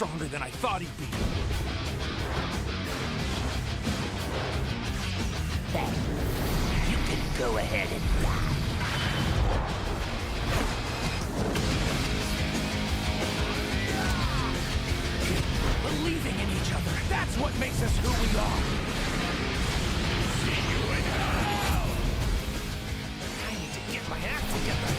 stronger than I thought he'd be. Then you can go ahead and die. Believing in each other, that's what makes us who we are. See you in hell! I need to get my act together.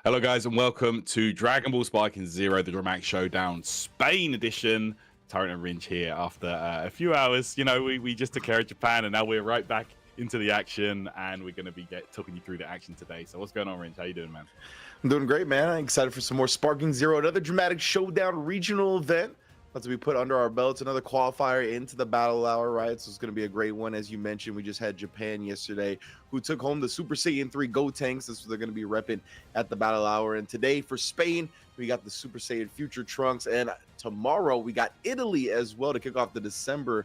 Hello guys and welcome to Dragon Ball Sparking Zero, the Dramatic Showdown Spain edition. Tyrant and Ringe here after a few hours. You know, we just took care of Japan and now we're right back into the action and we're going to be talking you through the action today. So what's going on, Ringe? How you doing, man? I'm doing great, man. I'm excited for some more Sparking Zero, another Dramatic Showdown regional event. About to be put under our belts, another qualifier into the battle hour, right? So it's going to be a great one. As you mentioned, we just had Japan yesterday who took home the Super Saiyan 3 Gotenks. This is what they're going to be repping at the battle hour. And today for Spain, we got the Super Saiyan Future Trunks. And tomorrow we got Italy as well to kick off the December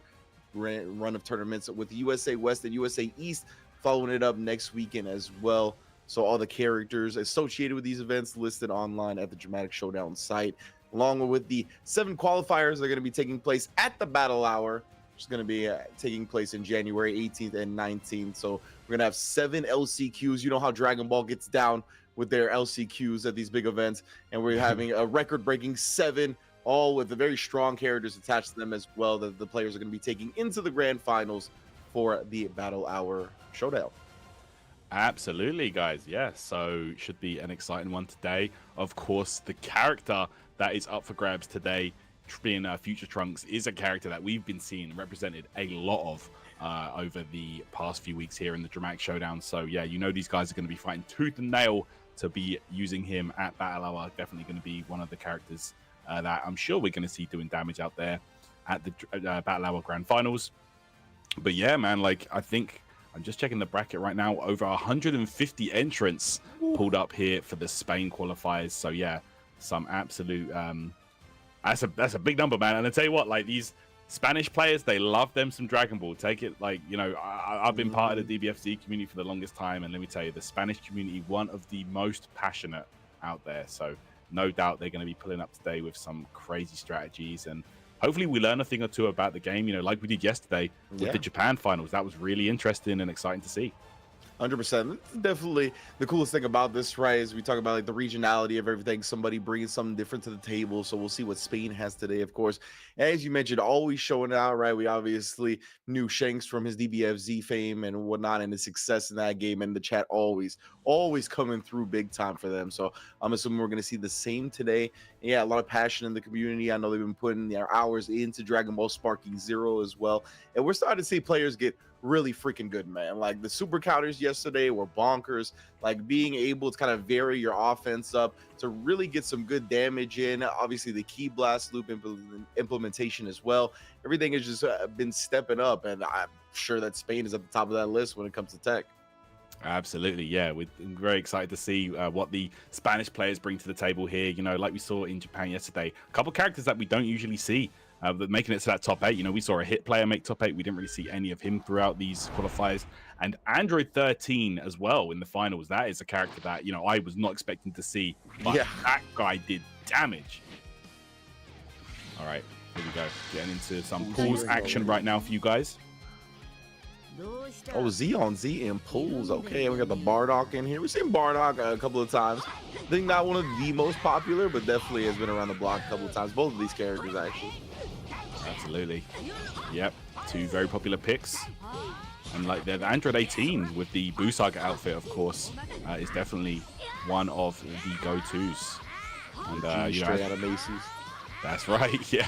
run of tournaments with USA West and USA East following it up next weekend as well. So all the characters associated with these events listed online at the Dramatic Showdown site, along with the 7 qualifiers that are going to be taking place at the battle hour, which is going to be taking place in January 18th and 19th. So we're going to have 7 LCQs. You know how Dragon Ball gets down with their LCQs at these big events. And we're having a record-breaking 7, all with the very strong characters attached to them as well, that the players are going to be taking into the grand finals for the battle hour showdown. Absolutely, guys. Yeah, so should be an exciting one today. Of course, the character that is up for grabs today, being Future Trunks, is a character that we've been seeing represented a lot of over the past few weeks here in the Dramatic Showdown. So yeah, you know these guys are going to be fighting tooth and nail to be using him at battle hour. Definitely going to be one of the characters that I'm sure we're going to see doing damage out there at the battle hour grand finals. But yeah, man, like I think I'm just checking the bracket right now. Over 150 entrants pulled up here for the Spain qualifiers. So yeah, some absolute that's a big number, man. And I tell you what, like these Spanish players, they love them some Dragon Ball. Take it, like, you know, I've been part of the DBFZ community for the longest time, and let me tell you, the Spanish community, one of the most passionate out there. So no doubt they're going to be pulling up today with some crazy strategies, and hopefully we learn a thing or two about the game, you know, like we did yesterday with the Japan finals. That was really interesting and exciting to see. 100%. Definitely the coolest thing about this, right, is we talk about like the regionality of everything. Somebody brings something different to the table. So we'll see what Spain has today, of course. As you mentioned, always showing it out, right? We obviously knew Shanks from his DBFZ fame and whatnot and his success in that game. And the chat always coming through big time for them. So I'm assuming we're going to see the same today. And yeah, a lot of passion in the community. I know they've been putting their hours into Dragon Ball Sparking Zero as well. And we're starting to see players get really freaking good, man. Like the super counters yesterday were bonkers. Like being able to kind of vary your offense up to really get some good damage in. Obviously the key blast loop implementation as well. Everything has just been stepping up, and I'm sure that Spain is at the top of that list when it comes to tech. Absolutely, yeah. We're very excited to see what the Spanish players bring to the table here. You know, like we saw in Japan yesterday, a couple of characters that we don't usually see, but making it to that top 8. You know, we saw a hit player make top 8. We didn't really see any of him throughout these qualifiers. And Android 13 as well in the finals. That is a character that, you know, I was not expecting to see, but that guy did damage. All right, here we go. Getting into some pools action right now for you guys. Oh, Z on Z in pools. Okay, and we got the Bardock in here. We've seen Bardock a couple of times. I think not one of the most popular, but definitely has been around the block a couple of times. Both of these characters, actually. Absolutely. Yep, 2 very popular picks. And like the Android 18 with the Boo Saga outfit, of course, is definitely one of the go-tos. And Straight out of Macy's. That's right, yeah.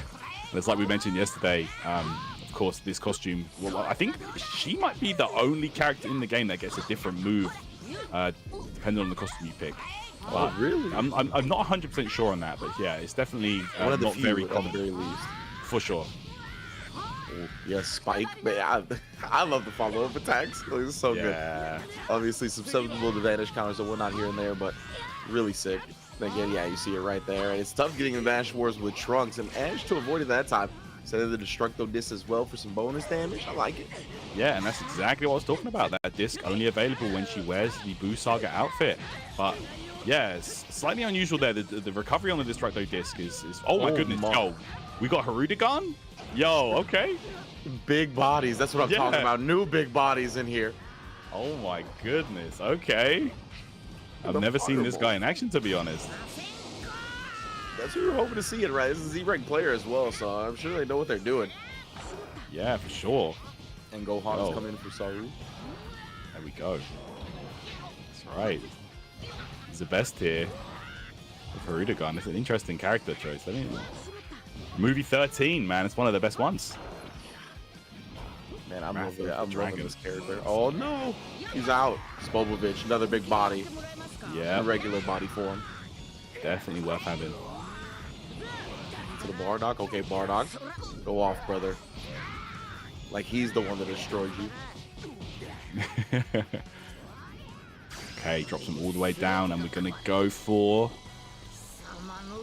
And it's like we mentioned yesterday. Of course, this costume. Well, I think she might be the only character in the game that gets a different move, depending on the costume you pick. But really? I'm not 100% sure on that, but yeah, it's definitely one of the not few, very at the common, very least. for sure. Yeah, Spike. Man, I love the follow-up attacks. It's so good. Obviously, some susceptible to vanish counters and whatnot here and there, but really sick. And again, yeah, you see it right there. And it's tough getting in Vanish Wars with Trunks, and managed to avoid it that time. Set in the Destructo disc as well for some bonus damage. I like it. Yeah, and that's exactly what I was talking about. That disc only available when she wears the Boo Saga outfit. But yeah, it's slightly unusual there. The recovery on the Destructo disc is oh my goodness. Yo, we got Harudegan? Yo, okay. Big bodies. That's what I'm talking about. New big bodies in here. Oh my goodness. Okay. I've never seen this guy in action, to be honest. That's what we were hoping to see it, right? This is a Z-rank player as well, so I'm sure they know what they're doing. Yeah, for sure. And Gohan's coming in for Saru. There we go. That's right. He's the best here with Harudegan. It's an interesting character choice. Movie 13, man. It's one of the best ones. Man, I'm loving this character. Oh, no. He's out. Spobovich, another big body. Yeah. A regular body form. Definitely worth having. To the Bardock. Okay, Bardock. Go off, brother. Like he's the one that destroyed you. Okay, drops him all the way down, and we're going to go for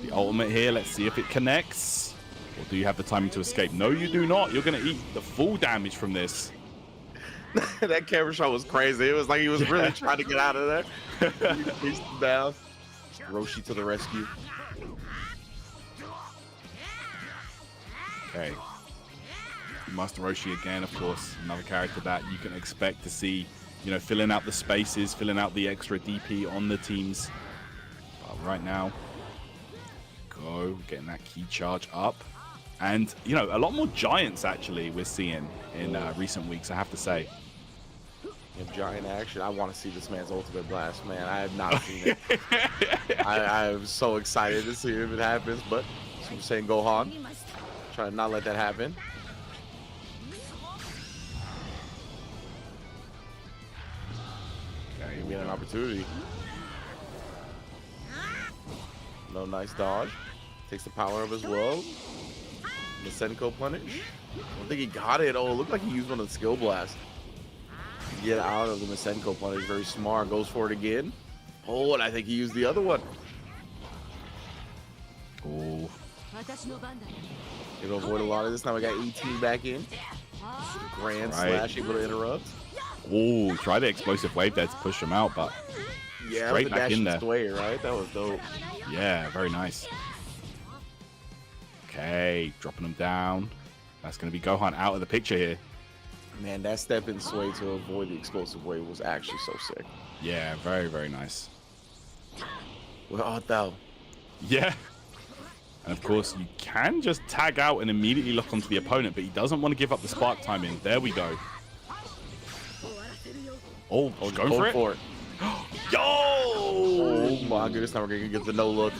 the ultimate here. Let's see if it connects. Or do you have the timing to escape? No, you do not. You're going to eat the full damage from this. That camera shot was crazy. It was like he was really trying to get out of there. He chased him down. Roshi to the rescue. Okay. Master Roshi again, of course. Another character that you can expect to see, you know, filling out the spaces, filling out the extra DP on the teams. But right now, getting that key charge up. And, you know, a lot more giants, actually, we're seeing in recent weeks, I have to say. Giant action. I want to see this man's ultimate blast, man. I have not seen it. I am so excited to see if it happens, but I'm saying Gohan. Trying to not let that happen. Okay, we had an opportunity. No, nice dodge. Takes the power up as well. Masenko punish. I don't think he got it. Oh, it looked like he used one of the skill blasts. Get out of the Masenko punish. Very smart. Goes for it again. Oh, and I think he used the other one. Oh. Able to avoid a lot of this. Now we got 18 back in. Grand slash able to interrupt. Oh, try the explosive wave there to push him out, but yeah, straight back in there. Sway, right? That was dope. Yeah, very nice. Okay, dropping him down. That's going to be Gohan out of the picture here. Man, that step in sway to avoid the explosive wave was actually so sick. Yeah, very, very nice. What art thou? Yeah. And of course, you can just tag out and immediately lock onto the opponent, but he doesn't want to give up the spark timing. There we go. Oh, going for it. Yo! Oh my goodness, now we're going to get the no look.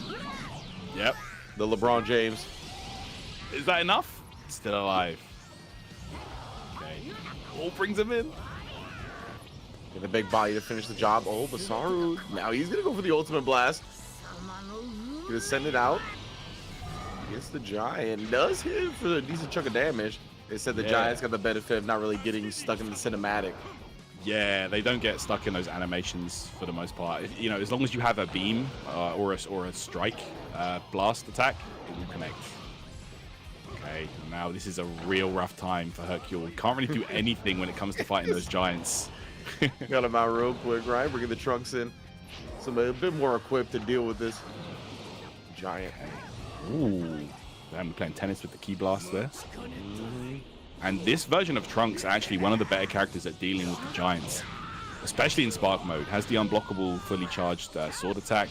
Yep. The LeBron James. Is that enough? Still alive. Okay. Oh, brings him in. Get a big body to finish the job. Oh, Basaru. Now he's going to go for the ultimate blast. Going to send it out. Gets the giant. Does hit for a decent chunk of damage. They said the giant's got the benefit of not really getting stuck in the cinematic. Yeah, they don't get stuck in those animations for the most part. You know, as long as you have a beam or a strike blast attack, it will connect. Okay, now this is a real rough time for Hercule. Can't really do anything when it comes to fighting those giants. Got him out real quick, right? Bringing the trunks in. So a bit more equipped to deal with this giant. Ooh, damn, we're playing tennis with the key blast there. And this version of Trunks actually one of the better characters at dealing with the giants, especially in Spark mode. Has the unblockable, fully charged sword attack,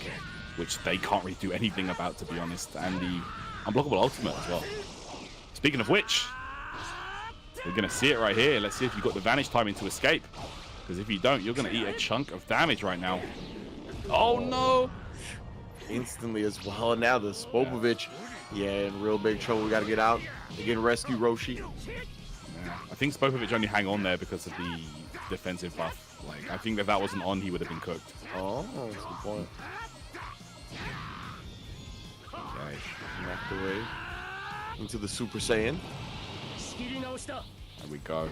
which they can't really do anything about, to be honest, and the unblockable ultimate as well. Speaking of which, We're going to see it right here. Let's see if you've got the vanish timing to escape. Because if you don't, you're going to eat a chunk of damage right now. Oh, no. Instantly as well. And now the Spopovich, yeah, in real big trouble. We got to get out. Again, rescue Roshi. Yeah. I think Spopovich only hang on there because of the defensive buff. Like, I think if that wasn't on, he would have been cooked. Oh, that's a good point. Okay. Knocked away into the Super Saiyan. There we go.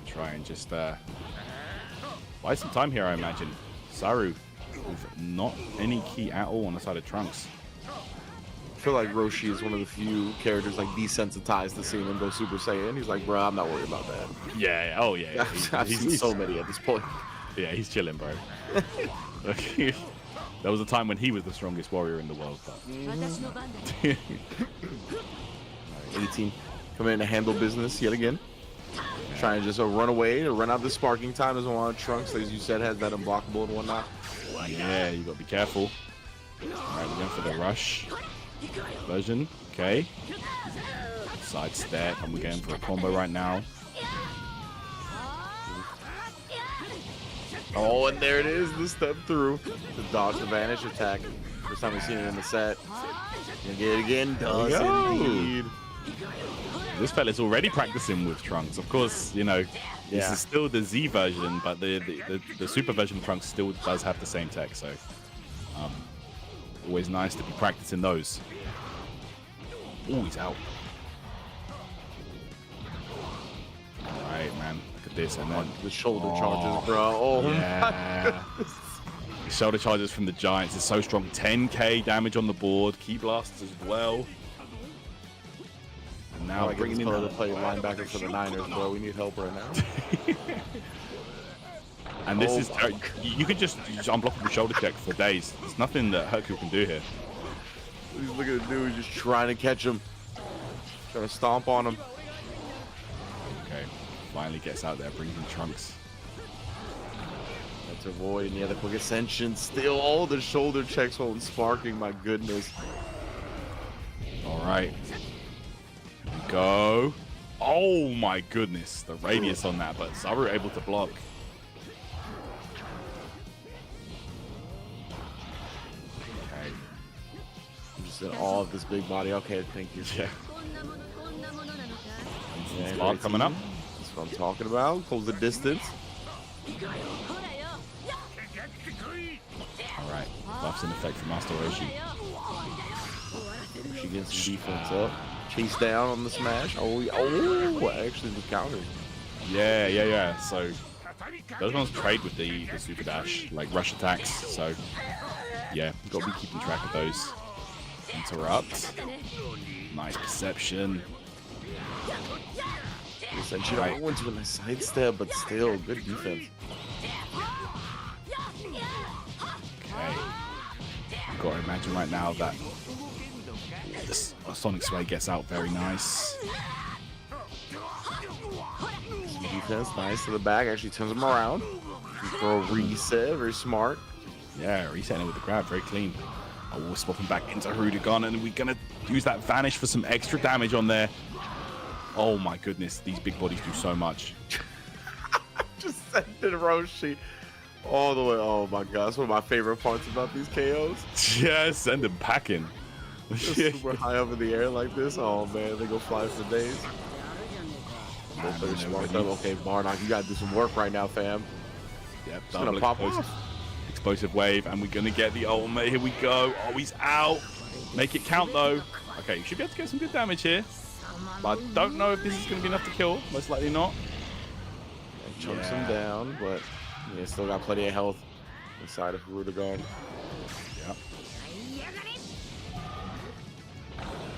Try and just buy some time here, I imagine. Saru with not any key at all on the side of Trunks. I feel like Roshi is one of the few characters like desensitized to seeing him go Super Saiyan. He's like, bro, I'm not worried about that. Yeah. Oh yeah. I've seen so many at this point. Yeah, he's chilling, bro. There was a time when he was the strongest warrior in the world. But... 18 coming in to handle business yet again. Trying to just run away to run out the sparking time. Doesn't want Trunks, as you said, has that unblockable and whatnot. Yeah, you got to be careful. All right, we're going for the rush version. Okay. Side step, and we're going for a combo right now. Oh, and there it is, the step through to dodge the vanish attack. First time we've seen it in the set. Gonna get it again. Does indeed. This fella's already practicing with Trunks. Of course, you know, this is still the Z version, but the Super version of Trunks still does have the same tech. So, always nice to be practicing those. Oh, he's out. All right, man. Look at this, and then the shoulder charges, bro. Oh yeah. The shoulder charges from the Giants is so strong. 10k damage on the board. Key blasts as well. And now bringing in to play linebacker for the Niners, bro. We need help right now. And this is you can just unblock the shoulder check for days. There's nothing that Hercule can do here. Look at the dude just trying to catch him, trying to stomp on him. Okay, finally gets out there, brings in Trunks. To avoid any other quick ascension. Still all the shoulder checks holding sparking. My goodness. All right. Here we go. Oh my goodness. The radius on that, but Saru able to block. Okay. I'm just in awe of this big body. Okay, thank you. Yeah. Yeah, Block coming up. That's what I'm talking about. Close the distance. All right. Buffs in effect from Master Roshi. She gets some defense up. Chase down on the smash. Oh, actually the counter. Yeah. So those ones trade with the super dash, like rush attacks. So yeah, got to be keeping track of those. Interrupt. Nice perception. Essentially, right. Went to a nice sidestep, but still good defense. Okay. You've got to imagine right now that this Sonic Sway gets out very nice. Defense, nice to the back. Actually turns him around. Throw a reset, very smart. Yeah, resetting it with the grab, very clean. Oh, we're swapping back into Rudigan, and we're gonna use that vanish for some extra damage on there. Oh my goodness, these big bodies do so much. Just sent it Roshi all the way. Oh my god, that's one of my favorite parts about these KOs. Yeah, send them packing. Just super high up in the air like this. Oh man, they go fly for days. Okay, Bardock, you gotta do some work right now, fam. Yep, it's gonna pop off. Explosive wave, and we're gonna get the ultimate. Here we go. Oh, he's out. Make it count though. Okay, you should be able to get some good damage here. But I don't know if this is going to be enough to kill. Most likely not. Chunks him down, but yeah, still got plenty of health inside of Rudigan. Yeah.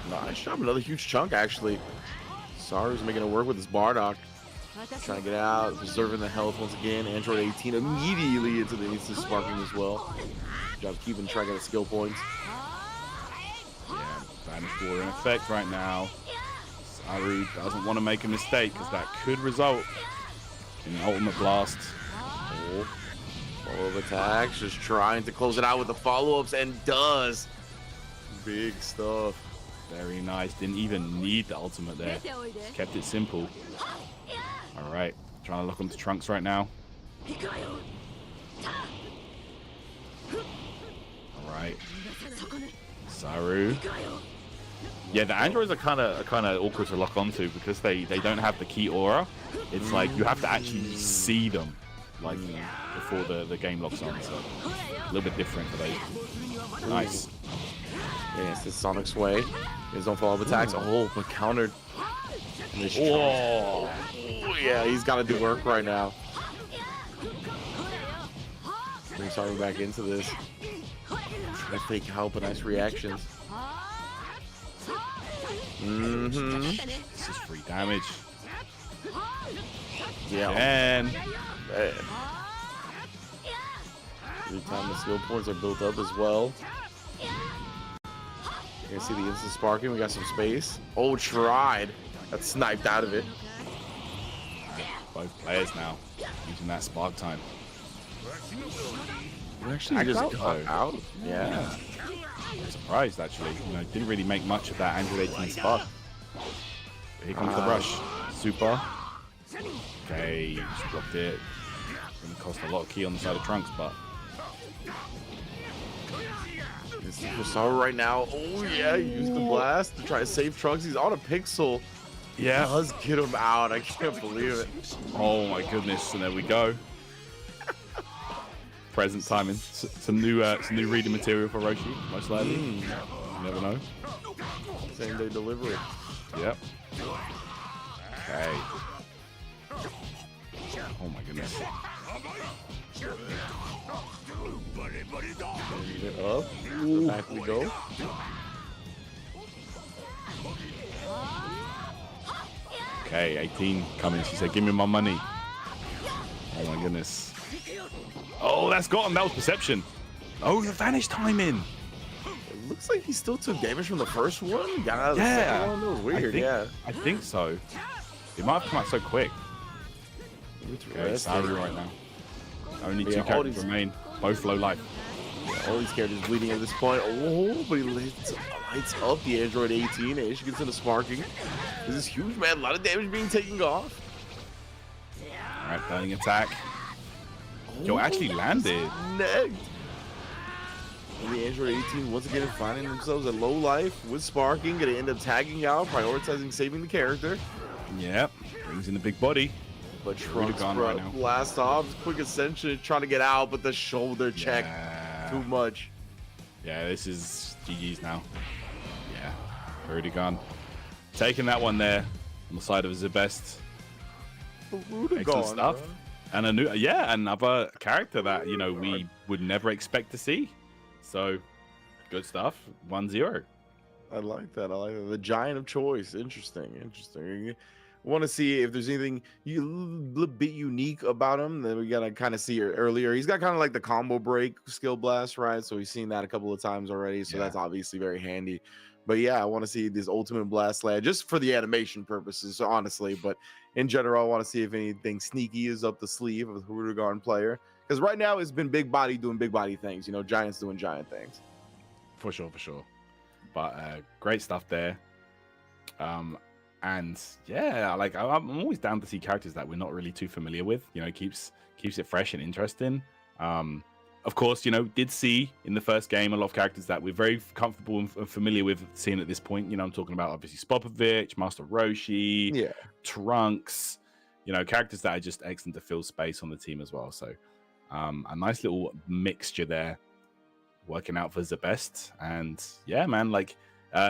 Nice job. Another huge chunk, actually. Saru's making it work with his Bardock. Trying to get out, preserving the health once again. Android 18 immediately into the instant sparking as well. Good job keeping track of the skill points. Yeah, Vanish War in effect right now. Saru doesn't want to make a mistake because that could result in an ultimate blast. Oh, follow-up attacks, just trying to close it out with the follow-ups, and does. Big stuff. Very nice. Didn't even need the ultimate there. Just kept it simple. All right. Trying to lock onto Trunks right now. All right. Saru. Yeah, the androids are kind of awkward to lock onto because they don't have the key aura. It's like you have to actually see them like before the game locks on. So a little bit different for those. Nice. Yeah, it's the Sonic Sway. His own follow-up attacks. Oh, but countered. Oh, yeah, he's got to do work right now. He's starting back into this. Trying to fake out, but nice reactions. This is free damage. Yeah. And every time the skill points are built up as well. You can see the instant sparking. We got some space. Oh, tried. That's sniped out of it. Both players now using that spark time. We actually just got out. Yeah. I'm surprised actually. You know, didn't really make much of that Android 18 spark. But here comes the rush. Super. Okay, just blocked it. Gonna cost a lot of key on the side of Trunks, but this is Saur right now. Oh yeah, he used the blast to try to save Trunks. He's on a pixel. yeah. Does get him out. I can't believe it. Oh my goodness, and there we go. Present timing. Some new reading material for Roshi, most likely. You never know. Same day delivery. Yep. Okay. Oh my goodness. Up. Back we go. Okay, 18 coming. She said, "Give me my money." Oh my goodness. Oh, that's got him. That was perception. Oh, the vanish timing. It looks like he still took damage from the first one. Got out of the second one. That was weird. I think so. It might have come out so quick. Okay, Saru right now. Only two characters remain, both low life. Yeah, all these characters bleeding at this point. Oh, but he lights up the Android 18. And she gets into sparking. This is huge, man. A lot of damage being taken off. All right, burning attack. Yo, actually landed. Next. And the Android 18 once again finding themselves at low life with sparking. Gonna end up tagging out, prioritizing saving the character. Yep, brings in the big body. But Trunks, gone right now. blast off, quick ascension, trying to get out, but the shoulder check, too much. Yeah, this is GG's now. Yeah, already gone. Taking that one there on the side of Zebest. Excellent stuff. Bro. And another character that, you know, we would never expect to see. So, good stuff. 1-0. I like that. I like that. The giant of choice. Interesting. Interesting. Want to see if there's anything a little bit unique about him that we gotta kind of see earlier. He's got kind of like the combo break skill blast, right? So we've seen that a couple of times already. So that's obviously very handy. But yeah, I want to see this ultimate blast land just for the animation purposes, honestly. But in general, I want to see if anything sneaky is up the sleeve of the Wirker-Grunt player. Because right now it's been big body doing big body things. You know, giants doing giant things. For sure. But great stuff there. And yeah, like I'm always down to see characters that we're not really too familiar with. You know, keeps it fresh and interesting. Of course, you know, did see in the first game a lot of characters that we're very comfortable and familiar with seeing at this point. You know, I'm talking about obviously Spopovich, Master Roshi, Trunks. You know, characters that are just excellent to fill space on the team as well. So a nice little mixture there, working out for the best. And yeah, man, like.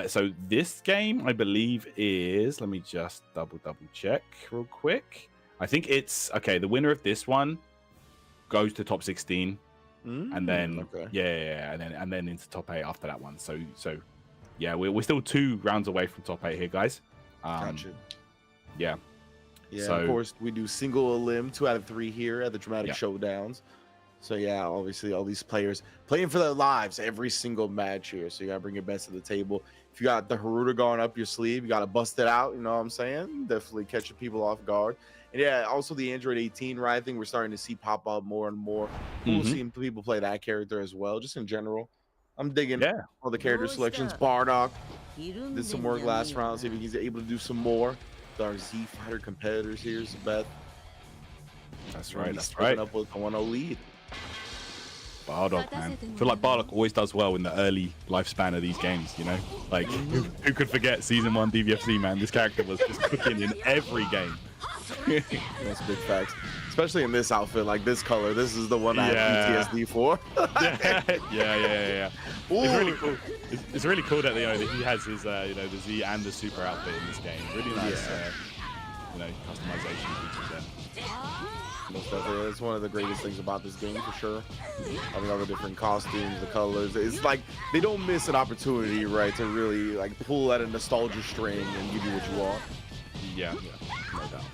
So this game, I believe, is, let me just double check real quick. I think it's, okay, the winner of this one goes to top 16. And then, and then into top 8 after that one. So yeah, we're still 2 rounds away from top 8 here, guys. Gotcha. Yeah. Yeah, So, of course, we do single elim, 2 out of 3 here at the Dramatic Showdowns. So yeah, obviously all these players playing for their lives every single match here. So you gotta bring your best to the table. If you got the Wiraka up your sleeve, you gotta bust it out. You know what I'm saying? Definitely catching people off guard. And yeah, also the Android 18, right? I think we're starting to see pop up more and more. We'll see people play that character as well. Just in general, I'm digging all the character selections. Bardock, Did some work last round. See if he's able to do some more. Our Z Fighter competitors here, Beth. That's right. That's right. right. Up with a 1-0 lead. Bardock, man. I feel like Bardock always does well in the early lifespan of these games, you know? Like, who could forget Season 1 DVFC, man? This character was just cooking in every game. That's big facts. Especially in this outfit, like this color. This is the one I have PTSD for. yeah. It's really cool. It's really cool that, that he has his, the Z and the Super outfit in this game. Really nice, customization features there. Most definitely. It's one of the greatest things about this game, for sure. Having all the different costumes, the colors. It's like they don't miss an opportunity, right, to really like pull at a nostalgia string and give you what you want. Yeah, no doubt.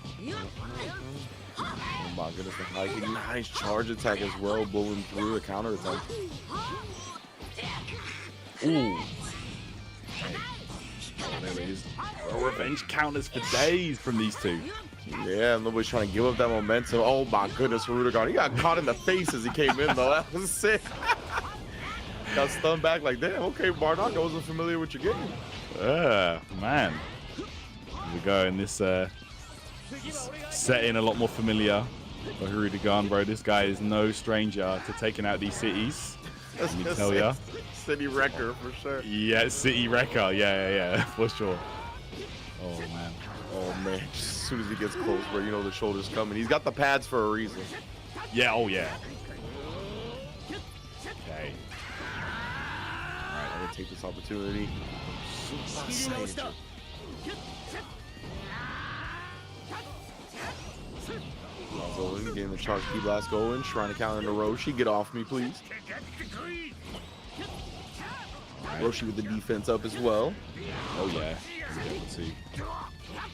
Oh my goodness, the high kick. Nice charge attack as well, blowing through a counter attack. Ooh. Oh, there it is. Revenge counters for days from these two. Yeah, nobody's trying to give up that momentum. Oh my goodness, Wirker-Grunt. He got caught in the face as he came in, though. That was sick. Got stunned back like, damn, okay, Bardock, I wasn't familiar with your game. Man. Here we go in this setting, a lot more familiar for Wirker-Grunt, bro. This guy is no stranger to taking out these cities. Let me tell ya. City wrecker, for sure. Yeah, city wrecker. Yeah, for sure. Oh, man. Oh, man. As soon as he gets close, bro, you know the shoulder's coming. He's got the pads for a reason. Yeah, oh, yeah. Okay. Alright, I'm going to take this opportunity. Going, getting the charge key blast going, trying to counter into Roshi. Get off me, please. Roshi with the defense up as well. Oh yeah,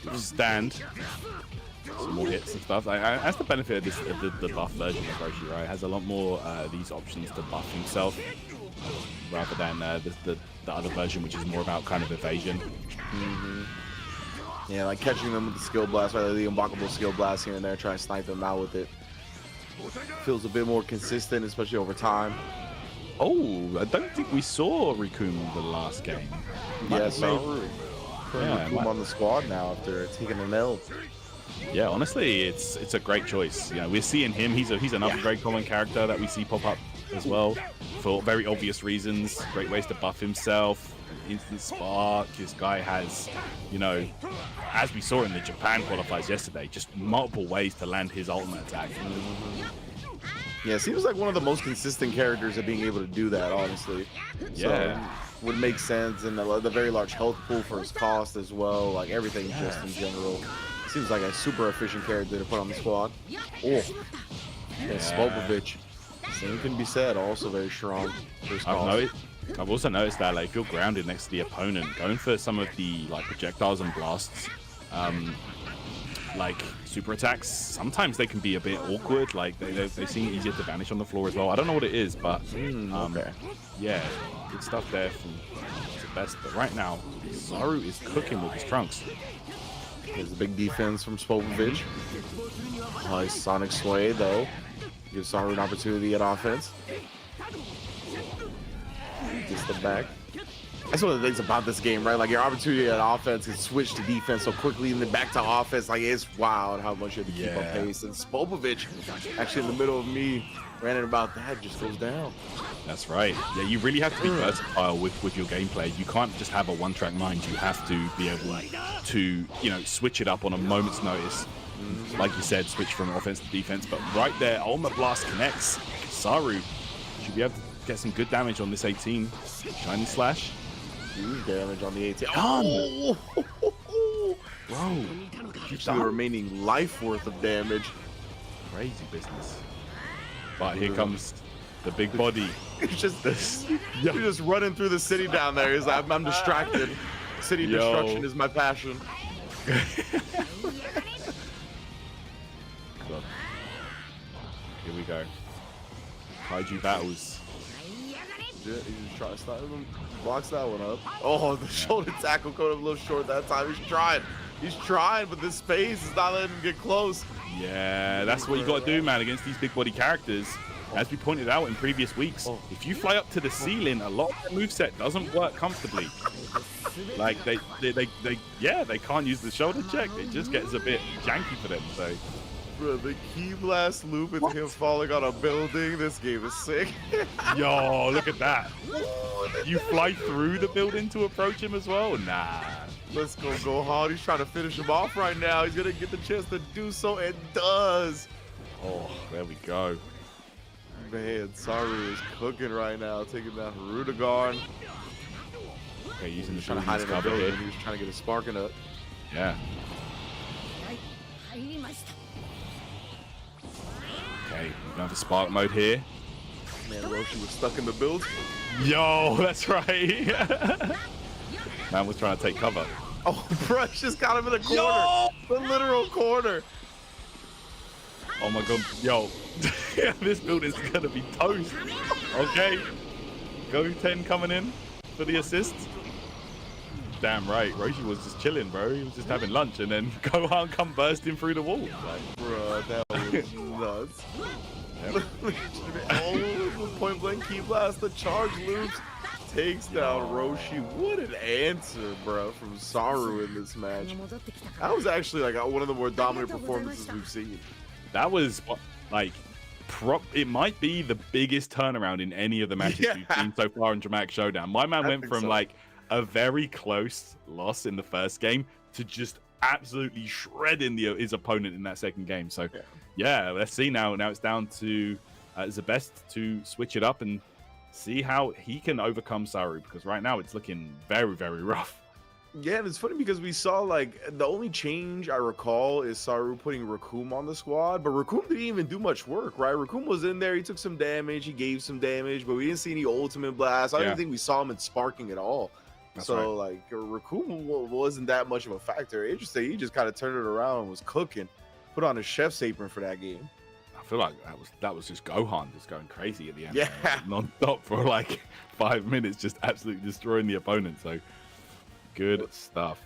let's stand. Some more hits and stuff. That's the benefit of the buff version of Roshi, right? It has a lot more these options to buff himself rather than the other version, which is more about kind of evasion. Yeah, like catching them with the skill blast, right? The unblockable skill blast here and there, trying to snipe them out with it. Feels a bit more consistent, especially over time. Oh, I don't think we saw Rikun the last game. Yeah, so Rikun on the squad now after taking an L. Yeah, honestly, it's a great choice. You know, we're seeing him. He's another very common character that we see pop up as well for very obvious reasons. Great ways to buff himself. Instant spark. This guy has, as we saw in the Japan qualifiers yesterday, just multiple ways to land his ultimate attack. Yeah, seems like one of the most consistent characters at being able to do that, honestly. Yeah. So, would make sense, and the very large health pool for his cost as well, like everything just in general. Seems like a super efficient character to put on the squad. Oh, yeah. Spopovich. Same can be said, also very strong. I've also noticed that, like, if you're grounded next to the opponent, going for some of the projectiles and blasts, like super attacks, sometimes they can be a bit awkward. Like they seem easier to vanish on the floor as well. I don't know what it is, but yeah, good stuff there from the best. But right now, Saur is cooking with his trunks. There's a big defense from Spopovich. Nice Sonic Sway though. Gives Saur an opportunity at offense. Gets the back. That's one of the things about this game, right? Like your opportunity at offense can switch to defense so quickly and then back to offense. Like it's wild how much you have to keep up pace. And Spopovich, actually in the middle of me, ranting about that, just goes down. That's right. Yeah, you really have to be versatile with your gameplay. You can't just have a one-track mind. You have to be able to, switch it up on a moment's notice. Like you said, switch from offense to defense. But right there, Ultimate Blast connects. Saur should be able to get some good damage on this 18. Shiny Slash. Huge damage on the 18. Oh! Bro, keeps the remaining life worth of damage. Crazy business. But here comes the big body. It's just this. You're just running through the city down there. He's like, I'm distracted. City destruction is my passion. Here we go. Kaiju battles. Yeah, he just tries to stop him. Blocks that one up. Oh, the shoulder tackle caught him a little short that time. He's trying, but this space is not letting him get close. Yeah, that's what you got to do, man, against these big body characters. As we pointed out in previous weeks, if you fly up to the ceiling, a lot of the moveset doesn't work comfortably. Like they can't use the shoulder check. It just gets a bit janky for them. So Bro, the key blast loop into him falling on a building. This game is sick. yo, look at that. You fly through the building to approach him as well? Nah. Let's go, Gohan. He's trying to finish him off right now. He's gonna get the chance to do so, and does. Oh, there we go. Man, Saur is cooking right now, taking down Wirker-Grunt. Okay, using the He's trying to hide in the cover building. here. He was trying to get a sparking up. Yeah. Okay, we're going for spark mode here. Man, Roshi was stuck in the build. Yo, that's right. Man was trying to take cover. Oh, Brush just got him in the corner. Yo! The literal corner. Oh my god, yo. This build is gonna be toast. Okay. Go 10 coming in for the assist. Damn right, Roshi was just chilling, bro. He was just having lunch, and then Gohan come bursting through the wall. Like, Bro, that was nuts. Oh, point blank key blast, the charge loops, takes down Roshi. What an answer, bro, from Saur in this match. That was actually like one of the more dominant performances we've seen. that was like it might be the biggest turnaround in any of the matches we've seen so far in Dramatic Showdown. My man went from like a very close loss in the first game to just absolutely shredding his opponent in that second game. So yeah, let's see now. Now it's down to Zebest to switch it up and see how he can overcome Saur, because right now it's looking very, very rough. Yeah, and it's funny because we saw like the only change I recall is Saur putting Raccoon on the squad, but Raccoon didn't even do much work, right? Raccoon was in there, he took some damage, he gave some damage, but we didn't see any ultimate blast. I don't even think we saw him in sparking at all. That's so like Raccoon wasn't that much of a factor. Interesting, he just kind of turned it around and was cooking, put on a chef's apron for that game. I feel like that was just Gohan just going crazy at the end. Yeah, non-stop for like 5 minutes, just absolutely destroying the opponent. So good stuff.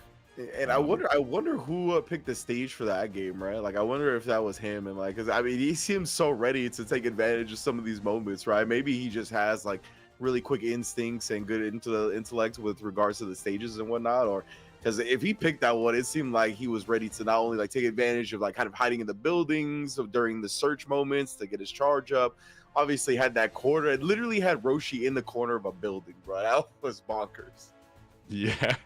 And I wonder who picked the stage for that game, right? Like I wonder if that was him, and like, because I mean, he seems so ready to take advantage of some of these moments, right? Maybe he just has like really quick instincts and good intellect with regards to the stages and whatnot, or because if he picked that one, it seemed like he was ready to not only like take advantage of like kind of hiding in the buildings during the search moments to get his charge up. Obviously had that corner. It literally had Roshi in the corner of a building, bro. That was bonkers. Yeah.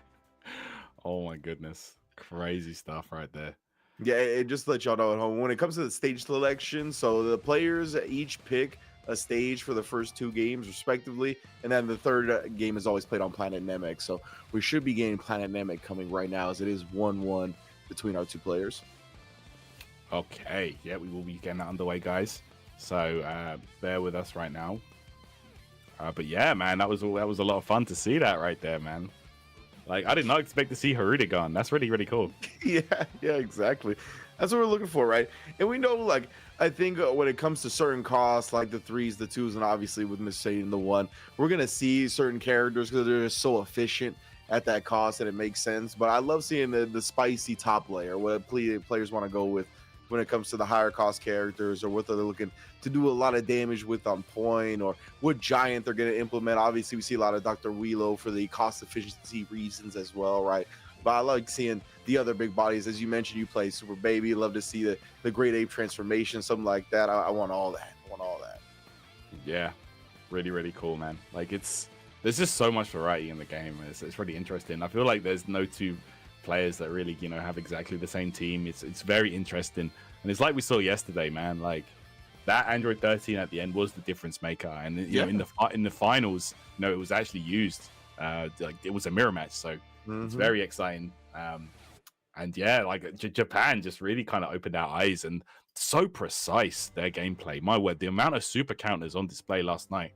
Oh my goodness. Crazy stuff right there. Yeah, it just to let y'all know at home, when it comes to the stage selection, so the players each pick a stage for the first 2 games respectively, and then the third game is always played on Planet Namek. So we should be getting Planet Namek coming right now, as it is 1-1 between our 2 players. Okay, yeah, we will be getting that underway, guys. So bear with us right now. But yeah, man, that was a lot of fun to see that right there, man. Like, I did not expect to see Wirker-Grunt. That's really, really cool. Yeah, exactly. That's what we're looking for, right? And we know, like, I think when it comes to certain costs, like the 3s, the 2s, and obviously with Miss Satan the 1, we're going to see certain characters because they're just so efficient at that cost that it makes sense. But I love seeing the spicy top layer, what players want to go with when it comes to the higher cost characters, or what they're looking to do a lot of damage with on point, or what giant they're going to implement. Obviously, we see a lot of Dr. Wheelo for the cost efficiency reasons as well, right? But I like seeing the other big bodies. As you mentioned, you play Super Baby. Love to see the Great Ape transformation, something like that. I want all that. I want all that. Yeah, really, really cool, man. Like, there's just so much variety in the game. It's really interesting. I feel like there's no 2 players that really, have exactly the same team. It's very interesting, and it's like we saw yesterday, man. Like, that Android 13 at the end was the difference maker, and you know, in the finals, it was actually used. Like, it was a mirror match, so it's very exciting. And yeah, like Japan just really kind of opened our eyes, and so precise their gameplay. My word, the amount of super counters on display last night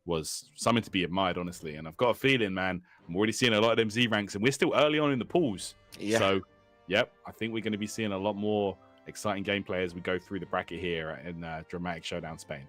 was something to be admired, honestly. And I've got a feeling, man, I'm already seeing a lot of them Z ranks, and we're still early on in the pools. Yeah. So, yep, I think we're going to be seeing a lot more exciting gameplay as we go through the bracket here in Dramatic Showdown Spain.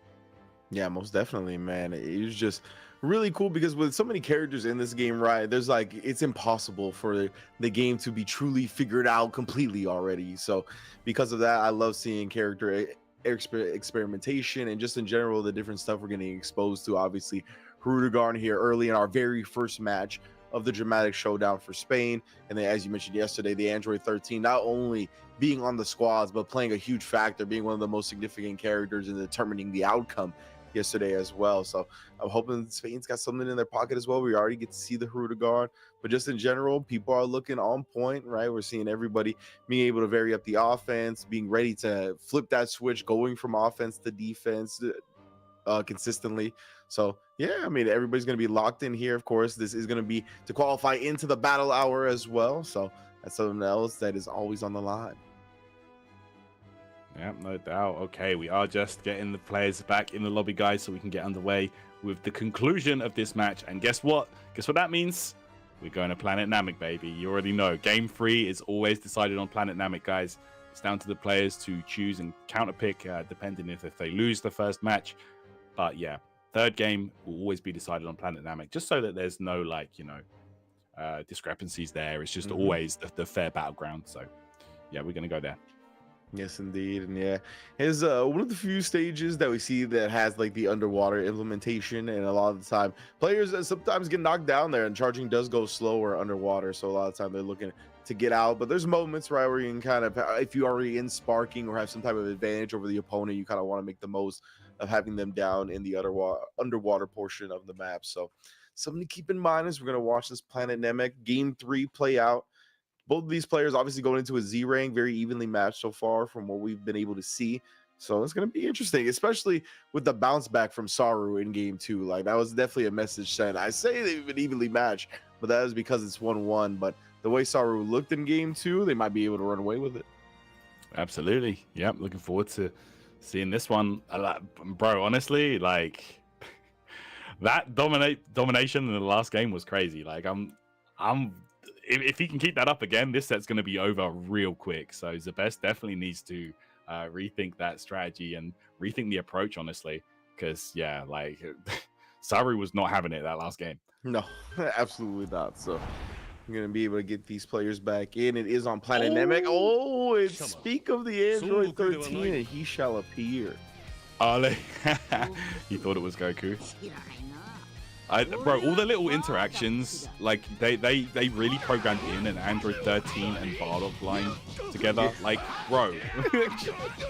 Yeah, most definitely, man. It's just really cool because with so many characters in this game, right, there's like, it's impossible for the game to be truly figured out completely already. So because of that, I love seeing character experimentation, and just in general the different stuff we're getting exposed to. Obviously Wirker-Grunt here early in our very first match of the dramatic showdown for Spain. And then, as you mentioned yesterday, the Android 13 not only being on the squads, but playing a huge factor, being one of the most significant characters in determining the outcome yesterday as well. So I'm hoping Spain's got something in their pocket as well. We already get to see the Wirker-Grunt, but just in general, people are looking on point, right? We're seeing everybody being able to vary up the offense, being ready to flip that switch, going from offense to defense consistently. So yeah, I mean, everybody's going to be locked in here. Of course, this is going to be to qualify into the battle hour as well. So that's something else that is always on the line. Yeah, no doubt. Okay, we are just getting the players back in the lobby, guys, so we can get underway with the conclusion of this match. And guess what? Guess what that means? We're going to Planet Namek, baby. You already know. Game 3 is always decided on Planet Namek, guys. It's down to the players to choose and counterpick, depending if they lose the first match. But yeah, third game will always be decided on Planet Namek, just so that there's no, like, you know, discrepancies there. It's just always the fair battleground. So yeah, we're going to go there. Yes, indeed. And yeah, is one of the few stages that we see that has like the underwater implementation, and a lot of the time players sometimes get knocked down there, and charging does go slower underwater, so a lot of the time they're looking to get out. But there's moments, right, where you can kind of, if you already in sparking or have some type of advantage over the opponent, you kind of want to make the most of having them down in the underwater portion of the map. So something to keep in mind as we're going to watch this Planet Namek game 3 play out. Both of these players obviously going into a Z rank, very evenly matched so far from what we've been able to see. So it's going to be interesting, especially with the bounce back from Saur in game 2. Like, that was definitely a message sent. I say they've been evenly matched, but that is because it's 1-1. But the way Saur looked in game 2, they might be able to run away with it. Absolutely. Yep. Looking forward to seeing this one. Bro, honestly, like, that domination in the last game was crazy. Like, if he can keep that up again, this set's going to be over real quick. So Zebest definitely needs to rethink that strategy and rethink the approach, honestly. Because, yeah, like, Saru was not having it that last game. No, absolutely not. So we're going to be able to get these players back in. It is on Planet Namek. Oh, it's speak of the Android 13, and he shall appear. Ale. He thought it was Goku. Bro, all the little interactions, like, they really programmed in an Android 13 and Bardock line together. Like, bro,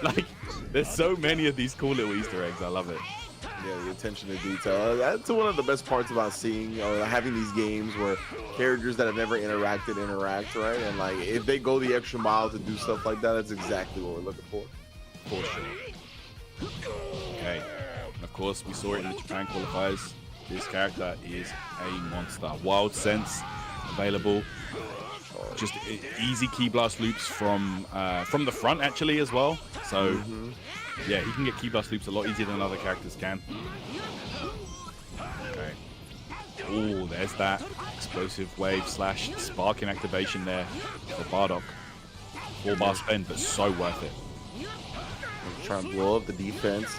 like, there's so many of these cool little Easter eggs. I love it. Yeah, the attention to detail. That's one of the best parts about seeing or having these games where characters that have never interacted interact, right? And like, if they go the extra mile to do stuff like that, that's exactly what we're looking for. For sure. Okay. And of course, we saw it in the Japan qualifiers. This character is a monster. Wild Sense available. Just easy key blast loops from the front, actually, as well. So yeah, he can get key blast loops a lot easier than other characters can. Okay. Oh, there's that explosive wave slash sparking activation there for Bardock. 4-bar spend, but so worth it. I'm trying to blow up the defense.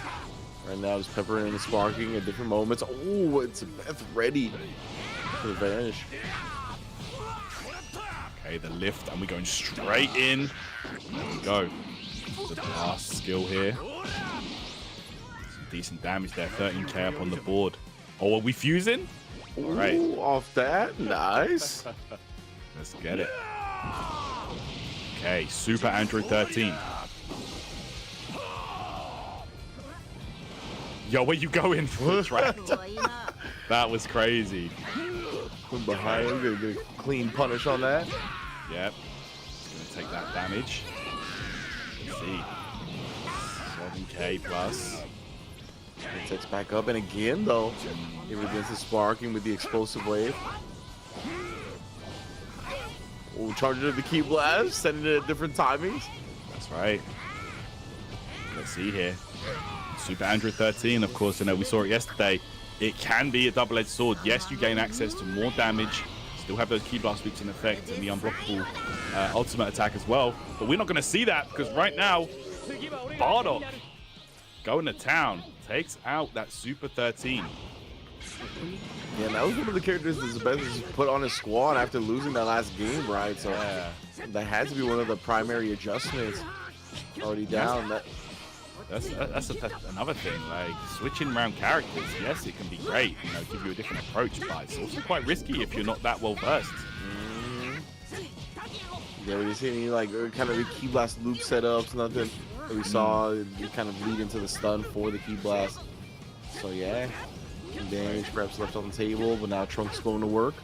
Right now, just peppering and sparking at different moments. Oh, it's ready for the vanish. Okay, the lift, and we're going straight in. There we go. The blast skill here. Some decent damage there. 13k up on the board. Oh, are we fusing? All right. Ooh, off that. Nice. Let's get it. Okay, Super Android 13. Yo, where you going for the track? That was crazy. From behind him, get a clean punish on that. Yep. Just gonna take that damage. Let's see. 7k plus. It takes back up, and again, though, it begins to sparking with the explosive wave. Oh, charging of the key blast, sending it at different timings. That's right. Let's see here. Super Android 13, of course, we saw it yesterday. It can be a double-edged sword. Yes, you gain access to more damage, still have those key blast loops in effect, and the unblockable ultimate attack as well. But we're not going to see that, because right now, Bardock going to town, takes out that Super 13. Yeah, that was one of the characters that Zebest put on his squad after losing that last game, right? So that had to be one of the primary adjustments. Already down. That's another thing. Like switching around characters, yes, it can be great. You know, give you a different approach, but it's also quite risky if you're not that well versed. Yeah, we didn't see any like kind of the key blast loop setups, nothing that we saw. It kind of lead into the stun for the key blast. So yeah, some damage perhaps left on the table, but now Trunks going to work.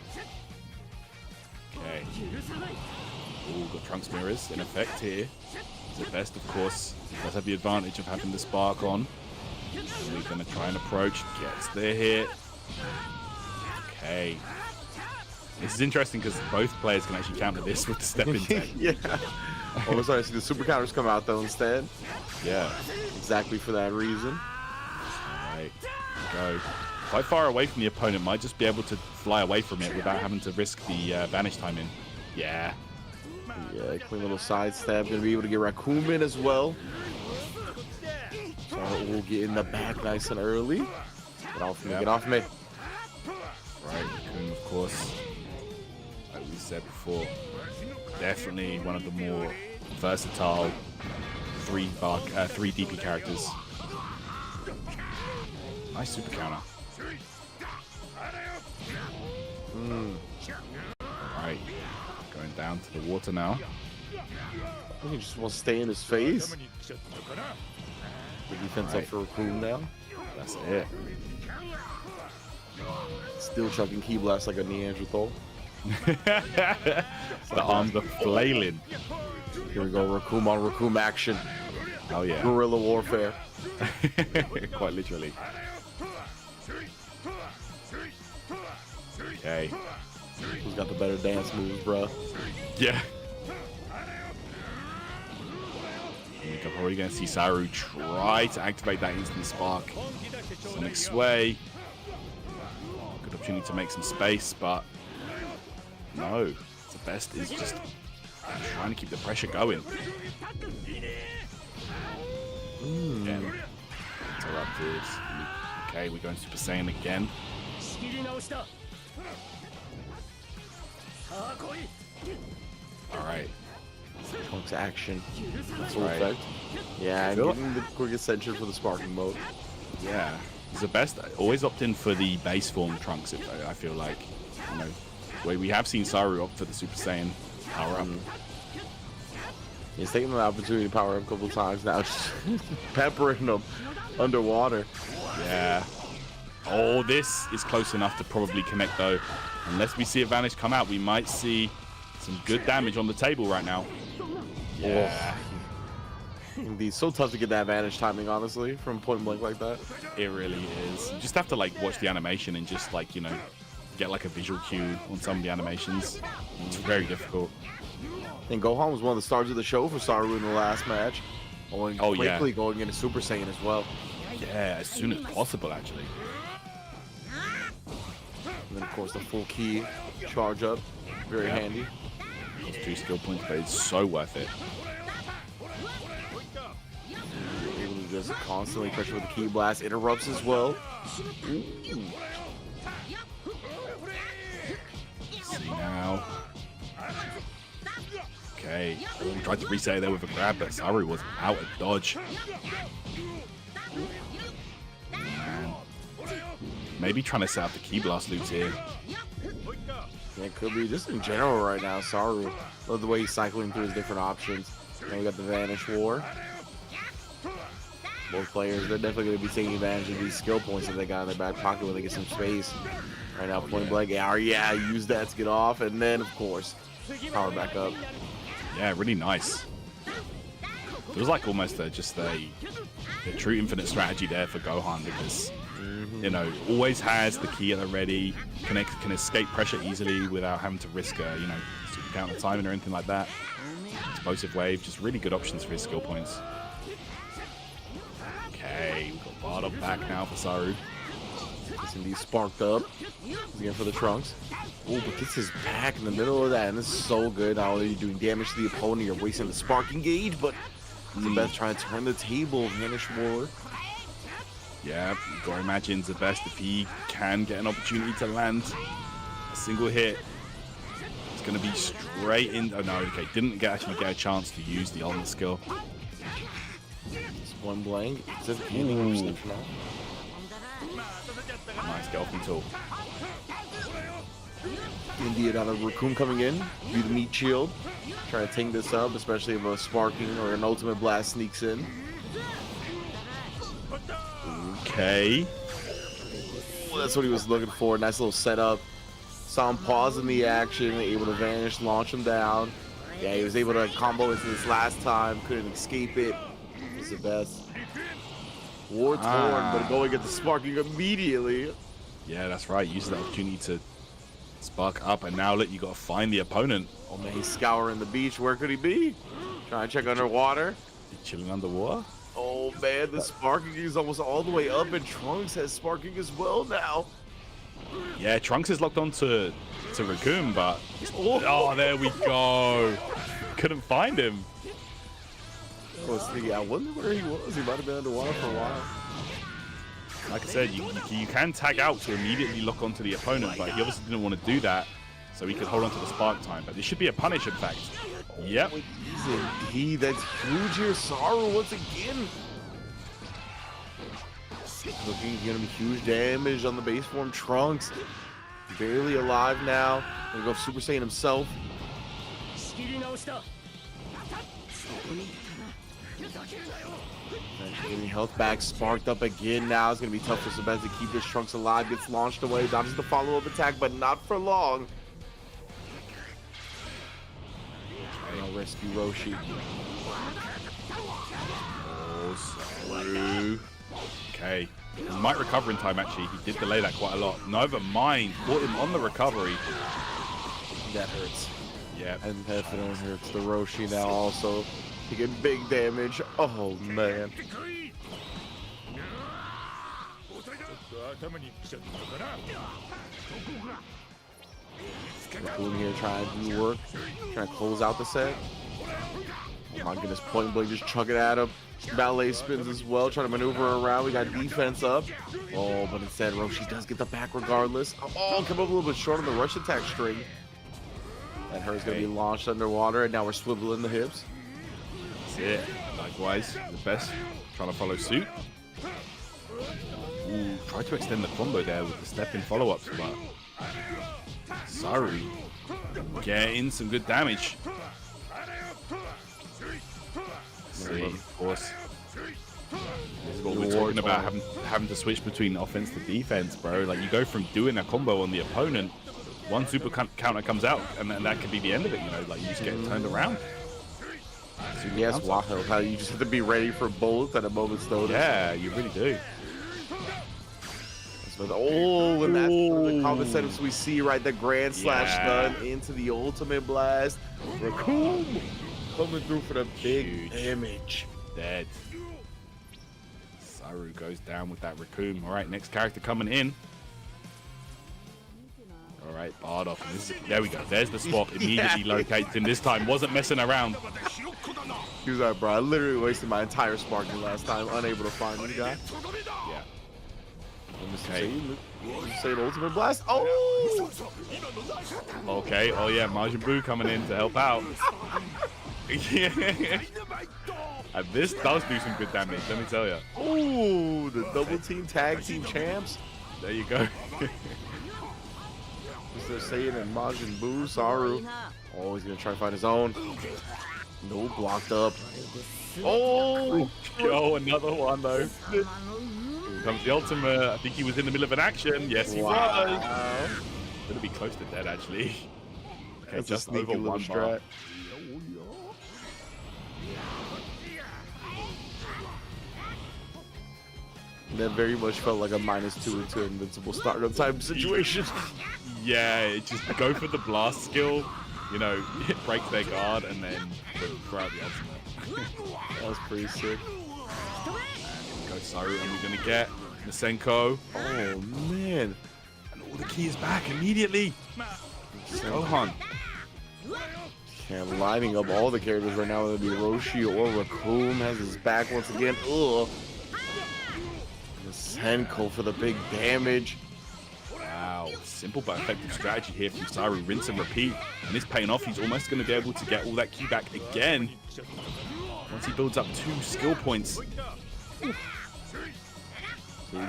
Okay. Ooh, got Trunks mirrors in effect here. The best, of course, does have the advantage of having the spark on. We're going to try and approach. Gets their hit. Okay. This is interesting because both players can actually counter this with the step-in tech. Yeah. Oh, we're starting to see the super counters come out though instead. Yeah. Exactly for that reason. All right. Go. Quite far away from the opponent. Might just be able to fly away from it without having to risk the vanish time in. Yeah. Yeah, clean little sidestep. Gonna be able to get Raccoon in as well. So we'll get in the back nice and early. Get off me, get off me. Right, Raccoon, of course. Like we said before, definitely one of the more versatile 3 DP characters. Nice super counter. Alright, going down to the water now. He just wants to stay in his face. The defense up for Raccoon now. That's it. Still chucking key blast like a Neanderthal. The arms are flailing. Here we go, Raccoon on Raccoon action. Oh yeah. Guerrilla warfare. Quite literally. Okay. Who's got the better dance moves, bro? Yeah. We're probably going to see Saur try to activate that instant spark. Sonic Sway. Good opportunity to make some space, but no. The best is just trying to keep the pressure going. Interrupted. Okay, we're going Super Saiyan again. Alright. Trunks action. Full Right. effect. Yeah, and getting the quick ascension for the sparking mode. Yeah. The best always opt in for the base form Trunks, I feel like. You know, where we have seen Saur opt for the Super Saiyan power up. He's taking the opportunity to power up a couple times now, just peppering them underwater. Yeah. Oh, this is close enough to probably connect though. Unless we see a vanish come out, we might see some good damage on the table right now. Yeah. Indeed, so tough to get that advantage timing, honestly, from point blank like that. It really is. You just have to like watch the animation and just like, you know, get like a visual cue on some of the animations. It's very difficult. And Gohan was one of the stars of the show for Saur in the last match. Going quickly going into Super Saiyan as well. Yeah, as soon as possible, actually. And then, of course, the full key charge up. Very handy. Those 2 skill points, but it's so worth it. Able to just constantly pressure with the key blast. Interrupts as well. See now. Okay. Oh, tried to reset it there with a grab, but Saur was out of dodge. Man. Maybe trying to set up the key blast loops here. Yeah, it could be just in general right now. Saur, love the way he's cycling through his different options. And we got the Vanish War. Both players, they're definitely going to be taking advantage of these skill points that they got in their back pocket when they get some space. Right now, point blank, yeah, use that to get off, and then, of course, power back up. Yeah, really nice. Feels like almost just a true infinite strategy there for Gohan because, you know, always has the key at the ready, can escape pressure easily without having to risk a, you know, super counter timing or anything like that. Explosive wave, just really good options for his skill points. Okay, we've got Bardock back now for Saur. Gets indeed sparked up. Again for the Trunks. Oh, but gets his back in the middle of that, and this is so good. Not only are you doing damage to the opponent, you're wasting the sparking gauge, but Zebeth trying to turn the table. Vanish War. Yeah, you've got to imagine Zebeth, if he can get an opportunity to land a single hit, it's going to be straight in. Oh no, okay, didn't actually get a chance to use the ultimate skill. One blank. It's a gaming interception now. Nice get off tool. Indeed, another Raccoon coming in. Do the meat shield. Trying to tank this up, especially if a sparking or an ultimate blast sneaks in. Okay. Well, that's what he was looking for. Nice little setup. Saw him pause in the action, able to vanish, launch him down. Yeah, he was able to combo into this last time. Couldn't escape it. It's the best. War torn, but going at the sparking immediately. Yeah, that's right. Use that opportunity to spark up, and now you got to find the opponent. Oh man, he's scouring the beach. Where could he be? Trying to check underwater. He's chilling underwater. Oh man, the sparking is almost all the way up, and Trunks has sparking as well now. Yeah, Trunks is locked on to Raccoon, but oh, there we go. Couldn't find him. I wonder where he was. He might have been underwater for a while. Like I said, you can tag out to immediately lock onto the opponent, but he obviously didn't want to do that, so he could hold on to the spark time. But this should be a punish, in fact. Yep. Indeed, that's huge here. Saur once again. Looking gonna be huge damage on the base form. Trunks barely alive now. Gonna go Super Saiyan himself. Getting health back, sparked up again now. It's gonna be tough for Sebez to keep this Trunks alive. Gets launched away, dodges the follow-up attack, but not for long. I'll rescue Roshi. Okay. He might recover in time, actually. He did delay that quite a lot. Never mind. Caught him on the recovery. That hurts. Yeah. And definitely hurts the Roshi now also. Taking big damage. Oh, man. Raccoon here trying to do work. Trying to close out the set. Oh my goodness, point blank just chuck it at him. Ballet spins as well, trying to maneuver around. We got defense up. Oh, but instead Roshi does get the back regardless. Oh, come up a little bit short on the rush attack string. And her's gonna be launched underwater, and now we're swiveling the hips. That's it. Likewise, the best trying to follow suit. Ooh, try to extend the combo there with the step-in follow-ups, but sorry. Getting some good damage. See, of course. This is what we're talking about, having to switch between offense to defense, bro. Like, you go from doing a combo on the opponent, one super counter comes out, and then that could be the end of it, you know? Like, you just get turned around. Yes, wow, how you just have to be ready for both at a moment's notice. Yeah, you really do. Oh, and that's the combo setups we see, right? The grand slash stun into the ultimate blast. Raccoon coming through for the big damage. Dead. Saur goes down with that Raccoon. All right, next character coming in. All right, Bardock. There we go. There's the spot. Immediately located him this time. Wasn't messing around. He was like, bro, I literally wasted my entire sparking last time, unable to find this guy. Yeah. Okay. Say the ultimate blast. Oh! Okay. Oh, yeah. Majin Buu coming in to help out. Yeah. And this does do some good damage, let me tell you. Oh, the double team tag team champs. There you go. Mr. Saiyan and Majin Buu, Saur. Oh, he's gonna try to find his own. No, blocked up. Oh! Oh, another one though. Here comes the ultimate. I think he was in the middle of an action. Yes, he was. Gonna be close to dead actually. Okay, that's just over one strat. bar. That very much felt like a -2 to invincible startup type situation. Yeah, just go for the blast skill, you know, break their guard and then throw out the ultimate. That was pretty sick. Go Saur, and we're gonna get Masenko. Oh man. And all the key is back immediately. Gohan. Yeah, lining up all the characters right now, whether it be Roshi or Raccoon, has his back once again. Ugh. Masenko for the big damage. Wow, simple but effective strategy here from Saur. Rinse and repeat, and it's paying off. He's almost going to be able to get all that key back again once he builds up 2 skill points. He's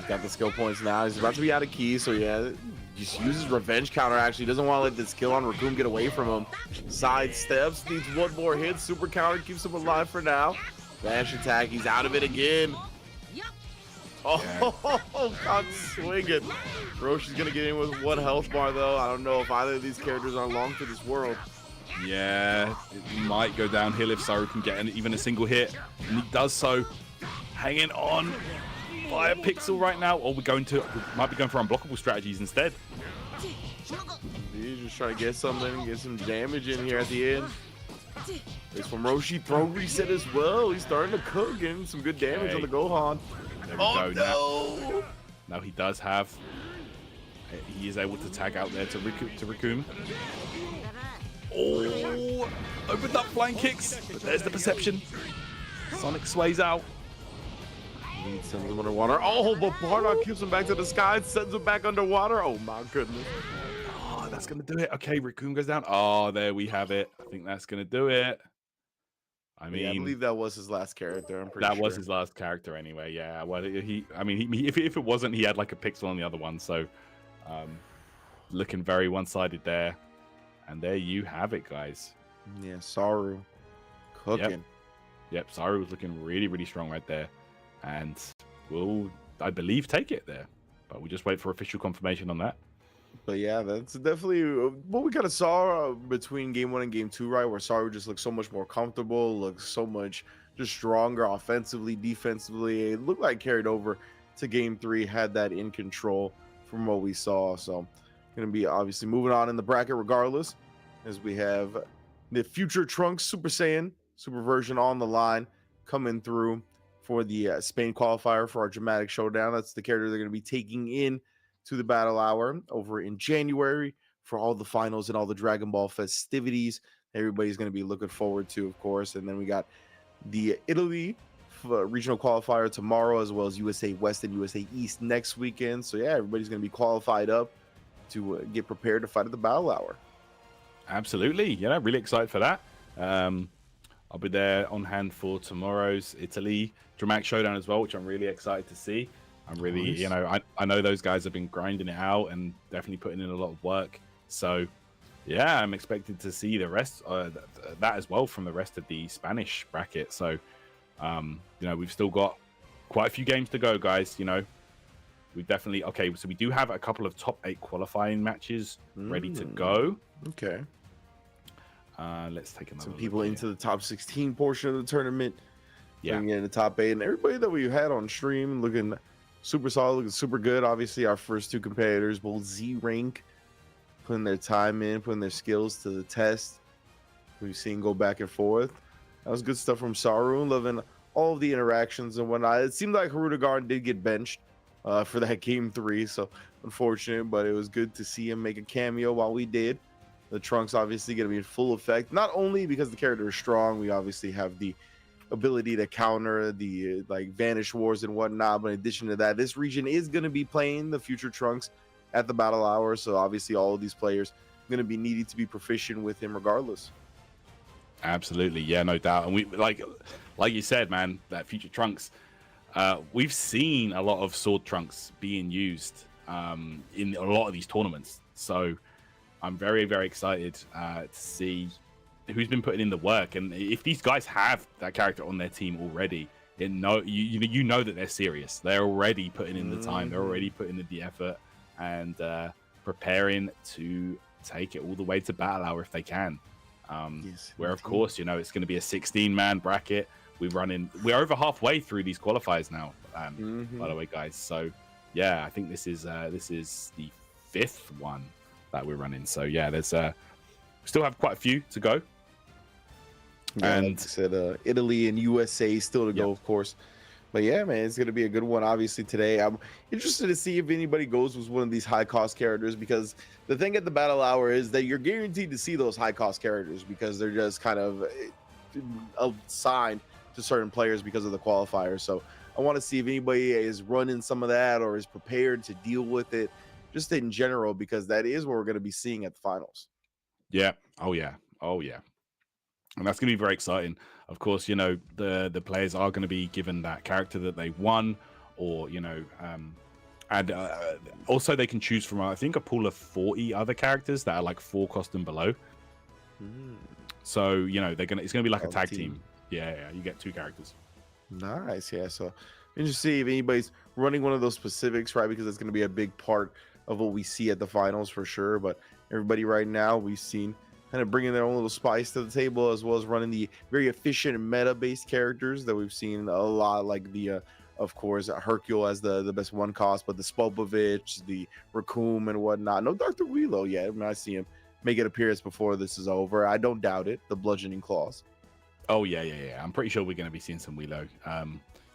got the skill points now. He's about to be out of key, so yeah, just uses revenge counter. Actually, doesn't want to let this kill on Raccoon get away from him. Side steps, needs one more hit. Super counter keeps him alive for now. Dash attack, he's out of it again. Oh, God, swinging. Roshi's gonna get in with 1 health bar though. I don't know if either of these characters are long for this world. Yeah, it might go downhill if Saur can get even a single hit, and he does so. Hanging on by a pixel right now, or we might be going for unblockable strategies instead. He's just trying to get something, get some damage in here at the end. It's from Roshi. Throw reset as well. He's starting to cook, getting some good damage on the Gohan. There we go. No! Now he does have. He is able to tag out there to Raccoon. Oh! Opened up flying kicks, but there's the perception. Sonic sways out. He sends him underwater. Oh, but Bardock keeps him back to the sky, sends him back underwater. Oh my goodness. Oh, that's gonna do it. Okay, Raccoon goes down. Oh, there we have it. I think that's gonna do it. I mean, yeah, I believe that was his last character. I'm pretty sure. That was his last character anyway. Yeah. Well, if it wasn't, he had like a pixel on the other one. So, looking very one-sided there. And there you have it, guys. Yeah, Saur cooking. Yep, Saur was looking really, really strong right there. And we'll, I believe, take it there. But we just wait for official confirmation on that. But yeah, that's definitely what we kind of saw between game 1 and game 2, right? Where Saur just looked so much more comfortable, looked so much just stronger offensively, defensively. It looked like carried over to game 3, had that in control from what we saw. So going to be obviously moving on in the bracket regardless, as we have the future Trunks Super Saiyan Super version on the line coming through for the Spain qualifier for our dramatic showdown. That's the character they're going to be taking in to the battle hour over in January for all the finals and all the Dragon Ball festivities everybody's going to be looking forward to, of course. And then we got the Italy regional qualifier tomorrow, as well as USA West and USA East next weekend. So yeah, everybody's going to be qualified up to get prepared to fight at the battle hour. Absolutely. Yeah, really excited for that. I'll be there on hand for tomorrow's Italy dramatic showdown as well, which I'm really excited to see. I'm really, Nice. you know, I know those guys have been grinding it out and definitely putting in a lot of work. So, yeah, I'm expected to see the rest that as well from the rest of the Spanish bracket. So, you know, we've still got quite a few games to go, guys. You know, we definitely so we do have a couple of top 8 qualifying matches ready to go. Okay. Let's take another Some look people here. into the top 16 portion of the tournament. Yeah. Bringing in the top 8, and everybody that we had on stream looking super solid, looking super good. Obviously, our first 2 competitors, both Z rank, putting their time in, putting their skills to the test. We've seen go back and forth. That was good stuff from Saur, loving all of the interactions and whatnot. It seemed like Wirker-Grunt did get benched for that game 3, so unfortunate, but it was good to see him make a cameo while we did. The Trunks obviously going to be in full effect, not only because the character is strong, we obviously have the ability to counter the like Vanish Wars and whatnot, but in addition to that, this region is going to be playing the future Trunks at the battle hour, so obviously all of these players are going to be needing to be proficient with him regardless. Absolutely, yeah, no doubt. And we like you said, man, that future Trunks. We've seen a lot of sword Trunks being used in a lot of these tournaments. So I'm very, very excited to see who's been putting in the work. And if these guys have that character on their team already, you know that they're serious. They're already putting in the time. They're already putting in the effort and preparing to take it all the way to battle hour if they can. Yes, where of course, you know, it's going to be a 16-man bracket. We're over halfway through these qualifiers now, by the way, guys. So yeah, I think this is the 5th one that we're running. So yeah, there's still have quite a few to go. Yeah, And like I said, Italy and USA still to go, of course. But yeah, man, it's going to be a good one, obviously, today. I'm interested to see if anybody goes with one of these high-cost characters, because the thing at the battle hour is that you're guaranteed to see those high-cost characters because they're just kind of assigned to certain players because of the qualifiers. So I want to see if anybody is running some of that or is prepared to deal with it, just in general, because that is what we're going to be seeing at the finals. yeah, oh yeah. And that's going to be very exciting. Of course, you know, the players are going to be given that character that they won, or, you know, and also they can choose from, I think, a pool of 40 other characters that are like 4 cost and below. So, you know, it's gonna be like a tag team. Yeah, you get 2 characters. Nice. Yeah, so interesting to see if anybody's running one of those specifics, right? Because it's going to be a big part of what we see at the finals for sure. But everybody right now, we've seen kind of bringing their own little spice to the table, as well as running the very efficient meta-based characters that we've seen a lot, like the of course Hercule as the best 1 cost, but the Spopovich, the Raccoon and whatnot. No Dr. Wheelo yet. I mean, I see him make an appearance before this is over. I don't doubt it. The Bludgeoning Claws. Oh yeah. I'm pretty sure we're going to be seeing some Wheelo.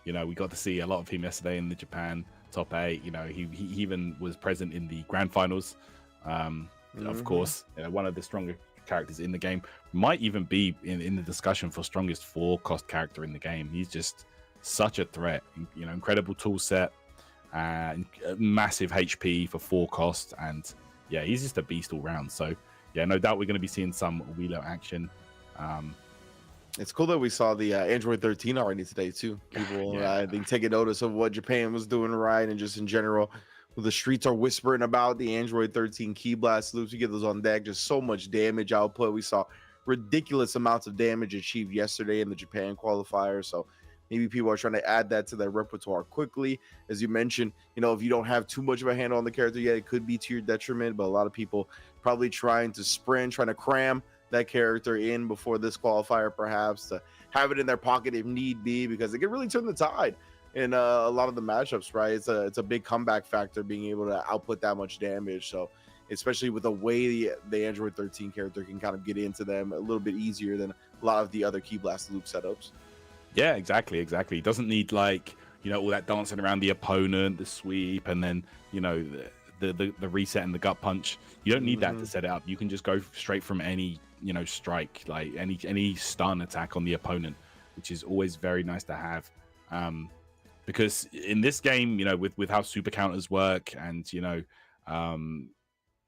You know, we got to see a lot of him yesterday in the Japan top 8. You know, he even was present in the grand finals. Of course, you know, one of the stronger characters in the game, might even be in the discussion for strongest 4 cost character in the game. He's just such a threat. You know, incredible tool set, and massive HP for 4 cost, and yeah, he's just a beast all round. So yeah, no doubt we're going to be seeing some Wheelo action. It's cool that we saw the Android 13 already today too. People, I think, taking notice of what Japan was doing right, and just in general, the streets are whispering about the Android 13 Key Blast loops. We get those on deck, just so much damage output. We saw ridiculous amounts of damage achieved yesterday in the Japan qualifier. So maybe people are trying to add that to their repertoire quickly. As you mentioned, you know, if you don't have too much of a handle on the character yet, it could be to your detriment. But a lot of people probably trying to sprint, trying to cram that character in before this qualifier, perhaps to have it in their pocket if need be, because it can really turn the tide in a lot of the matchups, right? It's a big comeback factor being able to output that much damage. So especially with the way the Android 13 character can kind of get into them a little bit easier than a lot of the other Key Blast loop setups. Yeah, exactly. It doesn't need, like, you know, all that dancing around the opponent, the sweep, and then, you know, the reset and the gut punch. You don't need that to set it up. You can just go straight from any, you know, strike, like any stun attack on the opponent, which is always very nice to have. Because in this game, you know, with how super counters work, and, you know,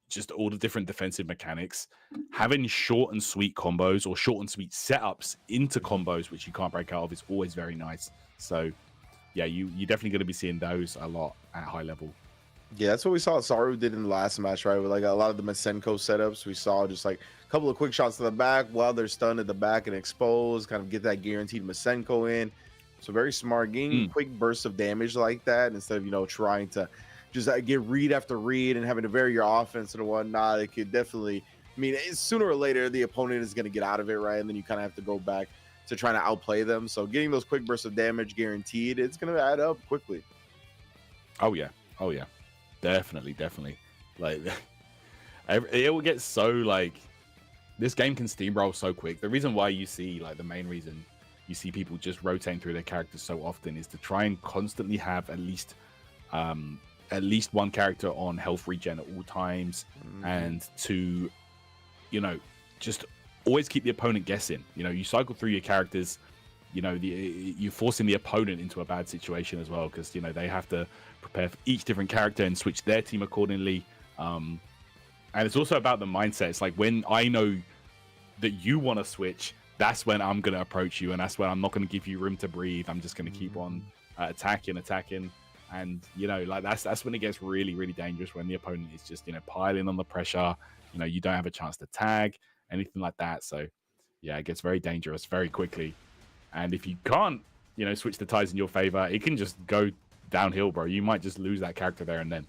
just all the different defensive mechanics, having short and sweet combos or short and sweet setups into combos which you can't break out of is always very nice. So yeah, you're definitely going to be seeing those a lot at high level. Yeah, that's what we saw Saru did in the last match, right? With like a lot of the Masenko setups, we saw just like a couple of quick shots to the back while they're stunned at the back and exposed, kind of get that guaranteed Masenko in. So very smart, getting quick bursts of damage like that instead of, you know, trying to just get read after read and having to vary your offense and whatnot. It could definitely, I mean, sooner or later the opponent is going to get out of it, right? And then you kind of have to go back to trying to outplay them. So getting those quick bursts of damage guaranteed, it's going to add up quickly. Oh yeah, definitely. Like it will get so, like, this game can steamroll so quick. The reason why you see, like, the main reason you see people just rotating through their characters so often is to try and constantly have at least one character on health regen at all times, and to, you know, just always keep the opponent guessing. You know, you cycle through your characters, you know, you're forcing the opponent into a bad situation as well, because, you know, they have to prepare for each different character and switch their team accordingly. And it's also about the mindset. It's like, when I know that you want to switch, that's when I'm going to approach you, and that's when I'm not going to give you room to breathe. I'm just going to keep on attacking. And, you know, like, that's when it gets really, really dangerous, when the opponent is just, you know, piling on the pressure. You know, you don't have a chance to tag, anything like that. So yeah, it gets very dangerous very quickly. And if you can't, you know, switch the ties in your favor, it can just go downhill, bro. You might just lose that character there and then.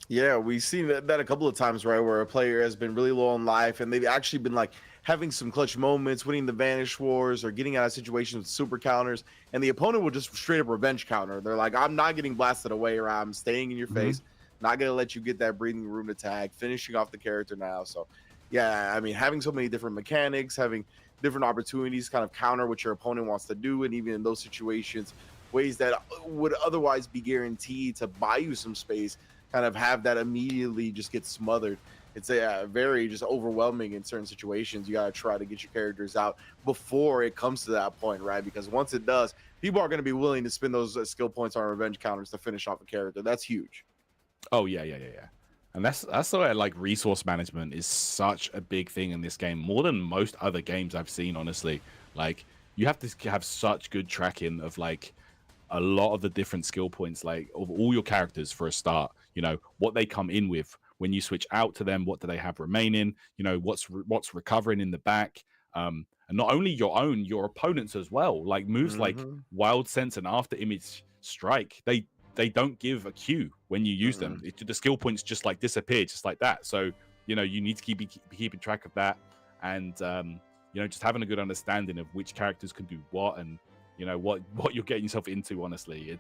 Yeah, we've seen that a couple of times, right, where a player has been really low on life and they've actually been like having some clutch moments, winning the Vanish Wars or getting out of situations with super counters, and the opponent will just straight up revenge counter. They're like, I'm not getting blasted away, or I'm staying in your face, not gonna let you get that breathing room to tag, finishing off the character now. So yeah, I mean, having so many different mechanics, having different opportunities kind of counter what your opponent wants to do, and even in those situations, ways that would otherwise be guaranteed to buy you some space, kind of have that immediately just get smothered. It's a very just overwhelming in certain situations. You got to try to get your characters out before it comes to that point, right? Because once it does, people are going to be willing to spend those skill points on revenge counters to finish off a character. That's huge. Oh yeah. And that's why like resource management is such a big thing in this game, more than most other games I've seen, honestly. Like you have to have such good tracking of like a lot of the different skill points, like of all your characters for a start, what they come in with when you switch out to them, what do they have remaining, what's recovering in the back. And not only your own, your opponents as well, like moves like Wild Sense and After Image Strike, they don't give a Q when you use them. The skill points just like disappear just like that. So you need to keep keeping track of that, and just having a good understanding of which characters can do what, and what you're getting yourself into. Honestly,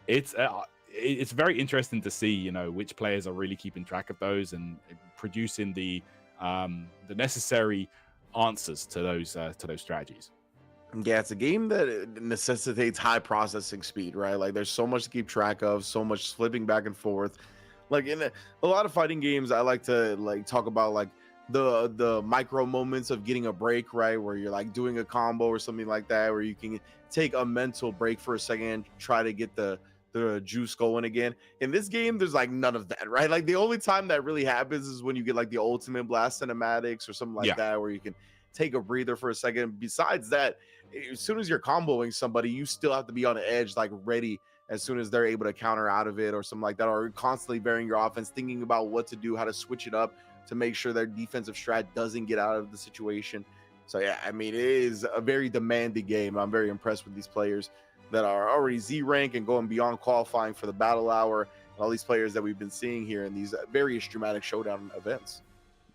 it's very interesting to see which players are really keeping track of those and producing the necessary answers to those strategies. Yeah, it's a game that necessitates high processing speed, right? Like there's so much to keep track of, so much flipping back and forth. Like in a lot of fighting games, I like to like talk about like the micro moments of getting a break, right? Where you're like doing a combo or something like that, where you can take a mental break for a second, try to get the juice going again. In this game, there's like none of that, right? Like the only time that really happens is when you get like the ultimate blast cinematics or something like that, where you can take a breather for a second. Besides that, as soon as you're comboing somebody, you still have to be on the edge, like ready as soon as they're able to counter out of it or something like that, or constantly varying your offense, thinking about what to do, how to switch it up to make sure their defensive strat doesn't get out of the situation. So yeah, I mean, it is a very demanding game. I'm very impressed with these players that are already Z rank and going beyond qualifying for the battle hour, and all these players that we've been seeing here in these various dramatic showdown events.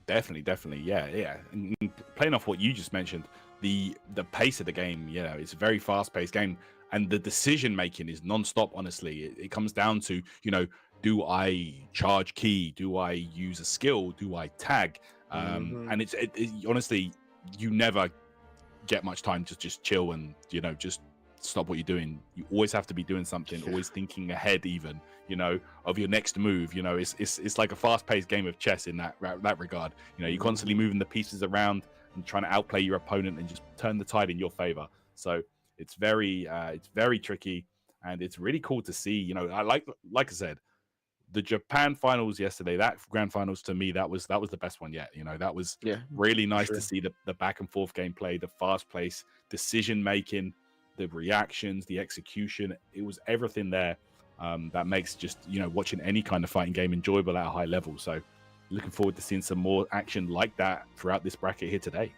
Definitely, yeah. And playing off what you just mentioned, the pace of the game, it's a very fast-paced game, and the decision making is non-stop. Honestly, it comes down to do I charge key, do I use a skill, do I tag, and it's honestly, you never get much time to just chill and just stop what you're doing. You always have to be doing something, always thinking ahead, even of your next move. It's like a fast-paced game of chess in that regard. You're constantly moving the pieces around and trying to outplay your opponent and just turn the tide in your favor. So it's very tricky, and it's really cool to see. I like I said, the Japan finals yesterday, that grand finals, to me, that was the best one yet. That was really nice to see the back and forth gameplay, the fast pace, decision making, the reactions, the execution. It was everything there that makes just watching any kind of fighting game enjoyable at a high level. So looking forward to seeing some more action like that throughout this bracket here today.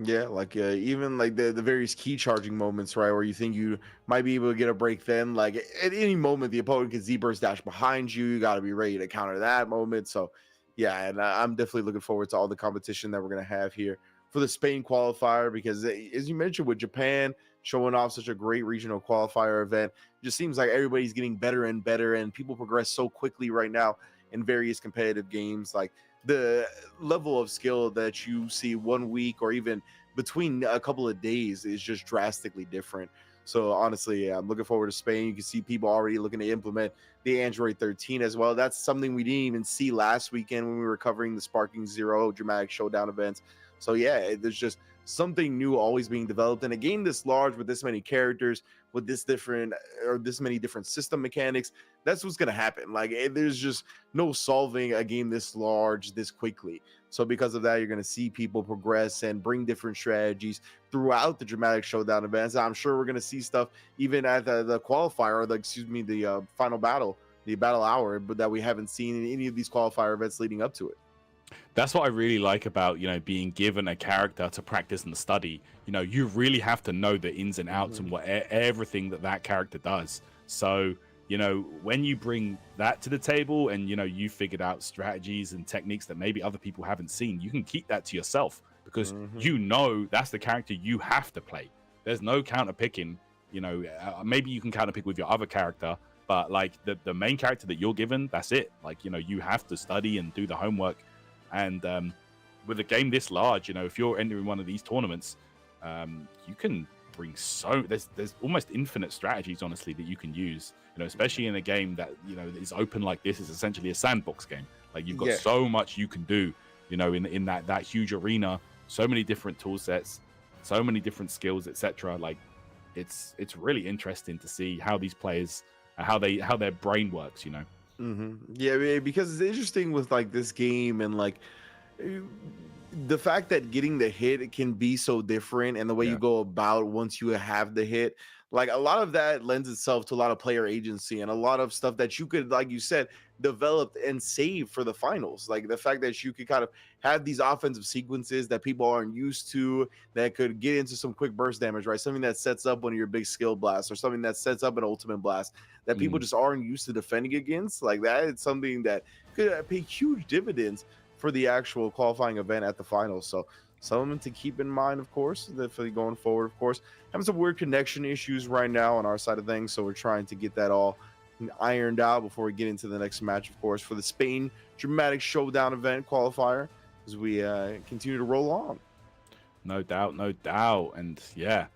Yeah, like even like the various key charging moments, right, where you think you might be able to get a break, then like at any moment the opponent can Z-burst dash behind you. You got to be ready to counter that moment. So yeah, and I'm definitely looking forward to all the competition that we're gonna have here for the Spain qualifier, because as you mentioned, with Japan showing off such a great regional qualifier event, it just seems like everybody's getting better and better, and people progress so quickly right now in various competitive games. Like the level of skill that you see 1 week or even between a couple of days is just drastically different. So honestly, I'm looking forward to Spain. You can see people already looking to implement the Android 13 as well. That's something we didn't even see last weekend when we were covering the Sparking Zero dramatic showdown events. So yeah, there's just something new always being developed in a game this large, with this many characters, with this many different system mechanics. That's what's going to happen. Like there's just no solving a game this large this quickly. So because of that, you're going to see people progress and bring different strategies throughout the dramatic showdown events. I'm sure we're going to see stuff even at the qualifier, or the final battle, the battle hour, but that we haven't seen in any of these qualifier events leading up to it. That's what I really like about being given a character to practice and study. You really have to know the ins and outs and what everything that character does. So when you bring that to the table and you figured out strategies and techniques that maybe other people haven't seen, you can keep that to yourself, because that's the character you have to play. There's no counter picking. Maybe you can counter pick with your other character, but like the main character that you're given, that's it. Like you have to study and do the homework. And with a game this large, if you're entering one of these tournaments, you can bring there's almost infinite strategies, honestly, that you can use. Especially in a game that is open like this. Is essentially a sandbox game. Like you've got so much you can do. In that huge arena, so many different tool sets, so many different skills, etc. Like it's really interesting to see how these players, how their brain works. Yeah, because it's interesting with like this game and like eh, the fact that getting the hit it can be so different and the way you Yeah. go about once you have the hit, like a lot of that lends itself to a lot of player agency and a lot of stuff that you could, like you said, develop and save for the finals. Like the fact that you could kind of have these offensive sequences that people aren't used to that could get into some quick burst damage, right? Something that sets up one of your big skill blasts or something that sets up an ultimate blast that people Mm. just aren't used to defending against. Like that, it's something that could pay huge dividends for the actual qualifying event at the finals. So something to keep in mind, of course, for going forward. Of course, having some weird connection issues right now on our side of things, so we're trying to get that all ironed out before we get into the next match, of course, for the Spain Dramatic Showdown event qualifier as we continue to roll on. No doubt, no doubt, and yeah,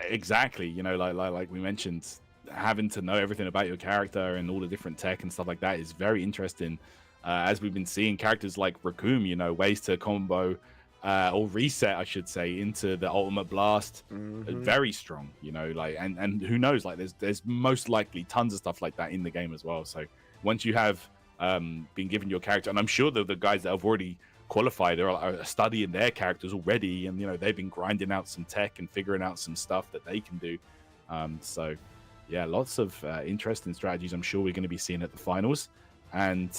exactly. You know, like we mentioned, having to know everything about your character and all the different tech and stuff like that is very interesting. As we've been seeing characters like Raccoon, you know, ways to combo or reset, I should say, into the ultimate blast, very strong. You know, like and who knows, like there's most likely tons of stuff like that in the game as well. So once you have been given your character, and I'm sure that the guys that have already qualified are studying their characters already, and you know they've been grinding out some tech and figuring out some stuff that they can do. So yeah, lots of interesting strategies I'm sure we're going to be seeing at the finals. And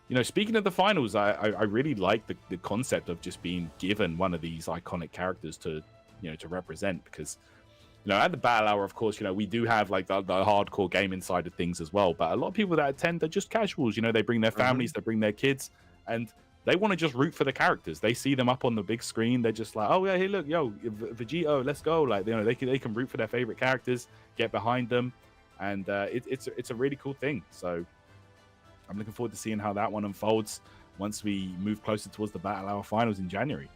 you know, speaking of the finals, I really like the concept of just being given one of these iconic characters to, you know, to represent, because you know, at the battle hour, of course, you know, we do have like the hardcore gaming side of things as well, but a lot of people that attend are just casuals. You know, they bring their families, they bring their kids, and they want to just root for the characters. They see them up on the big screen, they're just like, oh yeah, hey look, yo, Vegito, let's go. Like, you know, they can root for their favorite characters, get behind them, and it's a really cool thing. So I'm looking forward to seeing how that one unfolds once we move closer towards the battle hour finals in January.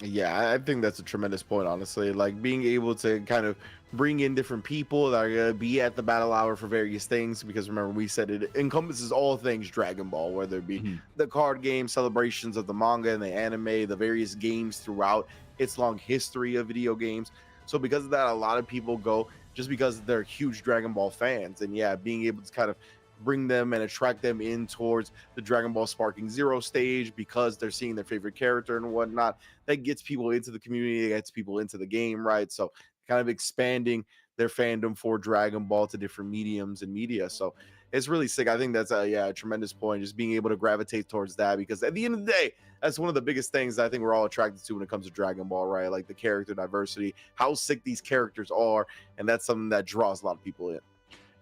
Yeah, I think that's a tremendous point, honestly. Like being able to kind of bring in different people that are going to be at the battle hour for various things, because remember, we said it encompasses all things Dragon Ball, whether it be the card game, celebrations of the manga and the anime, the various games throughout its long history of video games. So because of that, a lot of people go just because they're huge Dragon Ball fans. And yeah, being able to kind of bring them and attract them in towards the Dragon Ball Sparking Zero stage because they're seeing their favorite character and whatnot, that gets people into the community, gets people into the game, right? So kind of expanding their fandom for Dragon Ball to different mediums and media. So it's really sick. I think that's a tremendous point, just being able to gravitate towards that, because at the end of the day, that's one of the biggest things that I think we're all attracted to when it comes to Dragon Ball, right? Like the character diversity, how sick these characters are, and that's something that draws a lot of people in.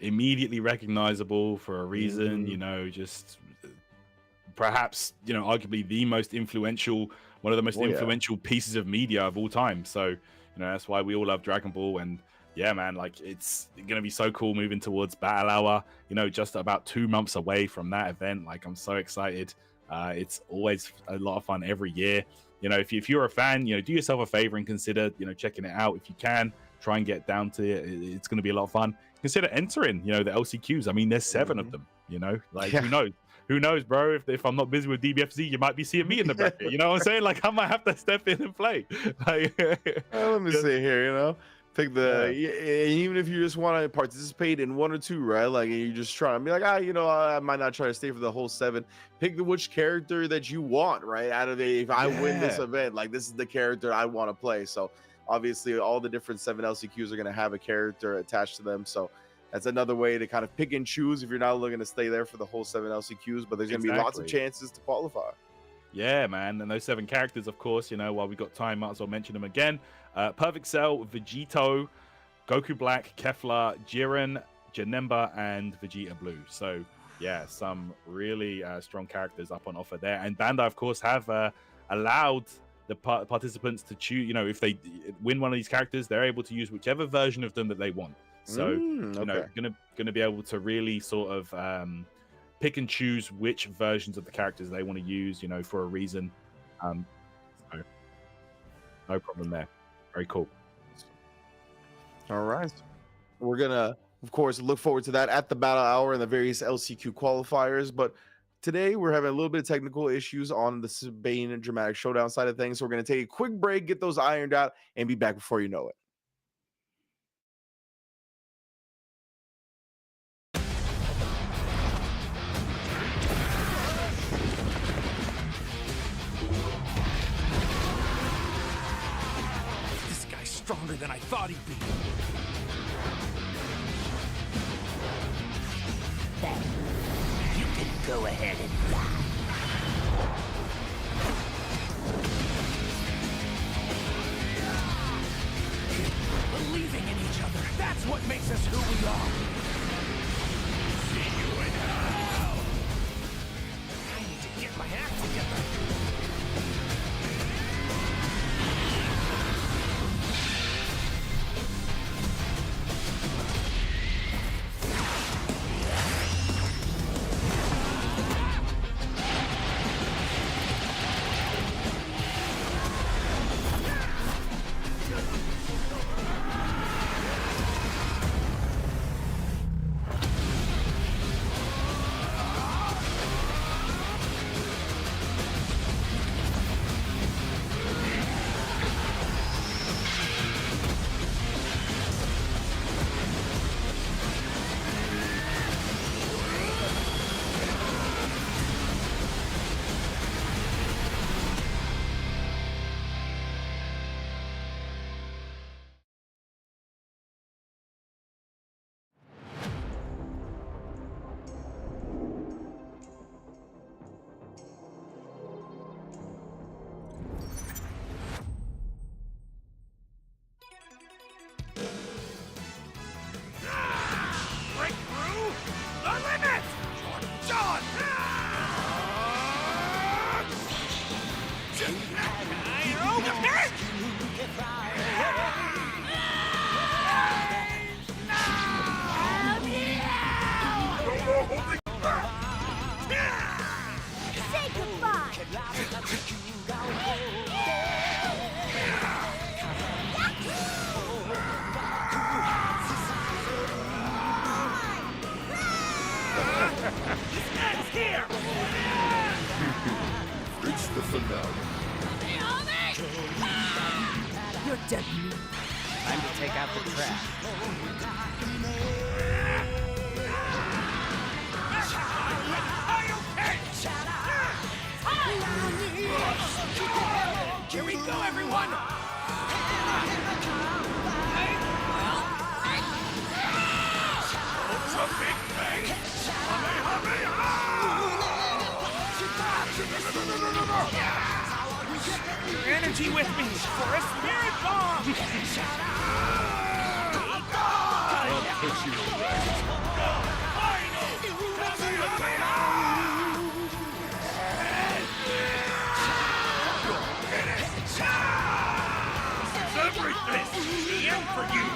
Immediately recognizable for a reason, you know, just perhaps, you know, arguably the most influential, one of the most influential pieces of media of all time. So, you know, that's why we all love Dragon Ball. And yeah, man, like it's gonna be so cool moving towards battle hour, you know, just about 2 months away from that event. Like, I'm so excited. It's always a lot of fun every year. You know, if you're a fan, you know, do yourself a favor and consider, you know, checking it out if you can. Try and get down to it. It's going to be a lot of fun. Consider entering, you know, the LCQs. I mean, there's 7 of them, you know, like who knows, bro, if I'm not busy with DBFZ, you might be seeing me in the bracket. You know what I'm saying? Like, I might have to step in and play. Like, let me see here, you know, pick the, even if you just want to participate in 1 or 2, right? Like, you're just trying to be like, you know, I might not try to stay for the whole 7. Pick which character that you want, right? Out of if I win this event, like, this is the character I want to play. So obviously, all the different 7 LCQs are going to have a character attached to them. So that's another way to kind of pick and choose if you're not looking to stay there for the whole 7 LCQs. But there's going to be lots of chances to qualify. Yeah, man. And those 7 characters, of course, you know, while we got time, might as well mention them again. Perfect Cell, Vegito, Goku Black, Kefla, Jiren, Janemba, and Vegeta Blue. So, yeah, some really strong characters up on offer there. And Bandai, of course, have allowed the participants to choose, you know, if they win one of these characters, they're able to use whichever version of them that they want. So, you know, gonna be able to really sort of pick and choose which versions of the characters they want to use, you know, for a reason. So no problem there. Very cool. All right. We're gonna, of course, look forward to that at the battle hour and the various LCQ qualifiers. But today, we're having a little bit of technical issues on the Spain Dramatic Showdown side of things. So we're going to take a quick break, get those ironed out, and be back before you know it. thought he'd be. Then you can go ahead and die. Believing in each other, that's what makes us who we are. See you in hell! I need to get my act together. Break through the limit! You're done! You're over! Say goodbye! This man's here! It's the finale. You're dead. Time to take out the trash. Here we go, everyone! It's a big thing! Your energy with me for a spirit bomb! I'll push you. Everything! The end for you!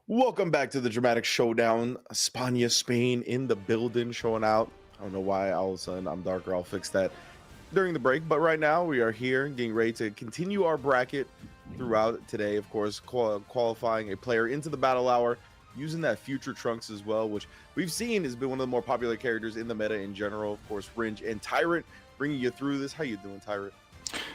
Welcome back to the Dramatic Showdown. España, Spain in the building, showing out. I don't know why all of a sudden I'm darker. I'll fix that during the break. But right now we are here getting ready to continue our bracket throughout today. Of course, qualifying a player into the battle hour using that future Trunks as well, which we've seen has been one of the more popular characters in the meta in general. Of course, Ringe and Tyrant bringing you through this. How you doing, Tyrant?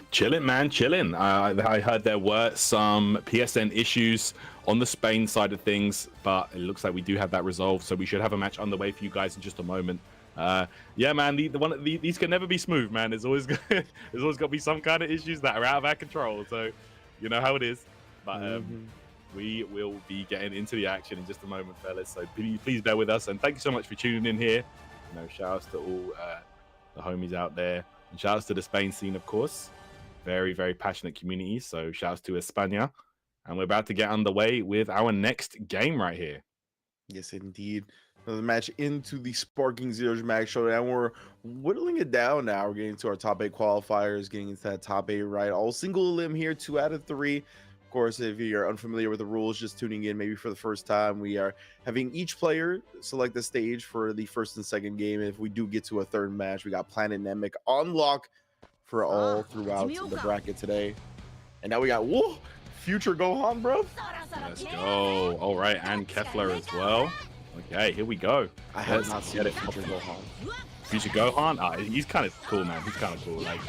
Chilling, man, chilling. I heard there were some PSN issues on the Spain side of things, but it looks like we do have that resolved, so we should have a match on the way for you guys in just a moment. Yeah, man, these can never be smooth, man. There's always got to be some kind of issues that are out of our control, so you know how it is. But we will be getting into the action in just a moment, fellas, so please bear with us, and thank you so much for tuning in here. You know, shout outs to all the homies out there, and shout outs to the Spain scene, of course. Very, very passionate community. So shouts to España. And we're about to get underway with our next game right here. Yes, indeed. Another match into the Sparking Zero Dramatic Showdown. We're whittling it down now. We're getting to our top 8 qualifiers, getting into that top 8, right? All single limb here, 2 out of 3. Of course, if you're unfamiliar with the rules, just tuning in maybe for the first time, we are having each player select the stage for the first and second game. If we do get to a third match, we got Planet Namek on lock for all throughout the bracket today. And now we got future Gohan, bro. Let's go. All right, and Kefler as well. Okay, here we go. I have not seen it. Future Gohan. Future Gohan? He's kind of cool, man. He's kind of cool. Like,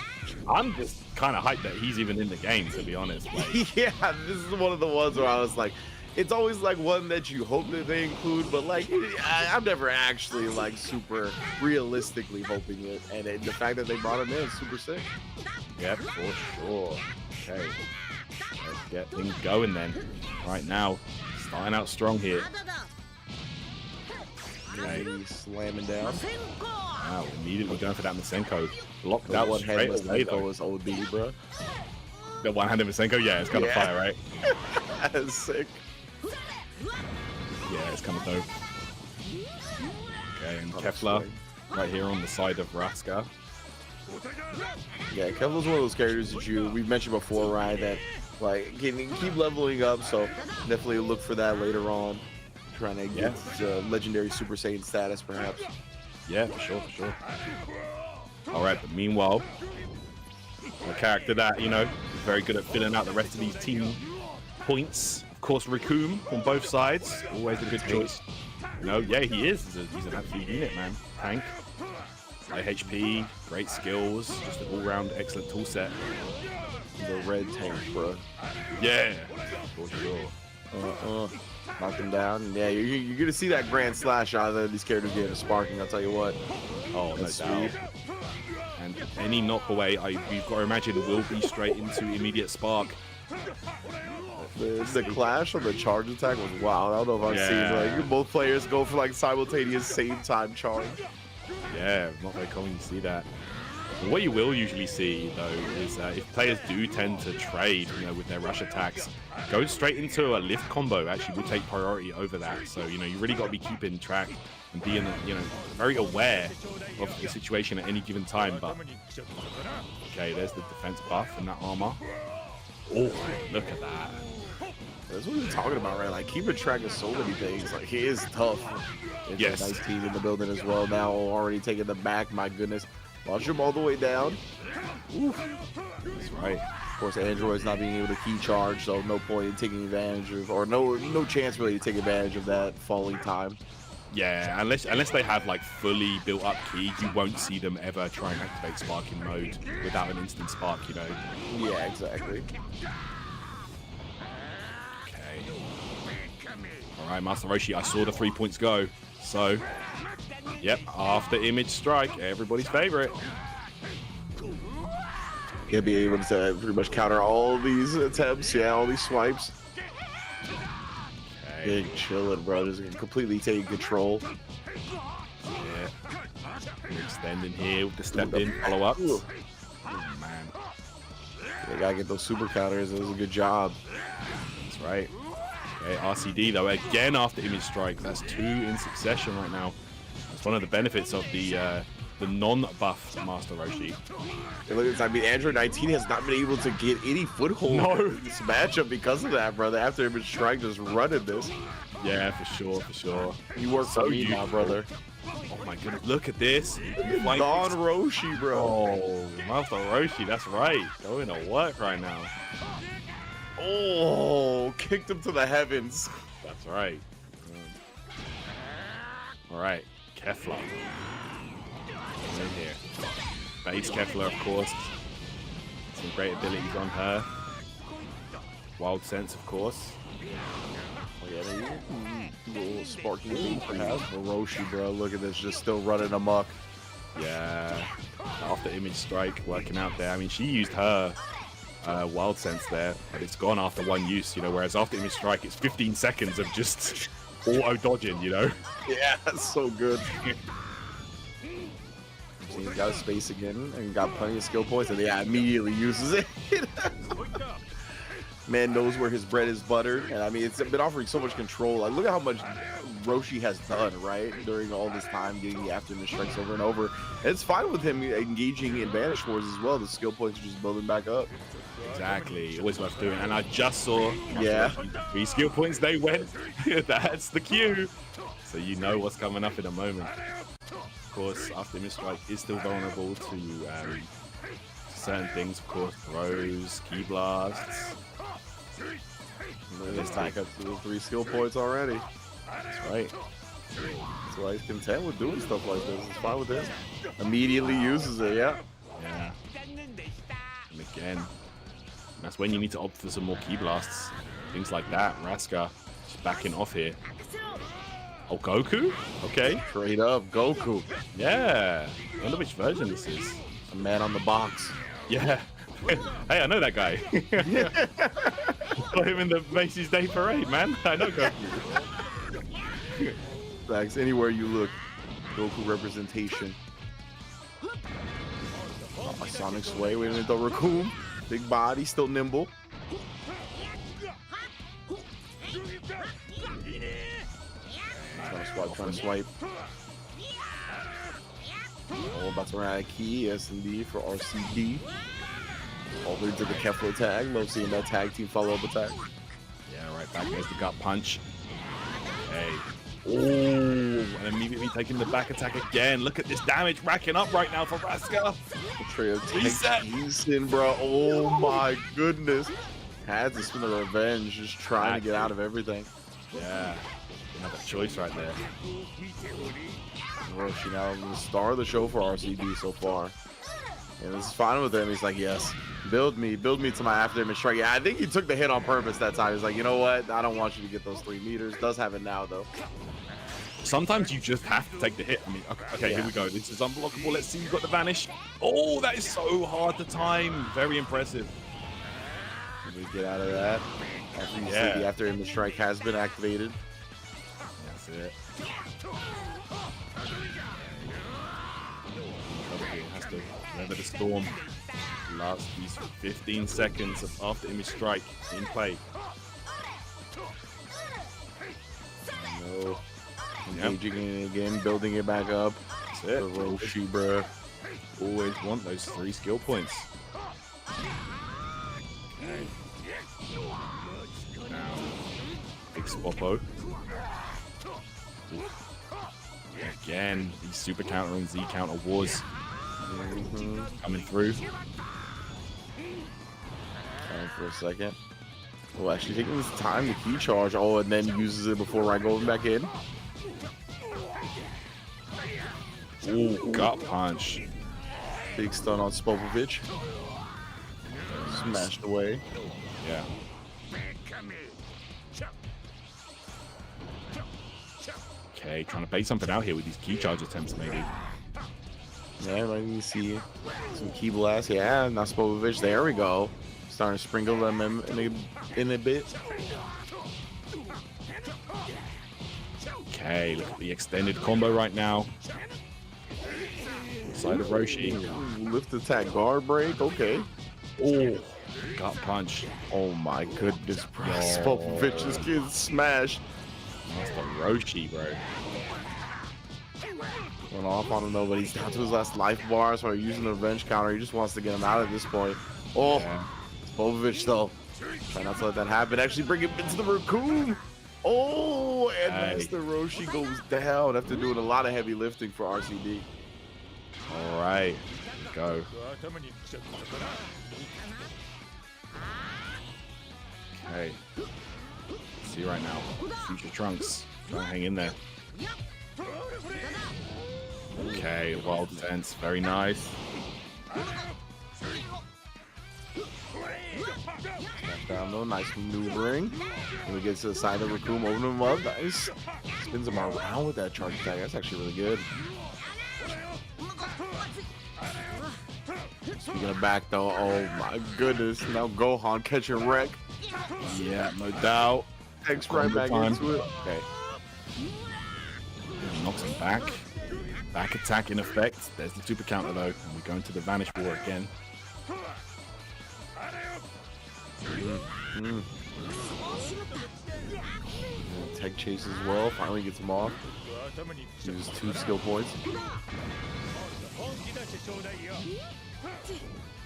I'm just kind of hyped that he's even in the game, to be honest. Like, yeah, this is one of the ones where I was like, it's always like one that you hope that they include, but like I'm never actually like super realistically hoping it, and the fact that they brought him in is super sick. Yeah, for sure. Okay, let's get things going then. Right now, starting out strong here. Okay, slamming down. Wow, immediately going for that Masenko. Blocked out one straight hand away though. was OD, bro. The one-handed Masenko, yeah, it's kind of fire, right? That's sick. Yeah, it's kind of dope. Okay, and Kefler right here on the side of Rassca. Yeah, Kefler's one of those characters that we've mentioned before, right? That like can keep leveling up, so definitely look for that later on. Trying to get legendary Super Saiyan status, perhaps. Yeah, for sure, for sure. All right, but meanwhile, a character that, you know, is very good at filling out the rest of these team points. Of course, Raccoon on both sides, always a good choice. You know, yeah, he is. He's an absolute unit, man. Tank, high HP, great skills, just an all-round excellent tool set. The red tank, bro. Yeah, for sure. Knock him down. Yeah, you're gonna see that grand slash out of these characters getting a sparking. I'll tell you what. Oh, no doubt. And any knock away, you've got to imagine, will be straight into immediate spark. The clash on the charge attack was wild. I don't know if I've seen like both players go for like simultaneous same time charge. Yeah, not very common to see that. But what you will usually see though is if players do tend to trade, you know, with their rush attacks, go straight into a lift combo actually will take priority over that. So you know you really got to be keeping track and being, you know, very aware of the situation at any given time. But okay, there's the defense buff and that armor. Oh, look at that. That's what we're talking about, right? Like keeping track of so many things. Like he is tough. There's a nice team in the building as well. Now already taking the back. My goodness, launch him all the way down. Oof. That's right. Of course, Android's not being able to key charge, so no point in taking advantage of, or no chance really to take advantage of that falling time. Yeah, unless they have like fully built up key, you won't see them ever try and activate sparking mode without an instant spark, you know. Yeah, exactly. Okay. All right, Master Roshi, I saw the 3 points go. So, yep, after image strike, everybody's favorite. He'll be able to pretty much counter all these attempts, all these swipes. Okay. Big chillin', bro. Just completely taking control. Yeah. Extending here with the step in follow-ups. Oh, man. They gotta get those super counters. It was a good job. That's right. Okay, RCD though, again after image strike. That's 2 in succession right now. That's one of the benefits of the non-buff Master Roshi. I mean, Android 19 has not been able to get any foothold in this matchup because of that, brother. After image strike, just running this. Yeah, for sure, for sure. You work for me now, brother. Oh my goodness, look at this. Don Roshi, bro. Oh, Master Roshi, that's right. Going to work right now. Oh, kicked him to the heavens. That's right. All right, Kefla. In here. Base Kefla, of course. Some great abilities on her. Wild Sense, of course. Oh, yeah, little sparking thing perhaps. Roshi, bro, look at this, just still running amok. Yeah. After Image Strike, working out there. I mean, she used her Wild Sense there, but it's gone after one use, you know, whereas after Image Strike, it's 15 seconds of just auto-dodging, you know? Yeah, that's so good. He's got a space again and got plenty of skill points, and yeah, immediately uses it. Man knows where his bread is buttered, and I mean, it's been offering so much control. Like, look at how much Roshi has done, right, during all this time, getting the after image strikes over and over. And it's fine with him engaging in Banish Wars as well. The skill points are just building back up. Exactly, always worth doing. And I just saw, yeah, 3 skill points they went. That's the cue. So you know what's coming up in a moment. Of course, after Image Strike is still vulnerable to certain things, of course, throws, key blasts. Let's back up to the 3 skill points already. That's right. That's why he's content with doing stuff like this. It's fine with him. Immediately uses it, yeah. Yeah. And again, that's when you need to opt for some more key blasts. Things like that. Raska just backing off here. Oh, Goku? Okay. Straight up, Goku. Yeah. I wonder which version this is. A man on the box. Yeah. Hey, I know that guy. Saw him in the Macy's Day Parade, man. I know Goku. Thanks. Anywhere you look, Goku representation. A Sonic Sway. Wait a minute, the Raccoon. Big body, still nimble. Trying to swipe. Oh, about to run out of key. S&D for RCD. All the way to the Kefla tag. Love seeing that tag team follow-up attack. Yeah, right back. There's the gut punch. Hey. Oh, and immediately taking the back attack again. Look at this damage racking up right now for Raska. Reset. Houston, bro. Oh my goodness. Had to spin the revenge, just trying to get out of everything. Yeah. Another choice right there. Roshi now the star of the show for RCD so far. And it's fine with him. He's like, yes, build me to my after image strike. Yeah, I think he took the hit on purpose that time. He's like, you know what? I don't want you to get those 3 meters. Does have it now, though. Sometimes you just have to take the hit. I mean, okay, Here we go. This is unblockable. Let's see. You got the vanish. Oh, that is so hard to time. Very impressive. Can we get out of that? After you see the after image strike has been activated. That's it. Has to weather the storm. Last these 15 seconds of after image strike in play. No. Engaging it again, building it back up. That's it. Roshi, bro. Always want those 3 skill points. Okay. Now, big Spoppo. Again, these super counter and Z counter wars coming through. Time for a second. Oh, actually taking this time to key charge. Oh, and then uses it before right going back in. Ooh, gut punch. Big stun on Spopovich. Smashed away. Yeah. Okay, trying to bait something out here with these key charge attempts, maybe. Yeah, let me see some key blasts. Yeah, now Spopovich. There we go. Starting to sprinkle them in a bit. Okay, look at the extended combo right now. Side of Roshi. Lift attack, guard break. Okay. Oh, gut punch. Oh my goodness, bro. Spopovich just gets smashed. Master Roshi, bro. Went off on him though, but he's down to his last life bar, so using the revenge counter. He just wants to get him out at this point. Oh, Spopovich though. Try not to let that happen. Actually bring him into the Raccoon. Oh, and Hey. Master Roshi goes down after doing a lot of heavy lifting for RCD. All right, go. Okay. See right now, Future Trunks. Try to hang in there. Okay, wild sense, very nice. Down low, nice maneuvering. When he gets to the side of Raccoon, open him up. Nice. Spins him around with that charge attack. That's actually really good. Speaking of back though, oh my goodness. Now Gohan catching wreck. Yeah, no doubt. Takes right back Time. into it. Okay. Knocks him back. Back attack in effect. There's the super counter though. And we go into the Vanish War again. Tech chase as well. Finally gets him off. Uses 2 skill points.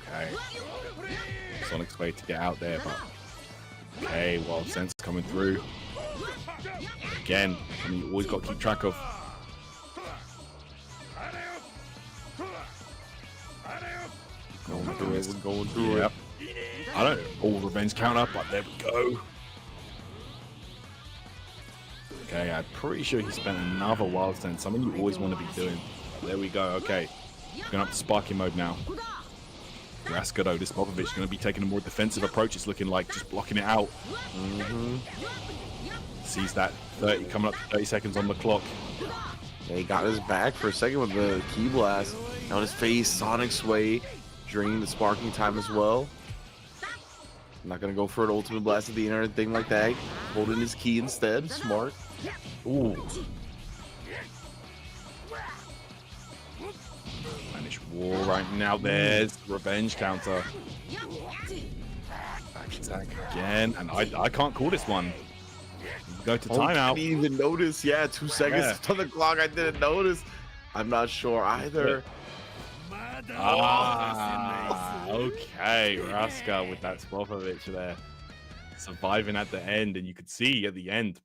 Okay. Sonic's way to get out there, but okay, wild sense coming through. Again, I mean, you always got to keep track of. Going through it. We're going through Yep. it. I don't. Oh, revenge counter, but there we go. Okay, I'm pretty sure he spent another wild sense. Something you always want to be doing. There we go. Okay, going up to sparking mode now. Rassca though, this Popovich is going to be taking a more defensive approach. It's looking like just blocking it out. Sees that 30 coming up to 30 seconds on the clock. Yeah, he got his back for a second with the key blast. On his face, Sonic Sway, draining the sparking time as well. I'm not gonna go for an ultimate blast at the end or anything like that. Holding his key instead. Smart. Ooh. Vanish War right now. There's the revenge counter. Back attack again. And I can't call this one. Go to I timeout. didn't even notice. Yeah, 2 seconds Yeah. on the clock. I didn't notice. I'm not sure either. Ah, okay. Rassca with that Spopovich there. Surviving at the end. And you could see at the end,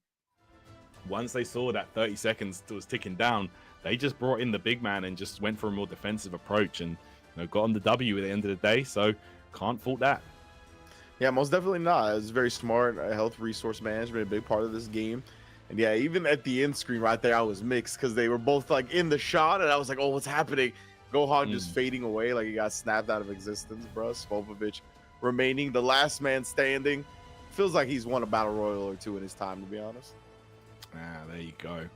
once they saw that 30 seconds was ticking down, they just brought in the big man and just went for a more defensive approach and got on the W at the end of the day. So can't fault that. Yeah, most definitely not. It's very smart. Health resource management, a big part of this game. And yeah, even at the end screen right there, I was mixed because they were both like in the shot, and I was like, "Oh, what's happening?" Gohan just fading away like he got snapped out of existence, bro. Spopovich remaining the last man standing. Feels like he's won a battle royal or 2 in his time, to be honest. Ah, there you go.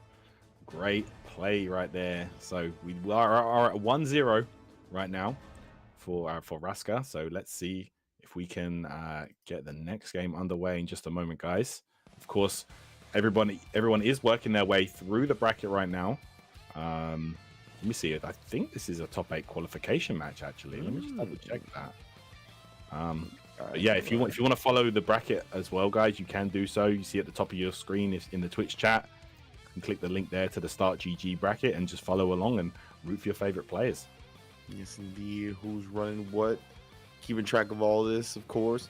Great play right there. So we are at 1-0 right now for Rassca. So let's see if we can get the next game underway in just a moment, guys. Of course, everyone is working their way through the bracket right now. Let me see. I think this is a top 8 qualification match. Actually, let me just double check that. But yeah, if you want to follow the bracket as well, guys, you can do so. You see at the top of your screen is in the Twitch chat. You can click the link there to the Start GG bracket and just follow along and root for your favorite players. Yes, indeed. Who's running what? Keeping track of all this, of course.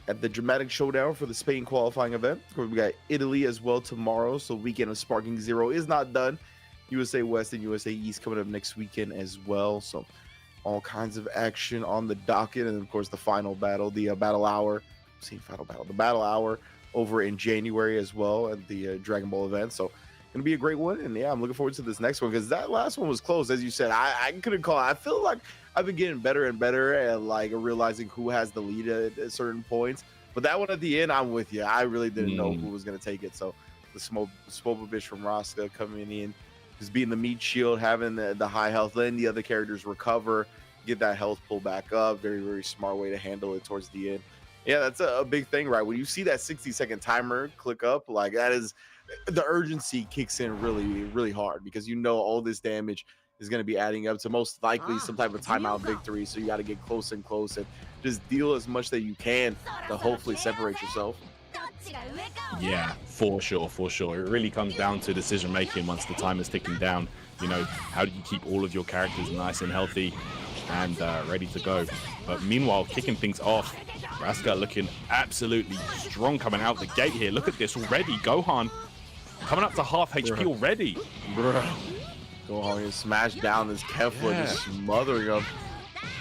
At the dramatic showdown for the Spain qualifying event. We got Italy as well tomorrow. So weekend of Sparking Zero is not done. USA West and USA East coming up next weekend as well. So all kinds of action on the docket. And of course, the final battle, the battle hour. The battle hour over in January as well at the Dragon Ball event. So gonna be a great one. And yeah, I'm looking forward to this next one because that last one was close. As you said, I couldn't call it. I feel like I've been getting better and better at like realizing who has the lead at certain points. But that one at the end, I'm with you. I really didn't know who was going to take it. So the Spopovich from Rassca coming in, just being the meat shield, having the high health, letting the other characters recover, get that health pull back up. Very, very smart way to handle it towards the end. Yeah, that's a big thing, right? When you see that 60-second timer click up, like that is, the urgency kicks in really, really hard because you know all this damage is going to be adding up to most likely some type of timeout victory. So you got to get close and close and just deal as much that you can to hopefully separate yourself. Yeah, for sure. It really comes down to decision making once the time is ticking down. How do you keep all of your characters nice and healthy? and ready to go. But meanwhile, kicking things off, Rassca looking absolutely strong coming out the gate here. Look at this already. Gohan coming up to half HP already. Bruh. Gohan is smashed down this Kefla, just smothering him.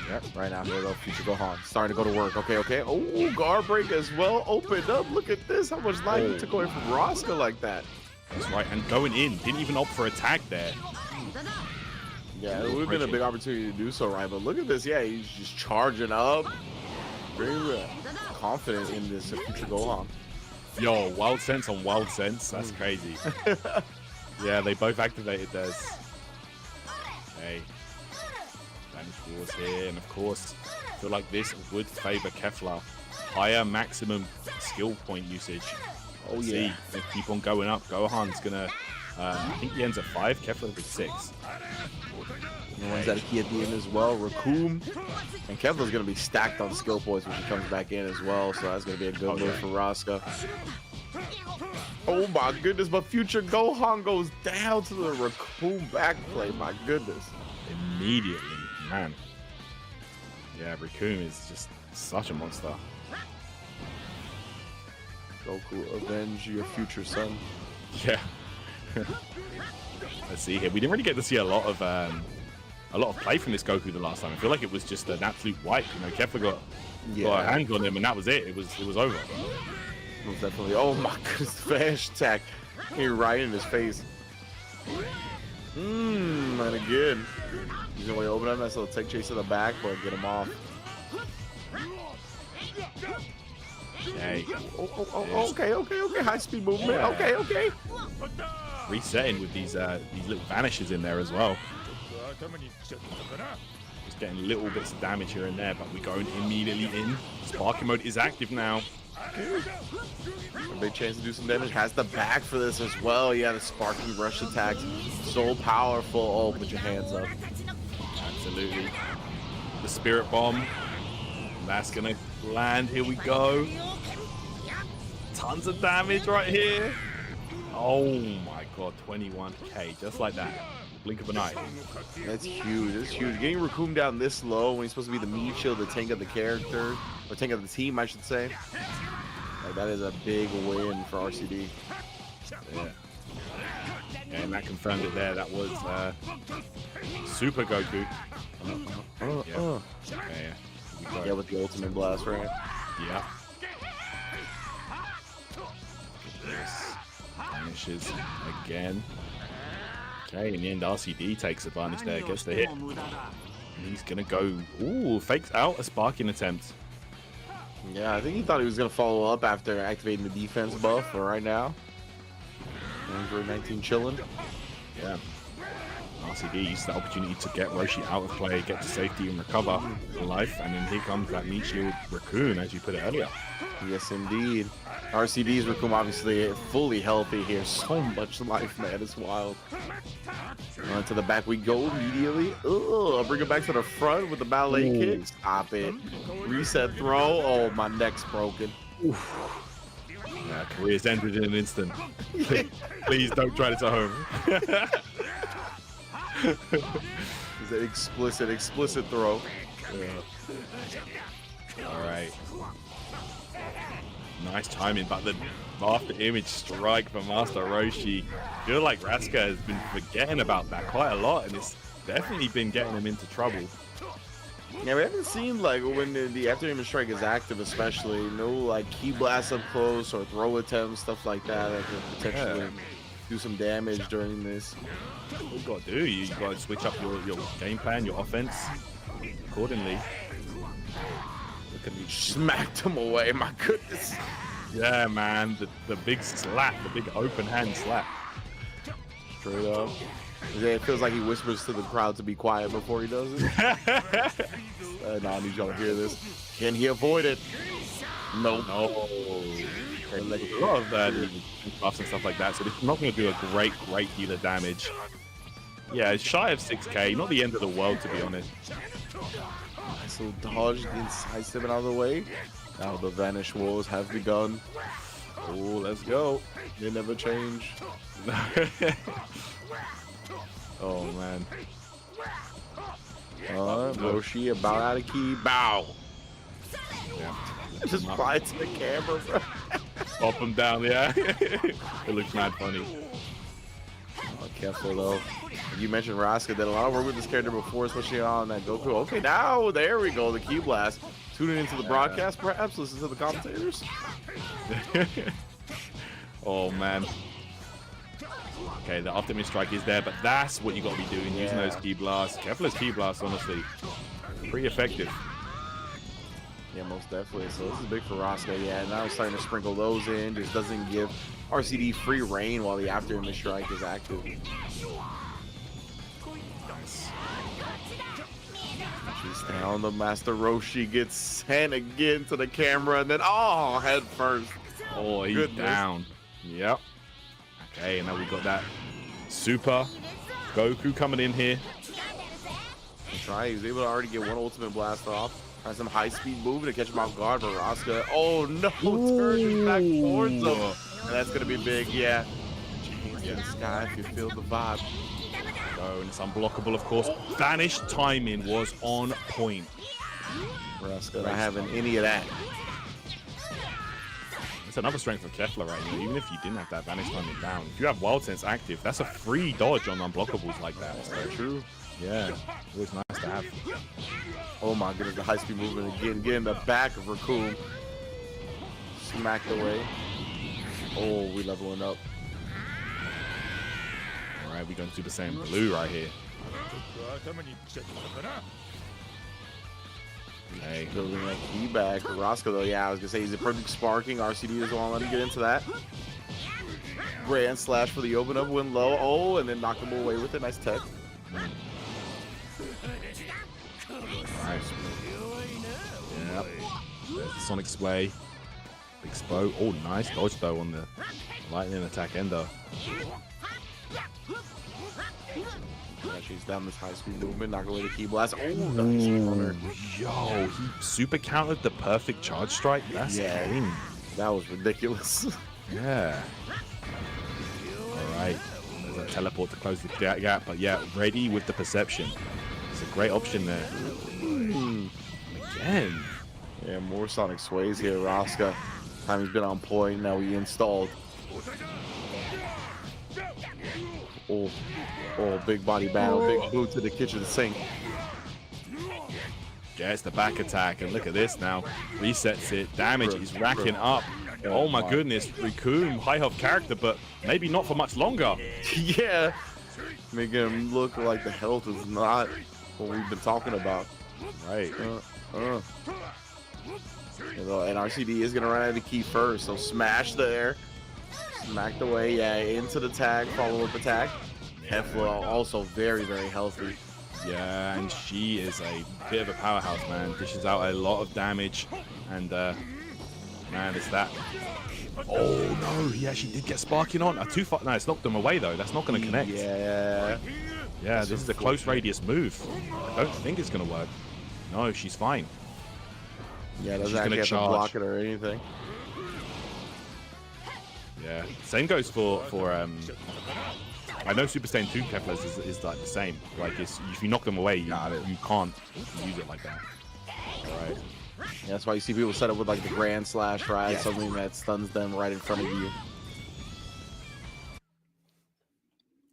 Yep, right now, here we go, future Gohan. Starting to go to work. Okay, okay. Oh, guard break as well. Opened up. Look at this. How much life he took away from Rassca like that. That's right, and going in. Didn't even opt for a tag there. Yeah, it would have been a big opportunity to do so, right? But look at this. Yeah, he's just charging up. Very confident in this future Gohan. Yo, Wild Sense on Wild Sense. That's crazy. Yeah, they both activated theirs. Hey. Vanish Wars here, and of course, I feel like this would favor Kefla. Higher maximum skill point usage. Oh, Let's yeah. see. They keep on going up. Gohan's gonna, I think he ends at 5, Kefla's at 6. The ones that are key at the end as well, Raccoon. And Kefla's going to be stacked on skill points when she comes back in as well, so that's going to be a good move for Rassca. Oh my goodness, but future Gohan goes down to the Raccoon backplay, my goodness. Immediately, man. Yeah, Raccoon is just such a monster. Goku, avenge your future son. Yeah. Let's see here. We didn't really get to see a lot of play from this Goku the last time. I feel like it was just an absolute wipe. You know, Kefla got a hand on him, and that was it. It was over. Most definitely. Oh my goodness, the vanish attack. Here right in his face. And again. He's gonna open up that little take chase to the back, but get him off. Hey. Oh, okay. High speed movement. Yeah. Okay. Resetting with these little vanishes in there as well. Just getting little bits of damage here and there, but we're going immediately in. Sparking mode is active now. A big chance to do some damage. Has the back for this as well. Yeah, the sparking rush attacks. So powerful. Oh, put your hands up. Absolutely. The spirit bomb. That's gonna land. Here we go. Tons of damage right here. Oh my god, 21k. Just like that. Blink of an eye. That's huge. That's huge. Getting Raccoon down this low when he's supposed to be the meat shield, the tank of the character, or tank of the team, I should say. Like, that is a big win for RCD. Yeah. And that confirmed it there. That was Super Goku. Yeah, with the ultimate blast, right? Yeah. This vanishes again. Okay, in the end, RCD takes advantage there, gets the hit. And he's gonna go. Ooh, fakes out a sparking attempt. Yeah, I think he thought he was going to follow up after activating the defense buff, but right now, Android 19 chilling. Yeah. RCD used the opportunity to get Roshi out of play, get to safety and recover life, and then here comes that meat shield Raccoon, as you put it earlier. Yes, indeed. RCD's Raccoon obviously fully healthy here. So much life, man. It's wild. To the back we go immediately. I'll bring it back to the front with the ballet kick. Stop it. Reset throw. Oh, my neck's broken. Yeah, career's ended in an instant. Please don't try this at home. It's an explicit throw. All right. Nice timing, but the after image strike from Master Roshi. I feel like Rassca has been forgetting about that quite a lot, and it's definitely been getting him into trouble. Yeah, we haven't seen like when the after image strike is active, especially no like key blasts up close or throw attempts, stuff like that could potentially do some damage during this. What you got to do? You got to switch up your game plan, your offense accordingly. Look at me. Smacked him away, my goodness. Yeah, man, the big slap, the big open hand slap. Straight up. It feels like he whispers to the crowd to be quiet before he does it. No, I need y'all to hear this. Can he avoid it? Nope. No. A lot of buffs and stuff like that, so this is not going to do a great deal of damage. Yeah, it's shy of 6k, not the end of the world, to be honest. Nice little dodge, inside stepping out of the way. Now the Vanish Wars have begun. Oh, let's go. They never change. Oh, man. Roshi about out of key. Bow. Yeah. Just fly to the camera, bro. Pop him down, yeah. It looks mad funny. Oh, careful though. You mentioned Raska did a lot of work with this character before, especially on that Goku. Okay, now there we go. The key blast. Tuning into the broadcast, perhaps listen to the commentators. Oh man. Okay, the optimist strike is there, but that's what you got to be doing, using those key blasts. Kefla's key blasts, honestly, pretty effective. Yeah, most definitely. So this is big for Raska. Yeah, now he's starting to sprinkle those in. Just doesn't give RCD free reign while the after image strike is active. Nice. She's down. The Master Roshi gets sent again to the camera, and then head first. Oh, he's down. Yep. Okay, and now we got that super Goku coming in here. That's right. He was able to already get one ultimate blast off. Has some high-speed move to catch him off guard, but Raska, oh no, turns back towards him. And that's gonna be big, yeah. Chains in the sky if you feel the vibe. Oh, and it's unblockable, of course. Vanish timing was on point. Raska not having any of that. It's another strength of Kefla right now. Even if you didn't have that Vanish timing down, if you have Wild Sense active, that's a free dodge on unblockables like that. That's very true. Yeah, always nice to have. Oh my goodness, the high-speed movement again. Get in the back of Raccoon. Smacked away. Oh, we leveling up. All right, we going Super Saiyan Blue right here. Okay. Building that key back. Raska though, yeah, I was gonna say he's a perfect sparking. RCD doesn't want to let him get into that. Grand slash for the open up, win low. Oh, and then knock him away with it. Nice tech. Nice. Yep. Sonic Sway. Expo. Oh, nice dodge though on the lightning attack ender. Yeah, she's down this high speed movement, knock away the key blast. Oh, Yo, he super countered the perfect charge strike. That's clean. That was ridiculous. Yeah. All right. There's a teleport to close the gap, but yeah, ready with the perception. It's a great option there. Again. Yeah, more Sonic Sways here, Raska. Time he's been on point, now he installed. Oh, big body battle, big boot to the kitchen sink. Gets the back attack, and look at this now. Resets it, damage is racking up. Oh my goodness, Raccoon, high health character, but maybe not for much longer. Yeah, making him look like the health is not what we've been talking about. Right. And RCD is gonna run out of the key first, so smash there. Smacked away, yeah, into the tag, follow-up attack. Kefla also very, very healthy. Yeah, and she is a bit of a powerhouse, man. Dishes out a lot of damage, and man, it's that. Oh no, he actually did get sparking on. Too far. No, it's knocked them away though. That's not going to connect. Yeah. Yeah, this is a close radius move. I don't think it's going to work. No, she's fine. Yeah, doesn't actually have to block it or anything. Yeah, same goes for I know Super Saiyan 2 Keflas is like the same. Like, if you knock them away, you can't use it like that. All right. Yeah, that's why you see people set up with like the Grand Slash, right? Something that stuns them right in front of you.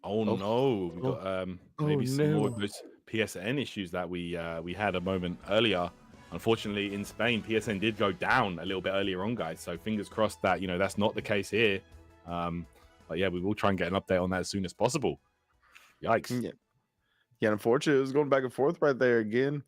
Oh no, we got maybe some more of those PSN issues that we had a moment earlier. Unfortunately, in Spain, PSN did go down a little bit earlier on, guys. So fingers crossed that that's not the case here. But yeah, we will try and get an update on that as soon as possible. Yikes. Yeah, unfortunately, it was going back and forth right there again.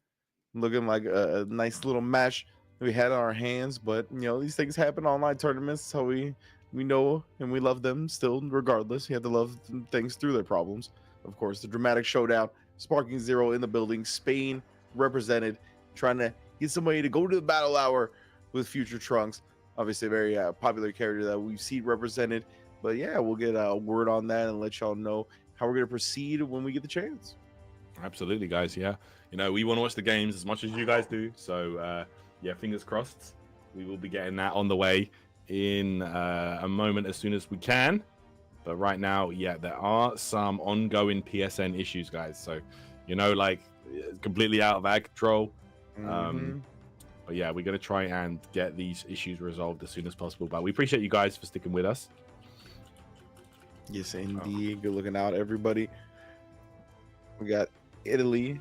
Looking like a nice little match we had on our hands. But, these things happen online tournaments. So we know and we love them still, regardless. You have to love things through their problems. Of course, the dramatic showdown. Sparking Zero in the building. Spain represented. Trying to get somebody to go to the battle hour with Future Trunks. Obviously, a very popular character that we've seen represented. But yeah, we'll get a word on that and let y'all know how we're going to proceed when we get the chance. Absolutely, guys. Yeah. We want to watch the games as much as you guys do. So, yeah, fingers crossed. We will be getting that on the way in a moment as soon as we can. But right now, yeah, there are some ongoing PSN issues, guys. So, like completely out of our control. Mhm. But yeah, we're going to try and get these issues resolved as soon as possible. But we appreciate you guys for sticking with us. Yes, indeed. Good looking out, everybody. We got Italy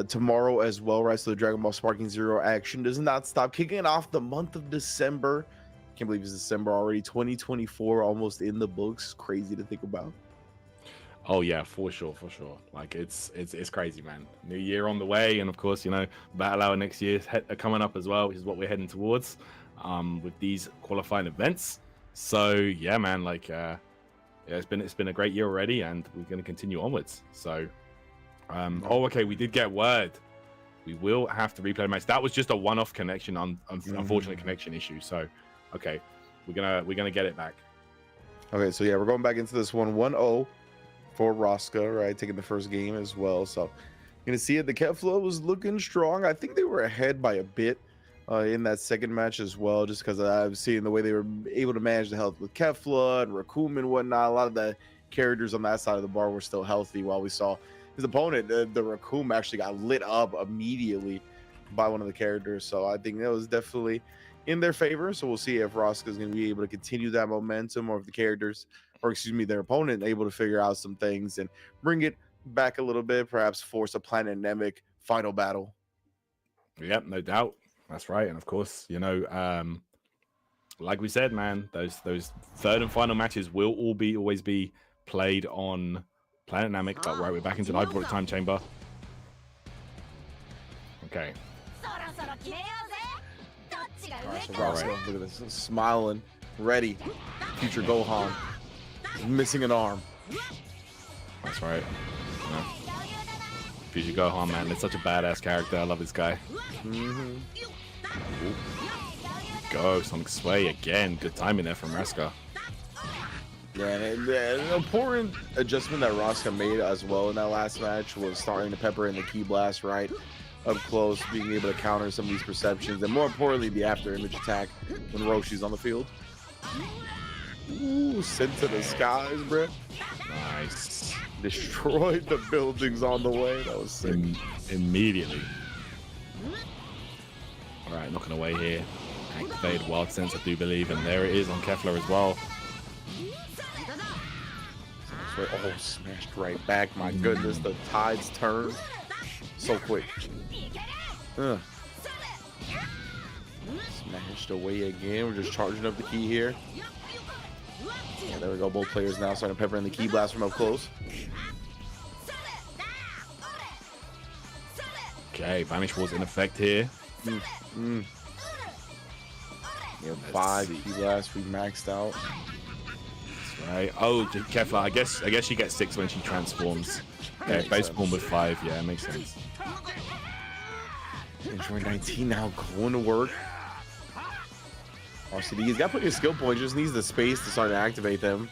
tomorrow as well, right? So the Dragon Ball Sparking Zero action does not stop. Kicking off the month of December. Can't believe it's December already. 2024 almost in the books. Crazy to think about. Oh yeah, for sure. Like it's crazy, man. New year on the way, and of course, you know, Battle Hour next year coming up as well, which is what we're heading towards with these qualifying events. So yeah, man, like yeah, it's been a great year already, and we're going to continue onwards. So oh, okay, we did get word. We will have to replay the match. That was just a one-off connection, unfortunate connection issue. So okay, we're gonna get it back. Okay, so yeah, we're going back into this one 1-0 for Rassca, right? Taking the first game as well. So you're gonna see it. The Kefla was looking strong. I think they were ahead by a bit in that second match as well, just because I've seen the way they were able to manage the health with Kefla and Raccoon and whatnot. A lot of the characters on that side of the bar were still healthy, while we saw his opponent, the Raccoon, actually got lit up immediately by one of the characters. So I think that was definitely in their favor. So we'll see if Rassca is going to be able to continue that momentum, or if the characters, or excuse me, their opponent, able to figure out some things and bring it back a little bit, perhaps force a Planetnemic final battle. Yep, no doubt. That's right. And of course, you know, like we said, man, those third and final matches will always be played on Planetnemic. But right, we're back into the hyperbolic time chamber. Okay. All right, so Rassca, look at this, smiling, ready. Future Gohan, missing an arm. That's right. Yeah. Future Gohan, man, it's such a badass character. I love this guy. Go Sonic Sway again. Good timing there from Rassca. Yeah, and an important adjustment that Rassca made as well in that last match was starting to pepper in the Ki Blast right up close, being able to counter some of these perceptions, and more importantly, the after image attack when Roshi's on the field. Ooh, sent to the skies, bro. Nice. Destroyed the buildings on the way. That was sick. Immediately. All right, knocking away here. Activated Wild Sense, I do believe, and there it is on Kefla as well. Oh, smashed right back. My goodness, the tides turn so quick. Smashed away again. We're just charging up the Ki here. Yeah, there we go. Both players now starting to pepper in the Ki Blast from up close. Okay, Vanish Wall's in effect here. Yeah, 5 Ki Blasts we maxed out. That's right. Oh, Kefla, I guess she gets 6 when she transforms. Yeah, base form with 5. Yeah, makes sense. Android 19 now going to work. RCD, he's got plenty of skill points, just needs the space to start to activate them.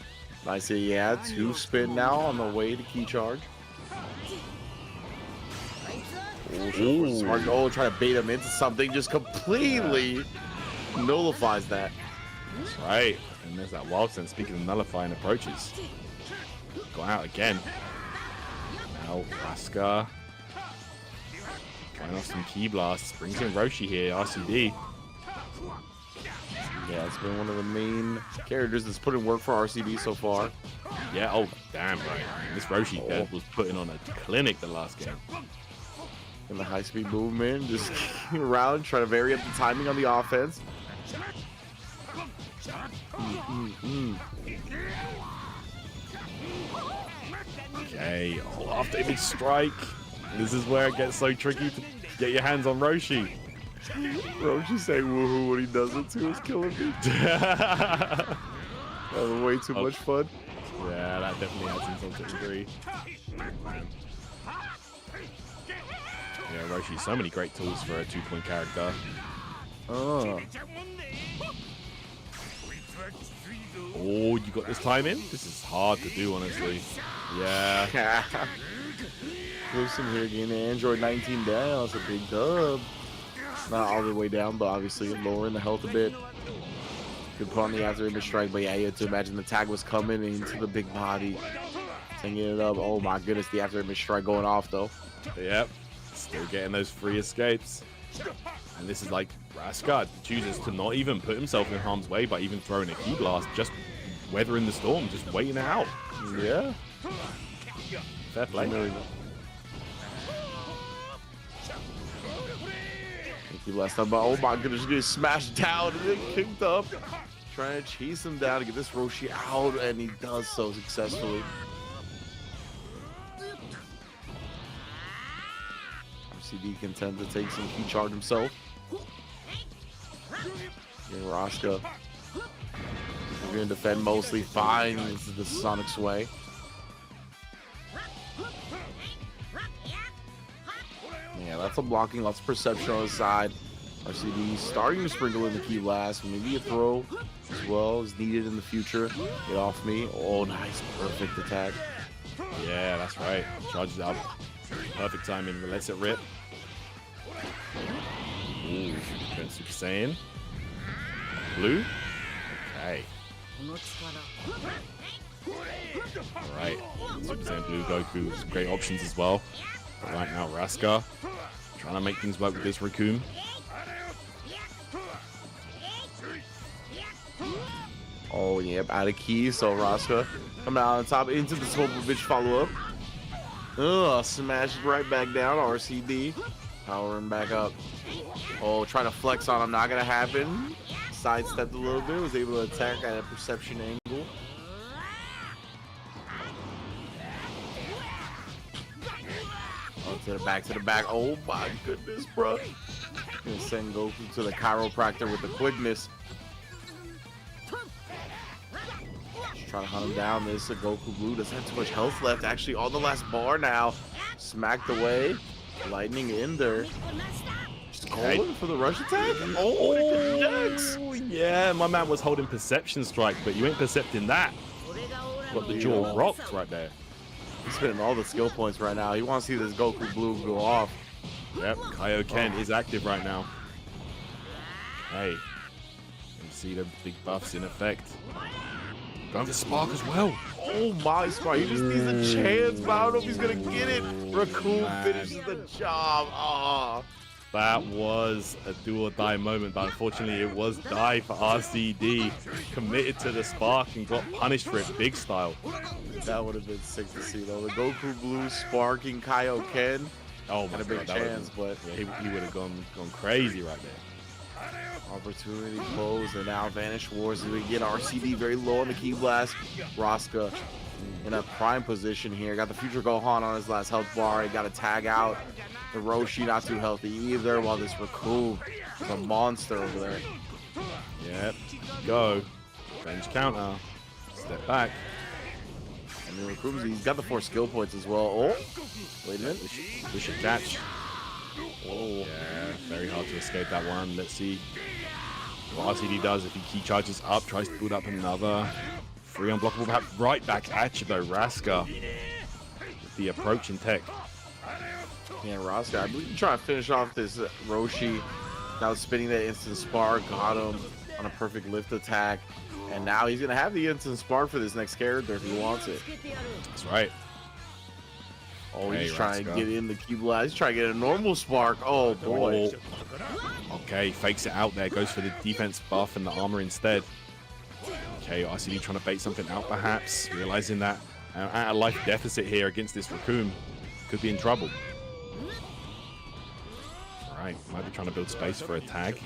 I say, yeah, 2 spin now on the way to Ki Charge. Ooh. Smart goal, trying to bait him into something, just completely nullifies that. That's right. And there's that Wild Sense, speaking of nullifying approaches. Going out again. Now Rassca. Trying off some Ki Blasts. Brings in Roshi here, RCD. Yeah, it's been one of the main characters that's put in work for RCD so far. Yeah, oh, damn right. This Roshi was putting on a clinic the last game. In the high-speed movement, just around, trying to vary up the timing on the offense. Okay, oh, after image strike. This is where it gets so tricky to get your hands on Roshi. Roshi saying woohoo when he does it too is killing me. That was way too much fun. Yeah, that definitely adds insult to injury. Yeah, Roshi, so many great tools for a 2-point character. Oh, you got this time in? This is hard to do, honestly. Yeah. Wilson here getting Android 19 down. It's a big dub. Not all the way down, but obviously lowering the health a bit. Could put on the after image strike, but yeah, you have to imagine the tag was coming into the big body. Hanging it up. Oh my goodness, the after image strike going off though. Yep. Still getting those free escapes. And this is like Rassca chooses to not even put himself in harm's way by even throwing a key blast, just weathering the storm, just waiting it out. Yeah. Fair play. Key blast up, but oh my goodness, getting smashed down and then kicked up. Trying to chase him down to get this Roshi out, and he does so successfully. RCD content to take some key charge himself. And Rassca, we're going to defend mostly fine. This is the Sonic Sway. Yeah, lots of blocking, lots of perception on his side. RCD starting to sprinkle in the key blast. Maybe a throw as well is needed in the future. Get off me. Oh, nice. Perfect attack. Yeah, that's right. Charges up. Perfect timing. Lets it rip. Ooh, going Super Saiyan. Blue. Okay. Alright. Super Saiyan Blue Goku. Some great options as well. But right now, Rassca trying to make things work with this Raccoon. Oh, yep, out of key. So Rassca coming out on top into the Popovich follow-up. Ugh, smashed right back down. RCD powering back up. Oh, trying to flex on him. Not going to happen. Sidestepped a little bit. Was able to attack at a perception angle. Oh, to the back. Oh my goodness, bro. Gonna send Goku to the chiropractor with the quickness. Just trying to hunt him down. This is a Goku Blue. Doesn't have too much health left. Actually, on the last bar now. Smacked away. Lightning in there. Just going for the rush attack. Oh, yeah. My man was holding Perception Strike, but you ain't percepting that. Got the jaw rocked right there. He's spending all the skill points right now. He wants to see this Goku Blue go off. Yep, Kaioken is active right now. Hey, you can see the big buffs in effect. Going for Spark as well. Oh my, Spark. He just needs a chance, but I don't know if he's going to get it. Raccoon finishes the job. Ah. That was a do or die moment, but unfortunately it was die for RCD. Committed to the Spark and got punished for it big style. That would have been sick to see though. The Goku Blue sparking Kaioken. Oh my had a big God, chance, but yeah, he would have gone crazy right there. Opportunity closed, and now Vanish Wars. We get RCD very low on the key blast. Rassca in a prime position here. Got the Future Gohan on his last health bar. He got a tag out. The Roshi not too healthy either, while this Raccoon is a monster over there. Yep, go. Range counter. Step back. And then Raccoon's, he's got the 4 skill points as well. Oh, wait a minute. This should catch. Oh, yeah, very hard to escape that one. Let's see what RCD does if he key charges up, tries to build up another. 3 unblockable, perhaps right back at you though, Rassca. With the approach in tech. Yeah, Rassca, I believe he's trying to finish off this Roshi. Now spinning that instant spark, got him on a perfect lift attack. And now he's going to have the instant spark for this next character if he wants it. That's right. Oh, he's trying to get in the key blast. He's trying to get a normal spark. Oh, boy. Okay, fakes it out there. Goes for the defense buff and the armor instead. Okay, RCD trying to bait something out perhaps. Realizing that at a life deficit here against this Raccoon. Could be in trouble. Alright, might be trying to build space for a tag.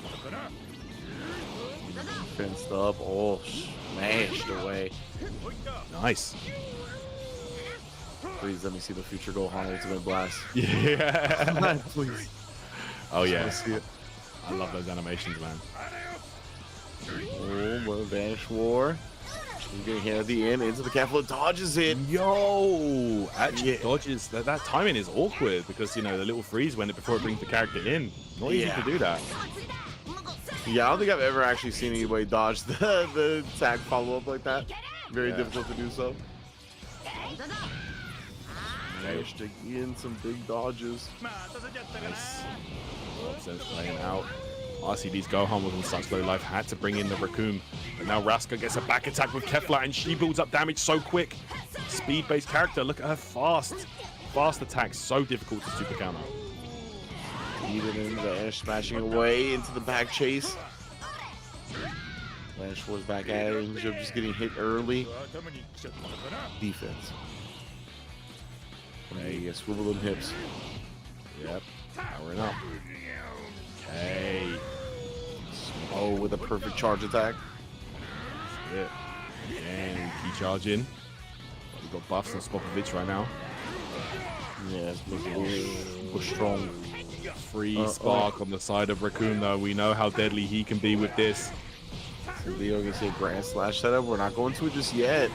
Fenced up. Oh, smashed away. Nice. Please let me see the Future Gohan Ultimate Blast. Yeah. Please. Oh, yeah. See it. I love those animations, man. Oh, more Vanish War. He's getting hit at the end. Into the capital. Dodges it. Yo! Actually, dodges. That timing is awkward because, you know, the little freeze when it before it brings the character in. Not easy to do that. Yeah, I don't think I've ever actually seen anybody dodge the tag follow-up like that. Very difficult to do so. Managed to get in some big dodges. Nice. Sense playing out. RCD's Gohan was on such low life, had to bring in the Raccoon. But now Raska gets a back attack with Kefla, and she builds up damage so quick. Speed-based character, look at her fast attacks, so difficult to super counter. Even in there, smashing away into the back chase. Lance was back at it, just getting hit early. Defense. There you go, swivel them hips. Yep, powering up. Okay. Oh, with a perfect charge attack. That's it. And key charge in. We've got buffs on Spopovich right now. Yeah, it's looking super strong. Free spark on the side of Raccoon, though. We know how deadly he can be with this. So Leo gets a Grand Slash setup. We're not going to it just yet.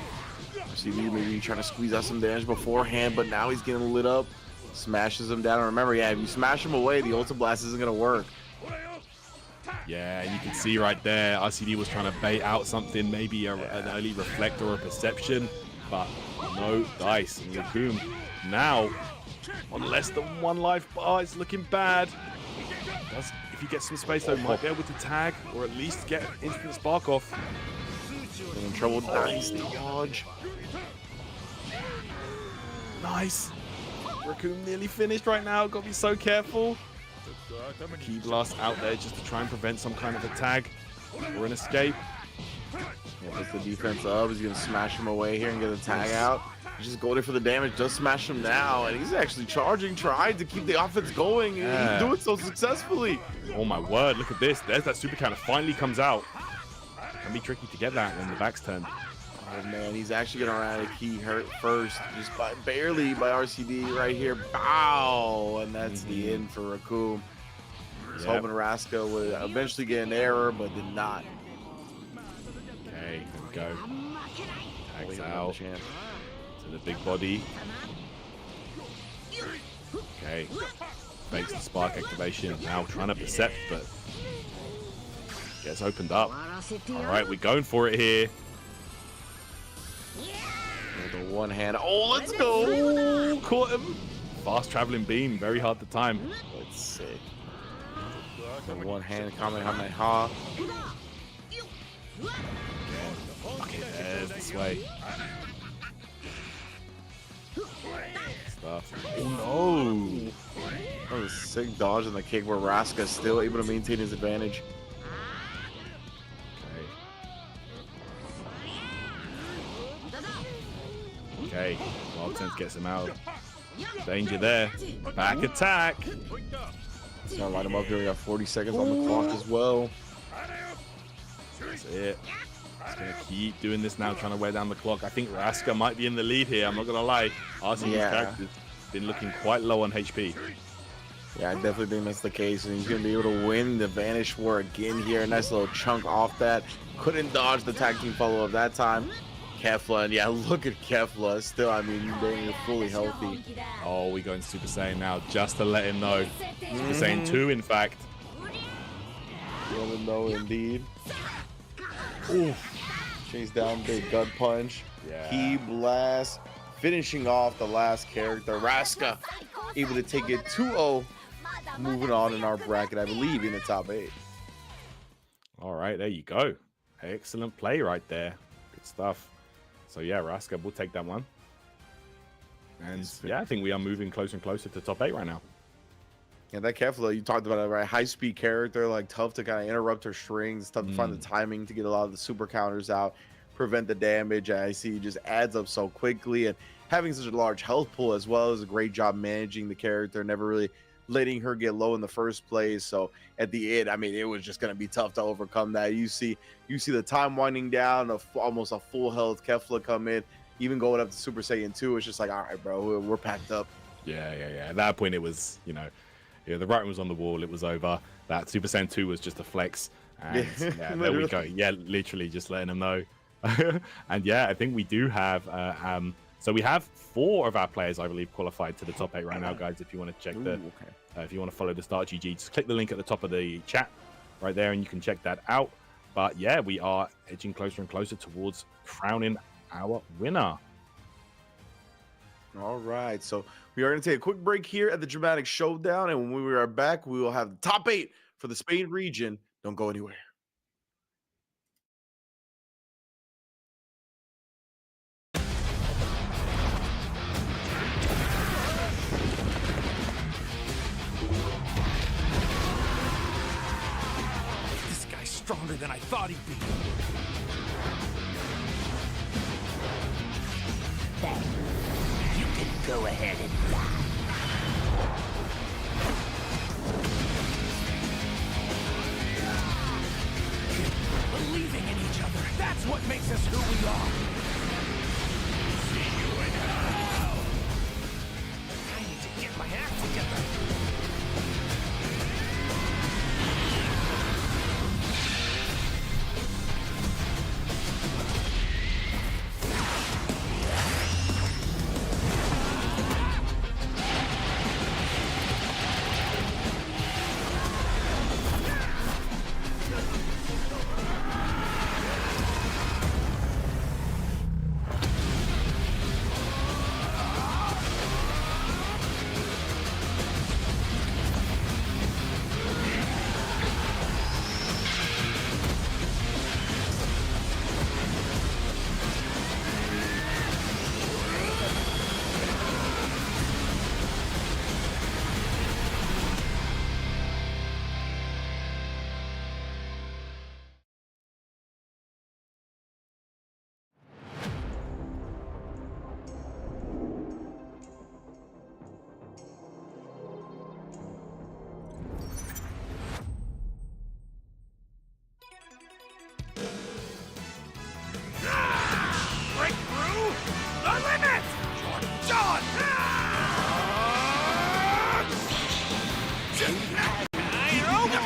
RCD maybe trying to squeeze out some damage beforehand, but now he's getting lit up. Smashes him down. And remember, yeah, if you smash him away, the Ultra Blast isn't going to work. Yeah, and you can see right there, RCD was trying to bait out something, maybe an early reflect or a perception, but no dice. And Raccoon now on less than 1 life bar. It's looking bad. If he gets some space, though, might be able to tag or at least get instant spark off. In trouble. Nice dodge. Nice. Raccoon nearly finished right now. Got to be so careful. Key blast out there just to try and prevent some kind of a tag or an escape. Yeah, puts the defense up. He's gonna smash him away here and get a tag out. He's just going in for the damage. Just smash him now, and he's actually charging, trying to keep the offense going. And he's doing so successfully. Oh my word! Look at this. There's that super counter. Finally comes out. Can be tricky to get that when the back's turned. Oh man, he's actually gonna run out of key hurt first, just barely by RCD right here. Bow, and that's the end for Raccoon. I was hoping Rassca would eventually get an error, but did not. Okay, there we go. Tags out to the big body. Okay, fakes the spark activation. Now trying to percept, but gets opened up. All right, we're going for it here. With the one hand. Oh, let's go! Caught him. Fast traveling beam, very hard to time. Let's see. The one hand Kamehameha. Okay, there's this way. Stuff. Oh no! That was a sick dodge on the kick where Rassca is still able to maintain his advantage. Okay, Wild Sense gets him out. Danger there. Back attack. He's gonna light him up here. We got 40 seconds on the clock as well. That's it. He's gonna keep doing this now, trying to wear down the clock. I think Rassca might be in the lead here. I'm not gonna lie. RCD's character's been looking quite low on HP. Yeah, I definitely think that's the case, and he's gonna be able to win the Vanish War again here. Nice little chunk off that. Couldn't dodge the tag team follow-up that time. Kefla, and yeah, look at Kefla. Still, I mean, they're fully healthy. Oh, we're going Super Saiyan now, just to let him know. Super Saiyan 2, in fact. Let him know, indeed. Oof. Chase down, big gut punch. Yeah. Key blast. Finishing off the last character. Rassca able to take it 2-0. Moving on in our bracket, I believe, in the top 8. All right, there you go. Excellent play right there. Good stuff. So yeah, Rassca will take that one. And yeah, I think we are moving closer and closer to top 8 right now. Yeah, that Kefla, you talked about it, right? High-speed character, like tough to kind of interrupt her strings, tough to find the timing to get a lot of the super counters out, prevent the damage. I see he just adds up so quickly, and having such a large health pool as well is a great job managing the character, never really letting her get low in the first place. So at the end, I mean, it was just going to be tough to overcome that. You see the time winding down, almost a full health Kefla come in, even going up to Super Saiyan 2. It's just like, all right, bro, we're packed up. Yeah. At that point, it was, the writing was on the wall. It was over. That Super Saiyan 2 was just a flex. And yeah, there we go. Yeah, literally just letting them know. And yeah, I think we do have, so we have 4 of our players, I believe, qualified to the top 8 right now, guys. If you want to check if you want to follow the Start GG, just click the link at the top of the chat right there, and you can check that out. But yeah, we are edging closer and closer towards crowning our winner. All right, so we are going to take a quick break here at the Dramatic Showdown, and when we are back, we will have the top 8 for the Spain region. Don't go anywhere. This guy's stronger than I thought he'd be. Then you can go ahead and die. Believing in each other, that's what makes us who we are. See you in hell. I need to get my act together. Break through the limit! You're done! You're over!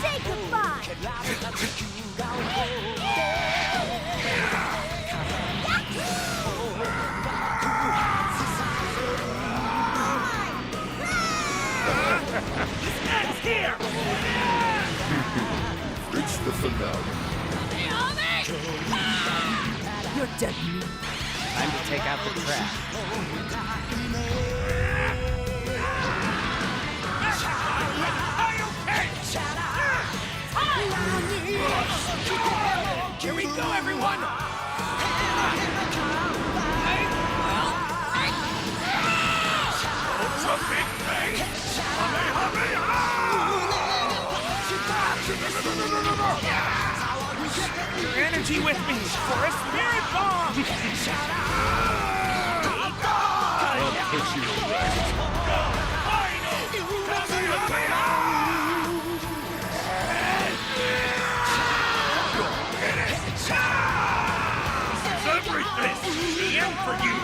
Say goodbye. It's here! It's the finale. You're dead meat. Time to take out the trash. Here we go, everyone! Ultra big bang! Your energy with me for a spirit bomb! I'll push you. Everything! The end for you!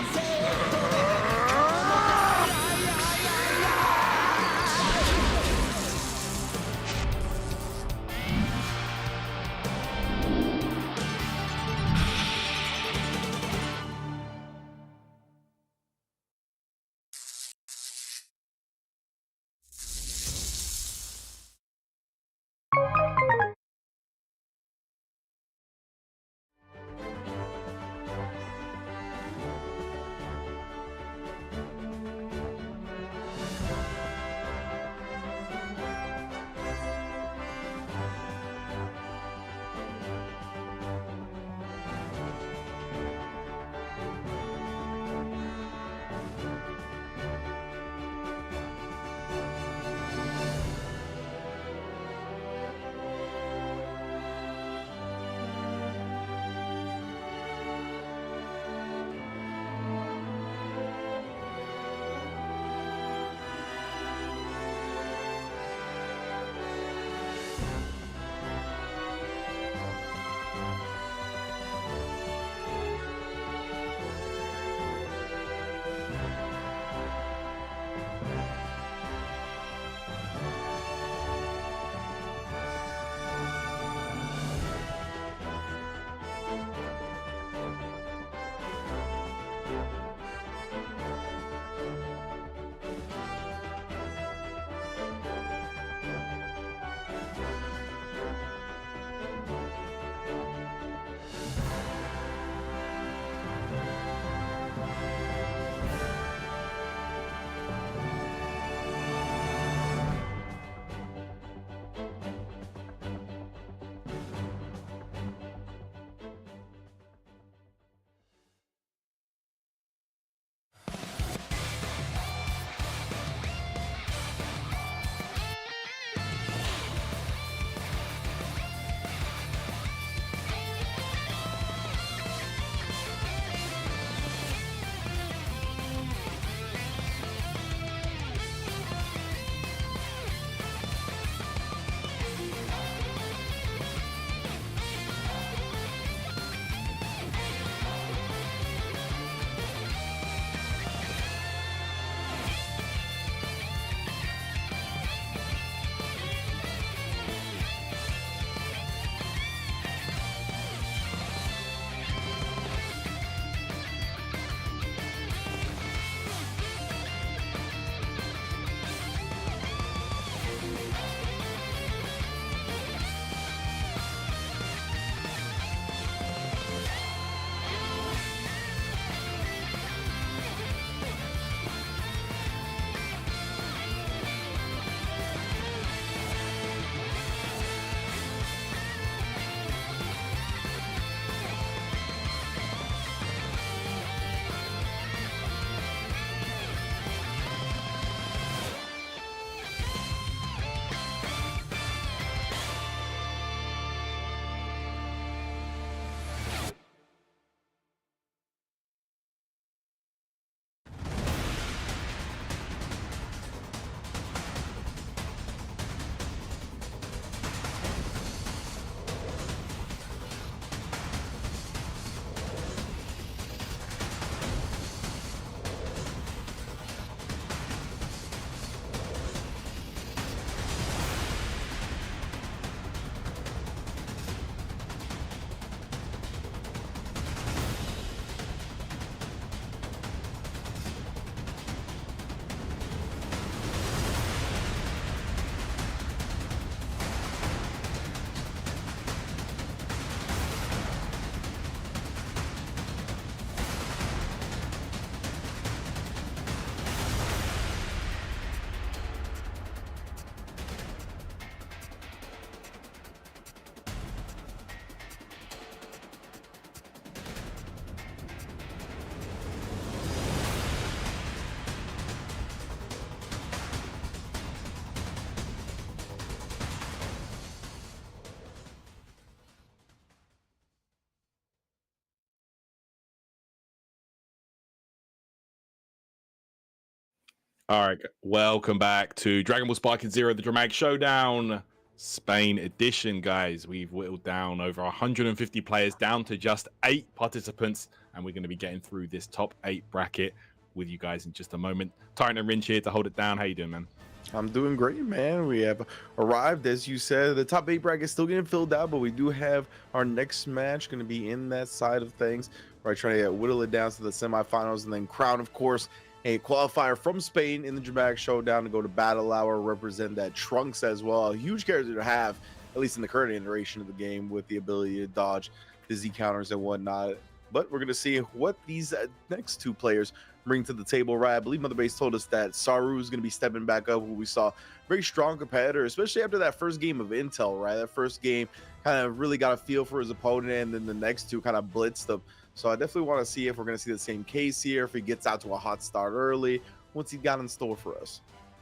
All right, welcome back to Dragon Ball Sparking Zero, the Dramatic Showdown Spain edition, guys. We've whittled down over 150 players down to just 8 participants, and we're going to be getting through this top 8 bracket with you guys in just a moment. Titan and Rinch here to hold it down. How you doing, man? I'm doing great, man. We have arrived, as you said. The top 8 bracket is still getting filled out, but we do have our next match going to be in that side of things. We're trying to whittle it down to the semifinals and then crown, of course, a qualifier from Spain in the Dramatic Showdown to go to Battle Hour, represent that Trunks as well. A huge character to have, at least in the current iteration of the game, with the ability to dodge the Z counters and whatnot. But we're going to see what these next 2 players bring to the table, right? I believe Mother Base told us that Saur is going to be stepping back up, who we saw very strong competitor, especially after that first game of Intel, right? That first game kind of really got a feel for his opponent, and then the next 2 kind of blitzed him. So I definitely want to see if we're going to see the same case here, if he gets out to a hot start early, what's he got in store for us.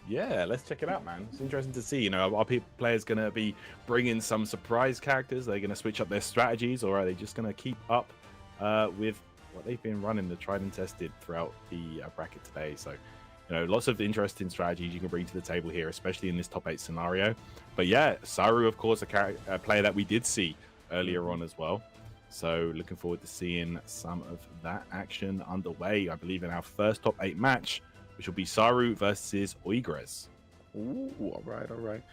Yeah, let's check it out, man. It's interesting to see. You know, are players going to be bringing some surprise characters? Are they going to switch up their strategies, or are they just going to keep up with what they've been running, the tried and tested throughout the bracket today? So, you know, lots of interesting strategies you can bring to the table here, especially in this top 8 scenario. But yeah, Saur, of course, a player that we did see earlier on as well. So looking forward to seeing some of that action underway, I believe, in our first top 8 match, which will be Saur versus Wirker. Ooh, all right, all right.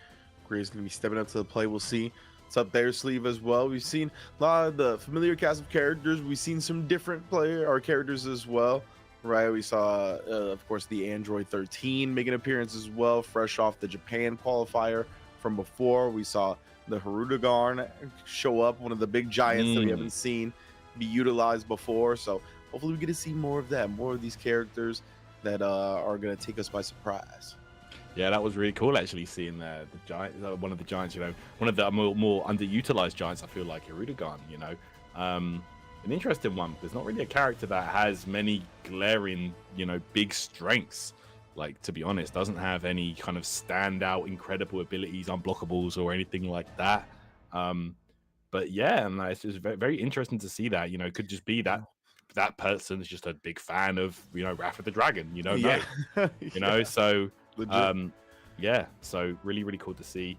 Gray's going to be stepping up to the play. We'll see. It's up their sleeve as well. We've seen a lot of the familiar cast of characters. We've seen some different characters as well, right? We saw, of course, the Android 13 make an appearance as well, fresh off the Japan qualifier from before. We saw the Wirker-Grunt show up, one of the big giants that we haven't seen be utilized before. So hopefully we get to see more of that, more of these characters that are going to take us by surprise. Yeah, that was really cool, actually, seeing the giant, one of the giants, you know, one of the more underutilized giants, I feel like, Wirker-Grunt, you know. An interesting one. There's not really a character that has many glaring, you know, big strengths. Like, to be honest, doesn't have any kind of standout, incredible abilities, unblockables, or anything like that. But yeah, and it's just very, very interesting to see that. You know, it could just be that person is just a big fan of, you know, Wrath of the Dragon. You don't know, you know. So, yeah. So really, really cool to see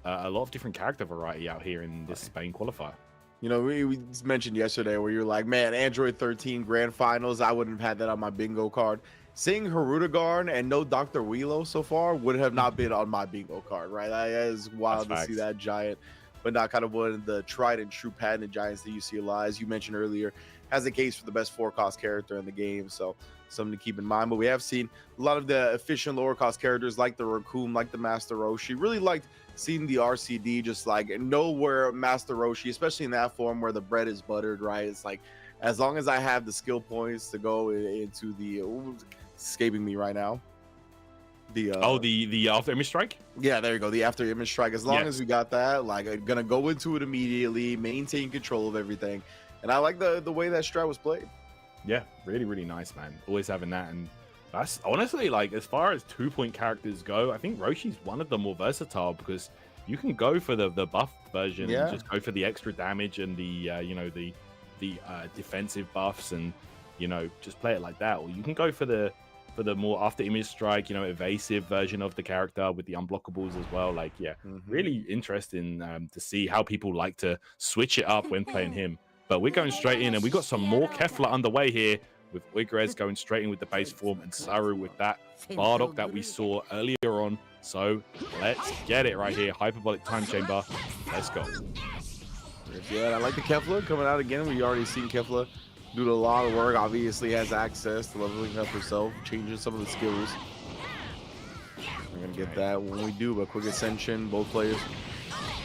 a lot of different character variety out here in this Spain qualifier. You know, we mentioned yesterday where you're like, man, Android 13 Grand Finals, I wouldn't have had that on my bingo card. Seeing Wirker-Grunt and no Dr. Wheelo so far would have not been on my bingo card, right? That is wild to see that giant, but not kind of one of the tried and true patented giants that you see a lot. As you mentioned earlier, has a case for the best 4-cost character in the game, so something to keep in mind. But we have seen a lot of the efficient lower cost characters like the Raccoon, like the Master Roshi. Really liked seeing the RCD just like know where Master Roshi, especially in that form where the bread is buttered, right? It's like, as long as I have the skill points to go into the escaping me right now. The after image strike. Yeah, there you go. The after image strike. As long as we got that, like, I'm gonna go into it immediately, maintain control of everything, and I like the way that strat was played. Yeah, really, really nice, man. Always having that, and that's honestly, like, as far as 2-point characters go, I think Roshi's one of the more versatile because you can go for the buff version and just go for the extra damage and the you know, the defensive buffs, and you know, just play it like that, or you can go for the more after image strike, you know, evasive version of the character with the unblockables as well. Like, yeah, really interesting to see how people like to switch it up when playing him. But we're going straight in, and we got some more Kefla underway here with Wirker going straight in with the base form and Saur with that Bardock that we saw earlier on. So let's get it right here. Hyperbolic time chamber. Let's go. Yeah, I like the Kefla coming out again. We already seen Kefla do a lot of work. Obviously has access to leveling up herself, changing some of the skills. We're gonna get that when we do, but quick ascension, both players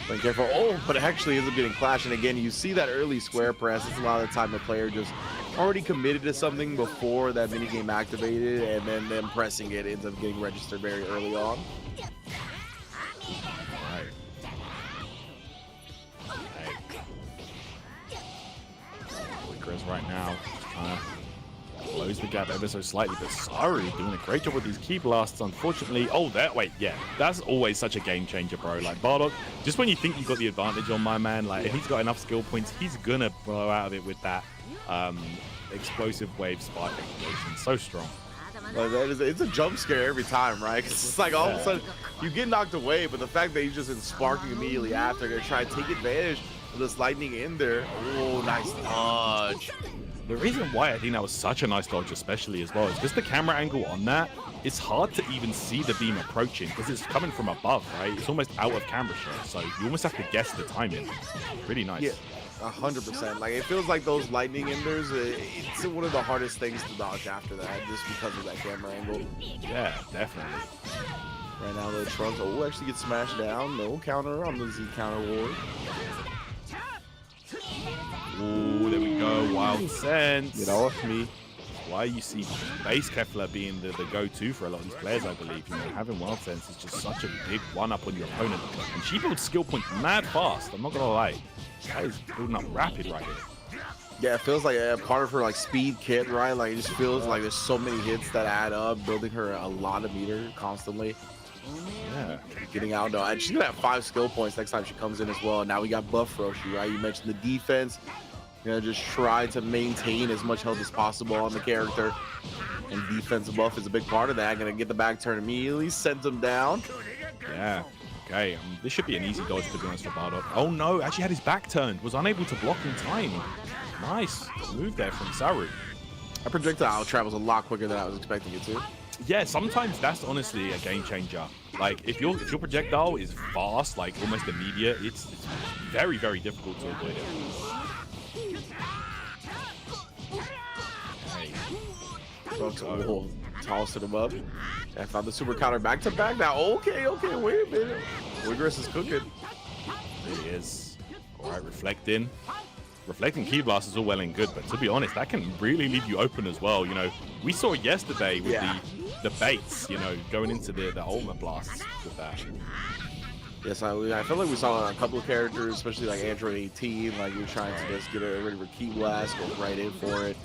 playing careful. Oh, but it actually ends up getting clashed. And again, you see that early square press. It's a lot of the time the player just already committed to something before that minigame activated, and then them pressing it ends up getting registered very early on. Right now, close the gap ever so slightly, but Saur doing a great job with these key blasts. Unfortunately, that's always such a game changer, bro. Like, Bardock, just when you think you got the advantage on my man, like, if he's got enough skill points, he's gonna blow out of it with that explosive wave spike activation. So strong. Like it's a jump scare every time, right? 'Cause it's like all of a sudden you get knocked away, but the fact that he's just in sparking immediately after, gonna try and take advantage of this lightning in there. Oh, nice dodge. The reason why I think that was such a nice dodge, especially as well, is because the camera angle on that, it's hard to even see the beam approaching because it's coming from above, right? It's almost out of camera shot, so you almost have to guess the timing. Really nice. Yeah, 100%. Like, it feels like those lightning enders, it's one of the hardest things to dodge after that, just because of that camera angle. Yeah, definitely. Right now, the Trunks actually get smashed down. No counter on the Z counter ward. Ooh, there we go. Wild Sense. Get off me. Why you see base Kefla being the go-to for a lot of these players, I believe. You know, having Wild Sense is just such a big one-up on your opponent. And she builds skill points mad fast. I'm not gonna lie. That is building up rapid right here. Yeah, it feels like a part of her like speed kit, right? Like it just feels like there's so many hits that add up, building her a lot of meter constantly. Yeah. Getting out though. And she's gonna have 5 skill points next time she comes in as well. Now we got buff Roshi, right? You mentioned the defense. You know, just try to maintain as much health as possible on the character. And defensive buff is a big part of that. Gonna get the back turn immediately, sends him down. Yeah. Okay, this should be an easy dodge to be honest for Bardock. Oh no, actually had his back turned. Was unable to block in time. Nice move there from Saru. That projectile travels a lot quicker than I was expecting it to. Yeah, sometimes that's honestly a game changer. Like if your projectile is fast, like almost immediate, it's very, very difficult to avoid it. Oh, tossing him up. I found the super counter back to back now. Okay, wait a minute. Wirker is cooking. There he is. All right, reflecting. Reflecting Ki Blast is all well and good, but to be honest, that can really leave you open as well. You know, we saw yesterday with the baits, you know, going into the ultimate blasts with that. Yes, I feel like we saw a couple of characters, especially like Android 18, like you're trying to just get rid of a Ki Blast, go right in for it.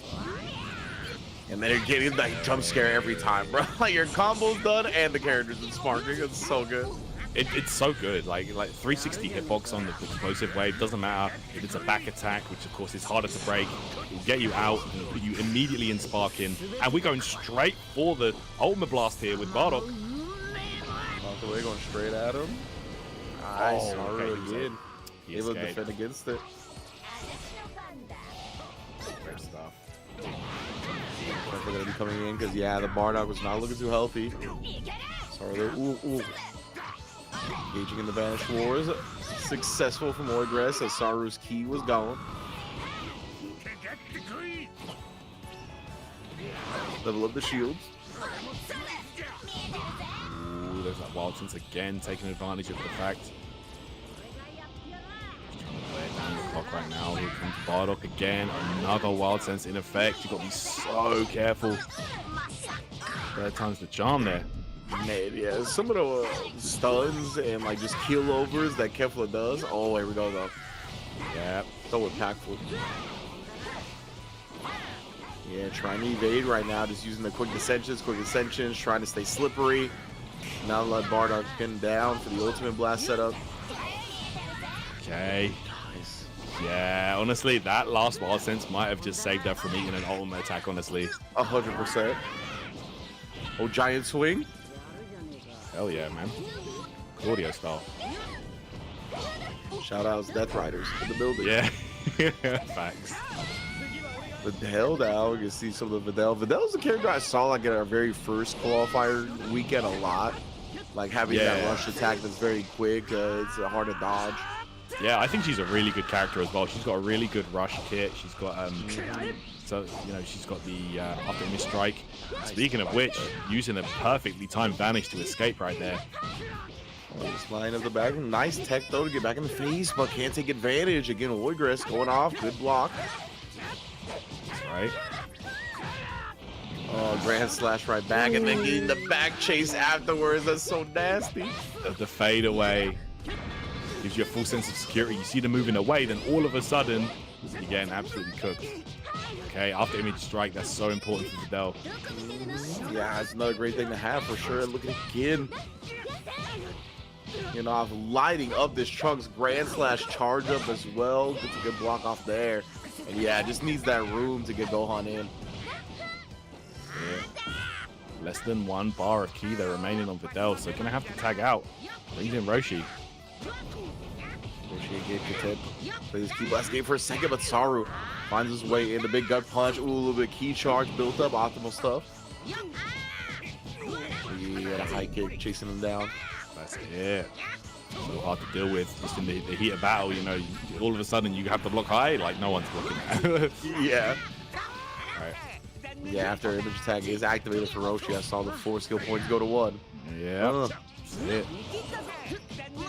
And then you're getting that jump scare every time, bro. Like your combo's done and the character's in sparking. It's so good. It's so good. Like 360 hitbox on the explosive wave. Doesn't matter if it's a back attack, which of course is harder to break. It'll get you out and put you immediately in sparking. And we're going straight for the ultimate blast here with Bardock. Off the way, going straight at him. Nice. Okay, again. Able to defend against it. Great stuff. Definitely gonna be coming in because the Bardock was not looking too healthy. Sorry, ooh. Engaging in the Vanish Wars. Successful from Wirker as Saru's Ki was gone. Level up the shields. Ooh, there's that Wild Sense again, taking advantage of the fact. Just trying to play it down the clock right now. Here comes Bardock again. Another Wild Sense in effect. You've got to be so careful. Third time's the charm there. Man, yeah, some of the stuns and like just kill overs that Kefla does. Oh, here we go though. Yeah, So impactful. Yeah, trying to evade right now, just using the quick ascensions, trying to stay slippery. Now let Bardock pin down for the ultimate blast setup. okay. Nice. Yeah, honestly, that last Wild Sense might have just saved her from eating an ultimate attack, honestly. 100%. Oh, giant swing. Hell yeah, man. Claudio style. Shout outs Death Riders in the building. Yeah. Facts. Videl now, you can see some of the Videl. Videl's a character I saw like at our very first qualifier weekend a lot. Like having that rush attack that's very quick, it's hard to dodge. Yeah, I think she's a really good character as well. She's got a really good rush kit. She's got so you know, she's got the after miss strike. Speaking of which, using a perfectly timed vanish to escape right there. Just line of the back. Nice tech though to get back in the face, but can't take advantage. Again, Wirker going off. Good block. That's right. Oh, grand slash right back, and then getting the back chase afterwards. That's so nasty. The fade away gives you a full sense of security. You see them moving away, then all of a sudden, you're getting absolutely cooked. Okay, after image strike, that's so important for Videl. Yeah, it's another great thing to have for sure. Look at again. You know, lighting up this Trunks grand slash charge up as well. Gets a good block off there. And yeah, just needs that room to get Gohan in. Yeah. Less than 1 bar of key there remaining on Videl, so gonna have to tag out. Brings in Roshi. Roshi gave Katet. Plays key blast game for a second, but Saru finds his way in. The big gut punch. Ooh, a little bit of key charge built up. Optimal stuff. He got a high kick chasing him down. That's it. So hard to deal with just in the heat of battle, you know, all of a sudden you have to block high, like no one's blocking that. Yeah. Right. Yeah, after image tag is activated for Roshi, I saw the 4 skill points go to 1. Yeah. That's it.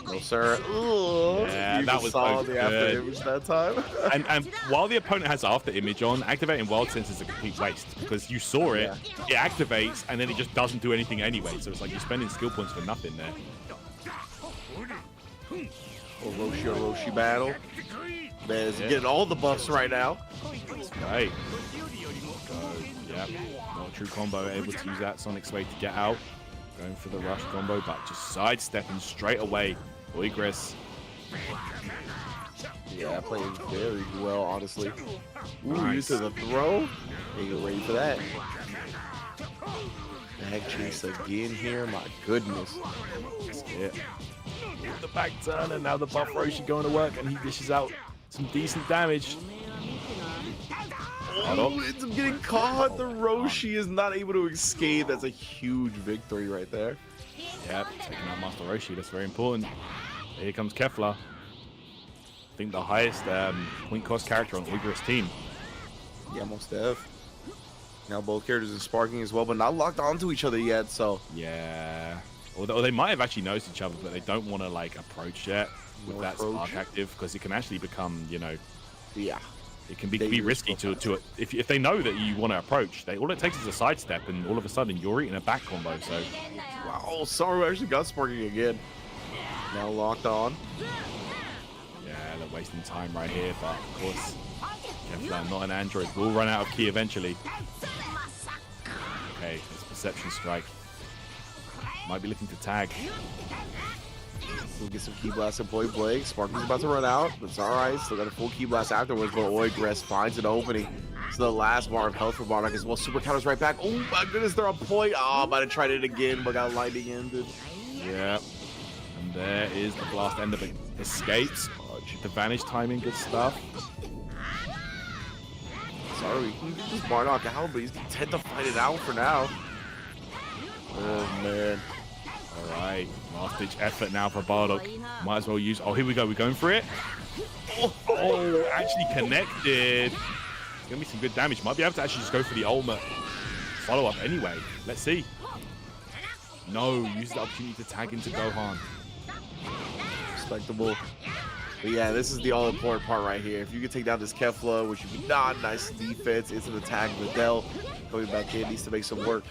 No, sir. Ooh. Yeah, You that was saw so the good. after image that time. And while the opponent has after image on, activating Wild Sense is a complete waste because you saw it, it activates, and then it just doesn't do anything anyway. So it's like you're spending skill points for nothing there. Roshi battle. Man's getting all the buffs right now. That's right. Yeah, not a true combo, able to use that Sonic's way to get out. Going for the rush combo, but just sidestepping straight away. Wirker. Yeah, playing very well, honestly. Ooh, used to the throw. They get ready for that. Back chase again here. My goodness. That's it. The back turn, and now the buff Roshi going to work, and he dishes out some decent damage. Oh, it's getting caught. The Roshi is not able to escape. That's a huge victory right there. Yep, taking out Master Roshi. That's very important. Here comes Kefla. I think the highest point cost character on Wirker's team. Yeah, most def. Now both characters are sparking as well, but not locked onto each other yet, so. Yeah. Although they might have actually noticed each other, but they don't want to like approach yet with No that approach. spark active because it can actually become, you know, Yeah. it can be Dangerous risky to if they know that you want to approach. All it takes is a sidestep, and all of a sudden you're eating a back combo. So Wow, Saru actually got sparking again. Now locked on. yeah, they're wasting time right here, but of course, Kefla, not an android, will run out of key eventually. Okay, it's a perception strike. Might be looking to tag. We'll get some key blast in point blank. Sparking's about to run out. That's alright. Still got a full key blast afterwards, but Wirker finds an opening. It's the last bar of health for Bardock as well. Super counters right back. Oh my goodness, they're on point. Oh, might have tried it again, but got lightning ended. Yeah. And there is the blast end of it. Escapes. The vanish timing, good stuff. Sorry, he can get this Bardock out, but he's content to fight it out for now. Oh man. Alright. Last ditch effort now for Bardock. Might as well use. Oh, here we go. We're going for it. Oh, actually connected. It's gonna be some good damage. Might be able to actually just go for the ultimate follow-up anyway. Let's see. No, use the opportunity to tag into Gohan. Respectable. But yeah, this is the all-important part right here. If you can take down this Kefla, which would be not nice defense, it's an attack with Videl. Coming back in needs to make some work.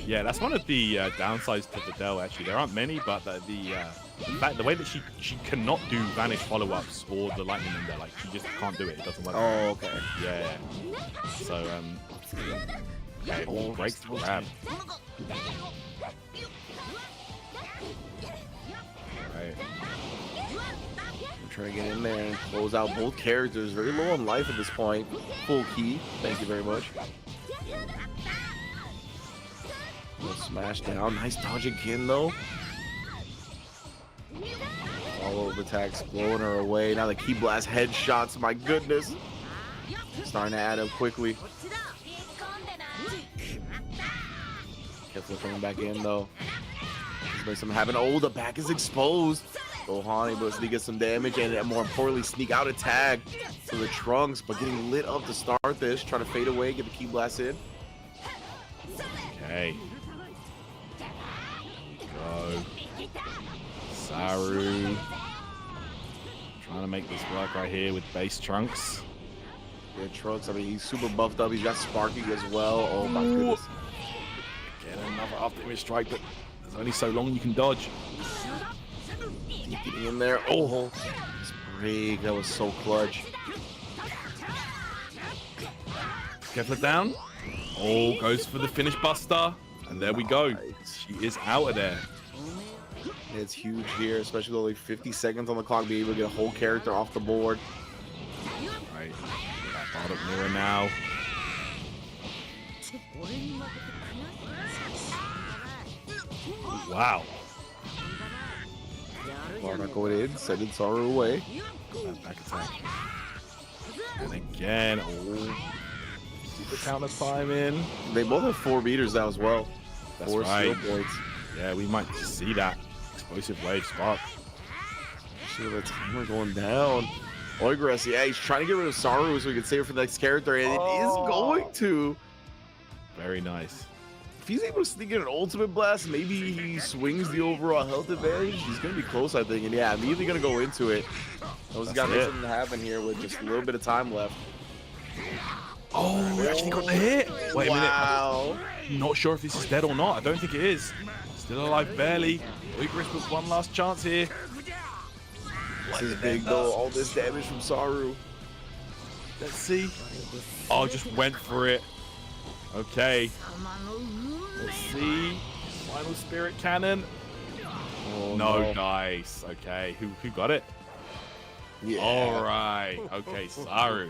Yeah, that's one of the downsides to Videl, actually. There aren't many, but the fact, the way that she cannot do vanish follow-ups or the lightning in there, like she just can't do it. It doesn't work. Oh, okay. Yeah. So okay, breaks the grab. Right. I'm trying to get in there and close out both characters. Very low on life at this point. Full key. Thank you very much. Smash down. Nice dodge again, though. All of the attacks blowing her away. Now the key blast headshots. My goodness. Starting to add up quickly. Kefla coming back in, though. Let's make something happen. Oh, the back is exposed. Gohan able to sneak in some damage and more importantly, sneak out a tag for the Trunks, but getting lit up to start this. Try to fade away, get the key blast in. Okay. Go. Saru. Trying to make this work right here with base Trunks. Yeah, Trunks, I mean, he's super buffed up. He's got sparking as well. Oh my goodness. Get another after image strike, but there's only so long you can dodge. Getting in there. Oh, this break. That was so clutch. Kefla down. Oh, goes for the finish buster. And there we go. Nice. She is out of there. It's huge here, especially with only 50 seconds on the clock, being able to get a whole character off the board. Right. Bardock mirror now. Wow. Bardock going in, sending Saur away. Back attack. And again, oh, super counter time in. They both have 4 meters now as well. That's 4 right. skill points. Yeah, we might see that explosive wave spark. See the timer going down. Wirker-Grunt, yeah, he's trying to get rid of Saur so he can save it for the next character, and it is going to. Very nice. If he's able to sneak in an ultimate blast, maybe he swings the overall health advantage. He's going to be close, I think. And yeah, immediately going to go into it. Those got something to happen here with just a little bit of time left. Oh, we actually got the hit. Wait a minute. Wow. I'm not sure if this is dead or not. I don't think it is. Still alive, barely. Wirker-Grunt with one last chance here. This is big, though. All this damage from Saur. Let's see. Oh, just went for it. Okay. Let's see. Final Spirit Cannon. Oh, No dice. Okay. Who got it? Yeah. All right. Okay, Saur.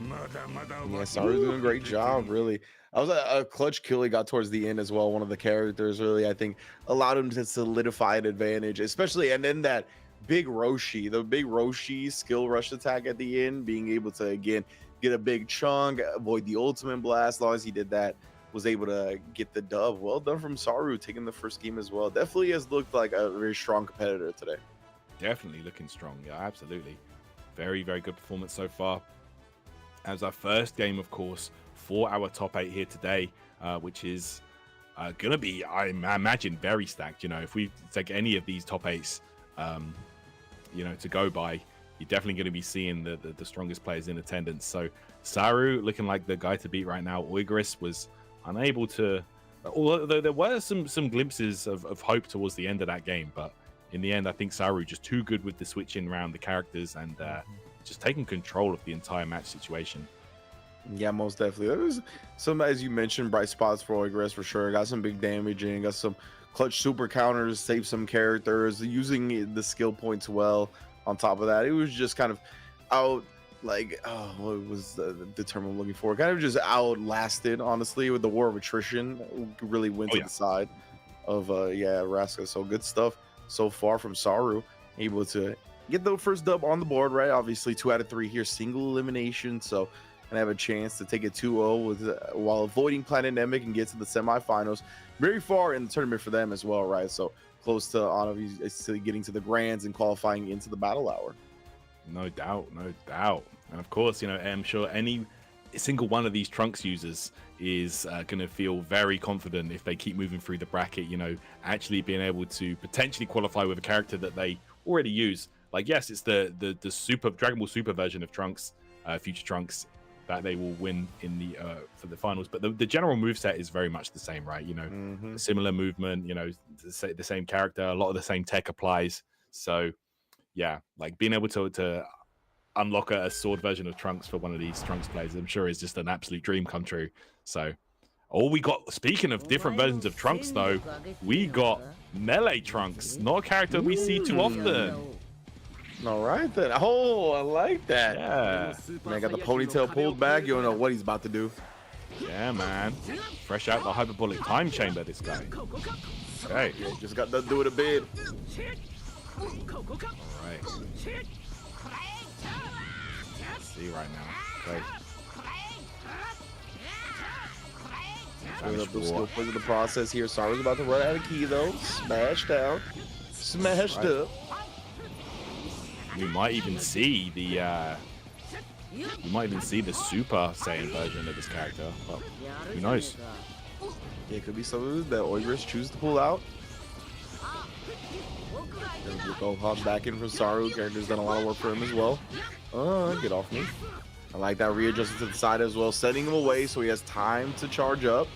Yeah, Sauru's doing a great job, really. That was a clutch kill he got towards the end as well. One of the characters really, I think, allowed him to solidify an advantage, especially, and then that big Roshi, the big Roshi skill rush attack at the end, being able to, again, get a big chunk, avoid the ultimate blast. As long as he did that, was able to get the dub. Well done from Saur, taking the first game as well. Definitely has looked like a very strong competitor today. Definitely looking strong. Yeah, absolutely. Very, very good performance so far. As our first game, of course, for our top 8 here today, which is going to be, I imagine, very stacked. You know, if we take any of these top 8s, you know, to go by, you're definitely going to be seeing the strongest players in attendance. So Saur looking like the guy to beat right now. Wirker-Grunt was unable to, although there were some glimpses of hope towards the end of that game, but in the end, I think Saur just too good with the switching around the characters and just taking control of the entire match situation. Yeah, most definitely. There was some, as you mentioned, bright spots for Wirker-Grunt for sure. Got some big damage in, got some clutch super counters, saved some characters, using the skill points well. On top of that, it was just kind of out, like, oh, what was the term I'm looking for? Kind of just outlasted, honestly, with the war of attrition. Really went to the side of Rassca. So good stuff so far from Saur, able to get the first dub on the board, right? Obviously 2 out of 3 here, single elimination, so gonna have a chance to take it 2-0 with while avoiding Planetemic and get to the semifinals. Very far in the tournament for them as well, right? So close to obviously getting to the grands and qualifying into the battle hour. No doubt, no doubt. And of course, you know, I'm sure any single one of these Trunks users is going to feel very confident if they keep moving through the bracket, you know, actually being able to potentially qualify with a character that they already use. Like, yes, it's the super Dragon Ball Super version of Trunks, future Trunks, that they will win in the for the finals, but the general moveset is very much the same, right? You know, similar movement, you know, the same character, a lot of the same tech applies. So yeah, like being able to unlock a sword version of Trunks for one of these Trunks players, I'm sure is just an absolute dream come true. So we got, speaking of different versions of Trunks though, we got melee Trunks, not a character we see too often. All right then. Oh, I like that. Yeah. Man, got the ponytail pulled back. You don't know what he's about to do. Yeah, man. Fresh out the hyperbolic time chamber, this guy. Okay. Yeah, just got to do it a bit. All right. Let's see right now. Okay. Skill points of the process here. Saur's about to run out of key though. Smashed out. Smashed up. We might even see the Super Saiyan version of this character. Well, who knows? Yeah, it could be something that Wirker-Grunt chooses to pull out. We'll go hop back in from Saur. Character's done a lot of work for him as well. Get off me. I like that readjusting to the side as well, sending him away so he has time to charge up.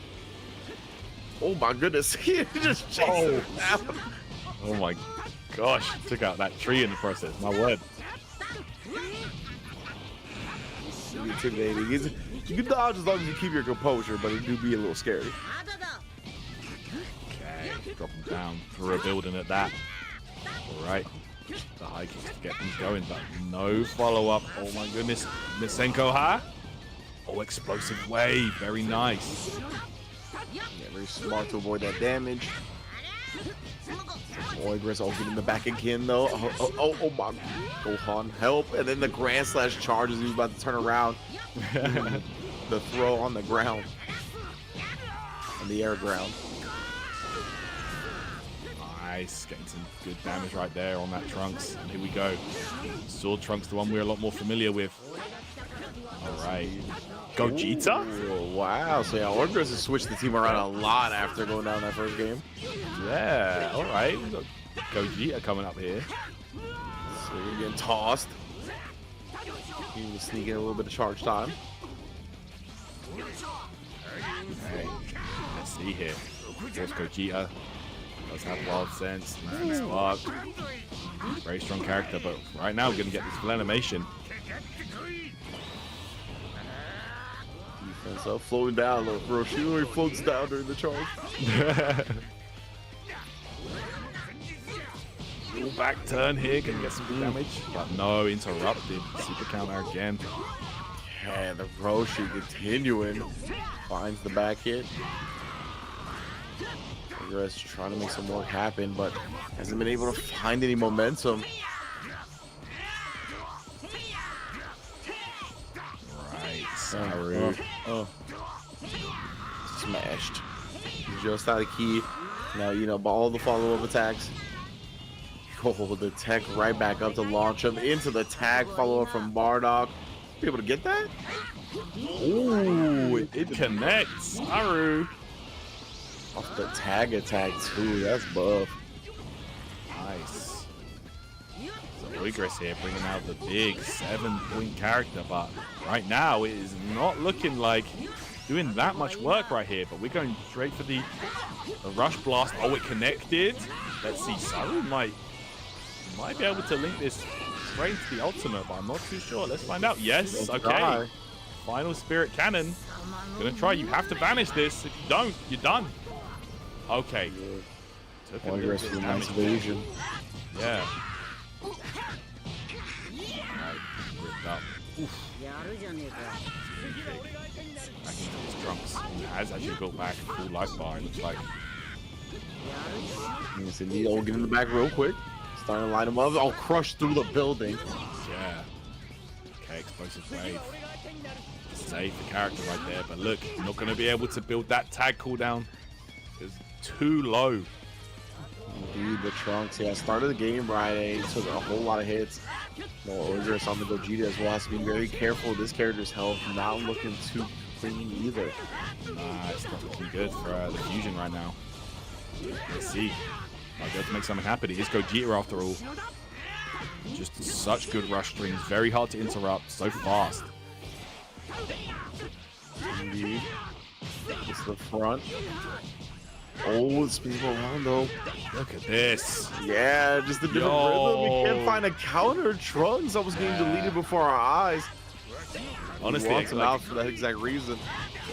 Oh my goodness, he just chased him down. Oh my gosh, took out that tree in the process, my word. Intimidating. You can dodge as long as you keep your composure, but it do be a little scary. Okay, drop him down for a building at that. Alright, the high kicks to get things going, but no follow-up. Oh my goodness, Misenko Ha? Oh, explosive wave. Very nice. Yeah, very smart to avoid that damage. Wirker all getting the back again though. Oh my, Gohan, help! And then the grand slash charges. He's about to turn around. The throw on the ground, on the air ground. Nice, getting some good damage right there on that Trunks. And here we go. Sword Trunks, the one we're a lot more familiar with. All right, Gogeta. Ooh, wow, so yeah, Wirker has switched the team around a lot after going down that first game. Yeah, all right. We've got Gogeta coming up here. So you're getting tossed. He was sneaking a little bit of charge time. Okay, let's see here. There's Gogeta. Does have wild sense, man, spark. Very strong character, but right now we're gonna get this full animation. Defense up, floating down, little bro. She only floats down during the charge. Full back turn here, can get some good damage, but no, interrupted. Super counter again. Yeah, the Roshi continuing. Finds the back hit. Wirker trying to make some work happen, but hasn't been able to find any momentum. Right, Saru. Smashed. Just out of key. Now, you know, all the follow-up attacks. Oh, the tech right back up to launch him into the tag follow-up from Bardock. Be able to get that? Ooh, it connects. Saru. Off the tag attack too. That's buff. Nice. So Wirker here bringing out the big 7-point character, but right now it is not looking like doing that much work right here. But we're going straight for the rush blast. Oh, it connected. Let's see. Saru might be able to link this straight into the ultimate, but I'm not too sure. Let's find out. Yes. Okay. Final Spirit Cannon. Gonna try. You have to banish this. If you don't, you're done. Okay. Took a little bit of damage. Evasion. Yeah. Right. Ripped up. Oof. Back into his Trunks. He has actually built back a full life bar, it looks like. You see Neo get in the back real quick. Starting to line him up. I'll crush through the building. Yeah. Okay, explosive wave. Save the character right there, but look, not going to be able to build that tag cooldown. It's too low. Indeed, the Trunks. Yeah, started the game right. He took a whole lot of hits. No, Wirker on the Gogeta as well. Has to be very careful with this character's health. Not looking too clean either. It's not looking good for the fusion right now. Let's see. Might be able to make something happen. It is Gogeta after all. Just such good rush strings. Very hard to interrupt. So fast. Indeed. It's the front. Oh, it's people around though. Look at this. Yeah, just a different rhythm. We can't find a counter. Trunks that was getting deleted before our eyes. Honestly, he wants him like, out for that exact reason.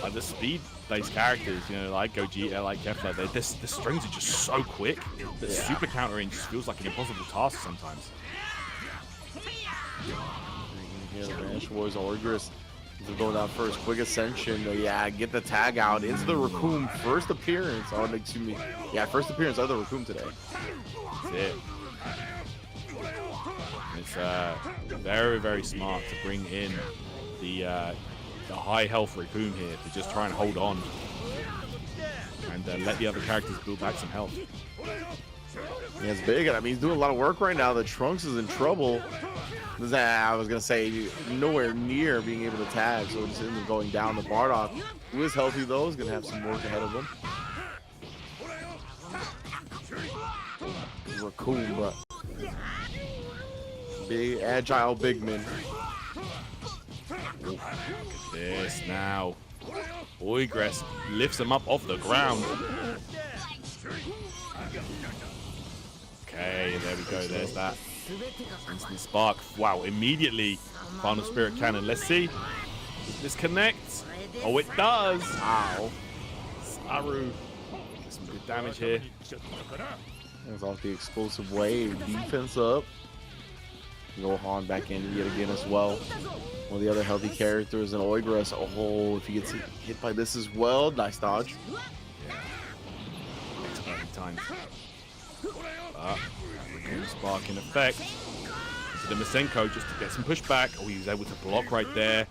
Like the speed-based characters, you know, like Gogeta, like Kefla, the strings are just so quick. The super countering just feels like an impossible task sometimes. Yeah, the Ranch Boys are Wirker going down first. Quick ascension. Yeah, get the tag out into the Raccoon. First appearance. Oh, excuse me. Yeah, first appearance of the Raccoon today. That's it. It's very, very smart to bring in the high health Raccoon here to just try and hold on and let the other characters build back some health. Yeah, it's big. I mean, he's doing a lot of work right now. The Trunks is in trouble. I was gonna say nowhere near being able to tag, so just ends up going down to Bardock, who is healthy though. Is gonna have some work ahead of him. Raccoon, but big, agile big men. Look at this now. Wirker lifts him up off the ground. Okay, there we go. There's that instant spark. Wow, immediately Final Spirit Cannon. Let's see. Does this connect? Oh, it does. Ow. Saru. Get some good damage here. There's off the explosive wave. Defense up. Gohan back in yet again as well. One of the other healthy characters, and Oigras. Oh, if he gets hit by this as well, nice dodge. Exciting times. Raccoon Spark in effect. To the Masenko just to get some pushback. Oh, he was able to block right there.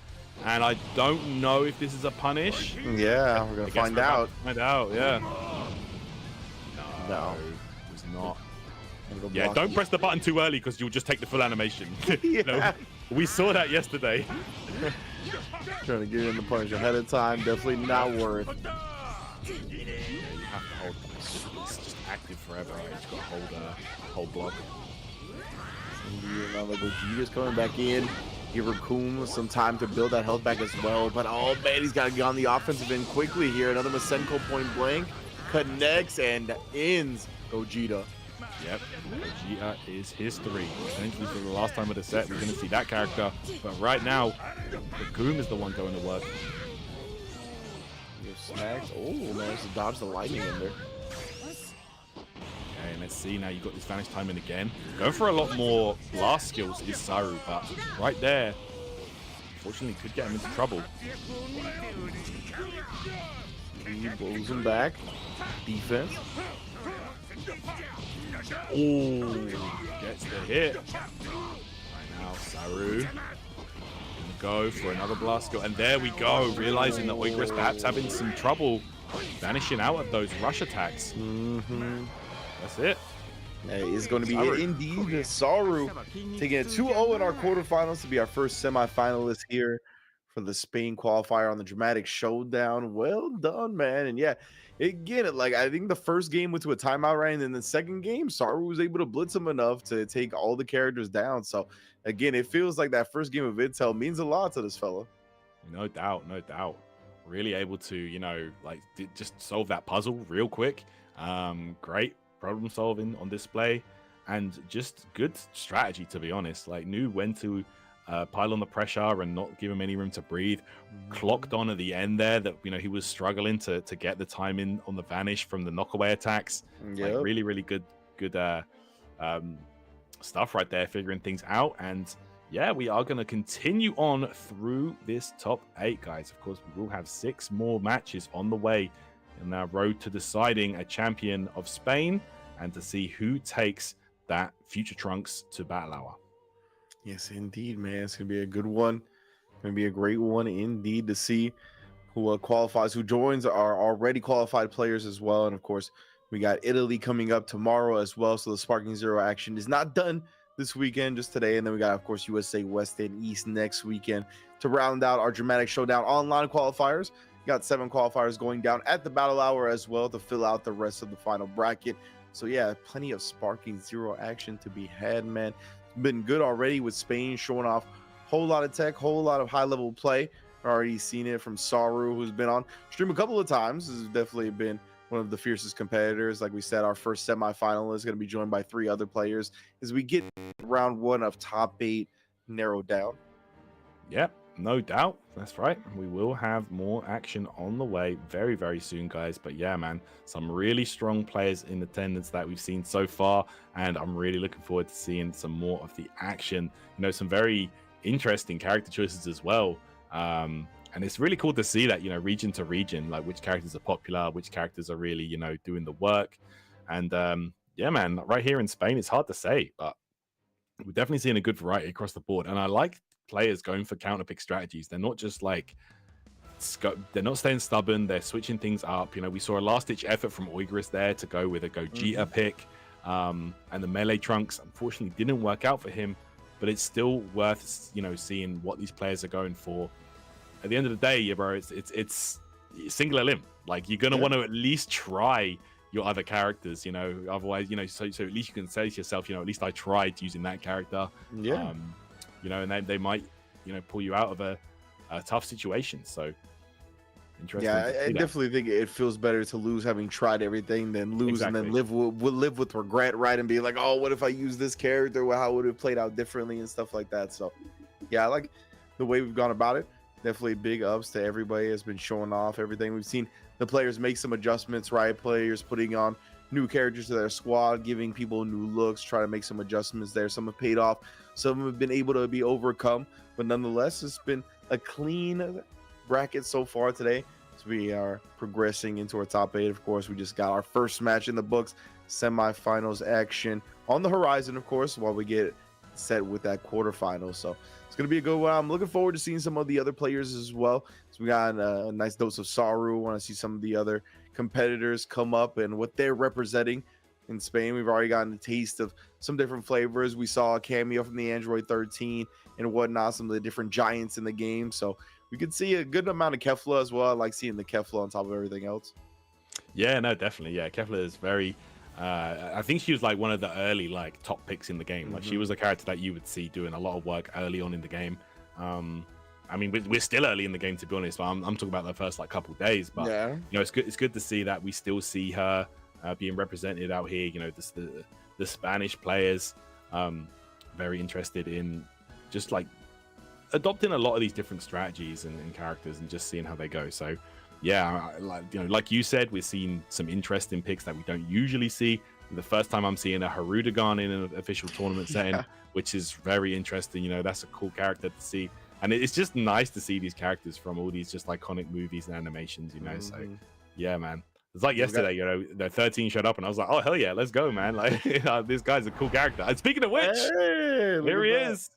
And I don't know if this is a punish. Yeah, we're gonna find out. Find out, yeah. No, it was not. Yeah, don't press the button too early because you'll just take the full animation. You know, we saw that yesterday. Trying to get in the punish ahead of time, definitely not worth. You have to hold. It's just active forever. Right? You just got to hold block. Now Gogeta's coming back in. Give Raccoon some time to build that health back as well. But oh man, he's got to get on the offensive end quickly here. Another Masenko point blank connects and ends Gogeta. Yep, Gogeta is history. Essentially, for the last time of the set, we're going to see that character. But right now, Raccoon is the one going to work. Smacks. Oh, managed to dodge the lightning in there. Okay, and let's see now. You've got this vanish timing again. Going for a lot more blast skills is Saur, but right there, unfortunately, could get him into trouble. He blows him back. Defense. Oh, gets the hit. Right now, Saur gonna go for another blast skill, and there we go. Realizing that Oigras perhaps having some trouble vanishing out of those rush attacks. That's it. That is going to be it indeed. Saur taking a 2-0 in our quarterfinals to be our first semifinalist here for the Spain qualifier on the Dramatic Showdown. Well done, man. And yeah, again, like I think the first game went to a timeout, right? And then the second game, Saur was able to blitz him enough to take all the characters down. So again, it feels like that first game of Intel means a lot to this fella. No doubt, no doubt. Really able to, you know, like just solve that puzzle real quick. Great problem solving on display, and just good strategy, to be honest. Like knew when to pile on the pressure and not give him any room to breathe. Clocked on at the end there that, you know, he was struggling to get the timing on the vanish from the knockaway attacks. Yep. Like really good stuff right there, figuring things out. And yeah, we are going to continue on through this top 8, guys. Of course, we will have 6 more matches on the way in our road to deciding a champion of Spain and to see who takes that Future Trunks to Battle Hour. Yes, indeed, man. It's going to be a good one. Going to be a great one indeed to see who qualifies, who joins our already qualified players as well. And of course, we got Italy coming up tomorrow as well. So the Sparking Zero action is not done this weekend, just today. And then we got, of course, USA West and East next weekend to round out our Dramatic Showdown online qualifiers. Got 7 qualifiers going down at the Battle Hour as well to fill out the rest of the final bracket. So yeah, plenty of Sparking Zero action to be had, man. It's been good already with Spain showing off a whole lot of tech, whole lot of high level play. Already seen it from Saur, who's been on stream a couple of times. This has definitely been one of the fiercest competitors. Like we said, our first semifinal is going to be joined by 3 other players as we get round 1 of top 8 narrowed down. Yep, no doubt. That's right. We will have more action on the way very, very soon, guys. But yeah, man, some really strong players in attendance that we've seen so far. And I'm really looking forward to seeing some more of the action. You know, some very interesting character choices as well. And it's really cool to see that, you know, region to region, like which characters are popular, which characters are really, you know, doing the work. And yeah, man, right here in Spain, it's hard to say, but we're definitely seeing a good variety across the board. And I like players going for counter pick strategies. They're not just like, they're not staying stubborn. They're switching things up. You know, we saw a last ditch effort from Oigras there to go with a Gogeta pick. And the melee trunks, unfortunately, didn't work out for him. But it's still worth, you know, seeing what these players are going for. At the end of the day, yeah, bro, it's singular limb. Like you're gonna want to at least try your other characters, you know. Otherwise, you know, so at least you can say to yourself, you know, at least I tried using that character. Yeah. You know, and they might, you know, pull you out of a tough situation. So interesting. Yeah, I definitely think it feels better to lose having tried everything than lose and then live with regret, right? And be like, oh, what if I use this character? Well, how would it have played out differently and stuff like that? So yeah, I like the way we've gone about it. Definitely big ups to everybody has been showing off everything. We've seen the players make some adjustments, right? Players putting on new characters to their squad, giving people new looks, try to make some adjustments there. Some have paid off, some have been able to be overcome, but nonetheless, it's been a clean bracket so far today. So we are progressing into our top 8. Of course, we just got our first match in the books, semifinals action on the horizon, of course, while we get set with that quarterfinal. So it's going to be a good one. I'm looking forward to seeing some of the other players as well. So we got a nice dose of Saur. Want to see some of the other competitors come up and what they're representing in Spain. We've already gotten a taste of some different flavors. We saw a cameo from the Android 13 and whatnot, some of the different giants in the game. So we could see a good amount of Kefla as well. I like seeing the Kefla on top of everything else. Yeah, no, definitely. Yeah, Kefla is very... I think she was like one of the early like top picks in the game. Like she was a character that you would see doing a lot of work early on in the game. I mean, we're still early in the game, to be honest. But I'm talking about the first like couple of days. But yeah, you know, it's good to see that we still see her being represented out here. You know, the Spanish players very interested in just like adopting a lot of these different strategies and characters and just seeing how they go. So yeah, like you said, we're seeing some interesting picks that we don't usually see. The first time I'm seeing a Harudagon in an official tournament setting, which is very interesting. You know, that's a cool character to see. And it's just nice to see these characters from all these just iconic movies and animations, you know. So yeah, man. It's like yesterday, you know, the 13 showed up and I was like, oh, hell yeah, let's go, man. Like, this guy's a cool character. And speaking of which, there he is.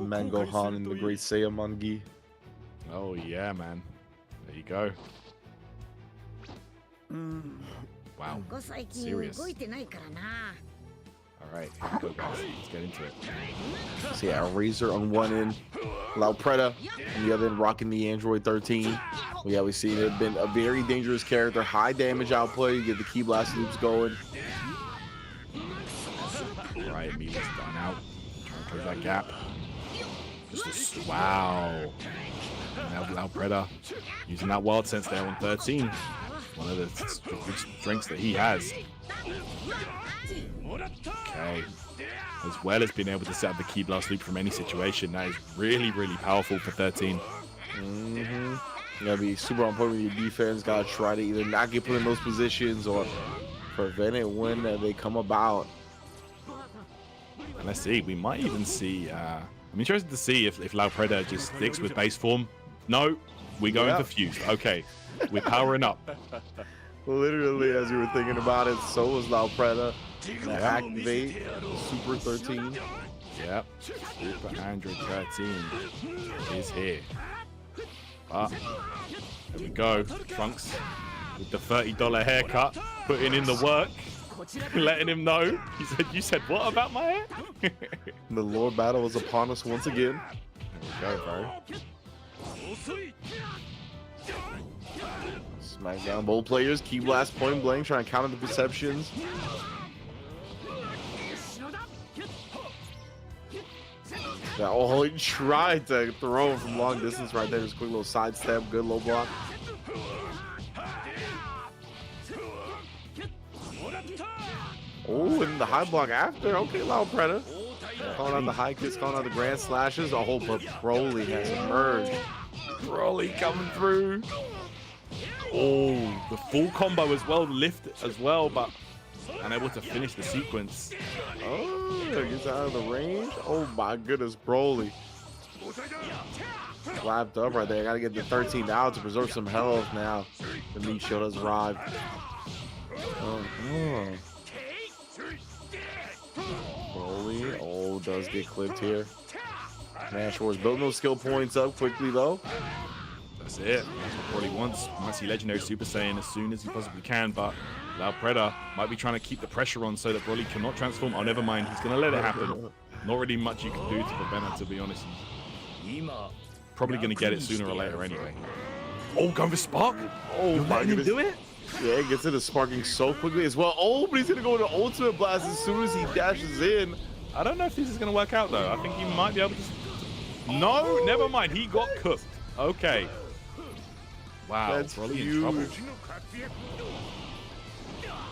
Mango Han and the Great Saiyamangi. Oh yeah, man. There you go. Wow. Serious. All right, here we go, guys. Let's get into it. So yeah, Razor on one end, Laupreda on the other end, rocking the Android 13. Yeah, we see it been a very dangerous character, high damage outplay. You get the key blast loops going. All right, Mila's done out. Trying to close that gap. Just a wow. Now Laupreda using that wild sense there on 13. One of the strengths that he has. Okay. As well as being able to set up the key blast loop from any situation. That is really, really powerful for 13. You gotta be super on point with your defense. Gotta try to either not get put in those positions or prevent it when they come about. And let's see, we might even see. I'm interested to see if Laupreda just sticks with base form. No, we're going for fused. Okay, we're powering up. Literally, as you were thinking about it, so was Laupreda. Activate Super 13. Yep, Super Android 13 is here. There we go. Trunks with the $30 haircut, putting in the work, letting him know. He said, "You said what about my hair?" The Lord battle is upon us once again. There we go, bro. Smackdown, bold players, key blast, point blank, trying to counter the perceptions. Oh, he tried to throw him from long distance right there. Just quick little sidestep, good low block. Oh, and the high block after. Okay, Laupreda. Calling out the high kicks, calling out the grand slashes. Oh, but Broly has emerged. Broly coming through. Oh, the full combo as well, lift as well, but unable to finish the sequence. Oh, gets out of the range. Oh my goodness, Broly. Slapped up right there. Gotta get the 13 out to preserve some health now. The meat shield has arrived. Broly, does get clipped here. Nash Wars building those skill points up quickly though. That's it. That's what Broly wants. Might see Legendary Super Saiyan as soon as he possibly can, but Laupreda might be trying to keep the pressure on so that Broly cannot transform. Oh, never mind. He's going to let it happen. Not really much you can do to prevent it, to be honest. Probably going to get it sooner or later anyway. Oh, going for Spark. Oh, my goodness. Do it? Yeah, he gets into sparking so quickly as well. Oh, but he's going to go into Ultimate Blast as soon as he dashes in. I don't know if this is going to work out, though. I think he might be able to... No, never mind. He got cooked. Okay. Wow, that's Broly huge. in trouble.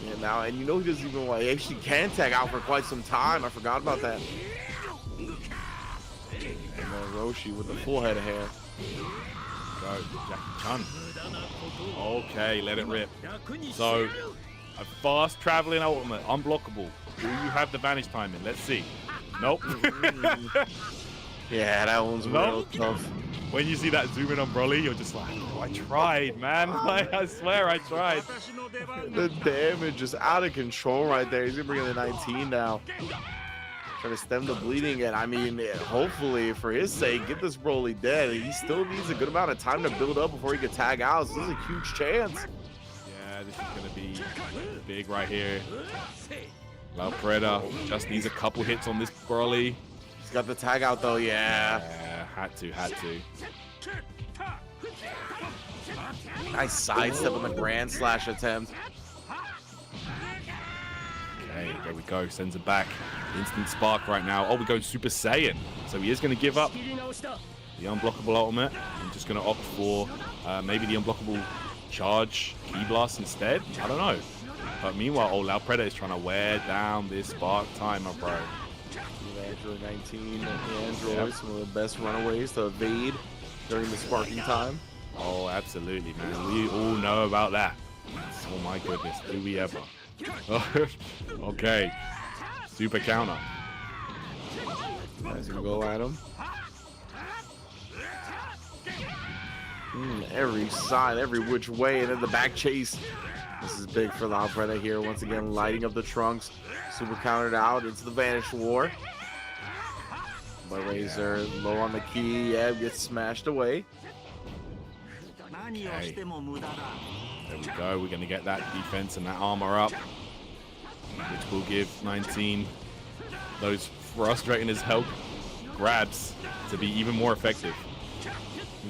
Yeah, now, and you know he doesn't even, he actually can tag out for quite some time. I forgot about that. And then Roshi with the full head of hair. Go, Jackie Chun. Okay, let it rip. So, a fast traveling ultimate, unblockable. Do you have the vanish timing? Let's see. Nope. Yeah, that one's real tough. When you see that zoom in on Broly, you're just like, oh, I tried, man. Like, I swear I tried. The damage is out of control right there. He's gonna bring in the 19 now. Trying to stem the bleeding, and I mean, hopefully for his sake, get this Broly dead. He still needs a good amount of time to build up before he can tag out. So this is a huge chance. Yeah, this is gonna be big right here. Lao Preda just needs a couple hits on this Broly. He's got the tag out though, yeah. Yeah, had to. Nice sidestep on the Grand Slash attempt. Okay, there we go. Sends it back. Instant spark right now. Oh, we're going Super Saiyan. So he is going to give up the unblockable ultimate. I'm just going to opt for maybe the unblockable charge Ki Blast instead. I don't know. But meanwhile, oh, Lao Preda is trying to wear down this spark timer, bro. Android 19 and Android, some of the best runaways to evade during the sparking time. Oh, absolutely, man. We all know about that. Oh my goodness, do we ever? Okay, super counter. He's gonna go at him. Every side, every which way, and then the back chase. This is big for Lao Preda here. Once again, lighting up the trunks. Super countered out into the Vanish War. But Razor low on the key, yeah, gets smashed away. Okay. There we go. We're going to get that defense and that armor up, which will give 19 those frustrating as hell grabs to be even more effective.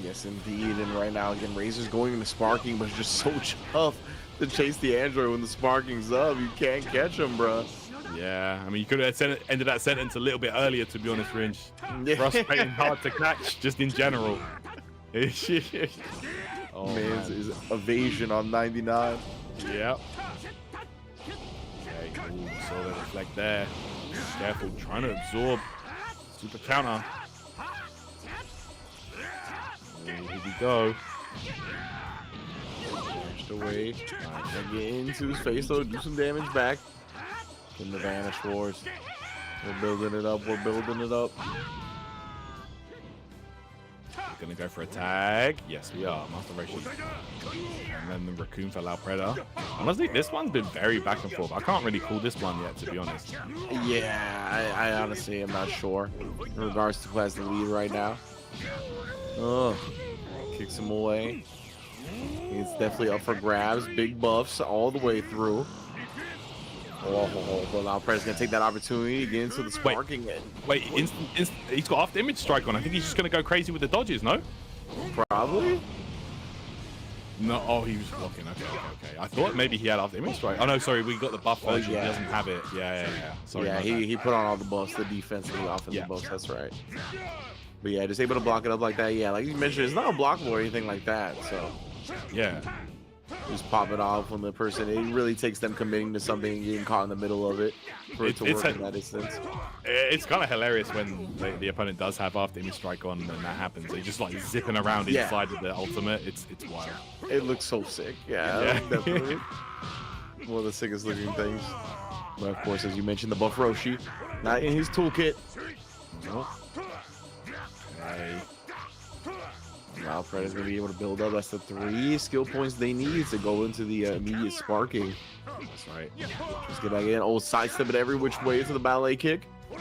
Yes, indeed. And right now, again, Razor's going into sparking, but it's just so tough to chase the Android when the sparking's up. You can't catch him, bro. Yeah, I mean, you could have ended that sentence a little bit earlier, to be honest, Ringe. Frustrating, hard to catch, just in general. Oh, Man's is evasion on 99. Yep. Okay, ooh, saw that reflect there. Careful, trying to absorb. Super counter. Here we go. Dashed away. Alright, get into his face though, do some damage back. In the Vanish Wars. We're building it up, we're building it up. We're gonna go for a tag. Yes, we are. Master Roshi. And then the Raccoon for Lao Preda. Honestly, this one's been very back and forth. I can't really call this one yet, to be honest. Yeah, I honestly am not sure in regards to who has the lead right now. Oh, kicks him away. He's definitely up for grabs. Big buffs all the way through. But Lao Preda's gonna take that opportunity to get into the sparking. Wait, he's got after image strike on. I think he's just gonna go crazy with the dodges, no? Probably. No, oh, he was blocking. Okay. I thought maybe he had after image strike. Oh no, sorry, we got the buff version. Yeah. He doesn't have it. Yeah. Sorry. Yeah, he put on all the buffs, the defense and the offensive buffs. That's right. But yeah, just able to block it up like that. Yeah, like you mentioned, it's not unblockable or anything like that. So yeah. Just pop it off when the person, it really takes them committing to something and getting caught in the middle of it for it to work in that instance. It's kind of hilarious when the opponent does have after image strike on and that happens. They're just like zipping around inside of the ultimate. It's wild. It looks so sick. Yeah. Definitely. One of the sickest looking things. But of course, as you mentioned, the buff Roshi, not in his toolkit. Okay. Now Preda's gonna be able to build up. That's the 3 skill points they need to go into the immediate sparking. That's right. Just get back in. Oh, sidestep it every which way to the ballet kick. Oh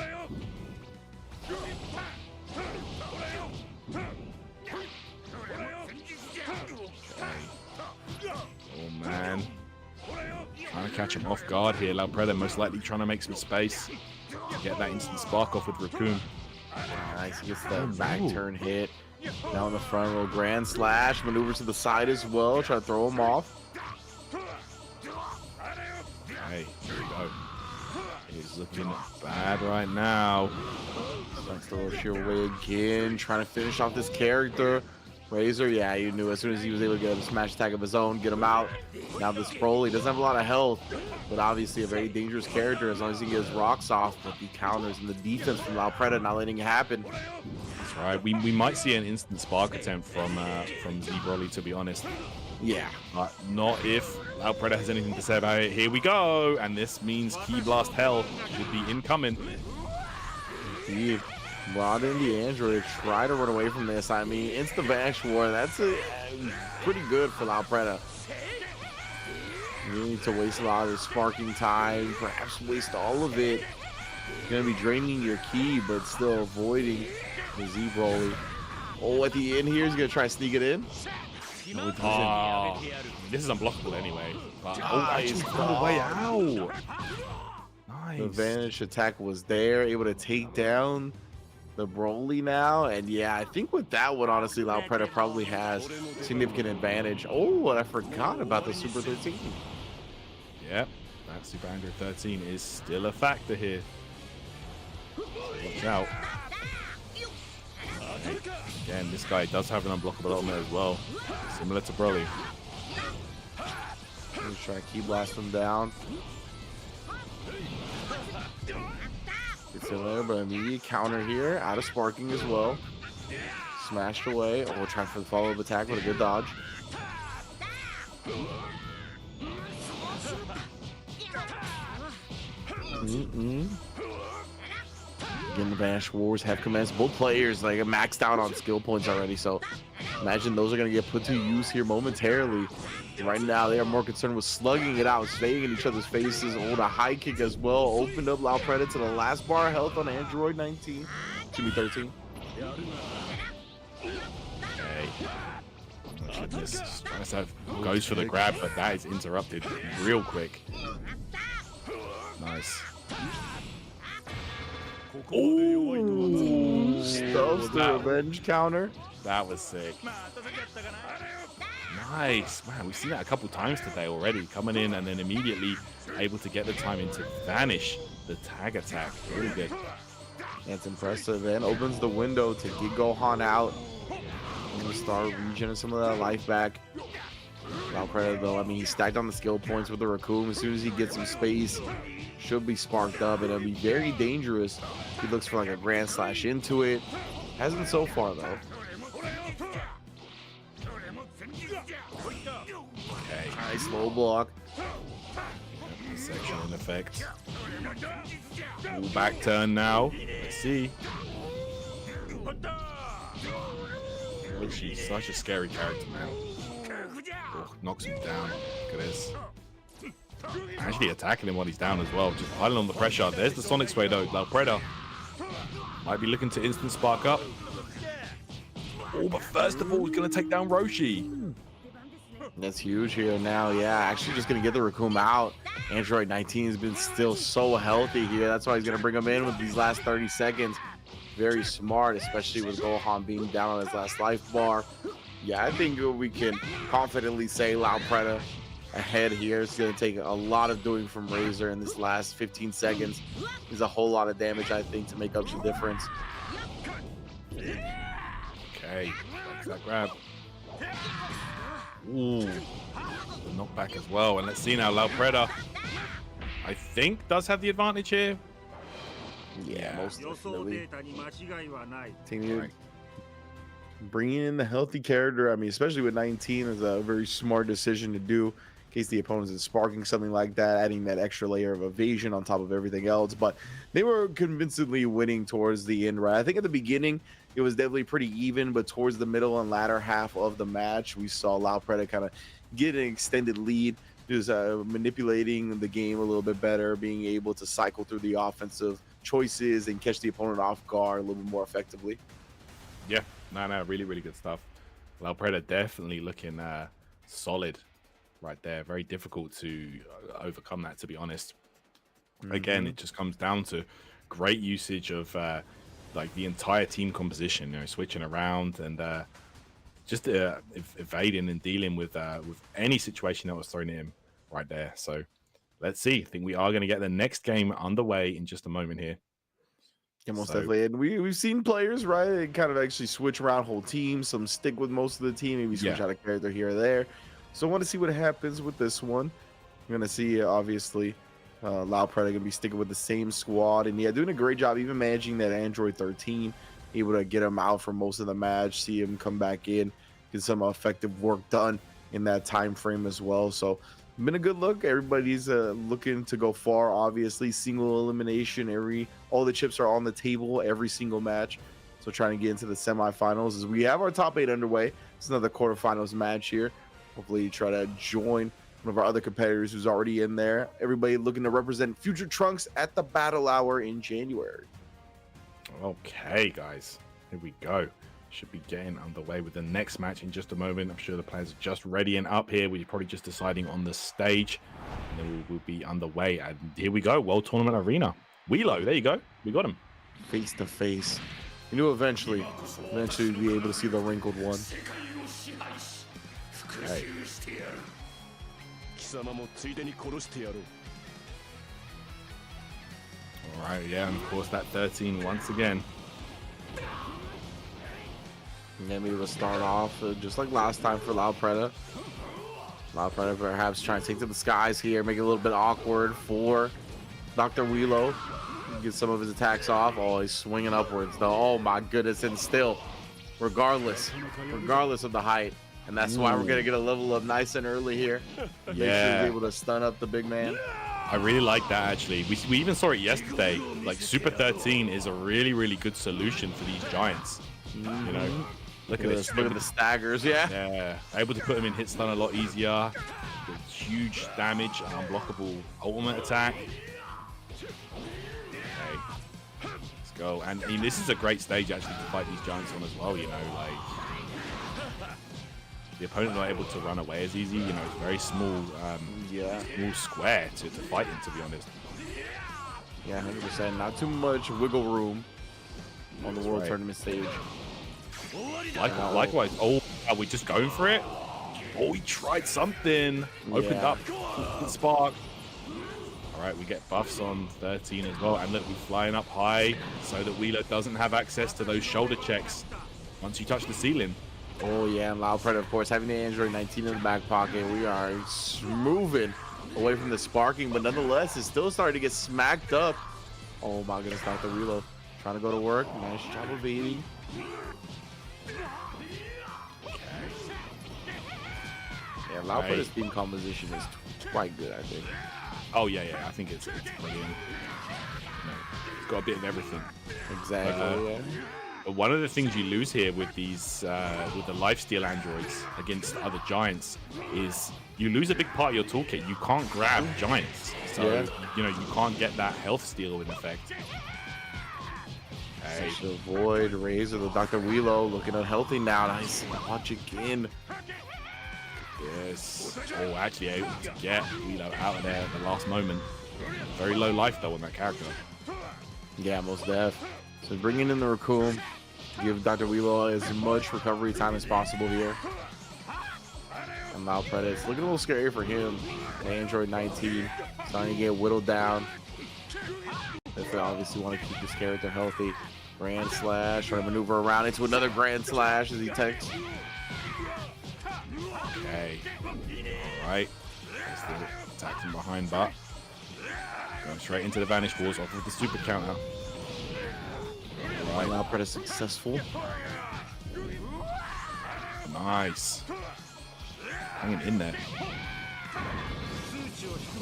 man. Trying to catch him off guard here. Lao Preda most likely trying to make some space to get that instant spark off with Raccoon. Nice. He gets the back turn hit. Now in the front, little grand slash, maneuver to the side as well, try to throw him off. Okay, here we go. He's looking bad right now. Starts to rush your way again, trying to finish off this character. Razor, yeah, you knew as soon as he was able to get a smash attack of his own, get him out. Now this Broly doesn't have a lot of health, but obviously a very dangerous character as long as he gets rocks off. But the counters and the defense from Laopreta not letting it happen. That's right. We might see an instant spark attempt from Z Broly, to be honest. Yeah. But not if Laopreta has anything to say about it. Here we go, and this means Key Blast Hell should be incoming. He brought in the android, try to run away from this. I mean, instant Vanish War, that's pretty good for Laopreta. You need to waste a lot of the sparking time, perhaps waste all of it. You're gonna be draining your ki, but still avoiding the Z Broly. Oh, at the end here, he's gonna try to sneak it in. Oh, this is unblockable anyway. But, actually found a way out. Nice. The Vanish attack was there, able to take down the Broly now. And yeah, I think with that one, honestly, Laopreta probably has significant advantage. Oh, and I forgot about the Super 13. Yep, that Super Android 13 is still a factor here. Watch out. Again, this guy does have an unblockable ultimate as well, similar to Broly. Let's try to Ki Blast him down. It's in there, but immediate counter here, out of sparking as well. Smashed away. Oh, trying for the follow-up attack with a good dodge. Again, the Vanish Wars have commenced. Both players like maxed out on skill points already, so imagine those are going to get put to use here momentarily. Right now, they are more concerned with slugging it out, staying in each other's faces. Oh, the high kick as well opened up Laopreta to the last bar of health on Android 19. Excuse me, 13. Okay. Goodness. Trying to goes for the grab, but that is interrupted real quick. Nice. Ooh, stuffs the revenge counter. That was sick. Nice. Man, we've seen that a couple times today already. Coming in and then immediately able to get the timing to vanish the tag attack. Really good. That's impressive. Then opens the window to get Gohan out. I'm going to start regening some of that life back. Laopreta, though, I mean, he's stacked on the skill points with the Raccoon. As soon as he gets some space, should be sparked up, and it'll be very dangerous. He looks for like a grand slash into it. Hasn't so far, though. Okay. Nice low block. Section in effect. Ooh, back turn now. Let's see. Oh, she's such a scary character, man. Oh, knocks him down. Look at this. Actually attacking him while he's down as well. Just piling on the pressure. There's the Sonic Sway though. Laopreta might be looking to instant spark up. Oh, but first of all, he's going to take down Roshi. That's huge here now. Yeah, actually just going to get the Raccoon out. Android 19 has been still so healthy here. That's why he's going to bring him in with these last 30 seconds. Very smart, especially with Gohan being down on his last life bar. Yeah, I think we can confidently say Laopreta ahead here. It's going to take a lot of doing from Razor in this last 15 seconds. There's a whole lot of damage, I think, to make up the difference. Okay, that's that grab. Ooh, the knockback as well. And let's see now, Laopreta, I think, does have the advantage here. Yeah, most definitely. Bringing in the healthy character, I mean, especially with 19, is a very smart decision to do in case the opponent is sparking something like that, adding that extra layer of evasion on top of everything else. But they were convincingly winning towards the end, right? I think at the beginning, it was definitely pretty even, but towards the middle and latter half of the match, we saw Laopreta kind of get an extended lead, just manipulating the game a little bit better, being able to cycle through the offensive choices and catch the opponent off guard a little bit more effectively. Yeah, no, really, really good stuff. Laopreta definitely looking solid right there. Very difficult to overcome that, to be honest. Again, it just comes down to great usage of like the entire team composition, you know, switching around and just evading and dealing with any situation that was thrown at him right there. So let's see. I think we are going to get the next game underway in just a moment here. Yeah, most So- definitely. And we've seen players, right? They kind of actually switch around whole teams. Some stick with most of the team, maybe switch Yeah. out a character here or there. So I want to see what happens with this one. You're gonna see obviously Lao Preda gonna be sticking with the same squad, and yeah, doing a great job even managing that Android 13, able to get him out for most of the match, see him come back in, get some effective work done in that time frame as well. So been a good look. Everybody's looking to go far. Obviously, single elimination. All the chips are on the table every single match. So trying to get into the semifinals as we have our top 8 underway. It's another quarterfinals match here. Hopefully, you try to join one of our other competitors who's already in there. Everybody looking to represent Future Trunks at the Battle Hour in January. Okay, guys, here we go. Should be getting underway with the next match in just a moment. I'm sure the players are just readying up here. We're probably just deciding on the stage, and then we'll be underway. And here we go, World Tournament Arena. Wheelo, there you go. We got him. Face to face. You knew eventually we'd be able to see the wrinkled one. Okay. All right, yeah, and of course that 13 once again. And then we will start off just like last time for Lao Preda. Lao Preda perhaps trying to take to the skies here, make it a little bit awkward for Dr. Wheelo. Get some of his attacks off. Oh, he's swinging upwards though. Oh my goodness, and still, regardless of the height. And that's why we're gonna get a level up nice and early here. Make sure Yeah. he's able to stun up the big man. I really like that, actually. We even saw it yesterday. Like, Super 13 is a really, really good solution for these giants. You know, look at this. Look at the staggers, yeah. Yeah, able to put him in hit stun a lot easier. With huge damage and unblockable ultimate attack. Okay, let's go. And I mean, this is a great stage actually to fight these giants on as well. You know, like the opponent not able to run away as easy. You know, it's very small, small square to fight in. To be honest. Yeah, 100%. Not too much wiggle room on the World right. Tournament stage. Likewise. Oh, are we just going for it? Oh, he tried something. Opened Yeah. up. Good spark. All right, we get buffs on 13 as well. And look, we're flying up high so that Wheeler doesn't have access to those shoulder checks once you touch the ceiling. Oh yeah, and Lao Preda, of course, having the Android 19 in the back pocket. We are moving away from the sparking, but nonetheless, it's still starting to get smacked up. Oh my goodness, Dr. Wheelo trying to go to work. Nice job evading. Yeah, Lao Right. Preda's team composition is quite good, I think. Oh, yeah. I think it's brilliant. You know, it's got a bit of everything. Exactly, yeah. But one of the things you lose here with these, with the lifesteal androids against other giants is you lose a big part of your toolkit. You can't grab giants. So, you know, you can't get that health steal in effect. Okay. To avoid raise of the Dr. Wheelo looking unhealthy now. Nice. Watch again. Yes. Oh, actually able to get Wheelo out of there at the last moment. Very low life though on that character. Yeah, most def. So bringing in the Raccoon, give Dr. Wheelo as much recovery time as possible here. And Lao Preda, it's looking a little scary for him. The Android 19 starting to get whittled down. They obviously want to keep this character healthy. Grand Slash, trying to maneuver around into another Grand Slash as he takes. Okay. Alright. There's the attack from behind, but going straight into the Vanish Balls off of the super counter. Right. Lao Preda successful. Nice. Hanging in there.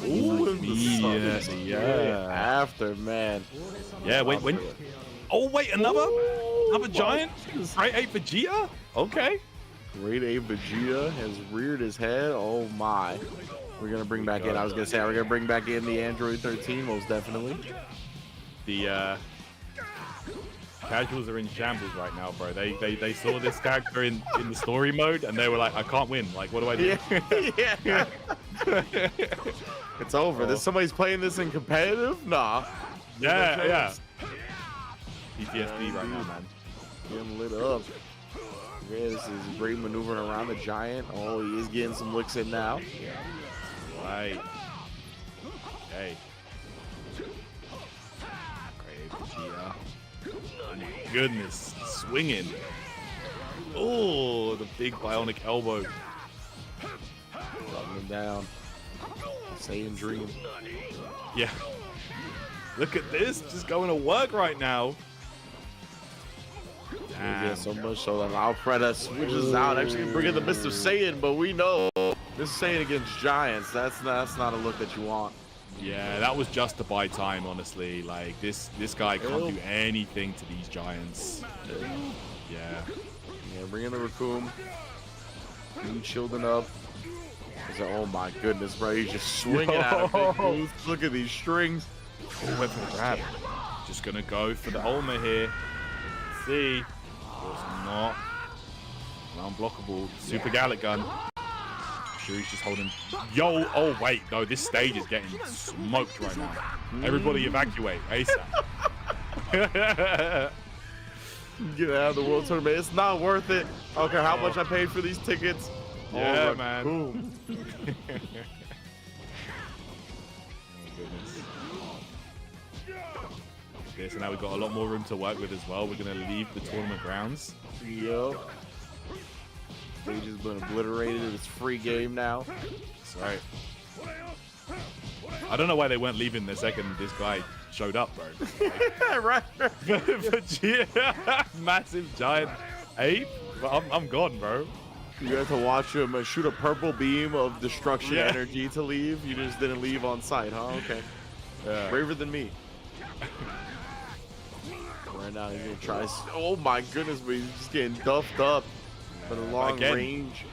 Ooh, immediate, yeah. After, man. Yeah, wait, when? Oh, wait, another giant? Right, 8 Vegeta? Okay. Grade A Vegeta has reared his head. Oh my. We're gonna bring back in. I was gonna say we're gonna bring back in the Android 13, most definitely. The casuals are in shambles right now, bro. They saw this character in the story mode and they were like, I can't win. Like, what do I do? Yeah. It's over. There's somebody's playing this in competitive? Nah. Yeah. PTSD right now, man. Getting lit up. Yeah, this is great maneuvering around the giant. Oh, he is getting some licks in now. Right. Okay. Great Vegeta. goodness. Swinging. Oh, the big bionic elbow. Dropping him down. Saiyan dream. Yeah. Look at this. Just going to work right now. Yeah, so much so that Alfreda switches out, actually bringing the Mr. Saiyan, but we know this Saiyan against Giants, that's not a look that you want. Yeah, that was just to buy time, honestly. Like, this guy can't do anything to these Giants. Yeah. Yeah, bring in the Raccoon. He's shielding up. Oh my goodness, bro. He's just swinging at him. Look at these strings. Oh, went for the grab. Just going to go for the Ulma here. Let's see. Of course not. An unblockable Super Gallic gun. I'm sure he's just holding. Yo, oh wait, no, this stage is getting smoked right now. Everybody evacuate ASAP. Get out of the World Tournament. It's not worth it. I don't care how much I paid for these tickets. Yeah, oh, man. Boom. Oh, goodness. Okay, so now we've got a lot more room to work with as well. We're going to leave the tournament grounds. Yep. Stage has been obliterated. It's free game now. That's right. I don't know why they weren't leaving the second this guy showed up, bro. Right. Vegeta, massive giant ape. I'm gone, bro. You had to watch him shoot a purple beam of destruction energy to leave. You just didn't leave on sight, huh? Okay. Yeah. Braver than me. Right now, he's gonna try. Oh my goodness, but he's just getting duffed up for the long range.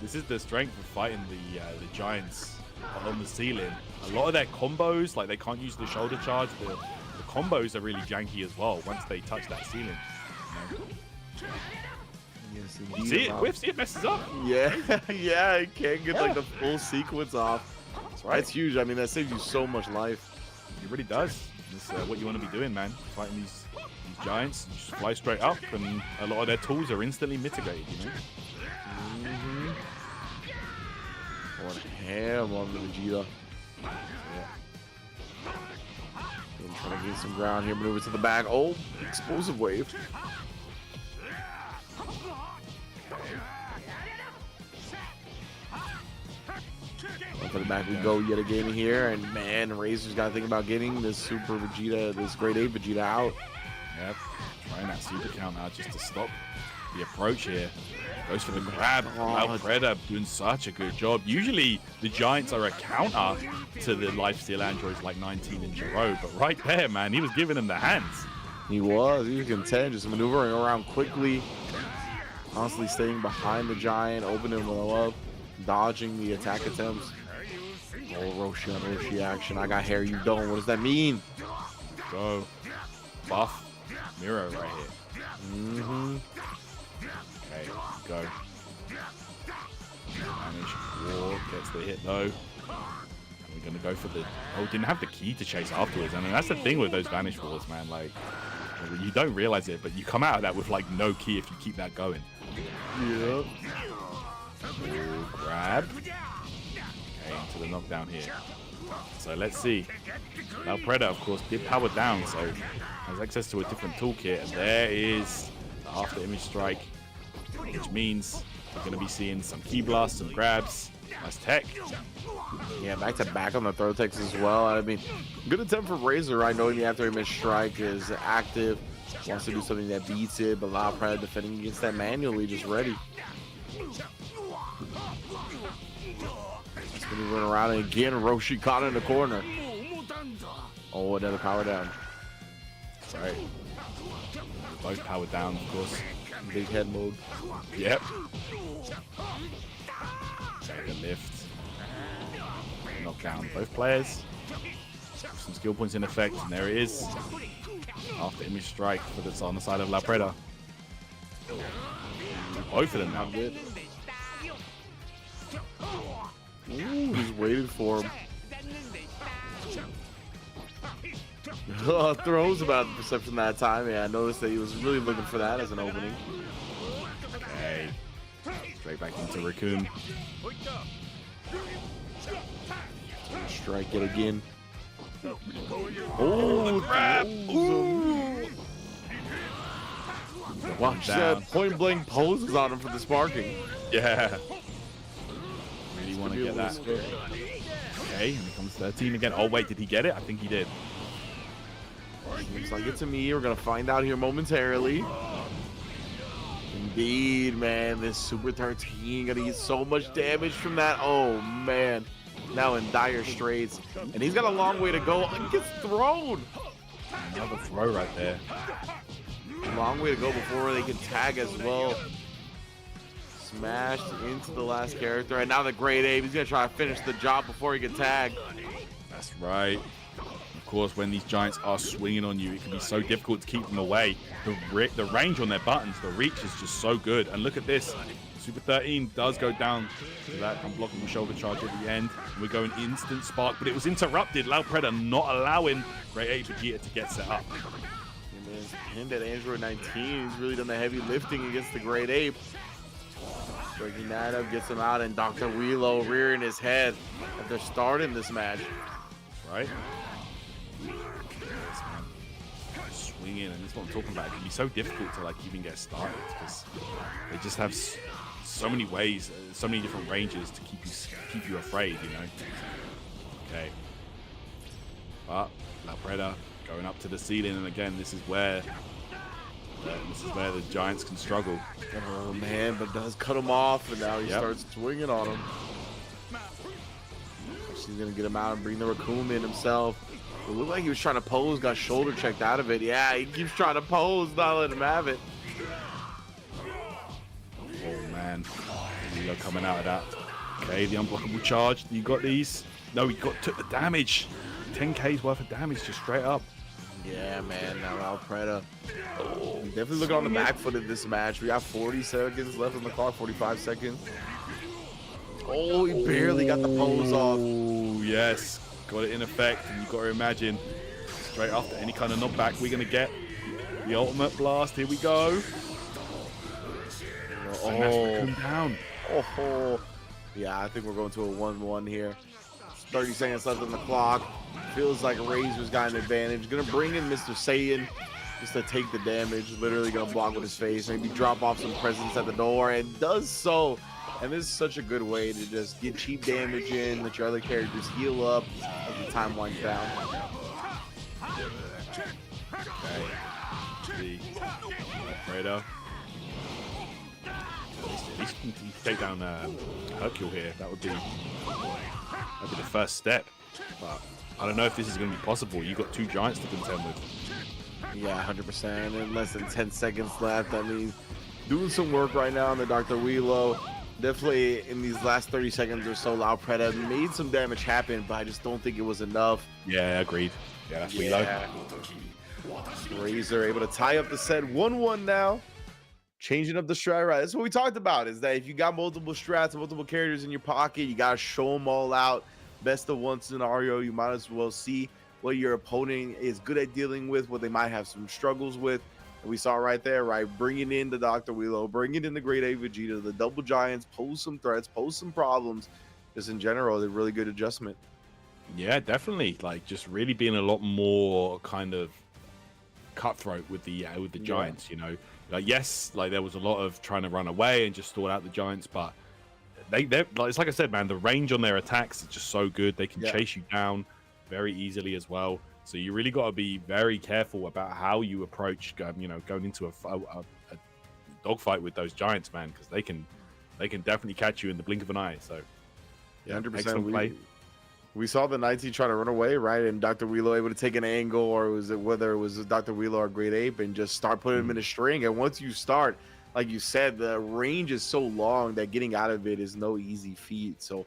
This is the strength of fighting the giants on the ceiling. A lot of their combos, like they can't use the shoulder charge. The combos are really janky as well once they touch that ceiling. Yes, See it? Whiff, see it messes up. Yeah, yeah, it can't get like the full sequence off. That's right. That's huge. I mean, that saves you so much life. It really does. It's what you want to be doing, man. Fighting these giants, you just fly straight up, and a lot of their tools are instantly mitigated, you know? Going ham on the Vegeta. And trying to get some ground here, maneuver to the back. Oh, explosive wave. Up to the back we go yet again here, and man, Razor's got to think about getting this Super Vegeta, this Great Ape Vegeta out. Yep, trying that super count out just to stop the approach here. Goes for the grab. Alfreda doing such a good job. Usually the Giants are a counter to the lifesteal androids like 19 and Giro, but right there, man, he was giving them the hands. He was content, just maneuvering around quickly, constantly staying behind the Giant, opening him up, dodging the attack attempts. Oh, Roshi on Roshi action. I got hair, you don't. What does that mean? Go. Buff. Miro right here. Okay, go. Vanish. War gets the hit though. We're gonna go for the. Oh, didn't have the key to chase afterwards. I mean, that's the thing with those Vanish Wars, man. Like, you don't realize it, but you come out of that with like no key if you keep that going. Yep. Grab. Okay, into the knockdown here. So let's see. Alfreda, of course, did power down, so has access to a different toolkit. And there is the after image strike, which means we're going to be seeing some key blasts, some grabs. Nice tech. Yeah, back to back on the throw techs as well. I mean, good attempt from Razor, right? Knowing the after image strike is active, wants to do something that beats it, but Alfreda defending against that manually, just ready. Just gonna run around, and again, Roshi caught in the corner. Oh, another power down. Right. Both powered down, of course. Big head mode. Yep. Take a lift. Knock down both players. Some skill points in effect, and there it is. After image strike for the on the side of Alfreda. Both of them now. Good. Ooh, he's waiting for him. Throws about the perception that time. Yeah, I noticed that he was really looking for that as an opening. Okay. Straight back into Raccoon. Strike it again. Oh, grab. Ooh. Watch down. that point blank poses on him for the sparking. Yeah. Really want to be a get that. little Okay, and it comes 13 again. Oh, wait, did he get it? I think he did. Seems like it's to me. We're gonna find out here momentarily. Indeed, man. This Super 13 gonna get so much damage from that. Oh man, now in dire straits, and he's got a long way to go. He gets thrown. Another throw right there. A long way to go before they can tag as well. Smashed into the last character, and now the Great Ape. He's gonna try to finish the job before he can tag. That's right. Of course, when these giants are swinging on you, it can be so difficult to keep them away. The range on their buttons, the reach is just so good. And look at this. Super 13 does go down to that unblockable shoulder charge at the end. We're going instant spark, but it was interrupted. Loud Predator not allowing Great Ape Vegeta to get set up. And then pinned at Android 19. He's really done the heavy lifting against the Great Ape. Breaking that up, gets him out, and Dr. Wheelo rearing his head after starting this match. Right? Swinging, and that's what I'm talking about. It can be so difficult to like even get started because they just have so many ways, so many different ranges to keep you afraid, you know. Okay, but La Preda going up to the ceiling, and again, this is where the giants can struggle. Oh man, but does cut him off, and now he starts swinging on him. She's gonna get him out and bring the Raccoon in himself. It looked like he was trying to pose, got shoulder checked out of it. Yeah, he keeps trying to pose, not letting him have it. Oh man, Lilo coming out of that. Okay, the unblockable charge. You got these? No, he took the damage. 10K's worth of damage just straight up. Yeah, man. Now Alpreda. Definitely looking on the back foot of this match. We got 40 seconds left on the clock. 45 seconds. Oh, he barely got the pose off. Oh yes, got it in effect, and you got to imagine straight after any kind of knockback, we're gonna get the ultimate blast. Here we go. Oh, down. Oh, yeah. I think we're going to a 1-1 here. 30 seconds left on the clock. Feels like Razor's got an advantage. Gonna bring in Mr. Saiyan just to take the damage. Literally gonna block with his face. Maybe drop off some presents at the door, and does so. And this is such a good way to just get cheap damage in, let your other characters heal up as the time winds down. Okay. Fredo. At least you can take down Hercule here. That would be the first step. But I don't know if this is going to be possible. You've got two giants to contend with. Yeah, 100%. And less than 10 seconds left. I mean, doing some work right now on the Dr. Wheelo. Definitely in these last 30 seconds or so, Lao Preda made some damage happen, but I just don't think it was enough. Yeah, agreed. Yeah, that's Wheelo. Razor able to tie up the set. 1-1 now. Changing up the strat, right? That's what we talked about, is that if you got multiple strats, multiple characters in your pocket, you got to show them all out. Best of one scenario, you might as well see what your opponent is good at dealing with, what they might have some struggles with. And we saw right there, right? Bringing in the Dr. Wheelo, bringing in the Great Ape Vegeta, the double giants, pose some threats, pose some problems. Just in general, they're really good adjustment. Yeah, definitely. Like, just really being a lot more kind of cutthroat with the giants, you know. Like, yes, like there was a lot of trying to run away and just stall out the giants, but they're like, it's like I said, man, the range on their attacks is just so good. They can chase you down very easily as well. So you really got to be very careful about how you approach, you know, going into a dogfight with those giants, man, because they can definitely catch you in the blink of an eye. So yeah, 100%. We saw the 19 trying to run away, right? And Dr. Wheelo able to take an angle, or whether it was Dr. Wheelo or Great Ape, and just start putting him in a string. And once you start, like you said, the range is so long that getting out of it is no easy feat. So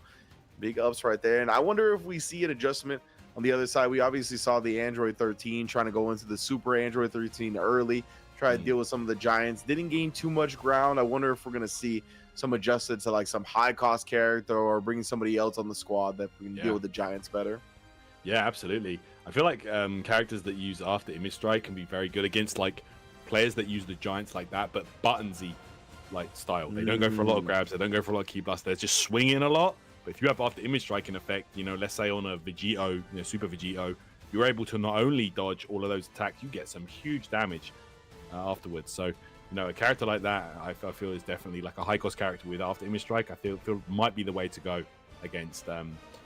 big ups right there. And I wonder if we see an adjustment on the other side. We obviously saw the Android 13 trying to go into the Super Android 13 early, try to deal with some of the giants. Didn't gain too much ground. I wonder if we're going to see some adjusted to like some high cost character, or bringing somebody else on the squad that can deal with the giants better. Yeah, absolutely. I feel like characters that use after image strike can be very good against like players that use the giants like that, but buttonsy like style. They don't go for a lot of grabs, they don't go for a lot of key blasts, they're just swinging a lot. But if you have after image strike in effect, you know, let's say on a Vegito, you know, Super Vegito, you're able to not only dodge all of those attacks, you get some huge damage afterwards. So you know, a character like that, I feel is definitely like a high cost character with after image strike. I feel might be the way to go against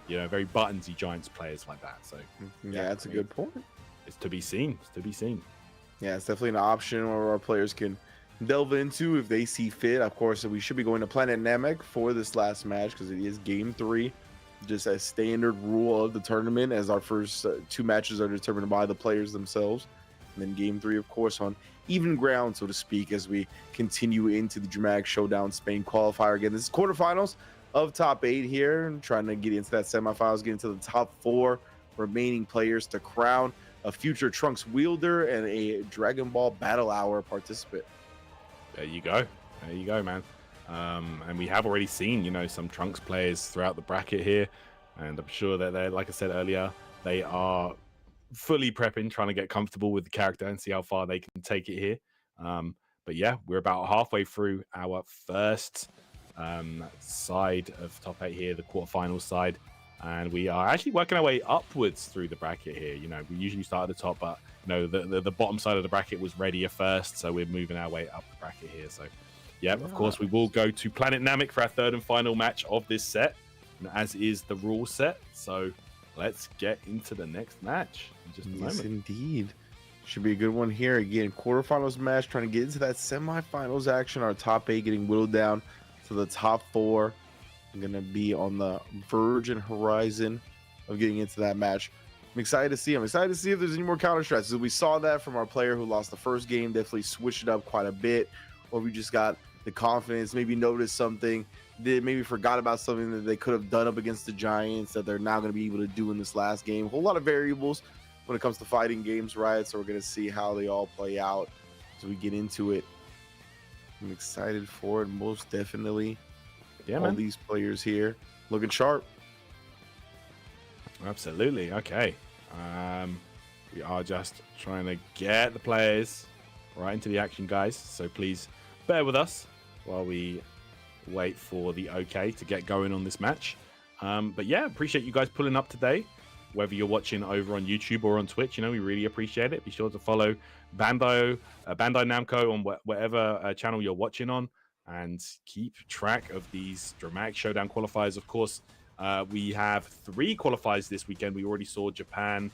you know, very buttonsy Giants players like that. So yeah, that's a good point. It's to be seen. It's to be seen. Yeah, it's definitely an option where our players can delve into if they see fit. Of course, we should be going to Planet Namek for this last match because it is game 3, just a standard rule of the tournament, as our first 2 matches are determined by the players themselves. And then game 3, of course, on even ground, so to speak, as we continue into the Dramatic Showdown Spain qualifier. Again, this is quarterfinals of top 8 here, and trying to get into that semifinals, get into the top 4 remaining players to crown a future Trunks wielder and a Dragon Ball Battle Hour participant. There you go. There you go, man. And we have already seen, you know, some Trunks players throughout the bracket here, and I'm sure that they're, like I said earlier, they are fully prepping, trying to get comfortable with the character and see how far they can take it here. But yeah, we're about halfway through our first side of top 8 here, the quarterfinals side, and we are actually working our way upwards through the bracket here. You know, we usually start at the top, but you know, the bottom side of the bracket was readier first, so we're moving our way up the bracket here. So yeah, of course, we will go to Planet Namek for our 3rd and final match of this set, as is the rule set. So let's get into the next match in just a moment. Yes, indeed. Should be a good one here. Again, quarterfinals match, trying to get into that semifinals action. Our top 8 getting whittled down to the top 4. I'm going to be on the verge and horizon of getting into that match. I'm excited to see. I'm excited to see if there's any more counter strats. So we saw that from our player who lost the first game, definitely switched it up quite a bit. Or we just got the confidence, maybe noticed something, maybe forgot about something that they could have done up against the Giants that they're now going to be able to do in this last game. A whole lot of variables when it comes to fighting games, right? So we're going to see how they all play out as we get into it. I'm excited for it, most definitely. Yeah, all man. These players here looking sharp. Absolutely. Okay. We are just trying to get the players right into the action, guys. So please bear with us while we wait for the okay to get going on this match. But yeah, appreciate you guys pulling up today. Whether you're watching over on YouTube or on Twitch, you know, we really appreciate it. Be sure to follow Bandai Namco on whatever channel you're watching on, and keep track of these Dramatic Showdown qualifiers. Of course, we have 3 qualifiers this weekend. We already saw Japan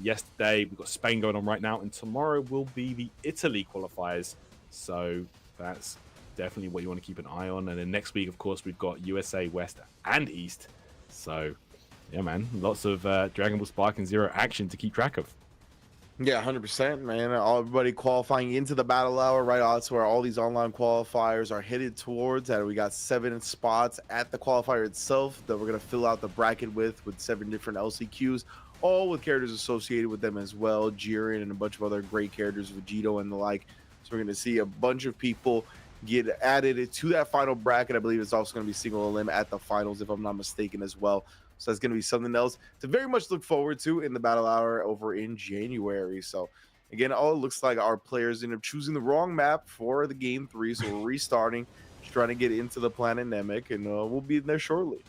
yesterday. We've got Spain going on right now, and tomorrow will be the Italy qualifiers. So that's definitely what you want to keep an eye on. And then next week, of course, we've got USA West and East. So yeah, man, lots of Dragon Ball Sparking Zero action to keep track of. Yeah, 100%, man. Everybody qualifying into the battle hour, right? That's where all these online qualifiers are headed towards. And we got 7 spots at the qualifier itself that we're going to fill out the bracket with 7 different LCQs, all with characters associated with them as well. Jiren and a bunch of other great characters, Vegito and the like. So we're going to see a bunch of people get added to that final bracket. I believe it's also going to be single elim at the finals, if I'm not mistaken, as well. So that's going to be something else to very much look forward to in the battle hour over in January. So again, all it looks like our players end up choosing the wrong map for the game 3. So we're restarting, just trying to get into the Planet Namek, and we'll be in there shortly.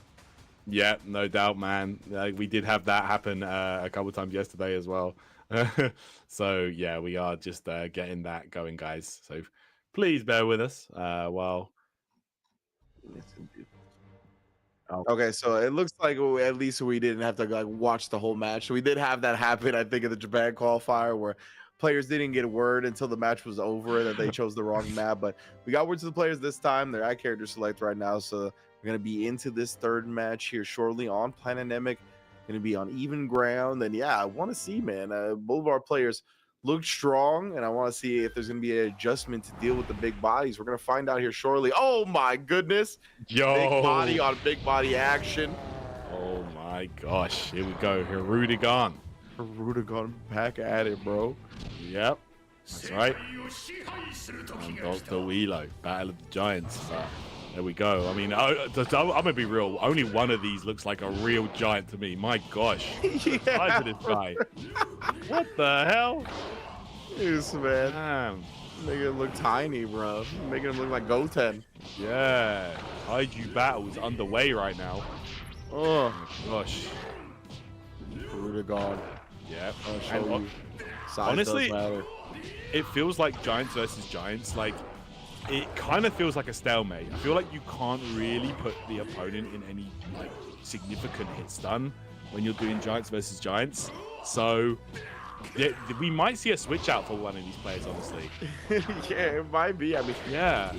Yeah, no doubt, man. We did have that happen a couple times yesterday as well. So yeah, we are just getting that going, guys. So please bear with us while. Okay, so it looks like at least we didn't have to like watch the whole match. So we did have that happen, I think, in the Japan qualifier, where players didn't get word until the match was over that they chose the wrong map. But we got word to the players this time. They're at character select right now, so we're gonna be into this 3rd match here shortly on Planet Namek. Gonna be on even ground, and yeah, I want to see, man. Both of our players look strong, and I want to see if there's going to be an adjustment to deal with the big bodies. We're going to find out here shortly. Oh my goodness. Yo. Big body on big body action. Oh my gosh. Here we go. Wirker-Grunt. Wirker-Grunt back at it, bro. Yep. That's right. And Dr. Wheelo, Battle of the Giants. There we go. I mean, I'm going to be real. Only one of these looks like a real giant to me. My gosh. Yeah. This guy. What the hell? Yes, man. Damn. Making him look tiny, bro. Making him look like Goten. Yeah. Kaiju battle is underway right now. Oh, my gosh. Wirker-Grunt. Yeah. I'll show you. Size Honestly, does matter. it feels like Giants versus Giants. Like, it kind of feels like a stalemate. I feel like you can't really put the opponent in any like significant hit stun when you're doing Giants versus Giants. So yeah, we might see a switch out for one of these players, honestly. Yeah, it might be. I mean, Yeah.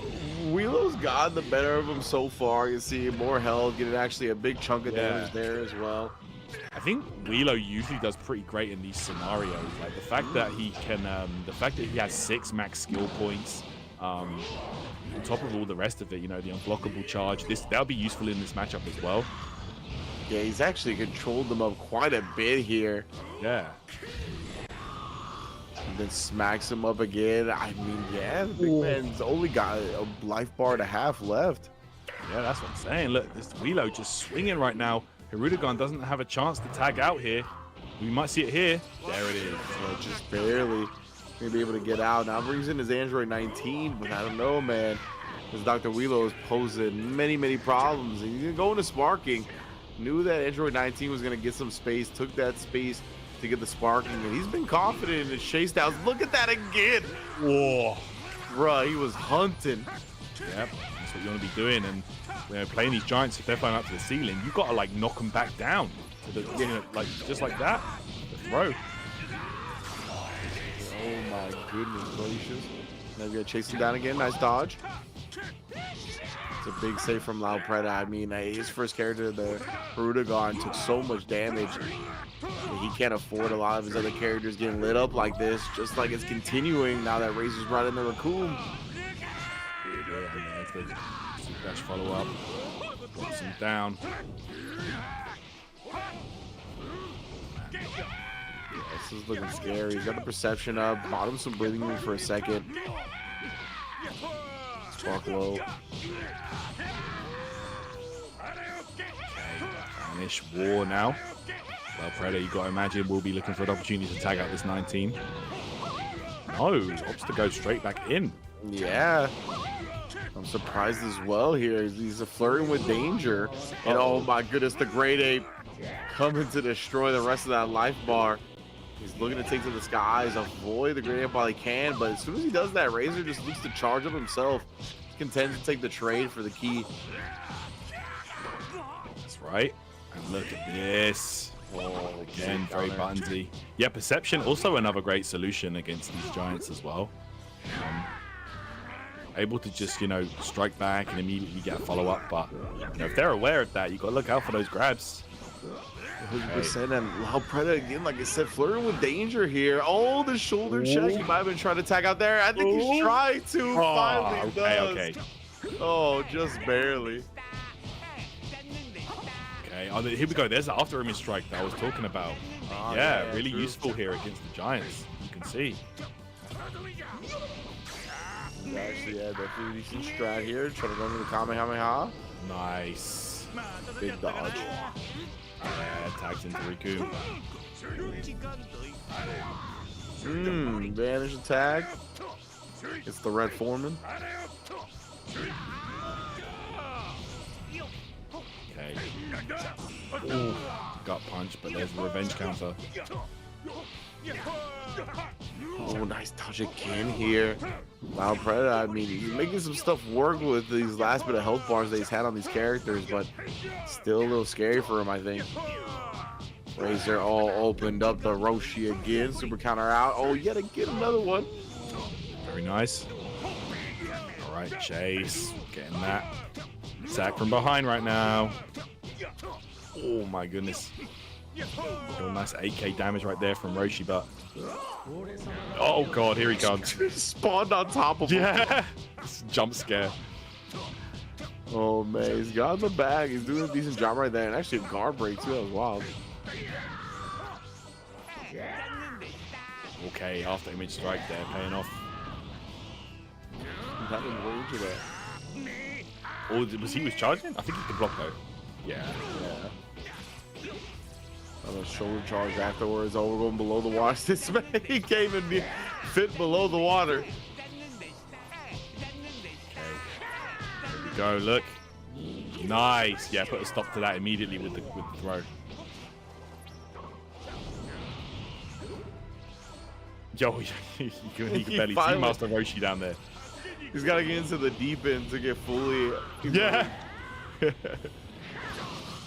Wilo's gotten the better of him so far. You see more health, getting actually a big chunk of damage there as well. I think Wilo usually does pretty great in these scenarios. Like the fact that he can, the fact that he has 6 max skill points, on top of all the rest of it, you know, the unblockable charge. That'll be useful in this matchup as well. Yeah, he's actually controlled them up quite a bit here. Yeah. And then smacks him up again. I mean, yeah, the big man's only got a life bar and a half left. Yeah, that's what I'm saying. Look, this Wilo just swinging right now. WiraqochaRassca doesn't have a chance to tag out here. We might see it here. There it is. So just barely gonna be able to get out. Now brings in his Android 19, but I don't know, man. Because Dr. Wilo is posing many problems. And he's gonna go into sparking. Knew that Android 19 was gonna get some space, took that space to get the sparking, and he's been confident in his chase downs. Look at that again. Whoa. Bruh, he was hunting. Yep, that's what you want to be doing. And when you're playing these Giants, if they're flying up to the ceiling, you've got to like knock them back down to the, you know, like just like that. The throw. Oh my goodness gracious. Now we gotta chase him down again. Nice dodge. It's a big save from Laopreda. I mean, his first character, the WiraqochaRassca, took so much damage. He can't afford a lot of his other characters getting lit up like this, just like it's continuing now that Razor's brought in the Raccoon. Dash follow up. Drops him down. This is looking scary. He's got the perception up. Bottom some breathing room for a second. Spark low. Vanish war now. Well, Predator, you got to imagine we'll be looking for an opportunity to tag out this 19. No, opts to go straight back in. Yeah. I'm surprised as well here. He's flirting with danger. And oh my goodness, the Great Ape coming to destroy the rest of that life bar. He's looking to take to the skies, avoid the Great Ape while he can, but as soon as he does that, Razor just looks to charge up himself. He's content to take the trade for the key. That's right. And look at this. Oh, again, very buttonsy. Yeah, perception, also another great solution against these Giants as well. Able to just, you know, strike back and immediately get a follow-up, but you know, if they're aware of that, you got to look out for those grabs. 100%. And Laopreda again, like I said, flirting with danger here. Oh, the shoulder check. He might have been trying to tag out there. I think he's trying to. Finally does. Okay. Oh, just barely. Okay, oh, here we go. There's the after image strike that I was talking about. Oh, yeah, really true. useful here against the Giants. You can see. Actually, yeah, definitely decent strat here. Trying to run into the Kamehameha. Nice. Big dodge. Yeah, tags into Riku. Vanish attack. It's the Red Foreman. Okay. Ooh, gut punch, but there's the revenge counter. Oh, nice dodge again here. Laopreda, I mean, he's making some stuff work with these last bit of health bars that he's had on these characters, but still a little scary for him, I think. Razor all opened up the Roshi again. Super counter out. Oh, yet again, another one. Very nice. All right, Chase. Getting that. Attack from behind right now. Oh, my goodness. Real nice 8k damage right there from Roshi, but... Oh, God, here he comes. Spawned on top of him. Yeah. Jump scare. Oh, man. He's got the bag. He's doing a decent job right there. And actually a guard break, too. That was wild. Okay, after image strike there, paying off. Not in range of that. Or was he charging? I think he could block though. Yeah. A shoulder charge afterwards. Oh, we're going below the water. This man, he came and fit below the water. There we go. Look. Nice. Yeah, put a stop to that immediately with the throw. Yo, you can barely see finally- Master Roshi down there. He's got to get into the deep end to get fully. Yeah.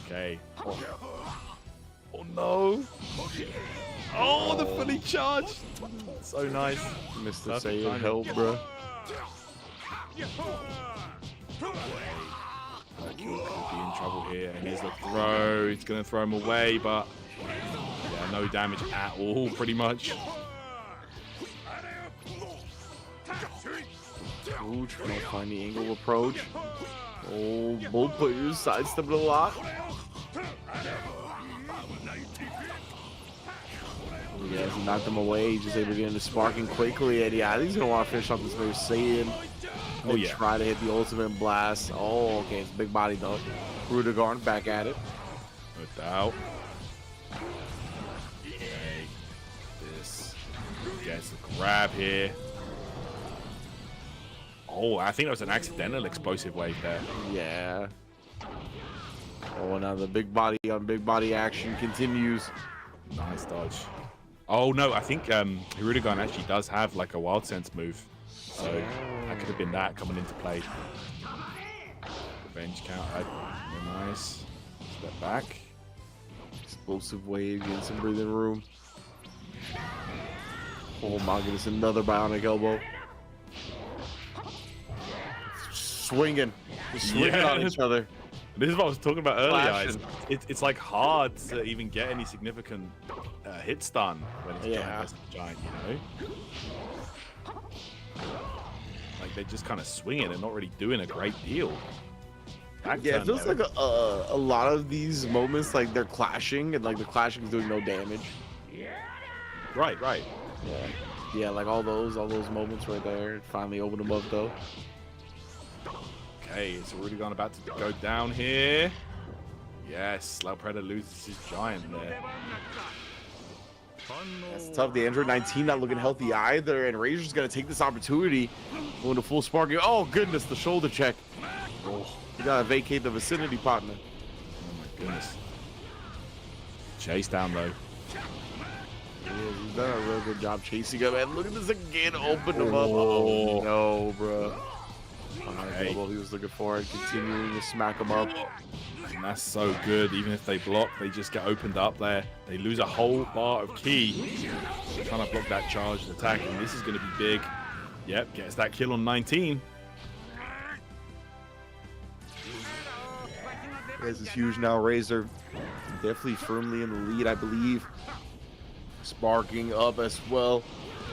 Okay. Oh no. Oh, the fully charged. So nice. Mr. Perfect Saiyan, timing. help, bro. Mercure could be in trouble here, and here's the throw. He's gonna throw him away, but yeah, no damage at all, pretty much. Ooh, trying to find the angle approach. Oh, both players sidestepping a lot. Yeah, he knocked him away. He's just able to get into sparking quickly. And yeah, he's going to want to finish off this move Saiyan. Oh, yeah. Try to hit the ultimate blast. Oh, okay. It's a big body, though. Wirker-Grunt back at it. No doubt. Okay. This gets a grab here. Oh, I think that was an accidental explosive wave there. Yeah. Oh, now the big body on big body action continues. Nice dodge. Oh no, I think Wirker-Grunt actually does have like a wild sense move, so that could have been that coming into play. Revenge counter, nice. Step back. Explosive wave, getting some breathing room. Oh my goodness, another bionic elbow. Swinging. Just swinging on each other. This is what I was talking about earlier. Flashing. It's like hard to even get any significant hit stun when it's giant versus giant, you know? Like they just kind of swing it and not really doing a great deal. Yeah, it feels like a lot of these moments, like they're clashing and like the clashing is doing no damage. Right. Yeah, like all those moments right there. It finally opened them up though. Okay, so Wirker-Grunt about to go down here. Yes, Loud Predator loses his giant there. That's tough. The Android 19 not looking healthy either, and Razor's gonna take this opportunity. Going to full sparking. Oh goodness, the shoulder check. Oh, you gotta vacate the vicinity, partner. Oh my goodness. Chase down though. Yeah, he's done a real good job chasing him. And look at this again, open him up. Oh. Oh no, bro. Hey. He was looking for it, continuing to smack him up. And that's so good. Even if they block, they just get opened up there. They lose a whole bar of ki. Trying to block that charged attack, and this is going to be big. Yep, gets that kill on 19. This is huge now. Razor definitely firmly in the lead, I believe. Sparking up as well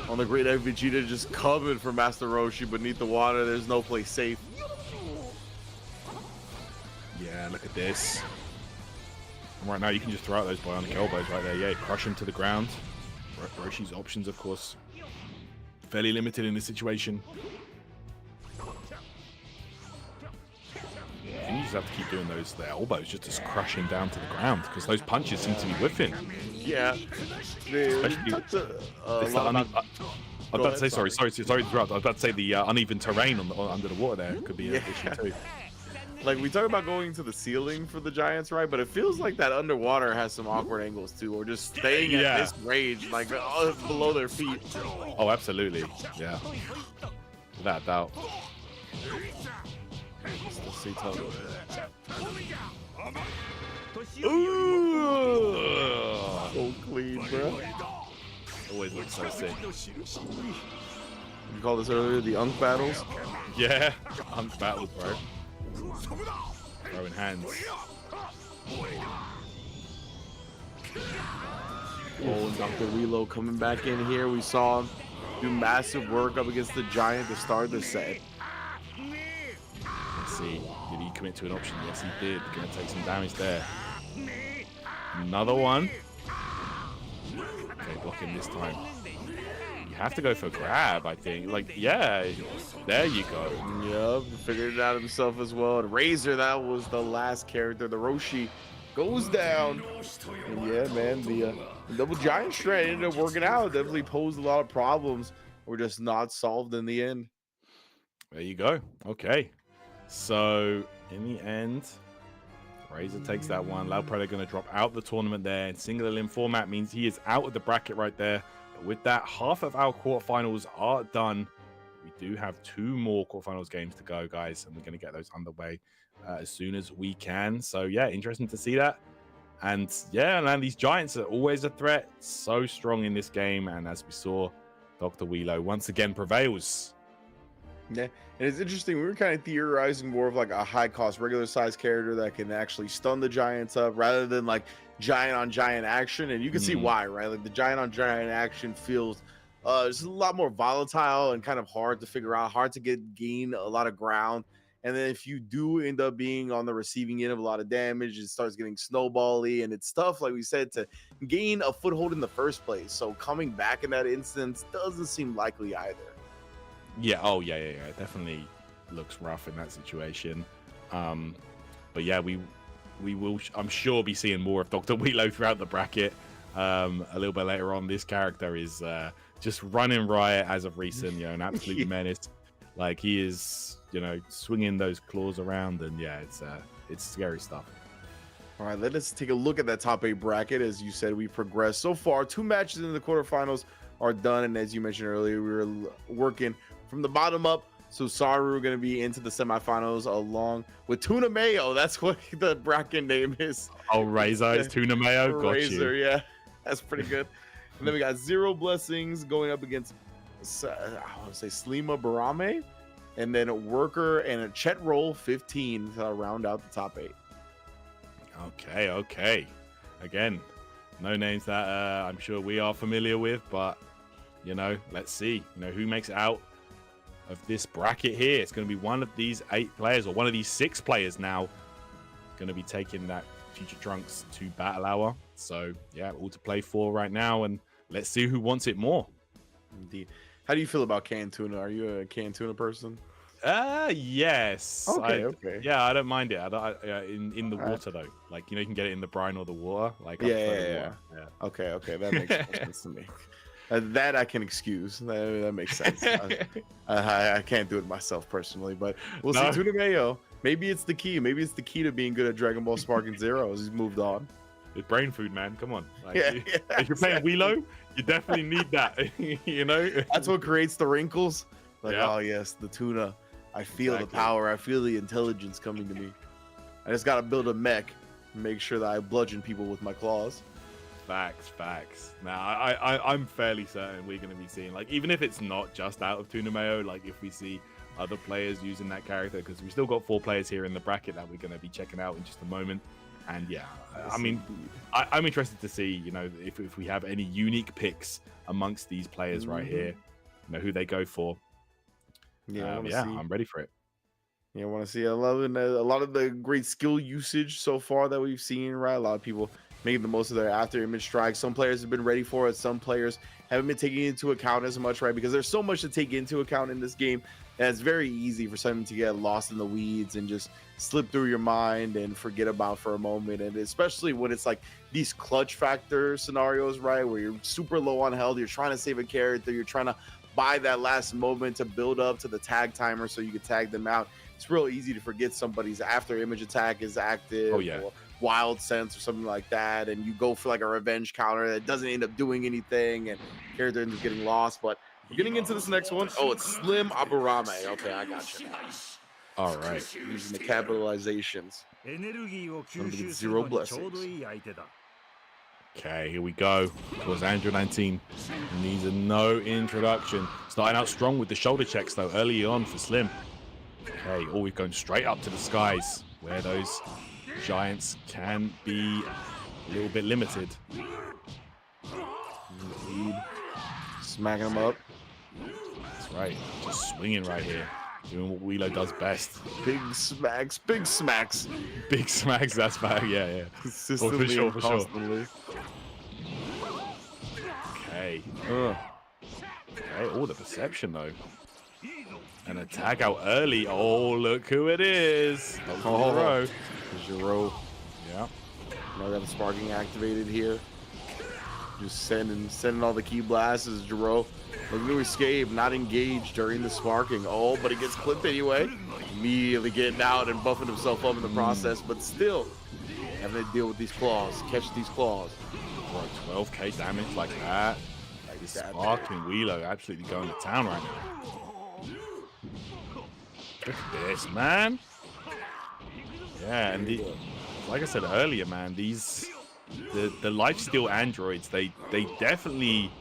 on the great Vegeta, just coming for Master Roshi beneath the water. There's no place safe. Yeah, look at this. And right now, you can just throw out those bionic elbows right there. Yeah, crush him to the ground. Roshi's options, of course, fairly limited in this situation. I think you just have to keep doing the elbows just to crush him down to the ground because those punches seem to be whiffing. Yeah. I'm about to say, sorry to interrupt. I was about to say the uneven terrain under the water there could be an issue too. Like, we talk about going to the ceiling for the Giants, right? But it feels like that underwater has some awkward angles too, or just staying at this range, like below their feet. Oh, absolutely. Yeah. Without doubt. Ooh! So clean, bro. Always looks so sick. You called this earlier the Unk battles? Yeah, Unk battles, bro. Throwing hands. Oh, Dr. Reload coming back in here. We saw him do massive work up against the Giant to start the set. Let's see. Did he commit to an option? Yes, he did. Gonna take some damage there. Another one. Okay, blocking this time. You have to go for grab, I think. Like, yeah, there you go. Yep, figured it out himself as well. And Razor, that was the last character. The Roshi goes down. And yeah, man, the double Giant strand ended up working out. Definitely posed a lot of problems. Were just not solved in the end. There you go. Okay. So, in the end, Razor takes that one. Loud Predator going to drop out the tournament there. And single elim format means he is out of the bracket right there. But with that, half of our quarterfinals are done. We do have 2 more quarterfinals games to go, guys, and we're going to get those underway as soon as we can. So yeah, interesting to see that. And yeah, man, these Giants are always a threat. So strong in this game. And as we saw, Dr. Wheelo once again prevails. Yeah, and it's interesting. We were kind of theorizing more of like a high cost, regular size character that can actually stun the Giants up rather than like giant on giant action. And you can see why, right? Like the giant on giant action feels just a lot more volatile and kind of hard to figure out, hard to gain a lot of ground. And then if you do end up being on the receiving end of a lot of damage, it starts getting snowbally, and it's tough, like we said, to gain a foothold in the first place. So coming back in that instance doesn't seem likely either. Yeah. Oh, yeah. It definitely looks rough in that situation. But yeah, we will, I'm sure, be seeing more of Dr. Wheelo throughout the bracket. A little bit later on, this character is just running riot as of recent. You know, an absolute menace. Like he is, you know, swinging those claws around, and yeah, it's scary stuff. All right, let us take a look at that top 8 bracket. As you said, we progressed so far. 2 matches in the quarterfinals are done, and as you mentioned earlier, we were working from the bottom up. So Saru going to be into the semifinals along with Tuna Mayo. That's what the bracket name is. Oh, Razor is Tuna Mayo. Got Razor, you. yeah, that's pretty good. And then we got Zero Blessings going up against I want to say SlimAburame, and then a Worker and a Chet Roll 15 to round out the top 8. Okay. Again, no names that I'm sure we are familiar with, but you know, let's see. You know who makes it out of this bracket here. It's going to be one of these 8 players, or one of these 6 players now, going to be taking that Future Trunks to Battle Hour. So yeah, all to play for right now, and let's see who wants it more. Indeed. How do you feel about canned tuna? Are you a canned tuna person? Yes. Okay. Yeah, I don't mind it. In the water though, like, you know, you can get it in the brine or the water. Like yeah. Okay, that makes more sense to me. That I can excuse. That makes sense. I can't do it myself personally, but we'll see. Tuna Mayo. Maybe it's the key. Maybe it's the key to being good at Dragon Ball Sparking Zero as he's moved on. It's brain food, man. Come on. Like, if you're playing Wheelo, you definitely need that. You know, that's what creates the wrinkles. Like, oh yes, the tuna. I feel the power. I feel the intelligence coming to me. I just gotta build a mech and make sure that I bludgeon people with my claws. Facts. Now, I'm fairly certain we're going to be seeing, like, even if it's not just out of Tuna Mayo, like if we see other players using that character, because we've still got 4 players here in the bracket that we're going to be checking out in just a moment. And yeah, I mean, I'm interested to see, you know, if we have any unique picks amongst these players right here, you know, who they go for. Yeah, I'm ready for it. Yeah, I want to see a lot of the great skill usage so far that we've seen, right? A lot of people making the most of their after image strikes. Some players have been ready for it. Some players haven't been taking into account as much, right? Because there's so much to take into account in this game that it's very easy for someone to get lost in the weeds and just slip through your mind and forget about for a moment. And especially when it's like these clutch factor scenarios, right? Where you're super low on health, you're trying to save a character, you're trying to buy that last moment to build up to the tag timer so you can tag them out. It's real easy to forget somebody's after image attack is active. Oh, yeah. Or wild sense or something like that, and you go for like a revenge counter that doesn't end up doing anything, and character ends up getting lost. But we're getting into this next one. Oh, it's SlimAburame. Okay, I got you. All right. Using the capitalizations. Zero Blessings. Okay, here we go. Towards Andrew 19. Needs no introduction. Starting out strong with the shoulder checks though, early on for Slim. Okay, always going straight up to the skies, where those Giants can be a little bit limited. Smacking them up. That's right. Just swinging right here. Doing what Wheelo does best. Big smacks. Big smacks. Big smacks, that's bad. Yeah. Consistently for and sure. constantly. Okay. Okay. Oh, the perception though. And a tag out early. Oh, look who it is. There's Jiro. Yeah. Now got the sparking activated here. Just sending all the key blasts as Jiro looking to escape, not engaged during the sparking. Oh, but he gets clipped anyway. Immediately getting out and buffing himself up in the process, but still having to deal with these claws, catch these claws. What, 12k damage like that? This that. sparking Wheelo absolutely going to town right now. Look at this, man. Yeah, and like I said earlier, man, the lifesteal androids, they definitely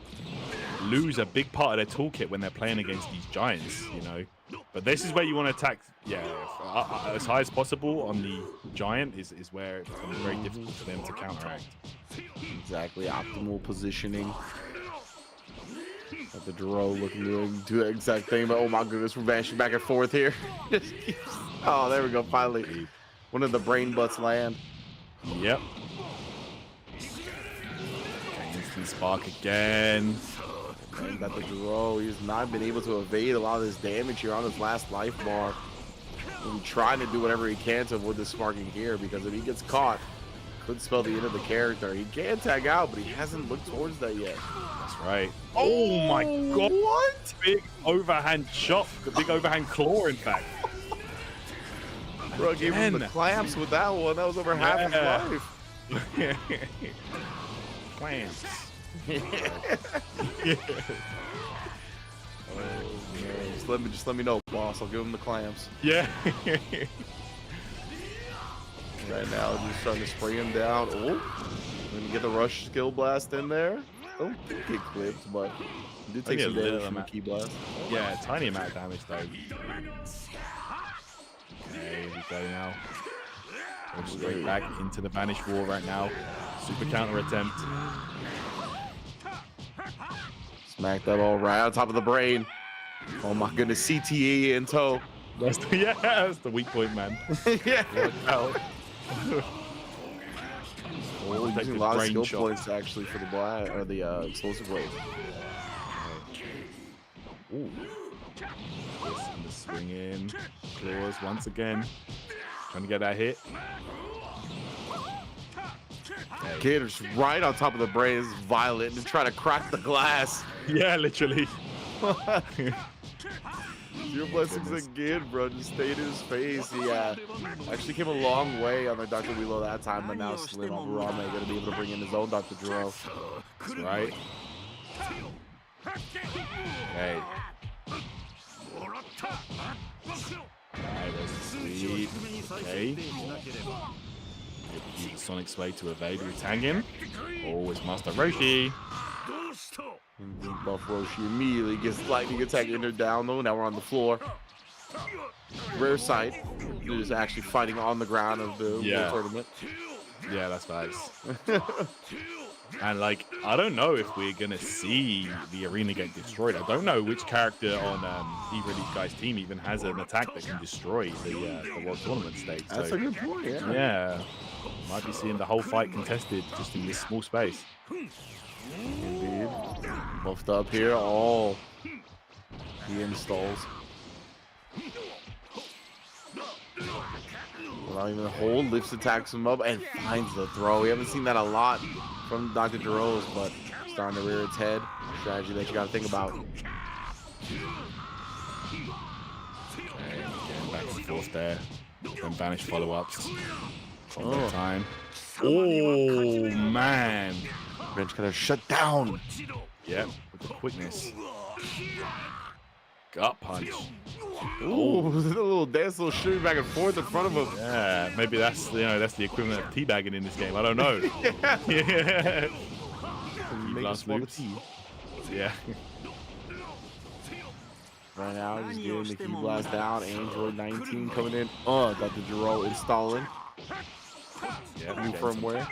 lose a big part of their toolkit when they're playing against these giants, you know. But this is where you want to attack, as high as possible on the giant is where it's going to be very difficult for them to counteract. Exactly, optimal positioning. Got the Dro looking to do the exact thing, but oh my goodness, we're bashing back and forth here. Oh, there we go, finally. One of the brain butts land. Yep. Instant spark again. And got the Dro. He's not been able to evade a lot of this damage here on his last life bar. He's trying to do whatever he can to avoid the sparking here, because if he gets caught, could spell the end of the character. He can tag out, but he hasn't looked towards that yet. That's right. Oh my god. What? Big overhand chop. The big overhand claw, in fact. Bro, gave him the clamps with that one. That was over half his life. Clamps. Oh, man. Just let me know, boss. I'll give him the clamps. Yeah. Right now, just starting to spray him down. Oh, gonna get the rush skill blast in there. Don't think it clipped, but he did take some damage from the key blast. Yeah, tiny amount of damage though. Okay, here we go now. Going straight back into the Banished War right now. Super counter attempt. Smack that all right on top of the brain. Oh my goodness, CTE in tow. That's the weak point, man. Yeah. Oh, using a lot of skill points actually for the blast or the explosive wave. Ooh. This and the swing in. Claws once again. Trying to get that hit. Kid is right on top of the brain. Is violent and trying to crack the glass. Yeah, literally. Your blessings again, bro. Just stayed in his face. He actually came a long way on the Dr. Wheelo that time, but now SlimAburame gonna be able to bring in his own Dr. Dro. That's right. Okay. Alright, there's the speed. Okay. Use the Sonic Sway to evade Rutangin. Oh, it's Master Roshi. And Buff Roshi immediately gets lightning attack in there down though. Now we're on the floor. Rare sight. They're just actually fighting on the ground of the tournament. Yeah, that's nice. And like, I don't know if we're gonna see the arena get destroyed. I don't know which character on either of these guys' team even has an attack that can destroy the World Tournament stage. That's a good point. Yeah. Yeah, might be seeing the whole fight contested just in this small space. Indeed. Buffed up here. Oh, he installs. Without even a hold, lifts, attacks him up, and finds the throw. We haven't seen that a lot from Dr. Dro's, but starting to rear its head. Strategy that you got to think about. Okay, getting back and forth there. Then Vanish follow-ups. Oh. Time. Oh, man. Bench kind of shut down. Yep, with the quickness. Gut punch. Ooh, a little dance, little shooting back and forth in front of him. Yeah, maybe that's that's the equivalent of teabagging in this game. I don't know. Yeah. Make a small tea. Yeah. Right now, just getting the key blast down. Android 19 coming in. Oh, got the Dro installing. Yeah. New firmware.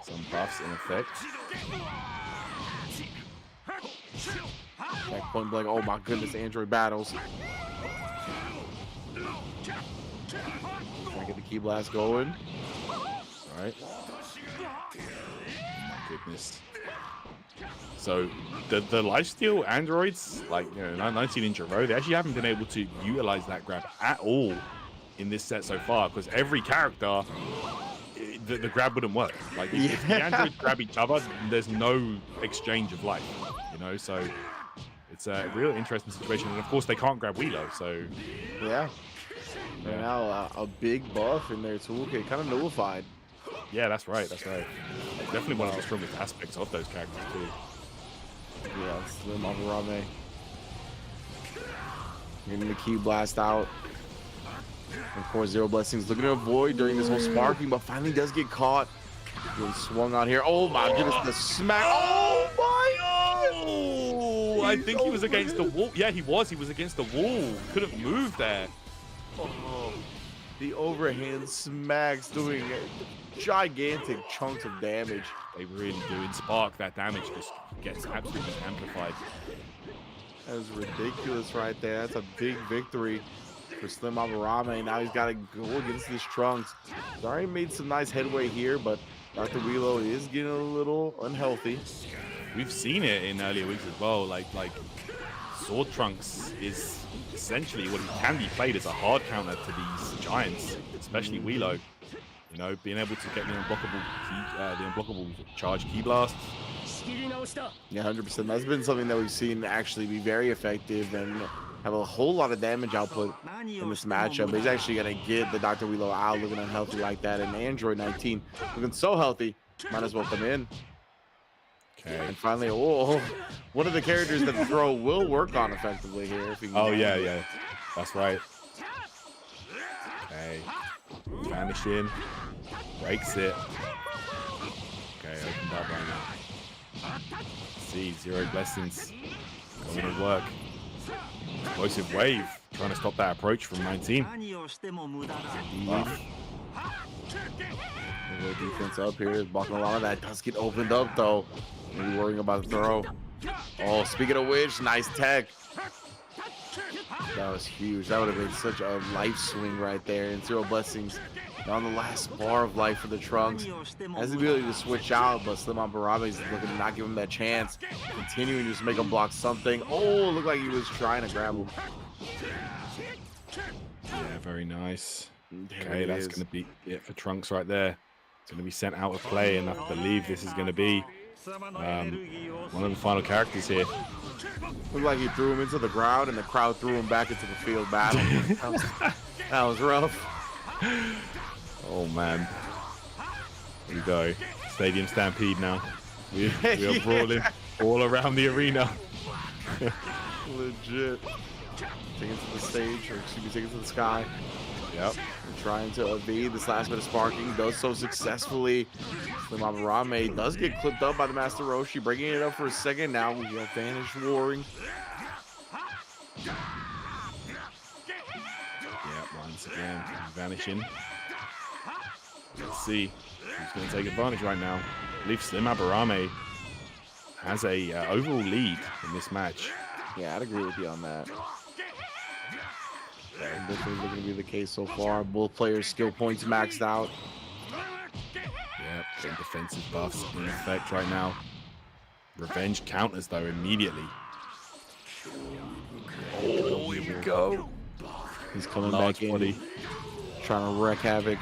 Some buffs in effect. Back point blank. Oh my goodness, Android battles. Trying to get the key blast going. All right. My goodness. So the lifesteal androids, like 19 in a row, they actually haven't been able to utilize that grab at all in this set so far, because every character, the grab wouldn't work. Like if the androids grab each other, there's no exchange of life, so it's a real interesting situation. And of course they can't grab Wheelo, so yeah. Right now a big buff in their toolkit, kind of nullified. Yeah, that's right. Definitely one of the strongest aspects of those characters too. Yeah, SlimAburame. Getting the key blast out. Of course, Zero Blessings looking to avoid during this whole sparking, but finally does get caught. Getting swung out here. Oh my goodness, the smack. Oh my god! Oh, I think he was against the wall. Yeah, he was. He was against the wall. Couldn't move there. Oh, the overhand smacks doing gigantic chunks of damage. They really do. In Spark, that damage just gets absolutely amplified. That is ridiculous right there. That's a big victory for SlimAburame. Now he's got to go against this Trunks. He's already made some nice headway here, but Dr. Wheelo is getting a little unhealthy. We've seen it in earlier weeks as well. Like Sword Trunks is essentially what he can be played as a hard counter to these giants, especially Wheelo. You know, being able to get the unblockable charge key blast. Yeah, 100%. That's been something that we've seen actually be very effective and have a whole lot of damage output in this matchup. But he's actually going to get the Dr. Wheelo out looking unhealthy like that. And Android 19 looking so healthy, might as well come in. Okay. And finally, oh, one of the characters that the throw will work on effectively here. If he can Yeah. That's right. Okay. Vanishing. Breaks it. Okay, opened up right now. See, Zero Blessings going to work. Explosive Wave, trying to stop that approach from 19. The defense up here is blocking a lot of that. Does get opened up though. Maybe worrying about the throw. Oh, speaking of which, nice tech. That was huge. That would have been such a life swing right there. And Zero Blessings on the last bar of life for the Trunks. Has the ability to switch out, but SlimAburame is looking to not give him that chance. Continuing to just make him block something. Oh, looked like he was trying to grab him. Yeah, very nice. Okay, that's going to be it for Trunks right there. It's going to be sent out of play, and I believe this is going to be one of the final characters here. Looked like he threw him into the ground, and the crowd threw him back into the field battle. That was rough. Oh man, here we go. Stadium Stampede now. We are brawling all around the arena. Legit. Take it to the stage, or excuse me, take it to the sky. Yep. And trying to evade this last bit of sparking, does so successfully. SlimAburame does get clipped up by the Master Roshi, breaking it up for a second. Now we have Vanish Warring. Yeah, once again, vanishing. Let's see who's going to take advantage right now. I believe SlimAburame has a overall lead in this match. Yeah, I'd agree with you on that. Definitely looking to be the case so far. Both players' skill points maxed out. Yep, getting defensive buffs in effect right now. Revenge counters though immediately. Oh, here we go. He's coming Large back in, body. trying to wreak havoc.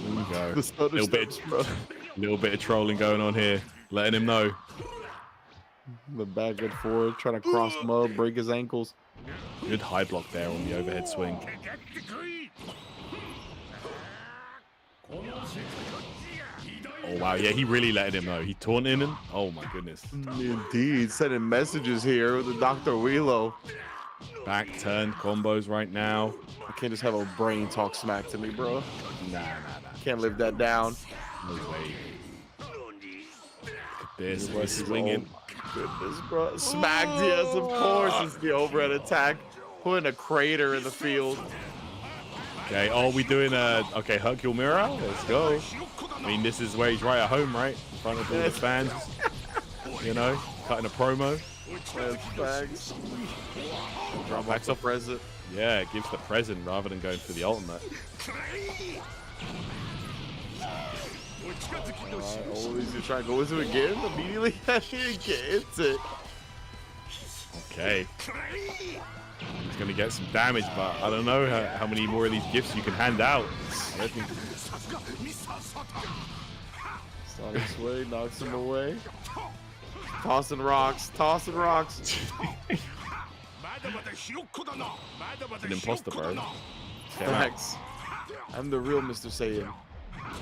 There we go. The stutter steps, bro. Little bit of trolling going on here, letting him know. The back and forth, trying to cross him up, break his ankles. Good high block there on the overhead swing. Oh wow, yeah, he really let him know. He taunted him. Oh my goodness. Indeed, sending messages here with the Dr. Wheelo. Back turned combos right now. I can't just have a brain talk smack to me, bro. Nah. Can't live that down. No way. Look at this. He's swinging. Goodness, bro. Smacked, yes, of course. It's the overhead attack. Putting a crater in the field. Okay, oh, we doing okay, Hercule Mirror? Let's go. I mean, this is where he's right at home, right? In front of all the fans. You know, cutting a promo. Thanks. Drop backs off present. Yeah, gives the present rather than going for the ultimate. Oh, he's gonna try to go into it again immediately. He gets it. Okay. He's gonna get some damage, but I don't know how many more of these gifts you can hand out. I don't think... Sonic Sway knocks him away. Tossing rocks, tossing rocks. An imposter, bro. Thanks. I'm the real Mr. Saiyan.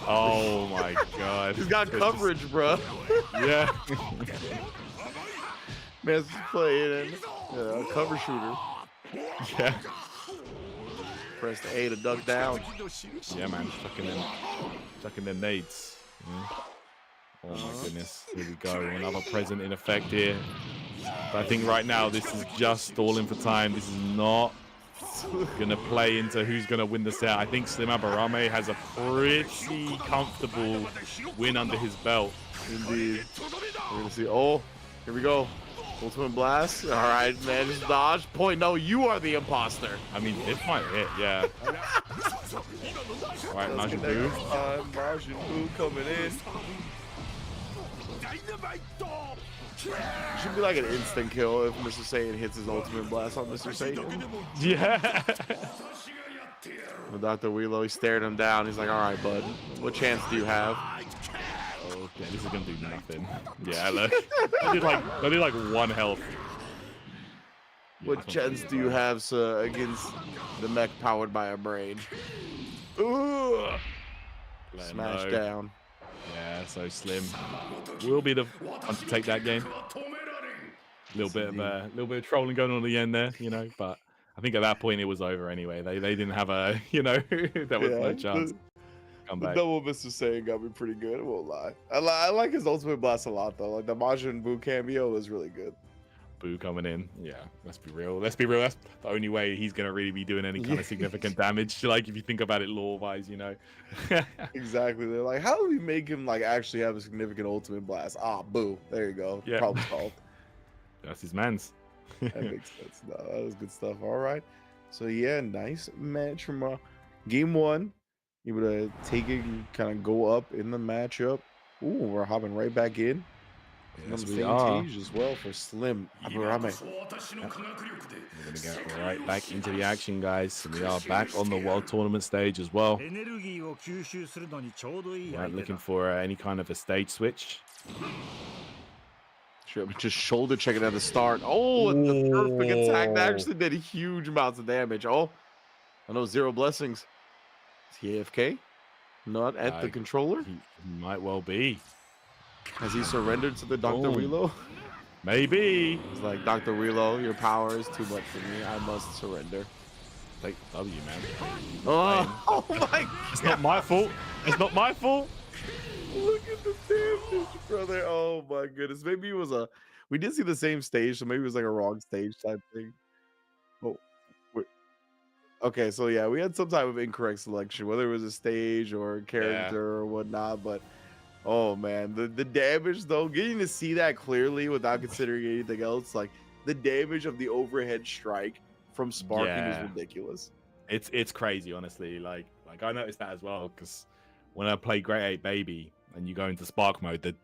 Oh my god. He's got coverage, bro. Yeah. Man's playing a cover shooter. Yeah. Press the A to duck down. Yeah, man. Chucking them nades. Yeah. Oh my goodness. Here we go. Another present in effect here. But I think right now this is just stalling for time. This is not gonna play into who's gonna win the set. I think SlimAburame has a pretty comfortable win under his belt. Indeed. We're gonna see. Oh, here we go. Ultimate blast. All right, man. Just dodge. Point. No, you are the imposter. I mean, this might hit. Yeah. All right, Majin Buu. Majin Buu coming in. Should be like an instant kill if Mr. Satan hits his ultimate blast on Mr. Satan. Yeah. But Dr. Wheelo, he stared him down. He's like, all right, bud, what chance do you have? Okay, this is gonna do nothing. Yeah, look. I did like 1 health. What chance do you have, sir, against the mech powered by a brain? Ooh. Smash down. Yeah, so Slim will be the one to take that game. A little bit of trolling going on at the end there, you know, but I think at that point it was over anyway. They didn't have a, you know, there was no chance. Come back. The double Mr. Saiyan got me pretty good, I won't lie. I like his ultimate blast a lot though. Like the Majin Buu cameo was really good. Buu coming in. Yeah, let's be real. Let's be real. That's the only way he's gonna really be doing any kind of significant damage. Like if you think about it lore-wise, you know. Exactly. They're like, how do we make him like actually have a significant ultimate blast? Ah, Buu. There you go. Yeah. Problem solved. That's his man's. That makes sense. No, that was good stuff. All right. So yeah, nice match from game 1. Able to take it and kind of go up in the matchup. Ooh, we're hopping right back in. Yes, On the we same are. stage as well for SlimAburame. We're gonna get right back into the action, guys. And we are back on the World Tournament stage as well. Right, looking for any kind of a stage switch. Sure, just shoulder checking at the start. Oh, and the perfect attack that actually did huge amounts of damage. Oh, I know Zero Blessings. Is he AFK? Not at the controller? He might well be. Has he surrendered to the Dr. Wheelo? Maybe. He's like, Dr. Wheelo, your power is too much for me. I must surrender. Take W, man. Oh my God. It's not my fault. It's not my fault. Look at the damage, brother. Oh my goodness. Maybe it was we did see the same stage, so maybe it was like a wrong stage type thing. Oh, wait. Okay, so yeah, we had some type of incorrect selection, whether it was a stage or a character or whatnot, but oh man, the damage though, getting to see that clearly without considering anything else, like the damage of the overhead strike from sparking is ridiculous. It's crazy, honestly. Like I noticed that as well, because when I play Great 8 Baby and you go into Spark mode,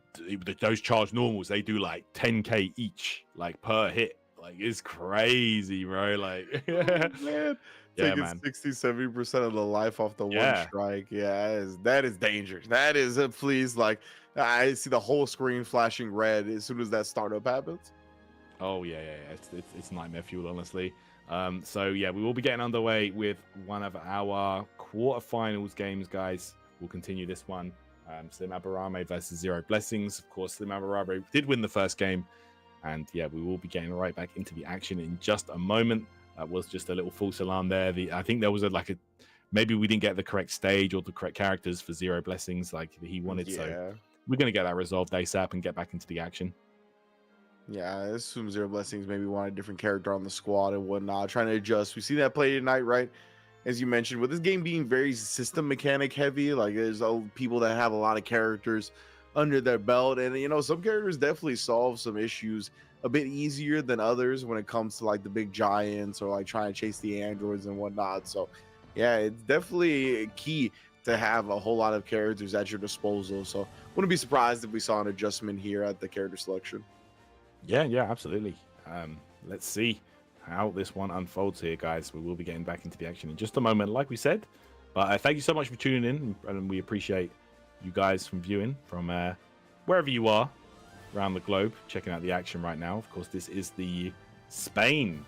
those charged normals, they do like 10k each, like per hit. Like it's crazy, bro. Like man. Yeah, taking 60-70% of the life off the one strike. Yeah, that is dangerous. That is please, like I see the whole screen flashing red as soon as that startup happens. Oh yeah. It's nightmare fuel, honestly. So yeah, we will be getting underway with one of our quarterfinals games, guys. We'll continue this one. SlimAburame versus Zero Blessings. Of course, SlimAburame did win the first game, and yeah, we will be getting right back into the action in just a moment. That was just a little false alarm there. I think there was maybe we didn't get the correct stage or the correct characters for Zero Blessings like he wanted. Yeah. So we're going to get that resolved ASAP and get back into the action. Yeah, I assume Zero Blessings maybe want a different character on the squad and whatnot, trying to adjust. We see that play tonight, right? As you mentioned, with this game being very system mechanic heavy, like there's people that have a lot of characters under their belt, and you know, some characters definitely solve some issues a bit easier than others when it comes to like the big giants or like trying to chase the androids and whatnot. So yeah, it's definitely key to have a whole lot of characters at your disposal. So wouldn't be surprised if we saw an adjustment here at the character selection. Yeah, absolutely. Let's see how this one unfolds here, guys. We will be getting back into the action in just a moment, like we said. But thank you so much for tuning in, and we appreciate you guys from viewing from wherever you are around the globe, checking out the action right now. Of course, this is the Spain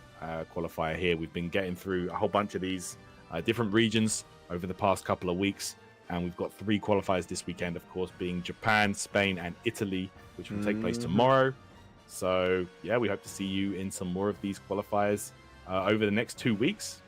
qualifier here. We've been getting through a whole bunch of these different regions over the past couple of weeks. And we've got 3 qualifiers this weekend, of course, being Japan, Spain, and Italy, which will take place tomorrow. So, yeah, we hope to see you in some more of these qualifiers over the next 2 weeks.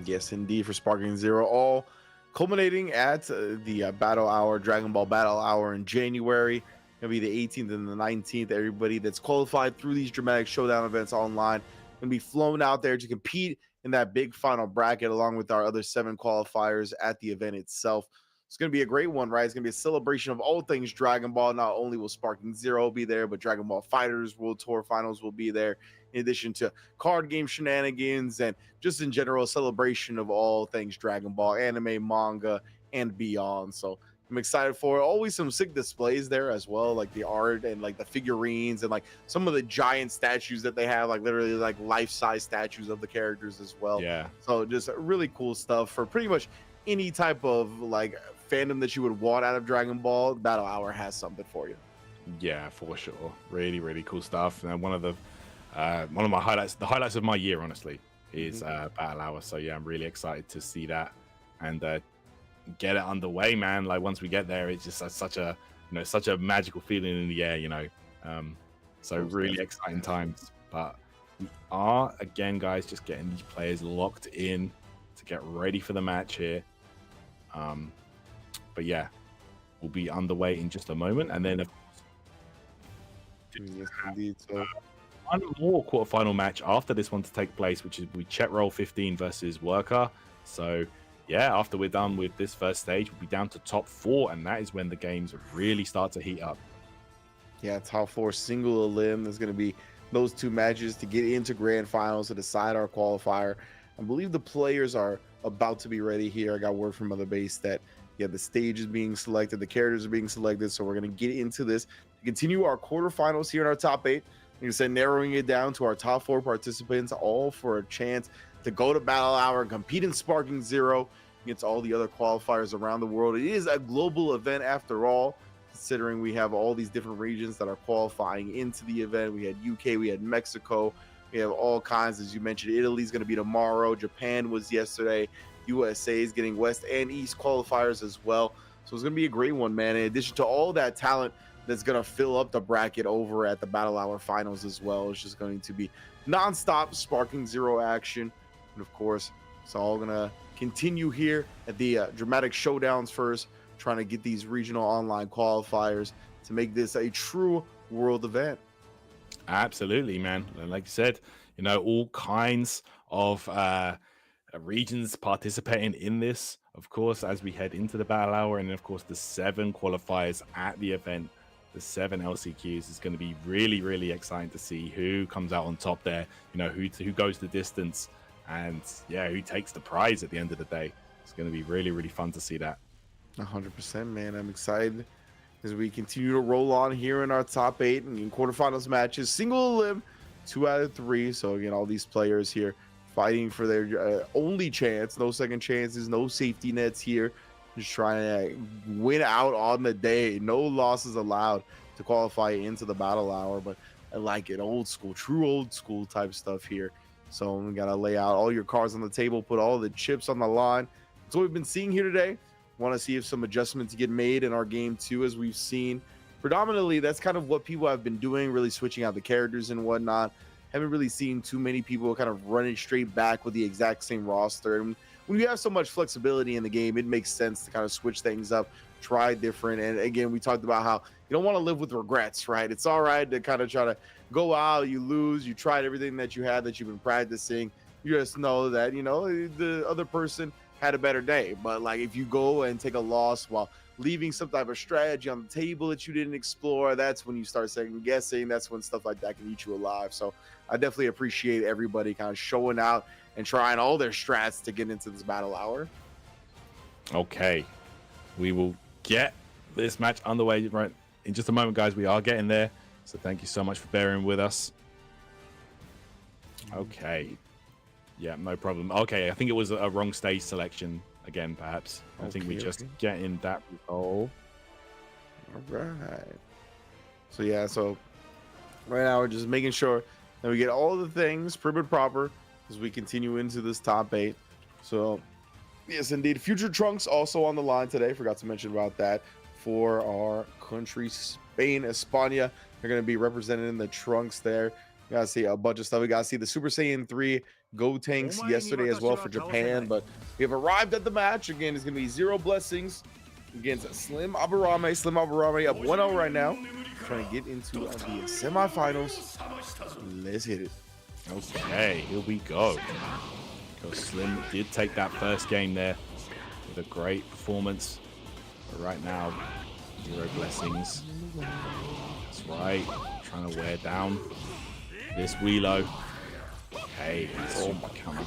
Yes, indeed, for Sparking Zero, all culminating at the Battle Hour, Dragon Ball Battle Hour in January. It'll be the 18th and the 19th. Everybody that's qualified through these Dramatic Showdown events online going to be flown out there to compete in that big final bracket along with our other 7 qualifiers at the event itself. It's going to be a great one, right? It's going to be a celebration of all things Dragon Ball. Not only will Sparking Zero be there, but Dragon Ball Fighters World Tour Finals will be there, in addition to card game shenanigans and just in general a celebration of all things Dragon Ball, anime, manga, and beyond. So I'm excited for it. Always some sick displays there as well, like the art and like the figurines and like some of the giant statues that they have, like literally like life-size statues of the characters as well. Yeah. So just really cool stuff for pretty much any type of like fandom that you would want out of Dragon Ball. Battle Hour has something for you. Yeah, for sure. Really, really cool stuff. And one of my highlights, the highlights of my year, honestly, is Battle Hour. So yeah, I'm really excited to see that and get it underway, man. Like once we get there, it's just such a magical feeling in the air, So really exciting times. But we are again, guys, just getting these players locked in to get ready for the match here. But yeah, we'll be underway in just a moment, and then of course, Yes, indeed. So one more quarterfinal match after this one to take place, which is we Chet Roll 15 versus Worker. So yeah, after we're done with this first stage, we'll be down to top 4, and that is when the games really start to heat up. yeah, top 4 single elim. There's going to be those 2 matches to get into grand finals to decide our qualifier. I believe the players are about to be ready here. I got word from Mother Base that the stage is being selected, the characters are being selected, so we're going to get into this to continue our quarterfinals here in our top 8. Like I said, narrowing it down to our top 4 participants, all for a chance to go to Battle Hour and compete in Sparking Zero against all the other qualifiers around the world. It is a global event after all, considering we have all these different regions that are qualifying into the event. We had UK, we had Mexico, we have all kinds, as you mentioned. Italy's going to be tomorrow, Japan was yesterday, USA is getting West and East qualifiers as well. So it's going to be a great one, man. In addition to all that talent that's going to fill up the bracket over at the Battle Hour finals as well, it's just going to be non-stop Sparking Zero action. And of course, it's all going to continue here at the Dramatic Showdowns first, trying to get these regional online qualifiers to make this a true world event. Absolutely, man. And like you said, all kinds of regions participating in this, of course, as we head into the Battle Hour. And of course, the 7 qualifiers at the event, the 7 LCQs, is going to be really, really exciting to see who comes out on top there, who goes the distance, and yeah, who takes the prize at the end of the day. It's going to be really, really fun to see that. 100%, man. I'm excited as we continue to roll on here in our top 8 and in quarterfinals matches. Single elim, 2 out of 3. So again, all these players here fighting for their only chance. No second chances, no safety nets here. Just trying to win out on the day. No losses allowed to qualify into the Battle Hour. But I like it. Old school, true old school type stuff here. So we got to lay out all your cards on the table, put all the chips on the line. That's what we've been seeing here today. Want to see if some adjustments get made in our game too, as we've seen. Predominantly, that's kind of what people have been doing, really switching out the characters and whatnot. Haven't really seen too many people kind of running straight back with the exact same roster. And when you have so much flexibility in the game, it makes sense to kind of switch things up, try different. And again, we talked about how you don't want to live with regrets, right? It's all right to kind of try to go out, you lose, you tried everything that you had that you've been practicing. You just know that, the other person had a better day. But like if you go and take a loss while leaving some type of strategy on the table that you didn't explore, that's when you start second guessing. That's when stuff like that can eat you alive. So I definitely appreciate everybody kind of showing out and trying all their strats to get into this Battle Hour. Okay, we will get this match underway right in just a moment, guys. We are getting there, so thank you so much for bearing with us. Okay, yeah, no problem. Okay, I think it was a wrong stage selection again, perhaps. I think we just getting that resolved. All right. So yeah, so right now we're just making sure that we get all the things prim and proper as we continue into this top 8. So Yes, indeed. Future Trunks also on the line today. Forgot to mention about that for our country, Spain, España. They're going to be represented in the Trunks there. You got to see a bunch of stuff. We got to see the Super Saiyan 3 Go Tanks yesterday as well for Japan. But we have arrived at the match. Again, it's going to be Zero Blessings against SlimAburame. SlimAburame up 1-0 right now. Trying to get into the semifinals. Let's hit it. Okay, here we go. Because Slim did take that first game there with a great performance. But right now, Zero Blessings. That's right. Trying to wear down this Wheelo. Okay, super counter.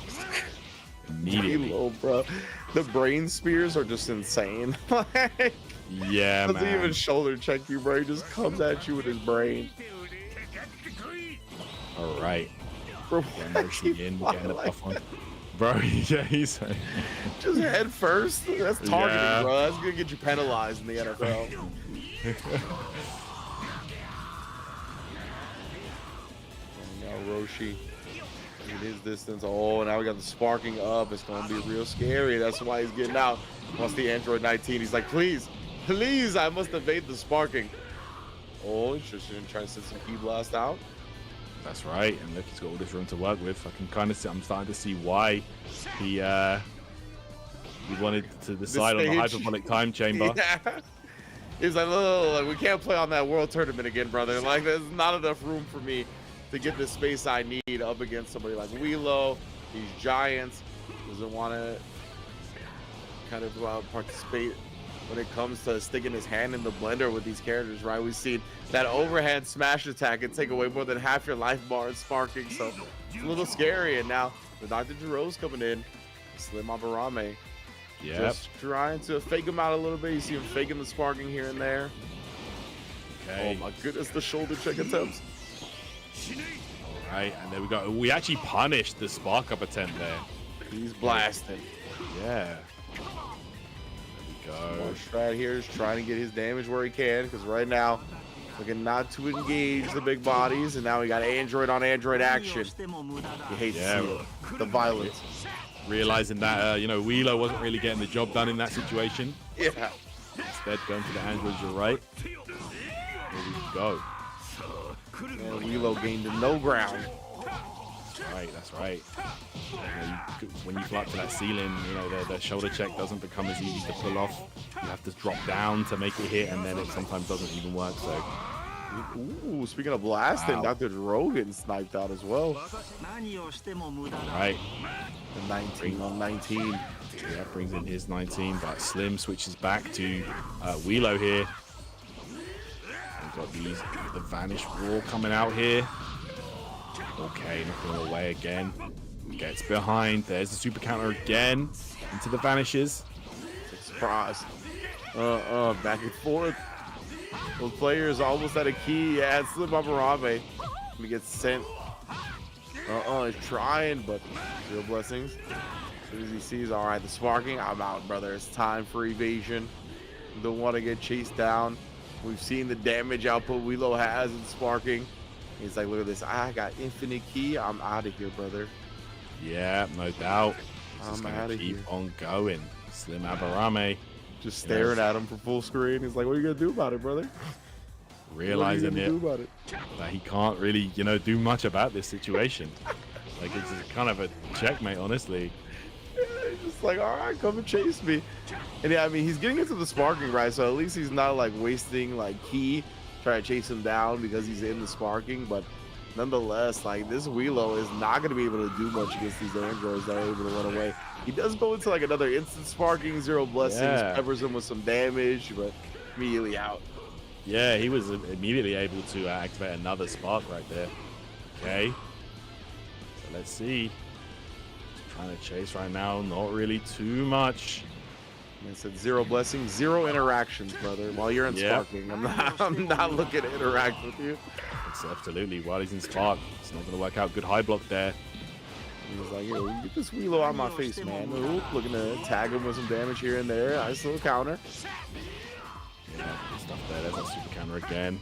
Immediately. Wheelo, bro. The brain spears are just insane. Yeah, doesn't man. even shoulder check you, bro. He just comes at you with his brain. All right. Bro, We're getting the buff on. Bro, yeah, he's just head first. That's targeting, Yeah. bro. That's gonna get you penalized in the NFL. And now Roshi in his distance. Oh, now we got the sparking up. It's gonna be real scary. That's why he's getting out. Once the Android 19, he's like, please, please, I must evade the sparking. Oh, he's just trying to send some key blast out. That's right, and look, he's got all this room to work with. I can kind of see, I'm starting to see why he wanted to decide on the hyperbolic time chamber. Yeah. He's like, oh, we can't play on that world tournament again, brother. Like, there's not enough room for me to get the space I need up against somebody like Wheelo. These giants. Doesn't want to kind of participate when it comes to sticking his hand in the blender with these characters, right? We've seen that overhand smash attack can take away more than half your life bar and sparking, so it's a little scary. And now the Dr. Giro's coming in. SlimAburame just trying to fake him out a little bit. You see him faking the sparking here and there. Okay. Oh my goodness, the shoulder check attempts. All right, and there we go. We actually punished the spark up attempt there. He's blasting. Yeah. Go. Strat here is trying to get his damage where he can, because right now looking not to engage the big bodies, and now we got Android on Android action. You hate to see it. The violence. Realizing that you know, Wheelo wasn't really getting the job done in that situation. Yeah. Instead, going to the Androids, you're right. Here we go. And Wheelo gained no ground. That's right. You know, when you fly up to that ceiling, you know, the shoulder check doesn't become as easy to pull off. You have to drop down to make it hit, and then it sometimes doesn't even work. So, Ooh, speaking of blasting, Dr. Giro getting sniped out as well. Right. The 19 on 19. Yeah, brings in his 19, but Slim switches back to Wheelo here. We've got the Vanish Roar coming out here. Okay, knocking him away again. Gets behind. There's the super counter again. Into the Vanishes. Surprise. Back and forth. Those players almost at a key. Yeah, it's SlimAburame. He gets sent. He's trying, but Zero Blessings. As soon as he sees, all right, the sparking, I'm out, brother. It's time for evasion. Don't want to get chased down. We've seen the damage output Wheelo has in sparking. He's like, look at this. I got infinite key. I'm out of here, brother. Yeah, no doubt. I'm out of here. Keep on going. SlimAburame. Just staring at him for full screen. He's like, what are you going to do about it, brother? Realizing that he can't really, you know, do much about this situation. Like, it's kind of a checkmate, honestly. Yeah, he's just like, all right, come and chase me. And yeah, I mean, he's getting into the sparking, right? So at least he's not like wasting like key trying to chase him down because he's in the sparking. But nonetheless, like, this Wheelo is not going to be able to do much against these androids that are able to run away. He does go into like another instant sparking, Zero Blessings, peppers him with some damage, but immediately out. Yeah, he was immediately able to activate another spark right there. Okay. So let's see. Just trying to chase right now. Not really too much. I said Zero Blessings, zero interactions, brother. While you're in sparking, I'm not looking to interact with you. It's absolutely, while he's in spark, it's not going to work out. Good high block there. He's like, yo, get this Wheelo out of my face, man. Oop, looking to tag him with some damage here and there. Nice little counter. Yeah, good stuff there. There's that super counter again.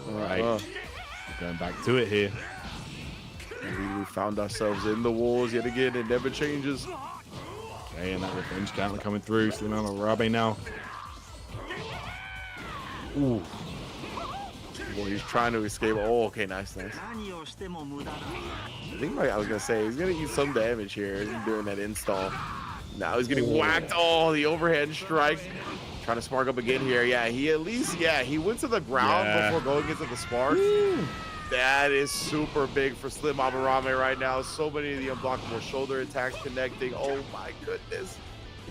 All right. We're going back to it here. We found ourselves in the walls yet again. It never changes. Okay, and that revenge counter coming through. SlimAburame now. Ooh. Well, he's trying to escape. Oh, okay, nice. I think I was gonna say he's gonna eat some damage here during that install. Now he's getting whacked. Oh, the overhand strike. Trying to spark up again here. Yeah, he at least, he went to the ground before going into the spark. That is super big for SlimAburame right now. So many of the unblockable shoulder attacks connecting. Oh my goodness.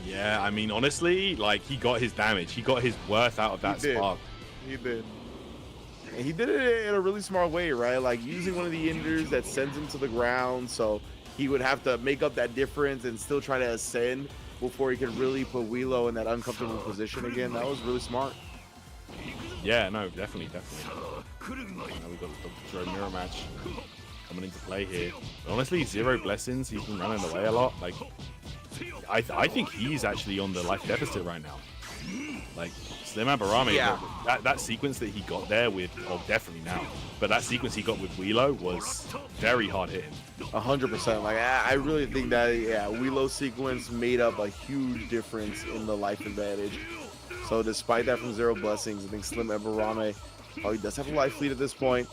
Yeah, I mean, honestly, like, he got his damage. He got his worth out of that spark. He did. And he did it in a really smart way, right? Like, using one of the enders that sends him to the ground, so he would have to make up that difference and still try to ascend before he could really put Willow in that uncomfortable position again. That was really smart. Yeah, no, definitely. Now we've got the Dr. mirror match coming into play here. But honestly, Zero Blessings, he's been running away a lot. Like, I think he's actually on the life deficit right now. Like, SlimAburame, that sequence that he got there with, well, definitely now, but that sequence he got with Willow was very hard hitting. 100%. Like, I really think that, Willow sequence made up a huge difference in the life advantage. So despite that from Zero Blessings, I think SlimAburame, he does have a life lead at this point.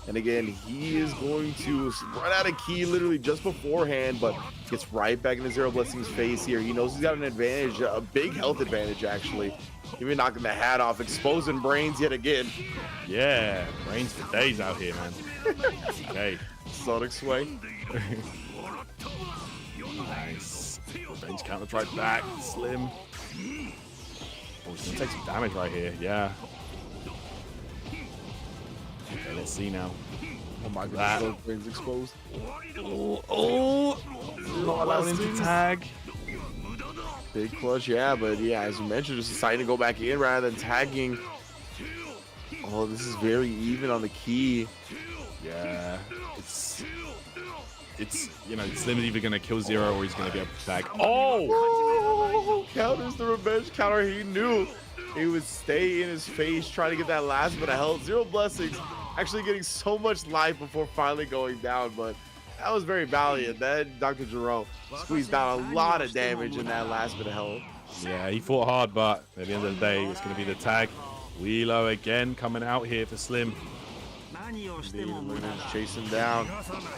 And again, he is going to run out of ki literally just beforehand, but gets right back into Zero Blessings' face here. He knows he's got an advantage, a big health advantage, actually. Even knocking the hat off, exposing brains yet again. Yeah, brains for days out here, man. Okay. Sonic sway. Nice. Revenge counter right back. Slim. Oh, he's gonna take some damage right here. Yeah. Okay, let's see now. Oh my god, brains exposed. Oh, not allowed him to tag. Big clutch, but as you mentioned, just deciding to go back in rather than tagging. Oh, this is very even on the ki. Yeah, it's Slim is either gonna kill Zero or he's gonna be able to tag. Oh, counters the revenge counter. He knew he would stay in his face, trying to get that last bit of health. Zero Blessings actually getting so much life before finally going down, but that was very valiant. That Dr. Jerome squeezed out a lot of damage in that last bit of health. Yeah, he fought hard, but at the end of the day, it's going to be the tag. Willow again coming out here for Slim. Chase him down.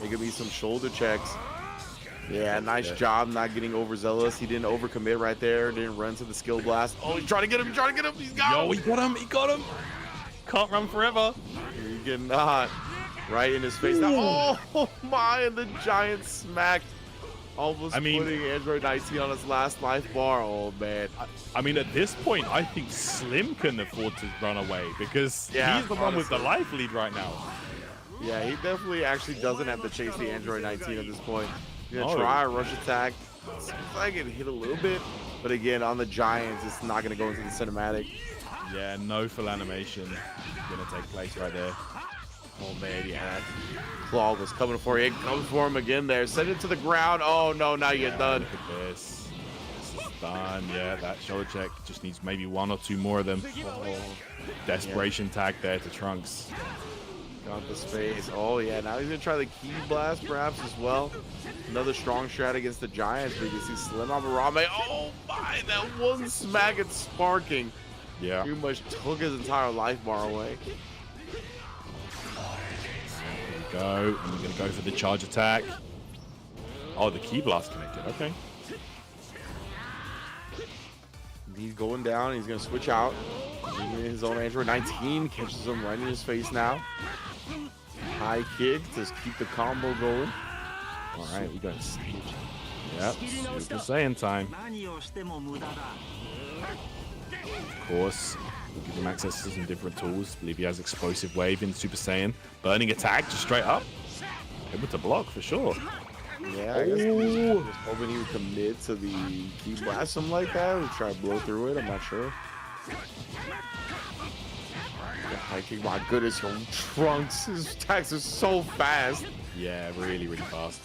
There could be some shoulder checks. Yeah, nice job not getting overzealous. He didn't overcommit right there. Didn't run to the skill blast. Oh, he's trying to get him. He's got him. He got him. Can't run forever. He cannot. Right in his face now. Oh my, and the giant smacked. Almost putting Android 19 on his last life bar. Oh man. I mean, at this point, I think Slim can afford to run away because he's the one with the life lead right now. Yeah, he definitely actually doesn't have to chase the Android 19 at this point. He's gonna try a rush attack. Seems like it hit a little bit, but again, on the Giants, it's not gonna go into the cinematic. Yeah, no full animation gonna take place right there. Oh man, that claw was coming for you. It comes for him again there. Send it to the ground. Oh no, now you're done. Look at this. This is done. Yeah, that shoulder check just needs maybe one or two more of them. Oh, desperation tag there to Trunks. Got the space. Oh yeah, now he's gonna try the ki blast perhaps as well. Another strong strat against the Giants, but you can see SlimAburame. Oh my, that one smack at sparking. Yeah. Pretty much took his entire life bar away. Go, and we're gonna go for the charge attack. Oh, the ki blast connected. Okay. He's going down. He's gonna switch out. His own Android 19 catches him right in his face now. High kick to keep the combo going. All right, we got Siege. Yep, Super Saiyan time. Of course, we'll give him access to some different tools. I believe he has Explosive Wave in Super Saiyan. Burning Attack, just straight up. Able to block for sure. Yeah, I guess he was hoping he would commit to the ki blast, something like that, or try to blow through it. I'm not sure. High kick, my goodness, your Trunks. His attacks are so fast. Yeah, really, really fast.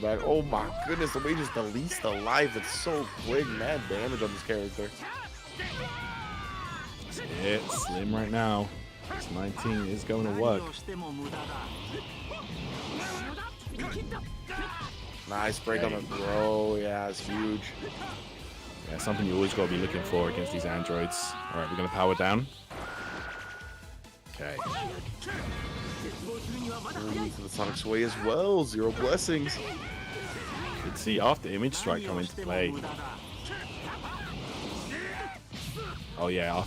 Back. Oh my goodness, the way he just deletes the life. It's so quick, mad damage on this character. It's Slim right now. This 19 is going to work. Nice break on the throw. Yeah, it's huge. Yeah, something you always got to be looking for against these androids. All right, we're going to power down. Okay. To the Sonic's way as well. Zero blessings. Let's see after image strike come into play. Oh yeah,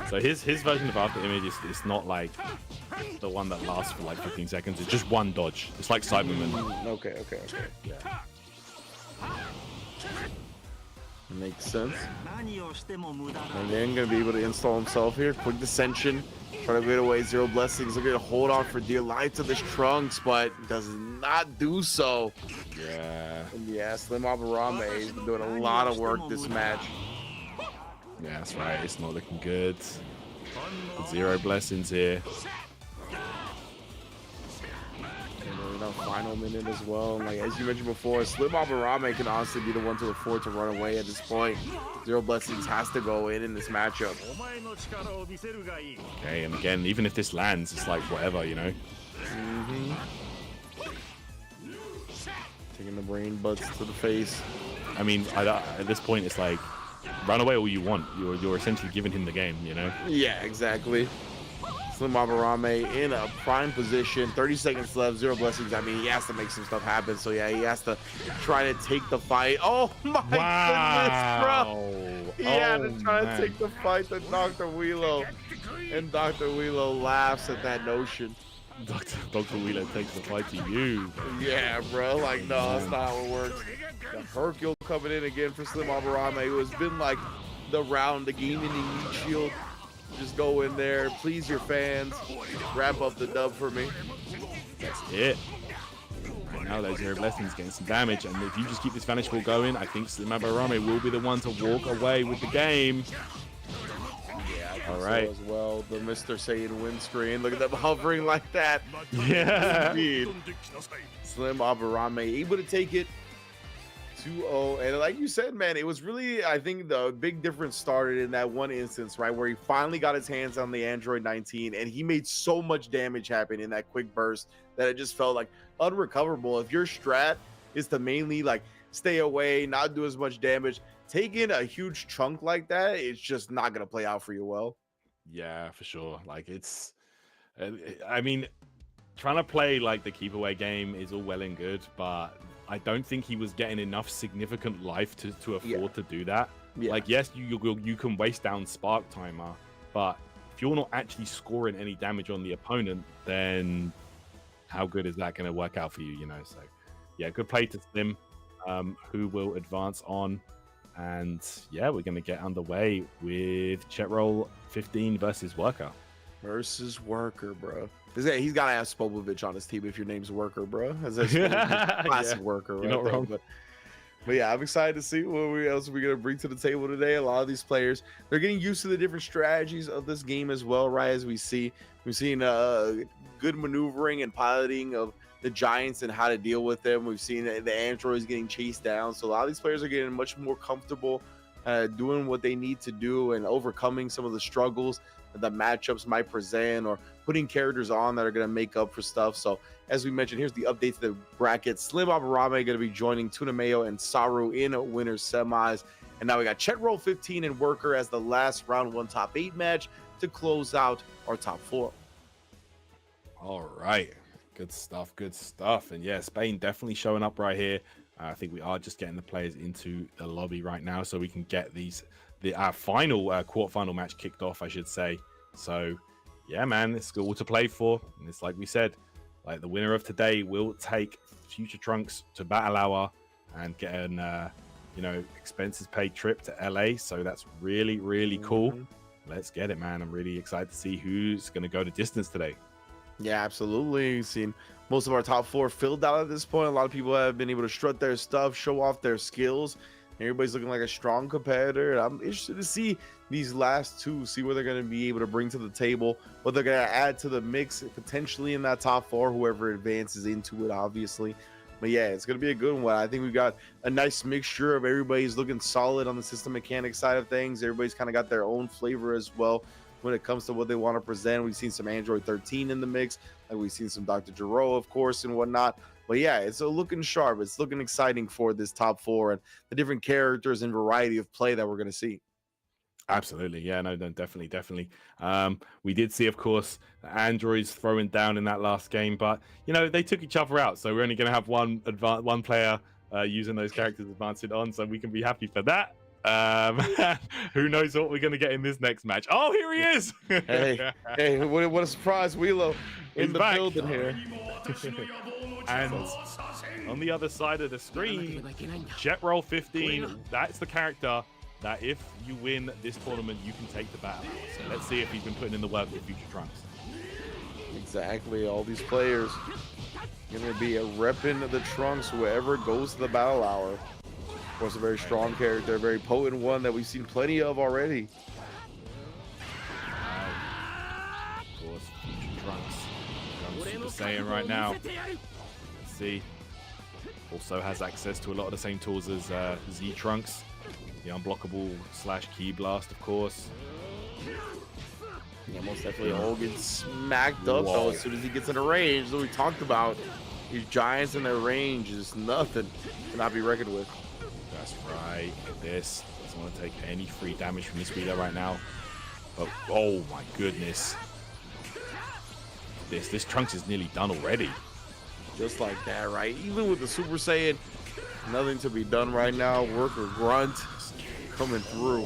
So his version of after image is not like the one that lasts for like 15 seconds. It's just one dodge. It's like Cyberman. Okay. Yeah. Makes sense. And then gonna be able to install himself here. Quick dissension. Try to get away. Zero blessings. Looking to hold on for dear life to this Trunks, but does not do so. Yeah. And yeah, SlimAburame has been doing a lot of work this match. Yeah, that's right. It's not looking good. Zero blessings here. Final minute as well. Like as you mentioned before, SlimAburame can honestly be the one to afford to run away at this point. Zero blessings has to go in this matchup. Okay, and again, even if this lands, it's like whatever, you know. Taking the brain buds to the face. I mean, at this point, it's like run away all you want. You're essentially giving him the game, you know. Yeah, exactly. SlimAburame in a prime position. 30 seconds left. Zero blessings. I mean, he has to make some stuff happen. So yeah, he has to try to take the fight. Oh my goodness, bro! He had to try to take the fight to Dr. Wheelo, and Dr. Wheelo laughs at that notion. Dr. Wheelo takes the fight to you. Yeah, bro. Like, no, that's not how it works. The Hercule coming in again for SlimAburame, who has been like the game-ending meat shield. Just go in there, please your fans, wrap up the dub for me. That's it. Right now, those Zero Blessings getting some damage, and if you just keep this Vanish Ball going, I think SlimAburame will be the one to walk away with the game. Yeah, all right. So as well, the Mr. Saiyan windscreen. Look at them hovering like that. Yeah. Indeed. SlimAburame able to take it 2-0, and like you said, man, it was really, I think the big difference started in that one instance, right, where he finally got his hands on the Android 19, and he made so much damage happen in that quick burst that it just felt like unrecoverable. If your strat is to mainly like stay away, not do as much damage, taking a huge chunk like that, it's just not gonna play out for you well. Yeah, for sure. Like it's, I mean, trying to play like the keep away game is all well and good, but I don't think he was getting enough significant life to afford to do that. Yeah. Like, yes, you can waste down Spark Timer, but if you're not actually scoring any damage on the opponent, then how good is that going to work out for you, you know? So, yeah, good play to Slim, who will advance on. And, yeah, we're going to get underway with Chetrol 15 versus Wirker. Versus Wirker, bro. He's got to have Spopovich on his team if your name's Wirker, bro. That's classic Wirker, right? You're not wrong. But yeah, I'm excited to see what else we're going to bring to the table today. A lot of these players, they're getting used to the different strategies of this game as well, right? As we've seen good maneuvering and piloting of the Giants and how to deal with them. We've seen the androids getting chased down. So a lot of these players are getting much more comfortable doing what they need to do and overcoming some of the struggles that the matchups might present, or putting characters on that are going to make up for stuff. So as we mentioned, here's the update to the bracket. SlimAburame going to be joining Tunameo and Saru in winners semis. And now we got Chetrol 15 and Wirker as the last round 1 top 8 match to close out our top 4. All right. Good stuff. Good stuff. And yeah, Spain definitely showing up right here. I think we are just getting the players into the lobby right now so we can get our final quarterfinal match kicked off, I should say. So yeah, man, it's all to play for. And it's like we said, like the winner of today will take Future Trunks to Battle Hour and get an expenses paid trip to LA. So that's really, really cool. Let's get it, man. I'm really excited to see who's going to go the distance today. Yeah, absolutely. We've seen most of our top 4 filled out at this point. A lot of people have been able to strut their stuff, show off their skills. Everybody's looking like a strong competitor. I'm interested to see these last 2, see what they're going to be able to bring to the table, what they're going to add to the mix, potentially in that top 4, whoever advances into it, obviously. But yeah, it's going to be a good one. I think we've got a nice mixture of everybody's looking solid on the system mechanics side of things. Everybody's kind of got their own flavor as well. when it comes to what they want to present. We've seen some Android 13 in the mix, like we've seen some Dr. Gero, of course, and whatnot. But yeah, it's looking sharp. It's looking exciting for this top 4 and the different characters and variety of play that we're going to see. Absolutely, yeah, no, definitely. We did see, of course, the androids throwing down in that last game, but you know they took each other out, so we're only going to have one player using those characters advancing on, so we can be happy for that. Who knows what we're going to get in this next match? Oh, here he is! hey, what a surprise, Wheelo in the building here. And on the other side of the screen, JetRoll 15. That's the character that if you win this tournament, you can take the battle. So let's see if he's been putting in the work with Future Trunks. Exactly, all these players gonna be a repping the Trunks whoever goes to the battle hour. Of course, a very strong character, a very potent one that we've seen plenty of already. Of course, Future Trunks comes Super Saiyan right now. Let's see. Also has access to a lot of the same tools as Z Trunks. The unblockable / key blast, of course. Yeah, most definitely. All gets smacked up though as soon as he gets in the range. That we talked about. These giants in their range is nothing to not be reckoned with. That's right. This doesn't want to take any free damage from this Wheeler right now. But oh my goodness. This Trunks is nearly done already. Just like that, right? Even with the Super Saiyan, nothing to be done right now. Wirker-Grunt coming through.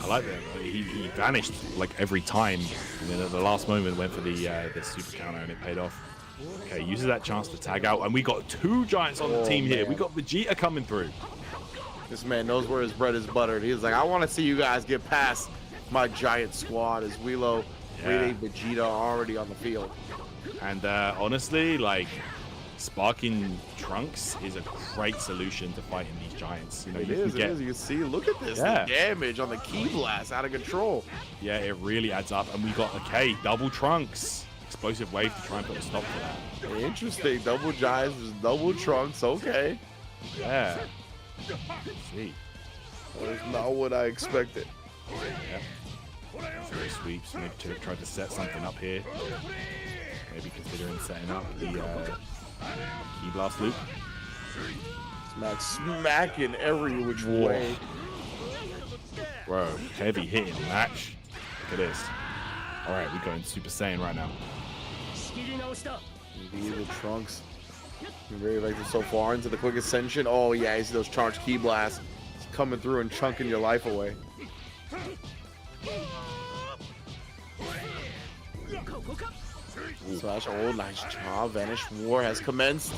I like that. He vanished like every time, and then at the last moment went for the super counter, and it paid off. Okay, uses that chance to tag out, and we got 2 giants on the team here. We got Vegeta coming through. This man knows where his bread is buttered. He's like, I want to see you guys get past my giant squad. As Wheelo, Vegeta already on the field. And honestly, like, sparking Trunks is a great solution to fighting these giants. You know, it is. You can see, look at this. The damage on the key blast out of control. Yeah, it really adds up. And we got double Trunks. Explosive wave to try and put a stop to that. Interesting. Double giants versus double Trunks. Okay. Yeah. Let's see. That's not what I expected. Yeah. Zero sweeps. Maybe to try to set something up here. Maybe considering setting up the key blast loop. Smacking every which way. Bro, heavy hitting match. Look at this. All right, we're going Super Saiyan right now. Indeed, the Trunks. You're very effective so far into the quick ascension. Oh yeah, you see those charged key blasts coming through and chunking your life away. Slash, oh, nice job. Vanish War has commenced.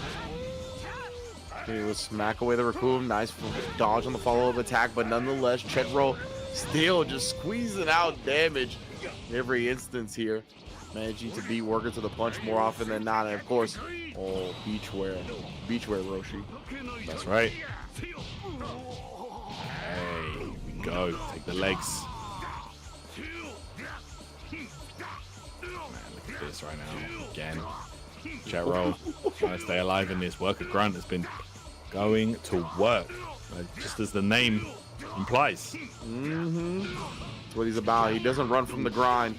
He will smack away the Raccoon. Nice dodge on the follow-up attack, but nonetheless, JetRoll still just squeezing out damage in every instance here. Managing to beat Worker to the punch more often than not. And of course, oh, Beachwear Roshi. That's right. Hey, here we go. Take the legs. This right now again. JetRoll trying to stay alive in this. Wirker-Grunt has been going to work, just as the name implies. That's what he's about. He doesn't run from the grind.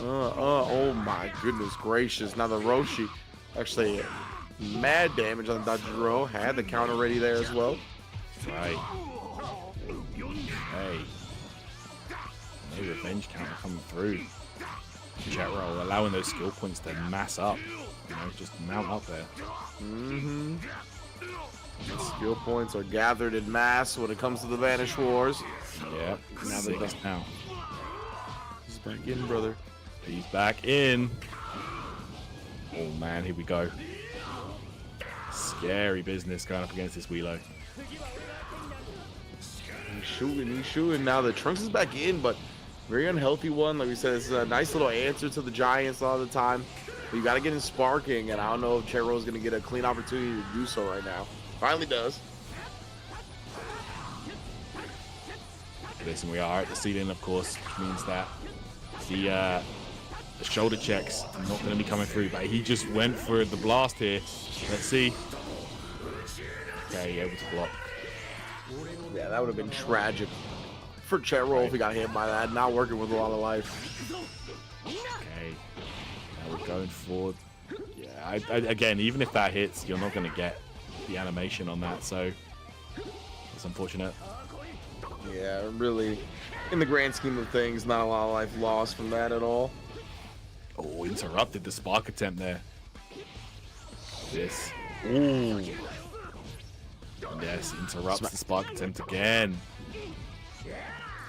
Oh my goodness gracious. Now the Roshi actually mad damage on Dr. Gero. Had the counter ready there as well. Right. Hey. No revenge counter coming through. JetRoll allowing those skill points to mass up. You know, just mount up there. The skill points are gathered in mass when it comes to the Vanish Wars. Yeah. Now they're done. Now. He's back in, brother. He's back in. Oh man, here we go. Scary business going up against this Wheelo. He's shooting. Now the Trunks is back in, but very unhealthy one. Like we said, it's a nice little answer to the Giants all the time. But you got to get in sparking, and I don't know if JetRoll is going to get a clean opportunity to do so right now. Finally does. Listen, we are at the ceiling, of course, which means that the shoulder checks are not going to be coming through. But he just went for the blast here. Let's see. Okay, able to block. Yeah, that would have been tragic. for Chetro if he got hit by that. Not working with a lot of life. Okay. Now we're going forward. Yeah, again, even if that hits, you're not going to get the animation on that, so it's unfortunate. Yeah, really, in the grand scheme of things, not a lot of life lost from that at all. Oh, interrupted the spark attempt there. This. Ooh. Yes, interrupts the spark attempt again.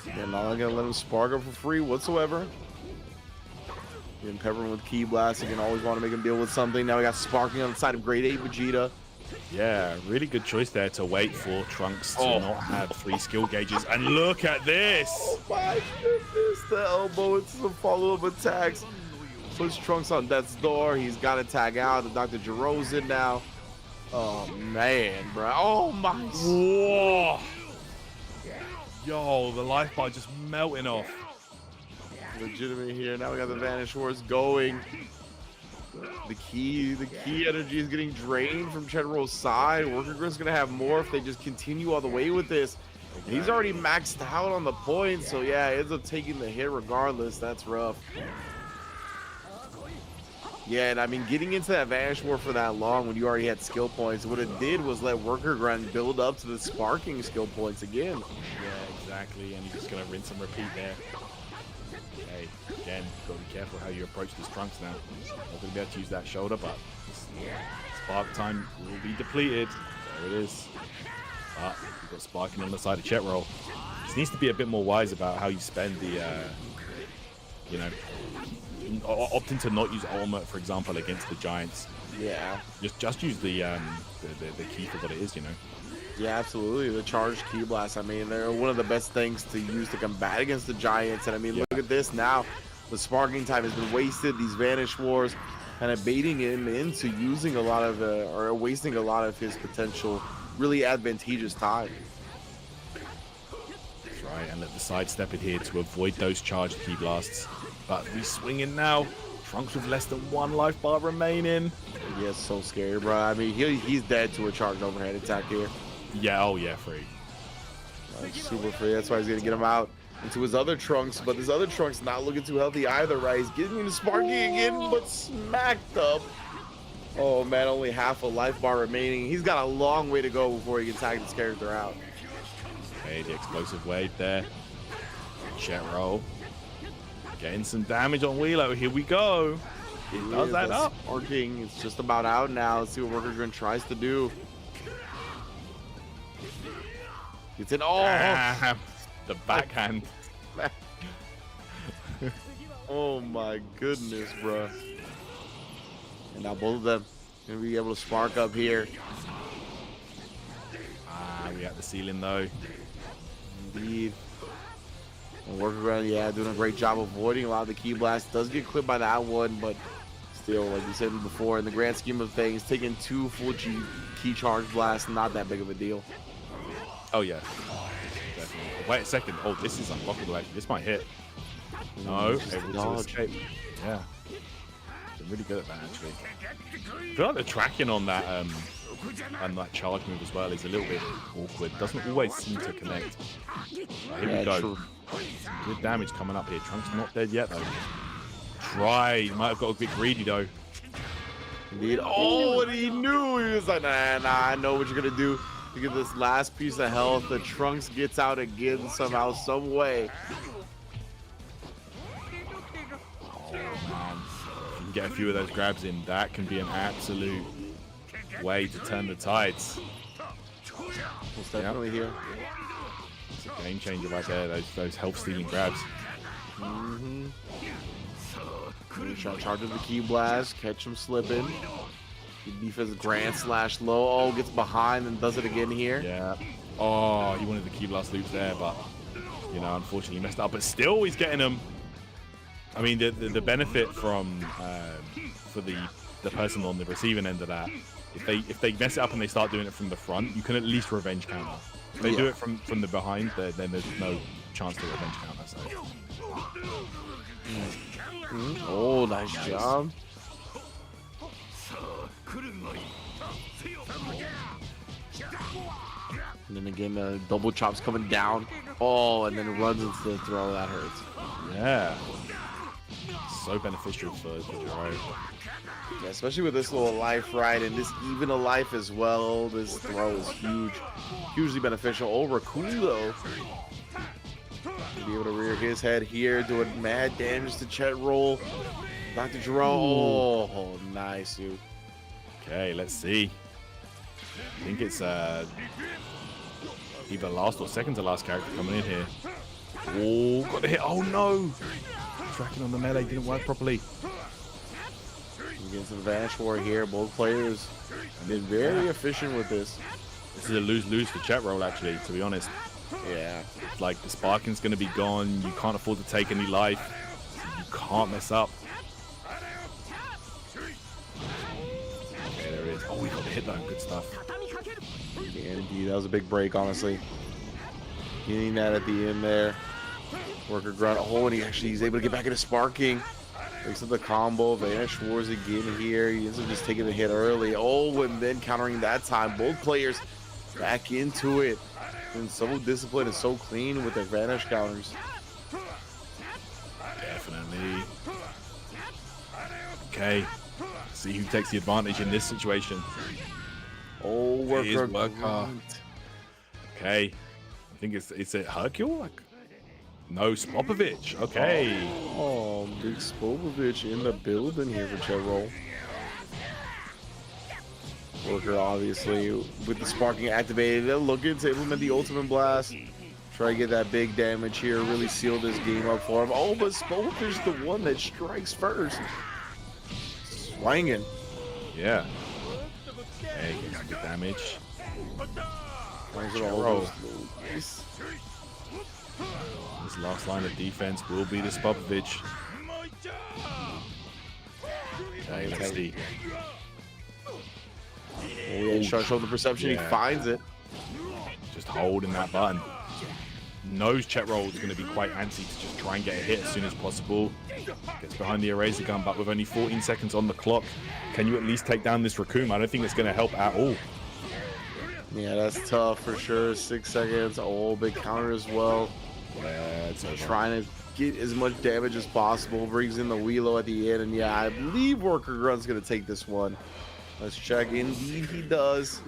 They're not gonna let him spark up for free whatsoever. Getting peppered with Ki Blast, you can always want to make him deal with something. Now we got sparking on the side of grade 8 Vegeta. Yeah, really good choice there to wait for Trunks to not have 3 skill gauges. And look at this! Oh my goodness, the elbow into the follow-up attacks. Puts Trunks on death's door. He's got to tag out. The Dr. Jiro's in now. Oh man, bro. Oh my. Whoa! Yo, the life bar just melting off. Legitimate here. Now we got the Vanish Horse going. The key energy is getting drained from Chetro's side. Wirker-Grunt's gonna have more if they just continue all the way with this. And he's already maxed out on the points, so yeah, ends up taking the hit regardless. That's rough. Yeah, and I mean, getting into that Vanish War for that long when you already had skill points, what it did was let Wirker-Grunt build up to the sparking skill points again. Yeah, exactly. And you're just gonna rinse and repeat there. Hey, again, gotta be careful how you approach this Trunks now. Not gonna be able to use that shoulder, but spark time will be depleted. There it is. But you've got sparking on the side of Chetro. This needs to be a bit more wise about how you spend the, you know, opting to not use ultimate, for example, against the Giants. Yeah. Just use the key for what it is, you know. Yeah, absolutely. The charged Ki Blast. I mean, they're one of the best things to use to combat against the Giants. And I mean, look at this now. The sparking time has been wasted. These Vanish Wars kind of baiting him into using a lot of, or wasting a lot of his potential really advantageous time. That's right, and let the sidestep it here to avoid those charged Ki Blasts. But we swing in now. Trunks with less than 1 life bar remaining. Yeah, it's so scary, bro. I mean, he's dead to a charged overhead attack here. Yeah, oh yeah, free. Super free. That's why he's gonna get him out into his other Trunks. But this other Trunks not looking too healthy either, right? He's getting into sparking again, but smacked up. Oh man, only half a life bar remaining. He's got a long way to go before he can tag this character out. Okay, the explosive wave there. Chetro getting some damage on Wheelo. Here we go. It does that up. Sparking. It's just about out now. Let's see what Wirker-Grunt tries to do. It's an the backhand. Oh my goodness, bro. And now both of them gonna be able to spark up here. We got the ceiling though. Indeed. And Wirker-Grunt, yeah, doing a great job avoiding a lot of the Ki Blast. Does get clipped by that one, but still, like we said before, in the grand scheme of things, taking 2 full Ki charge blasts, not that big of a deal. Oh yeah, definitely. Wait a second. Oh, this is unblockable actually. This might hit. No, able to escape. Yeah, they're really good at that actually. I feel like the tracking on that charge move as well is a little bit awkward. Doesn't always seem to connect. Here we go. True. Good damage coming up here. Trunks not dead yet though. Try. Might have got a bit greedy though. Indeed. Oh, and he knew. He was like, nah, I know what you're gonna do. To get this last piece of health, the Trunks gets out again somehow, some way. Oh man, if you can get a few of those grabs in, that can be an absolute way to turn the tides. Most definitely here. It's a game changer right there. Those health stealing grabs. Charge with the Ki Blast, catch him slipping. Defense grand / low. Oh, gets behind and does it again here. Yeah. Oh, he wanted the Ki Blast loops there, but you know, unfortunately messed up. But still, he's getting them. I mean, the benefit from for the person on the receiving end of that, if they mess it up and they start doing it from the front, you can at least revenge counter. If they do it from the behind, then there's no chance to revenge counter. So. Oh, nice job. And then again, the double chops coming down. Oh, and then it runs into the throw. That hurts. Yeah. So beneficial for Jiro. Yeah, especially with this little life, right? And this even a life as well. This throw is huge. Hugely beneficial. Oh, Raccoon, though. Be able to rear his head here, doing mad damage to Chet Roll. Dr. Jerome. Oh, nice, dude. Okay, let's see. I think it's either last or second to last character coming in here. Oh, got the hit. Oh no! Tracking on the melee didn't work properly. Getting some Vanish War here. Both players have been very efficient with this. This is a lose-lose for Chet Roll, actually, to be honest. Yeah. Like, the sparking's going to be gone. You can't afford to take any life. So you can't mess up. Okay, there it is. Oh, we got the hit though. Good stuff. Yeah, indeed. That was a big break, honestly. Getting that at the end there. Wirker-Grunt. Oh, and he's able to get back into sparking. Breaks up the combo. Vanish Wars again here. He ends up just taking the hit early. Oh, and then countering that time. Both players back into it. And so disciplined and so clean with their Vanish counters. Definitely. Okay. See who takes the advantage in this situation. Oh, Wirker-Grunt. Okay. I think it's a Hercule? Like, no, Spopovich. Okay. Oh, big Spopovich in the building here for Chet Roll. Wirker obviously with the sparking activated. They're looking to implement the ultimate blast. Try to get that big damage here. Really seal this game up for him. Oh, but Spopovich's the one that strikes first. Swinging. Yeah. Okay, get some good damage. Roll. This last line of defense will be the Spopovich. Okay, let's see. Oh, yeah, short shoulder perception. Yeah. He finds it. Just holding that button. Knows Chet Roll is going to be quite antsy to just try and get a hit as soon as possible. Gets behind the Eraser gun, but with only 14 seconds on the clock, can you at least take down this Raccoon? I don't think it's going to help at all. Yeah, that's tough for sure. 6 seconds. Oh, big counter as well. Yeah, it's over. Trying to get as much damage as possible. Brings in the Wheelo at the end. And yeah, I believe Wirker-Grunt's going to take this one. Let's check. Indeed, he does.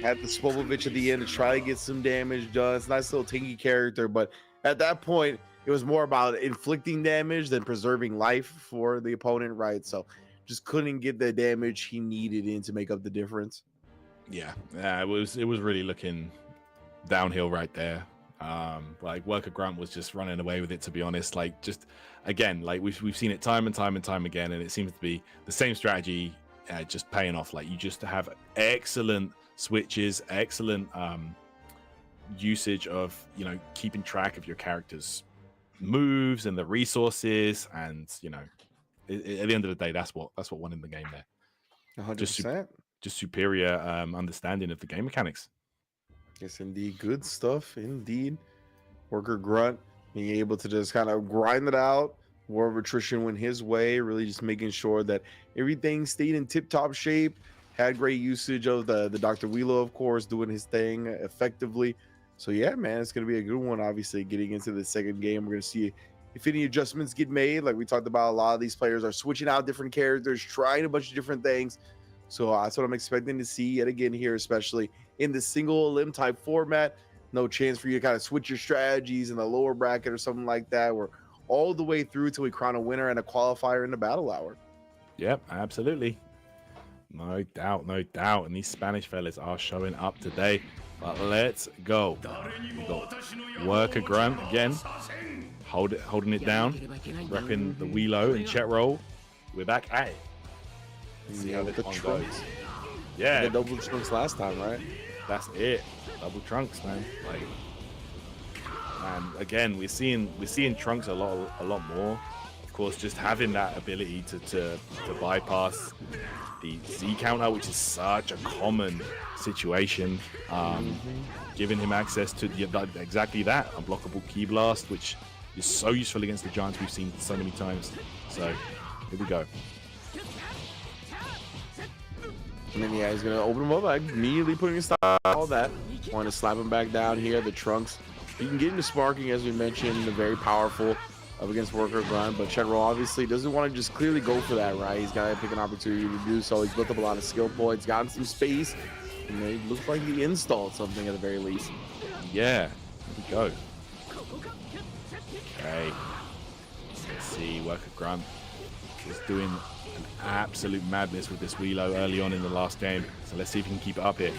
At the Spopovich at the end to try to get some damage done. It's a nice little tanky character, but at that point, it was more about inflicting damage than preserving life for the opponent, right? So just couldn't get the damage he needed in to make up the difference. Yeah, it was really looking downhill right there. Like Wirker-Grunt was just running away with it, to be honest. Like, just again, like we've seen it time and time again, and it seems to be the same strategy, just paying off. Like, you just have excellent switches, excellent usage of, you know, keeping track of your character's moves and the resources, and you know, at the end of the day, that's what won in the game there. 100%. Just superior understanding of the game mechanics. Yes, indeed. Good stuff, indeed. Wirker-Grunt being able to just kind of grind it out. War of Attrition went his way, really just making sure that everything stayed in tip-top shape. Had great usage of the Dr. Wheelo, of course, doing his thing effectively. So yeah, man, it's going to be a good one. Obviously, getting into the second game, we're going to see if any adjustments get made. Like we talked about, a lot of these players are switching out different characters, trying a bunch of different things. So that's what I'm expecting to see yet again here, especially in the single limb type format. No chance for you to kind of switch your strategies in the lower bracket or something like that. We're all the way through till we crown a winner and a qualifier in the battle hour. Yep, absolutely. No doubt, no doubt. And these Spanish fellas are showing up today. But let's go. We've got Wirker-Grunt again, holding it down, repping the Wheelo and Chet Roll. We're back at it. Let's see how this one goes. Yeah, the double trunks last time, right? That's it. Double trunks, man. Like, and again, we're seeing trunks a lot more. Of course, just having that ability to bypass the Z counter, which is such a common situation, giving him access to exactly that unblockable key blast, which is so useful against the giants we've seen so many times. So here we go. And then yeah, he's gonna open him up, like immediately putting a stop all that. Want to slap him back down here. The Trunks, you can get into sparking, as we mentioned, very powerful up against Wirker-Grunt, but Chetro obviously doesn't want to just clearly go for that, right? He's got to pick an opportunity to do so. He's built up a lot of skill points, gotten some space, and it looks like he installed something at the very least. Yeah, here we go. Okay, let's see. Wirker-Grunt is doing an absolute madness with this Wheelo early on in the last game, so let's see if he can keep it up here.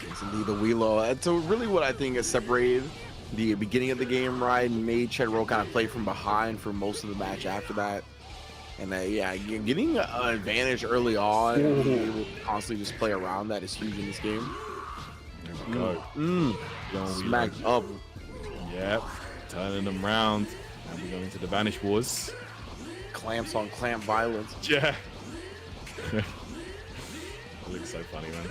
It's indeed the Wheelo. And so really what I think has separated the beginning of the game, right, and made Chetro kind of play from behind for most of the match after that. And yeah, getting an advantage early on and being able to constantly just play around that is huge in this game. Here we go. Smacked up. Yep, turning them round. And we go into the Vanish Wars. Clamps on clamp violence. Yeah. It looks so funny, man.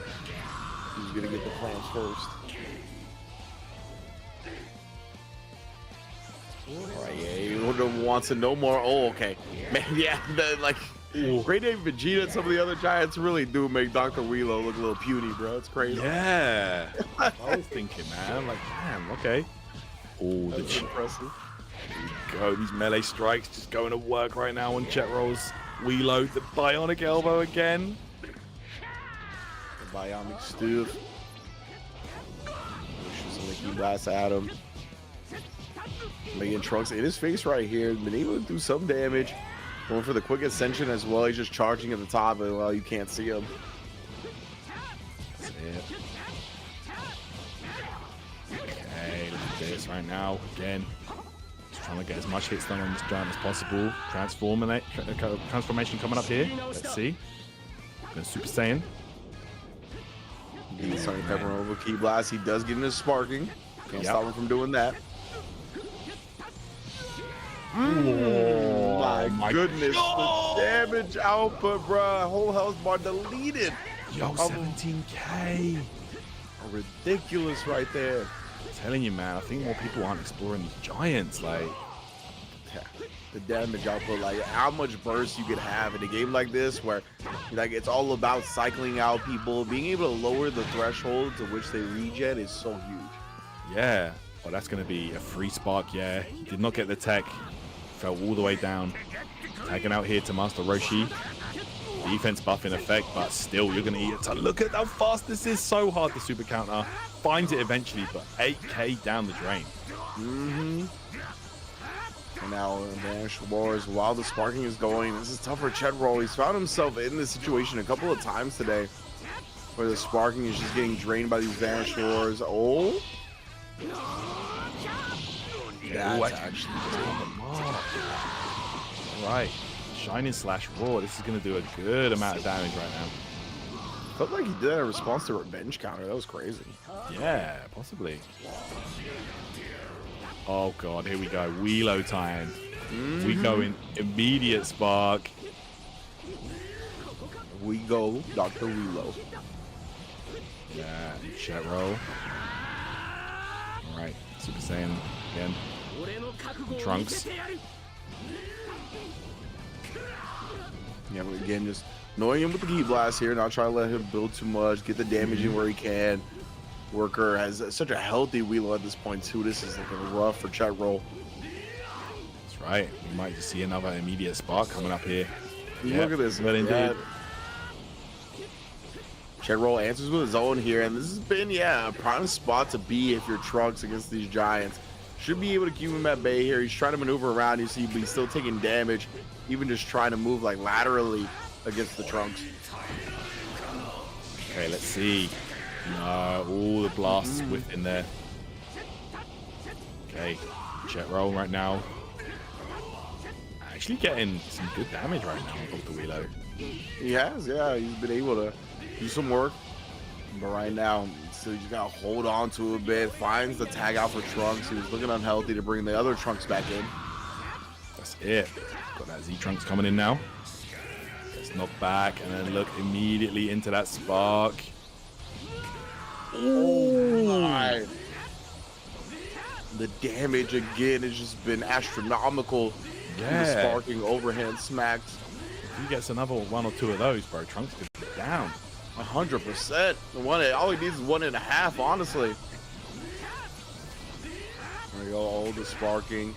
Who's gonna get the clamps first? Alright, yeah, he wants to know more. Oh, okay. Man, yeah, like, Great Ape Vegeta and some of the other giants really do make Dr. Wheelo look a little puny, bro. It's crazy. Yeah. I was thinking, man, like, damn, okay. Oh, That's impressive. Here we go. These melee strikes just going to work right now on Chetro's Wheelo. The bionic elbow again. The bionic stuff. Pushes some Mickey blasts at him. Making Trunks in his face right here. Been able to do some damage. Going for the quick ascension as well. He's just charging at the top, and well, you can't see him. That's it. Okay, look at this right now. Again, just trying to get as much hits done on this giant as possible. Transformation coming up here. Let's see. Going Super Saiyan. He's starting to pepper over Key Blast. He does get into sparking. Can't stop him from doing that. My goodness, the damage output, bro. Whole health bar deleted. Yo, 17k. Ridiculous right there. I'm telling you, man, I think more people aren't exploring these giants. Like, yeah, the damage output, like how much burst you could have in a game like this, where like it's all about cycling out people. Being able to lower the threshold to which they regen is so huge. yeah. Well, that's going to be a free spark. Yeah, he did not get the tech. Fell all the way down. Tagging out here to Master Roshi. Defense buff in effect, but still, you're going to eat a ton. Look at how fast this is. So hard to super counter. Finds it eventually, but 8k down the drain. And now Vanish Wars, while the sparking is going, this is tough for Chetro. He's found himself in this situation a couple of times today, where the sparking is just getting drained by these Vanish Wars. Oh. That's actually right. Shining slash Raw. This is going to do a good amount of damage right now. Felt like he did that in response to revenge counter. That was crazy. Yeah, possibly. Oh god, here we go. Wheelo time. We go in immediate spark. We go, Dr. Wheelo. Yeah, Chetro. Alright, Super Saiyan again. Trunks. Yeah, but again, just knowing him with the Key Blast here, not trying to let him build too much, get the damage in where he can. Worker has such a healthy Wheelo at this point too. This is like a rough for Chetro. That's right. We might just see another immediate spark coming up here. Look at this. But indeed. Chetro answers with his own here, and this has been, a prime spot to be if you're Trunks against these giants. Should be able to keep him at bay here. He's trying to maneuver around, you see, but he's still taking damage, even just trying to move like laterally against the Trunks. Okay, let's see. No, all the blasts within there. Okay, Chetro right now. Actually getting some good damage right now on Dr. Wheelo. He has, yeah. He's been able to do some work. But right now, so you just gotta hold on to it a bit. Finds the tag out for Trunks. He was looking unhealthy to bring the other Trunks back in. That's it. Got that Z Trunks coming in now. Gets knocked back and then look immediately into that spark. Oh my. The damage again has just been astronomical. Yeah. The sparking overhand smacks. If he gets another one or two of those, bro, Trunks could be down. 100%. All he needs is 1.5, honestly. There we go. All the sparking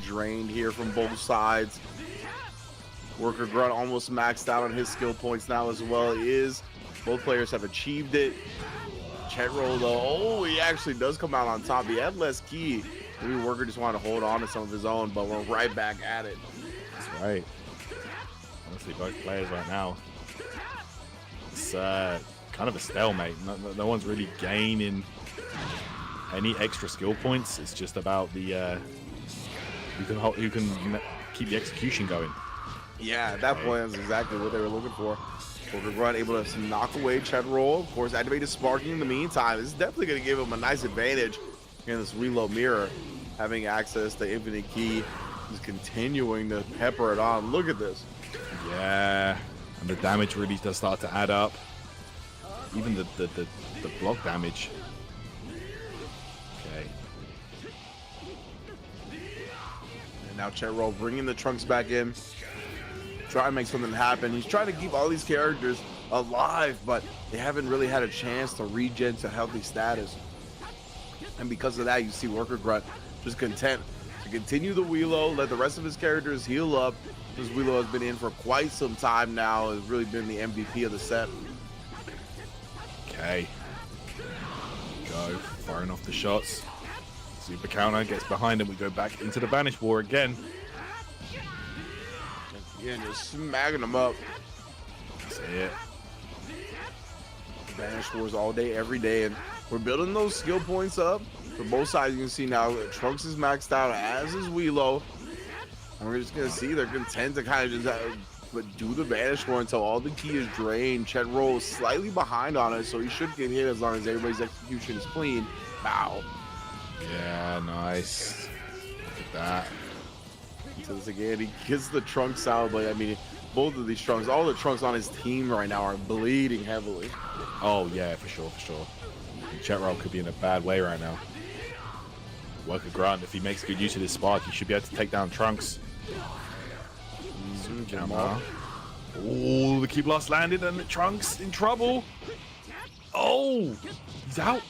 drained here from both sides. Wirker-Grunt almost maxed out on his skill points now as well. Both players have achieved it. Chetroll though, oh, he actually does come out on top. He had less ki. Maybe Wirker just wanted to hold on to some of his own, but we're right back at it. That's right. Honestly, both players right now, it's kind of a stalemate. No one's really gaining any extra skill points. It's just about the who can keep the execution going. Yeah, at that point, that's exactly what they were looking for. Wirker-Grunt able to knock away Chetroll. Of course, activated sparking in the meantime. This is definitely going to give him a nice advantage in this reload mirror. Having access to infinite ki, just continuing to pepper it on. Look at this. Yeah, and the damage really does start to add up. Even the block damage. Okay. And now Chetroll bringing the Trunks back in. Trying to make something happen. He's trying to keep all these characters alive, but they haven't really had a chance to regen to healthy status. And because of that, you see Wirker-Grunt just content to continue the Wheelo, let the rest of his characters heal up. This Wheelo has been in for quite some time now. Has really been the MVP of the set. Okay. Go, firing off the shots. Super counter gets behind him. We go back into the Banish War again. Yeah, just smacking them up. That's it. Banish Wars all day, every day, and we're building those skill points up for both sides. You can see now Trunks is maxed out, as is Wheelo. And we're just gonna see they're content to kind of just do the Banish War until all the ki is drained. Chetroll is slightly behind on it, so he should get hit as long as everybody's execution is clean. Wow. Yeah, nice. Look at that. So this again, he gets the Trunks out, but I mean, both of these Trunks, all the Trunks on his team right now are bleeding heavily. Oh yeah, for sure. Chetroll could be in a bad way right now. Wirker-Grunt, if he makes good use of this spark, he should be able to take down Trunks. Oh, the Ki Blast landed and Trunks in trouble. Oh, he's out.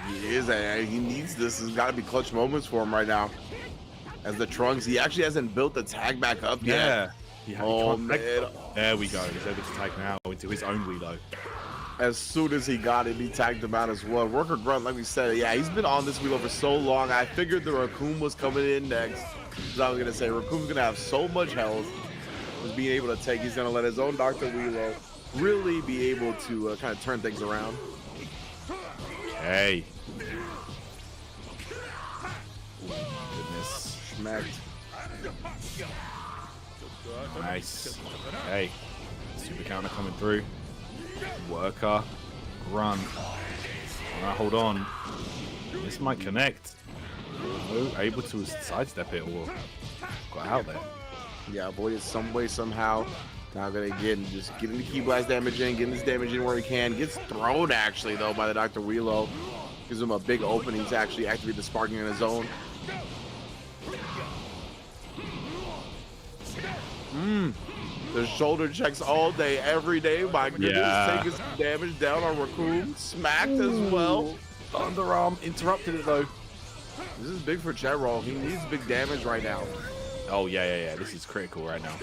He is, and he needs this. There's got to be clutch moments for him right now. As the Trunks, he actually hasn't built the tag back up yet. Yeah. Oh man. There we go. He's able to tag now into his own Wheelo. As soon as he got it, he tagged him out as well. Wirker-Grunt, like we said, yeah, he's been on this Wheelo for so long. I figured the Raccoon was coming in next. As I was gonna say, Raccoon's gonna have so much health. Just being able to take, he's gonna let his own Dr. Wheelo really be able to kind of turn things around. Okay. Goodness. Smacked. Nice. Okay. Super counter coming through. Wirker-Grunt. Hold on. This might connect. Oh, able to sidestep it or got out there. Yeah, avoided some way, somehow. Now gonna just getting the Ki Blast damage in, getting this damage in where he can. Gets thrown actually though by the Dr. Wheelo. Gives him a big opening to actually activate the sparking on his own. The shoulder checks all day, every day. My goodness, Yeah. taking some damage down on Raccoon. Smacked as well. Underarm interrupted it though. This is big for Chetroll. He needs big damage right now. Oh yeah. This is critical right now.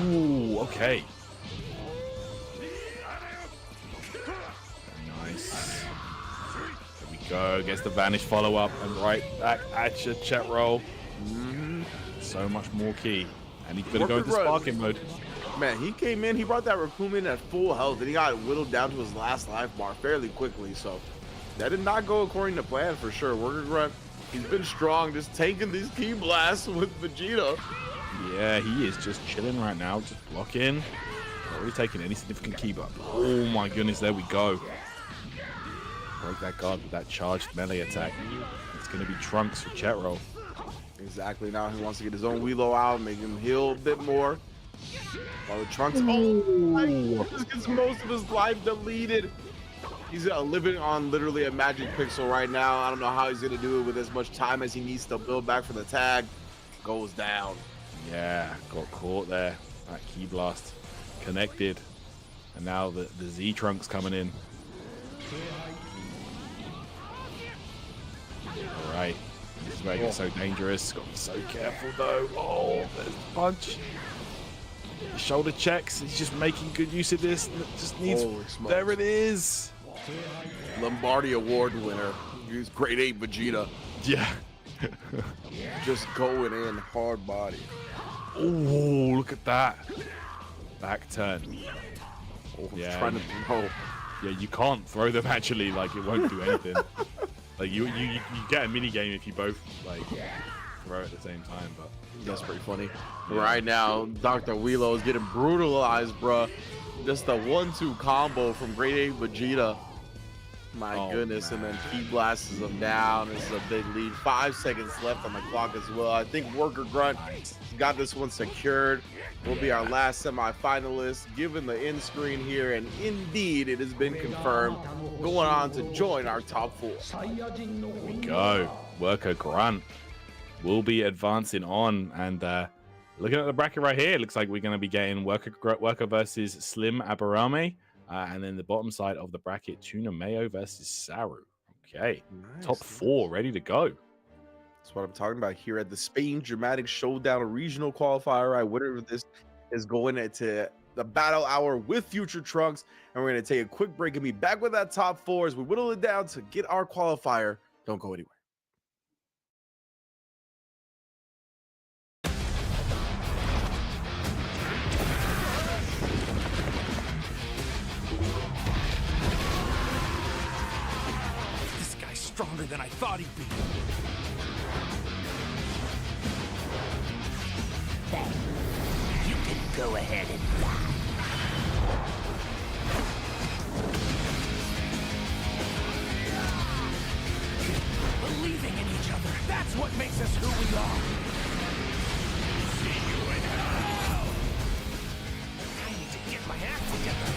Ooh, okay. Nice. There we go. Gets the Vanish follow-up and right back at you, Chetroll. So much more ki. And he's gonna go into sparking mode. Man, he came in, he brought that Raccoon in at full health, and he got whittled down to his last life bar fairly quickly, so that did not go according to plan for sure. Wirker-Grunt, he's been strong, just taking these Ki Blasts with Vegeta. Yeah, he is just chilling right now, just blocking. Not really taking any significant ki, but oh my goodness, there we go. Break that guard with that charged melee attack. It's gonna be Trunks for Chetroll. Exactly, now he wants to get his own Wheelo out, make him heal a bit more. While the Trunks, just gets most of his life deleted. He's living on literally a magic pixel right now. I don't know how he's gonna do it with as much time as he needs to build back for the tag. Goes down. Yeah, got caught there. That Ki Blast connected. And now the Z Trunks coming in. All right. This is making it so dangerous. Got to be so careful though. Oh, there's the punch. The shoulder checks. He's just making good use of this. Just needs. There it is. Lombardi Award winner. He's grade 8 Vegeta. Yeah. Just going in hard body. Oh, look at that. Back turn. Oh, Yeah. Trying to throw. Yeah, you can't throw them actually. Like it won't do anything. Like you get a mini game if you both like throw at the same time. But that's pretty funny. Right now, Dr. Wheelo is getting brutalized, bruh. Just the 1-2 combo from grade 8 Vegeta. My goodness, man. and then he blasts him down. This is a big lead. 5 seconds left on the clock as well. I think Wirker-Grunt got this one secured. Will be our last semi-finalist, given the end screen here, and indeed it has been confirmed. Going on to join our top 4. There we go. Wirker-Grunt will be advancing on, and looking at the bracket right here, it looks like we're going to be getting Wirker versus SlimAburame. And then the bottom side of the bracket, Tuna Mayo versus Saru. Okay, Nice. top 4 ready to go. That's what I'm talking about here at the Spain Dramatic Showdown regional qualifier. Right, winner of this is going into the battle hour with Future Trunks, and we're going to take a quick break and be back with that top 4 as we whittle it down to get our qualifier. Don't go anywhere. Stronger than I thought he'd be. Then you can go ahead and die. Believing in each other, that's what makes us who we are. See you in hell. I need to get my act together.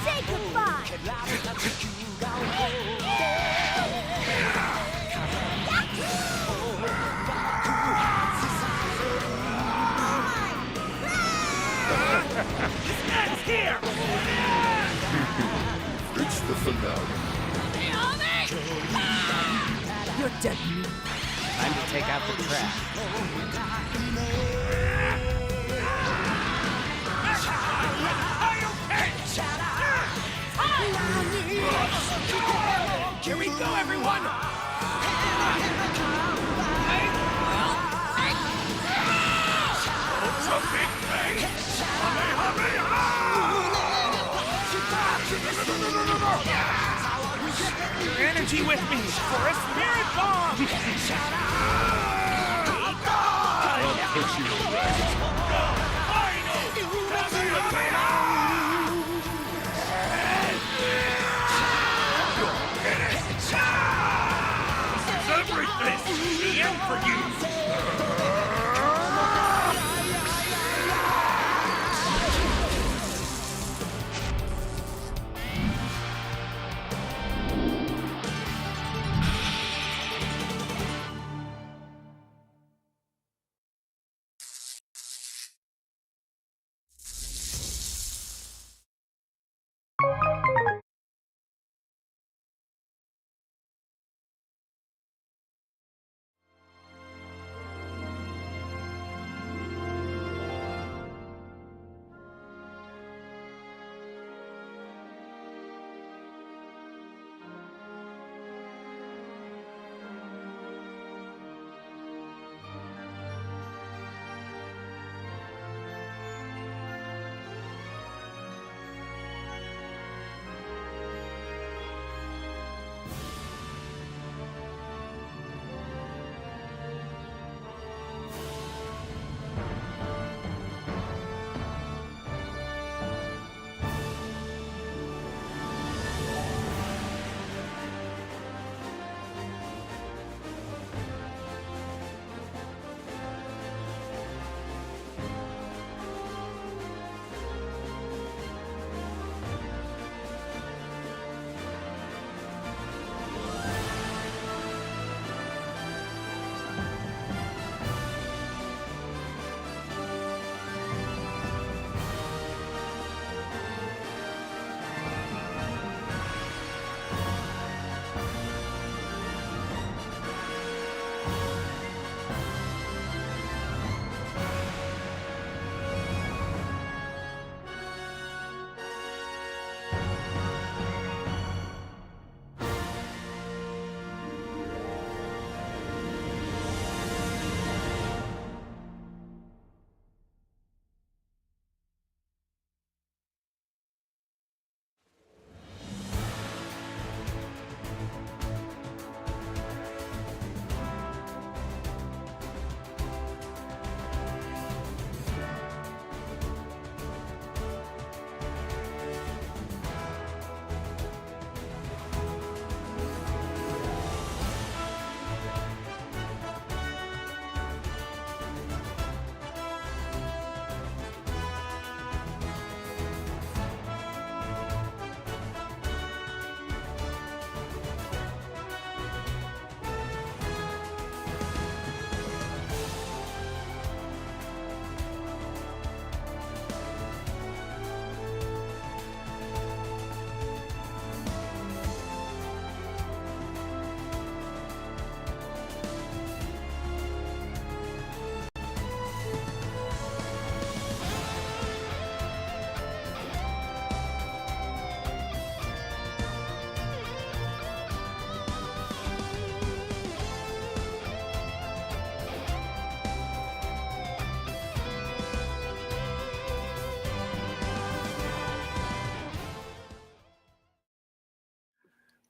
Say goodbye. Here! It's the finale. You're dead meat. Time to take out the trash. Here we go, everyone! Your energy with me for a spirit bomb! I'll push you. Everything! The end for you!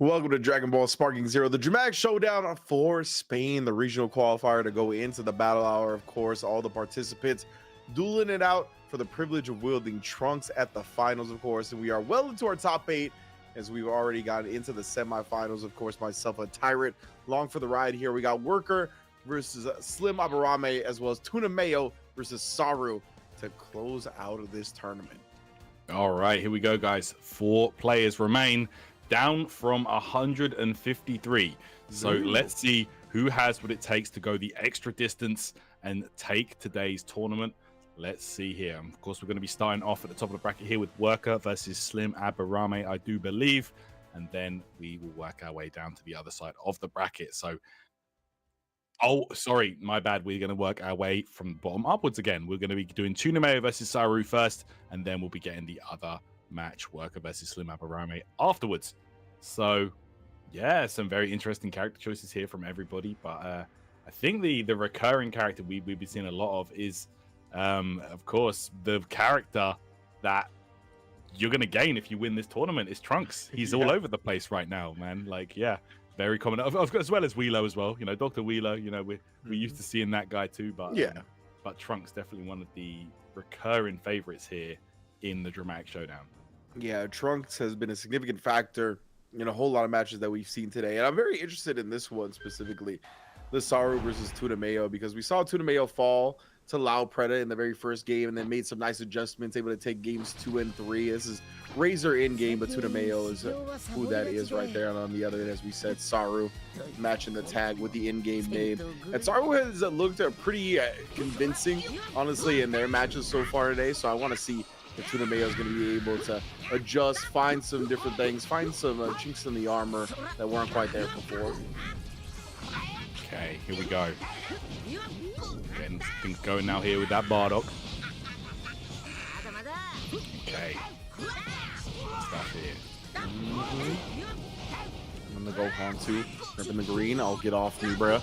Welcome to Dragon Ball Sparking Zero, the dramatic showdown for Spain, the regional qualifier to go into the battle hour. Of course, all the participants dueling it out for the privilege of wielding Trunks at the finals, of course. And we are well into our top 8 as we've already gotten into the semifinals. Of course, myself, a Tyrant, along for the ride here. We got Wirker versus SlimAburame, as well as Tuna Mayo versus Saur to close out of this tournament. All right, here we go, guys. 4 players remain, down from 153. So let's see who has what it takes to go the extra distance and take today's tournament. Let's see here. Of course, we're going to be starting off at the top of the bracket here with Wirker versus SlimAburame, I do believe. And then we will work our way down to the other side of the bracket. So, oh, sorry, my bad. We're going to work our way from the bottom upwards again. We're going to be doing Tuna Mayo versus Saur first, and then we'll be getting the other match, Wirker versus SlimAburame, afterwards. So yeah, some very interesting character choices here from everybody, but I think the recurring character we've been seeing a lot of is of course the character that you're gonna gain if you win this tournament is Trunks. He's all over the place right now, man. Like, yeah, very common, as well as Wheelo as well, you know, Dr. Wheelo, you know, we're used to seeing that guy too, but yeah, but Trunks definitely one of the recurring favorites here in the dramatic showdown. Yeah, Trunks has been a significant factor in a whole lot of matches that we've seen today. And I'm very interested in this one specifically, the Saur versus Tuna Mayo, because we saw Tuna Mayo fall to Lao Preda in the very first game and then made some nice adjustments, able to take games 2 and 3. This is Razor in game, but Tuna Mayo is who that is right there. And on the other end, as we said, Saur matching the tag with the in-game name. And Saur has looked pretty convincing, honestly, in their matches so far today. So I want to see if Tuna Mayo is going to be able to adjust, find some different things, find some chinks in the armor that weren't quite there before. Okay, here we go. Getting things going now here with that Bardock. Okay. Stuff here. I'm going to go on to in the green. I'll get off me, bruh.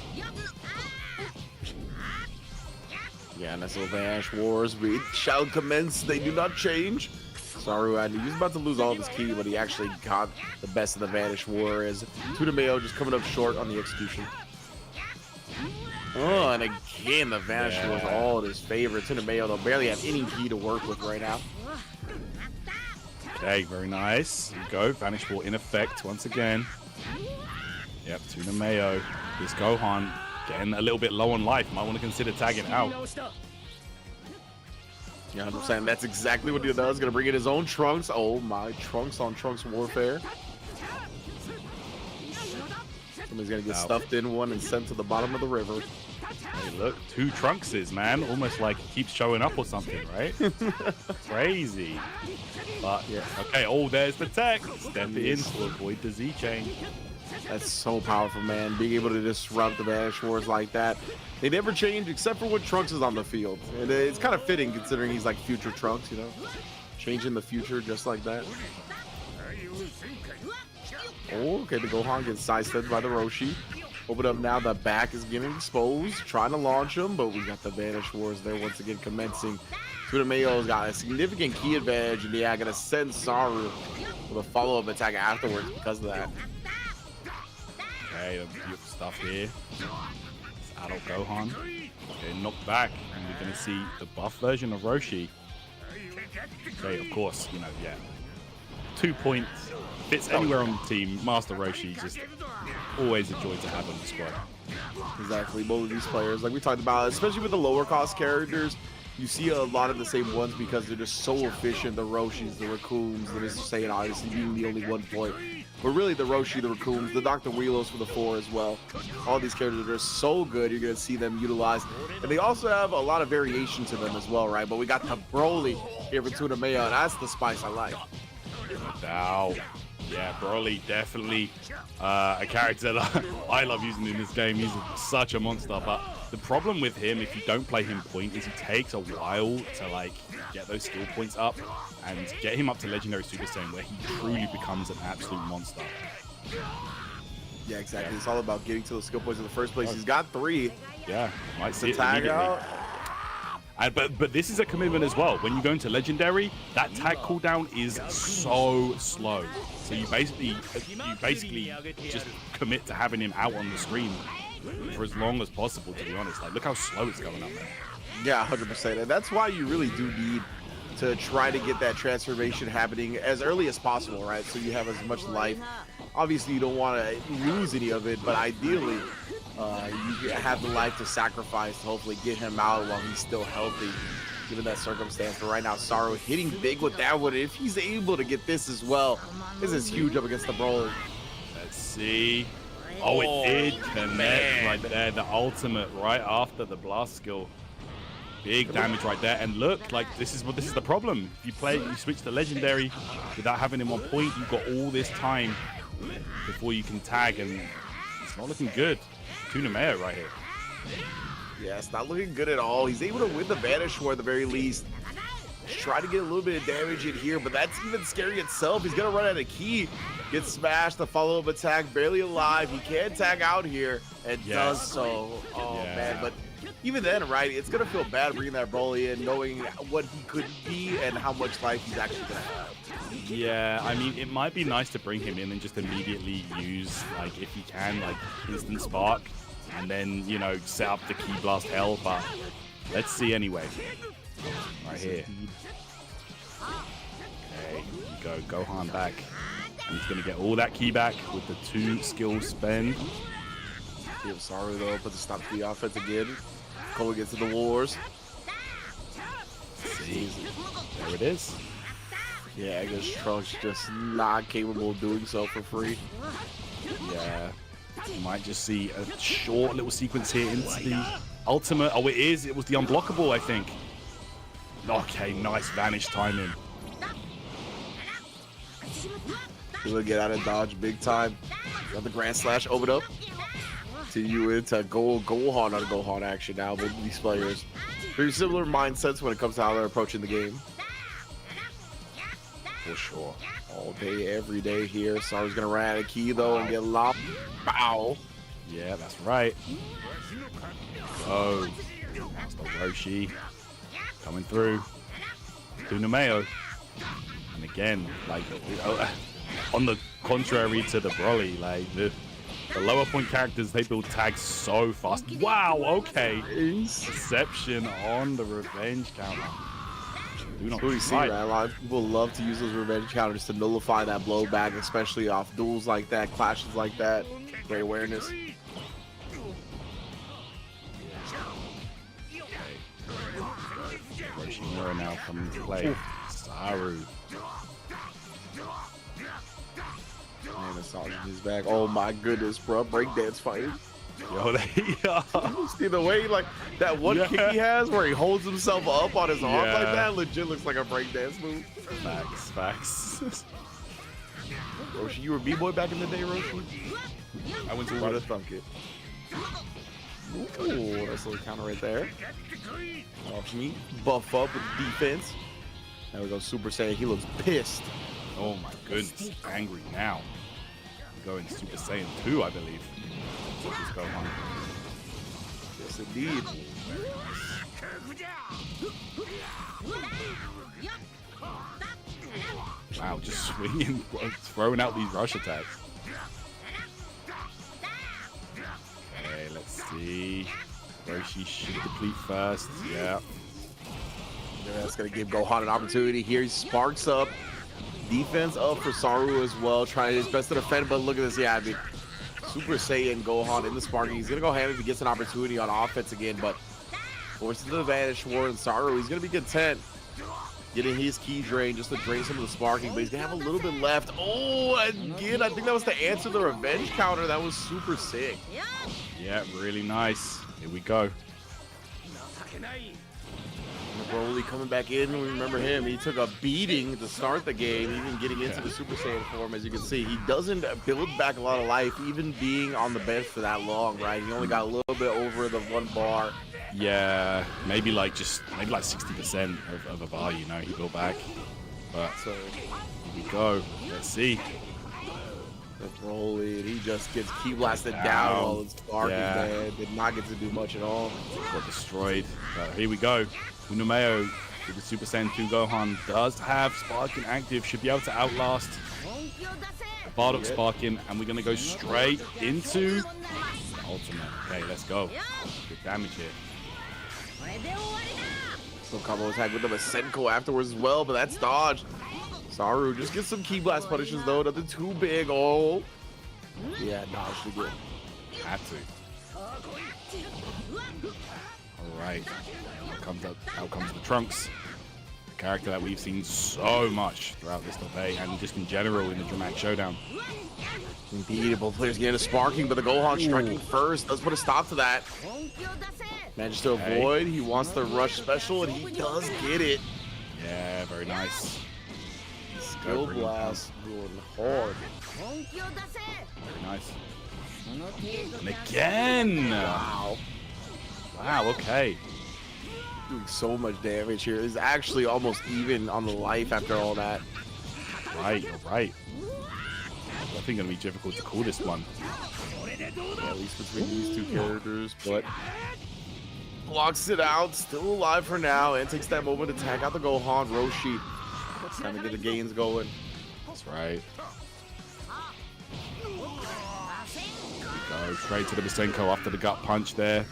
Yeah, and that's little Vanish Wars. We shall commence. They do not change. Saur, he was about to lose all of his ki, but he actually got the best of the Vanish War as Tuna Mayo just coming up short on the execution. Oh, and again, the Vanish War is all in his favor. Tuna Mayo, though, barely have any ki to work with right now. Okay, very nice. Here we go. Vanish War in effect once again. Yep, Tuna Mayo. This Gohan getting a little bit low on life. Might want to consider tagging out. Yeah, I'm saying that's exactly what he does. Gonna bring in his own Trunks. Oh my, Trunks on Trunks warfare. Somebody's gonna get stuffed in one and sent to the bottom of the river. Hey, look, 2 Trunkses, man. Almost like he keeps showing up or something, right? Crazy. But yeah, okay. Oh, there's the tech. Step it in to avoid the Z chain. That's so powerful, man. Being able to disrupt the Vanish Wars like that. They never change except for when Trunks is on the field. And it's kind of fitting considering he's like future Trunks, you know? Changing the future just like that. Oh, okay, the Gohan gets sidestepped by the Roshi. Open up now, the back is getting exposed. Trying to launch him, but we got the Vanish Wars there once again commencing. Tuna Mayo's got a significant ki advantage, and yeah, gonna send Saur with a follow-up attack afterwards because of that. Okay, beautiful stuff here. It's adult Gohan getting knocked back, and we're going to see the buff version of Roshi. Okay, of course, you know, yeah. 2 points, fits anywhere on the team. Master Roshi, just always a joy to have on the squad. Exactly, both of these players, like we talked about, especially with the lower cost characters, you see a lot of the same ones because they're just so efficient. The Roshis, the Raccoons, the Mr. Saiyan obviously being the only 1 point. But really the Roshi, the Raccoons, the Dr. Wheelos for the 4 as well. All these characters are so good, you're going to see them utilized. And they also have a lot of variation to them as well, right? But we got the Broly here for Tuna Mayo, and that's the spice I like. No doubt. Yeah, Broly definitely a character that I love using in this game. He's such a monster, but the problem with him, if you don't play him point, is he takes a while to like get those skill points up and get him up to Legendary Super Saiyan, where he truly becomes an absolute monster. Yeah, exactly. It's all about getting to those skill points in the first place. He's got 3. Yeah, might see it tag immediately. out. But this is a commitment as well. When you go into legendary, that tag cooldown is so slow. So you basically just commit to having him out on the screen for as long as possible. To be honest, like look how slow it's going up there. Yeah, 100%. And that's why you really do need to try to get that transformation happening as early as possible, right? So you have as much life. Obviously, you don't want to lose any of it, but ideally, you have the life to sacrifice to hopefully get him out while he's still healthy, given that circumstance. But right now, Saur hitting big with that one. If he's able to get this as well, this is huge up against the Broly. Let's see. Oh, it did connect right there. The ultimate right after the blast skill. Big damage right there. And look, like this is the problem. If you switch to legendary without having him on point, you've got all this time before you can tag, and it's not looking good. Tuna Mayo right here. Yeah, it's not looking good at all. He's able to win the Vanish War at the very least. Try to get a little bit of damage in here, but that's even scary itself. He's gonna run out of ki. Gets smashed. The follow-up attack, barely alive. He can tag out here and does so. Oh man, but even then, right, it's gonna feel bad bringing that Broly in, knowing what he could be and how much life he's actually gonna have. Yeah, I mean, it might be nice to bring him in and just immediately use, like, if he can, like, instant spark, and then, you know, set up the Ki Blast Hell, but let's see anyway. Right here. Okay, you go Gohan back. And he's going to get all that Ki back with the 2 skill spend. Give Saur though, put the stop to the offense again. Cole gets to the wars. See, there it is. Yeah, I guess Trunks just not capable of doing so for free. Yeah, you might just see a short little sequence here into the ultimate. Oh, it is. It was the unblockable, I think. Okay, nice vanish timing. He's gonna get out of dodge big time. Got the Grand Slash open up. Continue into Gohan on Gohan action now with these players. Pretty similar mindsets when it comes to how they're approaching the game. For sure. All day, every day here. Saur's gonna run out of ki though and get lopped. Bow. Yeah, that's right. Oh, that's the Roshi coming through. Tuna Mayo. And again, like, on the contrary to the Broly, like, the lower point characters, they build tags so fast. Wow, okay. Deception on the revenge counter. Do not we see, right? A lot of people love to use those revenge counters to nullify that blowback, especially off duels like that, clashes like that. Great awareness. Roshimura now coming into play. Saru. Man, the Saur is back. Oh my goodness, bro. Breakdance fighting. Yo, see the way, like, that one kick he has where he holds himself up on his arm like that legit looks like a breakdance move. Facts. Roshi, you were B-boy back in the day, Roshi? I went to Try to thunk it. Ooh, nice little counter right there. Off me, buff up with defense. There we go, Super Saiyan. He looks pissed. Oh my goodness, angry now. Going Super Saiyan 2, I believe. What's going on? Yes, indeed. Wow, just swinging, throwing out these rush attacks. Okay, let's see. Roshi should deplete first. Yeah. That's going to give Gohan an opportunity here. He sparks up. Defense up for Saur as well. Trying his best to defend, but look at this. Yeah, I mean, Super Saiyan Gohan in the sparking. He's going to go ahead if he gets an opportunity on offense again, but forces the Vanish War and Saur. He's going to be content getting his ki drain just to drain some of the sparking, but he's going to have a little bit left. Oh, again, I think that was the answer to the revenge counter. That was super sick. Yeah, really nice. Here we go. Broly coming back in. We remember him. He took a beating to start the game, even getting into the Super Saiyan form. As you can see, he doesn't build back a lot of life, even being on the bench for that long, right? He only got a little bit over the 1 bar. Yeah, maybe like 60% of a bar, you know, he built back. But so here we go. Let's see. Broly, he just gets key blasted down while it's sparking, man. Did not get to do much at all. Got destroyed. But here we go. Unameo with the Super Saiyan 2 Gohan does have Sparking active. Should be able to outlast Bardock Sparking. And we're going to go straight into Ultimate. Okay, let's go. Good damage here. So combo attack with the Masenko afterwards as well, but that's dodged. Saur just gets some key blast punishes though, nothing too big. Oh, yeah, dodged again. Had to. All right, out comes the Trunks, a character that we've seen so much throughout this debate and just in general in the Dramatic Showdown. Indeed, both players getting a sparking, but the Gohan striking first does put a stop to that. Managed to avoid. He wants the rush special, and he does get it. Yeah, very nice. Skill blast going hard. Very nice. And again! Wow. Wow, okay. Doing so much damage here. It's actually almost even on the life after all that. Right, all right. I think it's going to be difficult to call this one. Yeah, at least between these two characters, but blocks it out, still alive for now, and takes that moment to tag out the Gohan. Roshi trying to get the gains going. That's right. Go straight to the Masenko after the gut punch there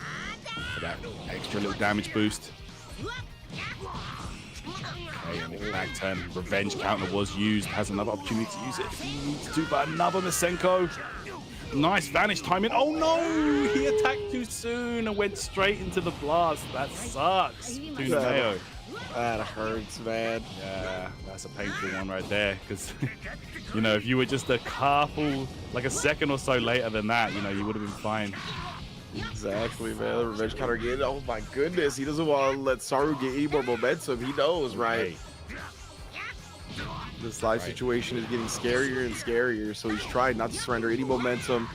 for that extra little damage boost. Okay, and the back turn revenge counter was used. Has another opportunity to use it if he needs to, but another Masenko. Nice vanish timing. Oh no! He attacked too soon and went straight into the blast. That sucks. Tunameo. That hurts, man. Yeah, that's a painful one right there. Because, you know, if you were just a couple, like a second or so later than that, you know, you would have been fine. Exactly, man. The revenge counter again. Oh my goodness. He doesn't want to let Saur get any more momentum. He knows, right? This life situation is getting scarier and scarier, so he's trying not to surrender any momentum.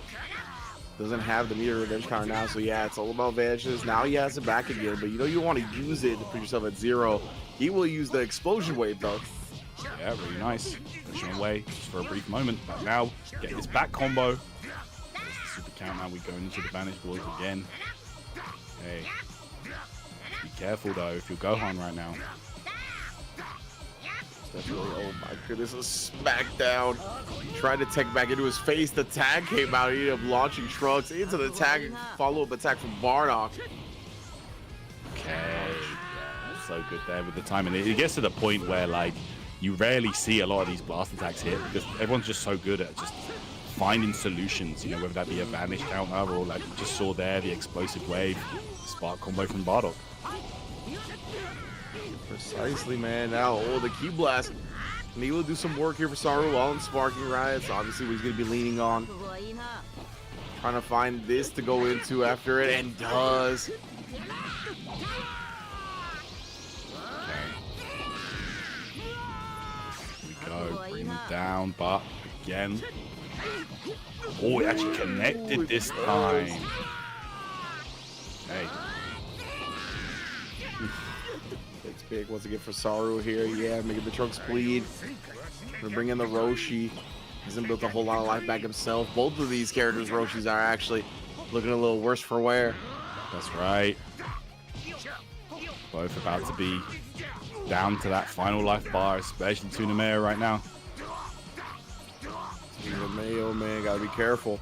Doesn't have the meter revenge counter now, so yeah, it's all about advantages. Now he has it back again, but you know you want to use it to put yourself at 0. He will use the explosion wave though. Yeah, really nice. Pushing away just for a brief moment, but now get this back combo. There's the super count now. We're going into the Vanish Boys again. Hey, be careful though if you're Gohan right now. Definitely. Oh my goodness, a smackdown. Tried to tech back into his face. The tag came out. He ended up launching Trunks into the tag. Follow-up attack from Bardock. Okay. Yeah, so good there with the timing. It gets to the point where, like, you rarely see a lot of these blast attacks hit because everyone's just so good at just finding solutions, you know, whether that be a vanish counter or, like, you just saw there, the explosive wave, spark combo from Bardock. Precisely, man. Now, the key blast. And he will do some work here for Saur while in sparking riots. Obviously, what he's going to be leaning on. Trying to find this to go into after it, and does. Okay. Here we go. Bring him down, but again. Oh, it actually connected this time. Okay. It's big once again for Saur here. Yeah, making the Trunks bleed. We're bringing the Roshi. Hasn't built a whole lot of life back himself. Both of these characters, Roshis, are actually looking a little worse for wear. That's right. Both about to be down to that final life bar, especially Tunameo right now. Tunameo, man, gotta be careful.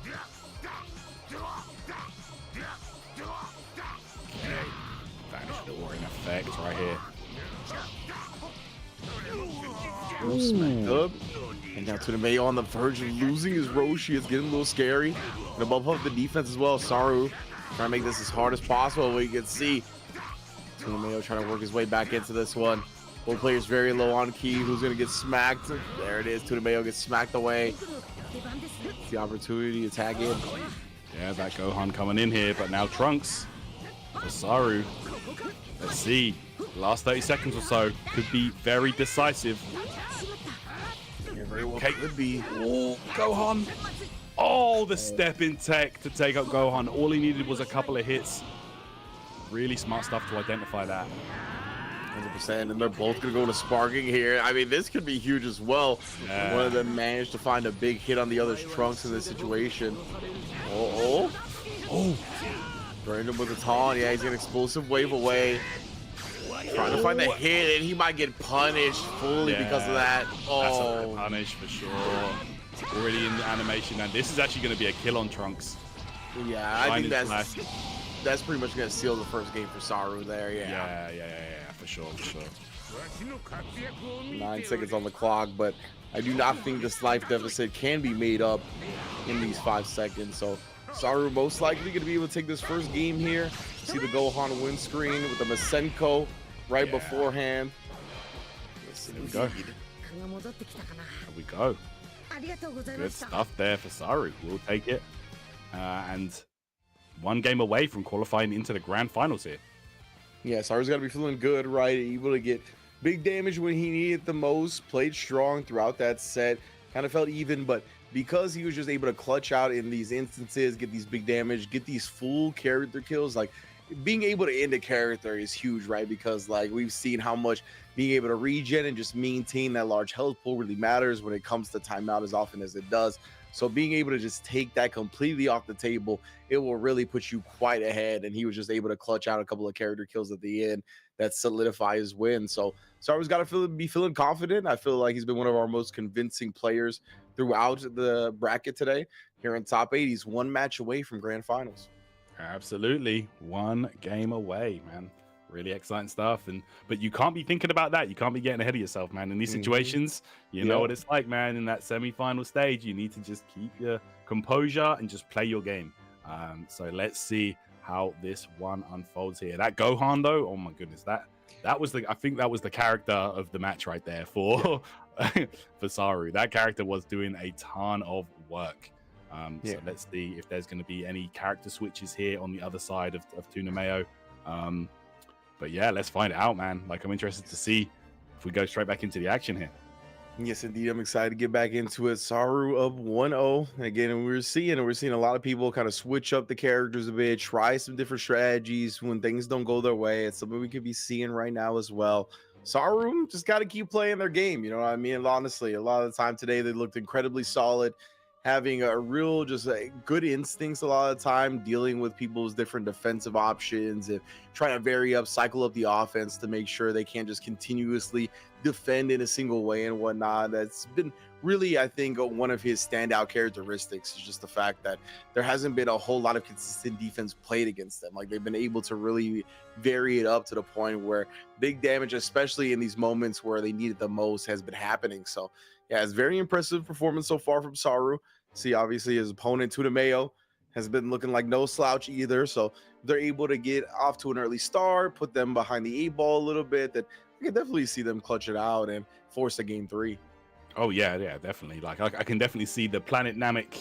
Okay. Vanish the war in effect right here. Smacked up. And now Tunameo on the verge of losing his Roshi. It's getting a little scary. And above up the defense as well. Saur trying to make this as hard as possible. We can see Tunameo trying to work his way back into this one. Both players very low on key. Who's going to get smacked? There it is. Tunameo gets smacked away. It's the opportunity to tag in. Yeah, that Gohan coming in here, but now Trunks for Saur. Let's see. Last 30 seconds or so could be very decisive. Yeah, very well could be. Oh, Gohan. Oh, the step in tech to take up Gohan. All he needed was a couple of hits. Really smart stuff to identify that. 100%, and they're both gonna go to sparking here. I mean, this could be huge as well. Yeah. One of them managed to find a big hit on the other's trunks in this situation. Oh, burned him with a taunt. Yeah, he's an explosive wave away. Trying to find the hit, and he might get punished fully because of that. That's a punish for sure. Already in the animation, and this is actually going to be a kill on Trunks. Yeah, I think that's pretty much going to seal the first game for Saur there. Yeah, for sure. 9 seconds on the clock, but I do not think this life deficit can be made up in these 5 seconds. So Saur most likely going to be able to take this first game here. See the Gohan win screen with the Masenko right beforehand. Yes, There we go. Good stuff there for Saur. We'll take it. And 1 game away from qualifying into the grand finals here. Yeah, Saur's got to be feeling good, right? Able to get big damage when he needed the most. Played strong throughout that set. Kind of felt even, but because he was just able to clutch out in these instances, get these big damage, get these full character kills, like being able to end a character is huge, right? Because like we've seen how much being able to regen and just maintain that large health pool really matters when it comes to timeout as often as it does. So being able to just take that completely off the table, it will really put you quite ahead. And he was just able to clutch out a couple of character kills at the end that solidify his win. So Saur's got to be feeling confident. I feel like he's been one of our most convincing players throughout the bracket today. Here in top 8, he's 1 match away from grand finals. Absolutely. 1 game away, man. Really exciting stuff. But you can't be thinking about that. You can't be getting ahead of yourself, man. In these situations, you know what it's like, man. In that semi-final stage, you need to just keep your composure and just play your game. So let's see how this one unfolds here. That Gohan, though, oh my goodness, that was I think that was the character of the match right there for for Saur. That character was doing a ton of work. So let's see if there's going to be any character switches here on the other side of Tunameo. But yeah, let's find out, man. Like, I'm interested to see if we go straight back into the action here. Yes, indeed. I'm excited to get back into it. Saur up 1-0. Again, we're seeing a lot of people kind of switch up the characters a bit, try some different strategies when things don't go their way. It's something we could be seeing right now as well. Saur just got to keep playing their game. You know what I mean? Honestly, a lot of the time today, they looked incredibly solid, having a real good instincts a lot of the time, dealing with people's different defensive options and trying to vary up, cycle up the offense to make sure they can't just continuously defend in a single way and whatnot. That's been really, I think, one of his standout characteristics is just the fact that there hasn't been a whole lot of consistent defense played against them. Like, they've been able to really vary it up to the point where big damage, especially in these moments where they need it the most, has been happening. So yeah, it's very impressive performance so far from Saur. See, obviously his opponent Tunameo has been looking like no slouch either. So they're able to get off to an early start, put them behind the 8 ball a little bit. That I can definitely see them clutch it out and force a game 3. Oh yeah, definitely. Like I can definitely see the Planet Namek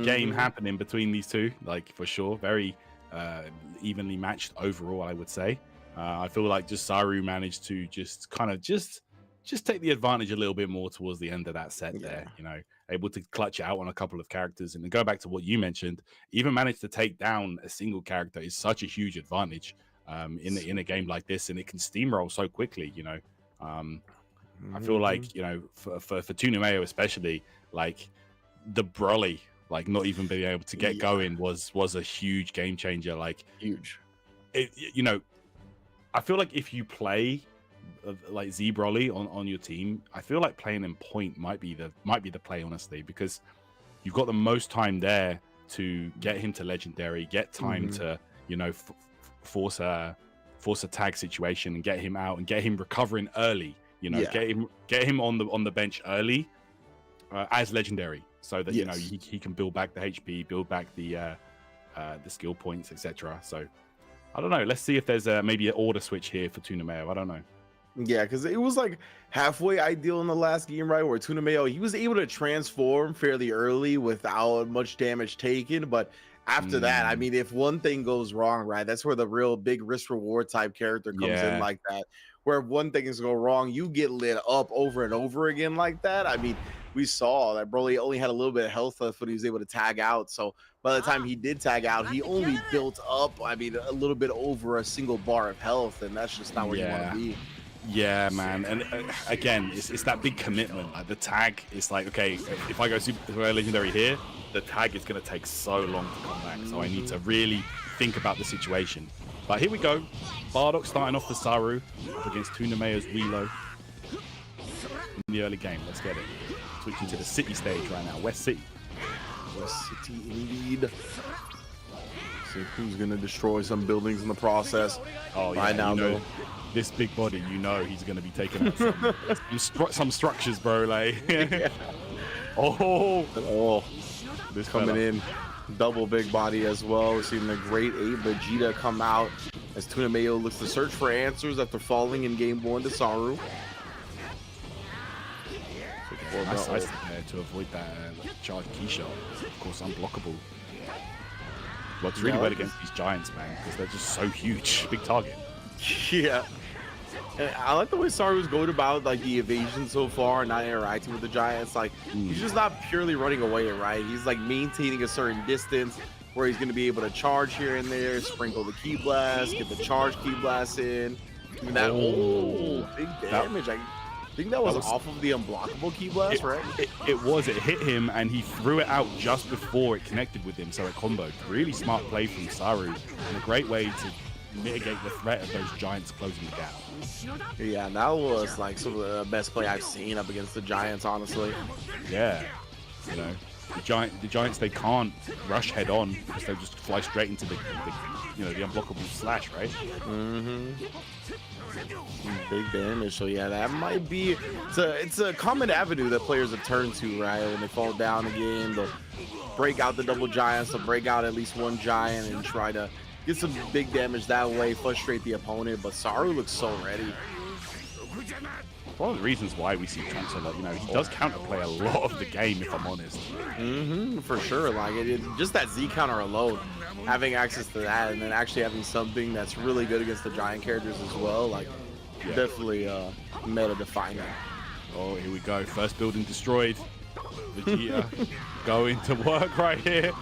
game happening between these two. Like, for sure, very evenly matched overall, I would say. I feel like just Saur managed to just take the advantage a little bit more towards the end of that set there, you know, able to clutch out on a couple of characters. And then go back to what you mentioned, even managed to take down a single character is such a huge advantage in a game like this, and it can steamroll so quickly, you know. I feel like, you know, for Tunameo especially, like the Broly, like not even being able to get going was a huge game changer. Like, huge. You know, I feel like if you play like Z Broly on your team, I feel like playing in point might be the play, honestly, because you've got the most time there to get him to legendary, get time to, you know, force a tag situation and get him out and get him recovering early. You know, get him on the bench early as legendary, so that you know he can build back the HP, build back the skill points, etc. So I don't know. Let's see if there's maybe an order switch here for Tunameo. I don't know. Yeah, because it was like halfway ideal in the last game, right? Where Tunameo, he was able to transform fairly early without much damage taken. But after that, I mean, if one thing goes wrong, right, that's where the real big risk reward type character comes in like that. Where if one thing is go wrong, you get lit up over and over again like that. I mean, we saw that Broly only had a little bit of health left when he was able to tag out. So by the time he did tag out, he only built up, I mean, a little bit over a single bar of health, and that's just not where you want to be. Yeah, man. And again, it's that big commitment. Like the tag, it's like, okay, if I go super legendary here, the tag is going to take so long to come back. So I need to really think about the situation. But here we go. Bardock starting off the Saru up against Tunameo's Wilo in the early game. Let's get it. Switching to the city stage right now. West City. West City indeed. See who's going to destroy some buildings in the process. Oh, yeah. Right now, though. This big body, you know he's going to be taking out some structures, bro. Like, Yeah. Oh, this coming in. Double big body as well. We're seeing the great 8 Vegeta come out as Tunameo looks to search for answers after falling in game 1 to Saru. Nice there to avoid that charge key shot. Of course, unblockable. Works really well against these giants, man, because they're just so huge. Big target. Yeah. And I like the way Saru's going about like the evasion so far, not interacting with the giants. Like he's just not purely running away, right? He's like maintaining a certain distance where he's going to be able to charge here and there, sprinkle the key blast, get the charge key blast in. And that big damage. I think that was off of the unblockable key blast, right? It was. It hit him and he threw it out just before it connected with him, so it comboed. Really smart play from Saru and a great way to mitigate the threat of those giants closing the gap. Yeah, that was like some of the best play I've seen up against the giants, honestly. Yeah, you know, the giants, they can't rush head on because they'll just fly straight into the unblockable slash, right? Big damage. So yeah, that might be it's a common avenue that players have turned to, right? When they fall down again, they'll break out the double giants, they'll break out at least one giant and try to get some big damage that way, frustrate the opponent. But Saru looks so ready. One of the reasons why we see Trunks a lot, you know, he does counterplay a lot of the game, if I'm honest. For sure. Like just that Z counter alone, having access to that, and then actually having something that's really good against the giant characters as well, like definitely meta defining. Oh, here we go. First building destroyed. Vegeta going to work right here.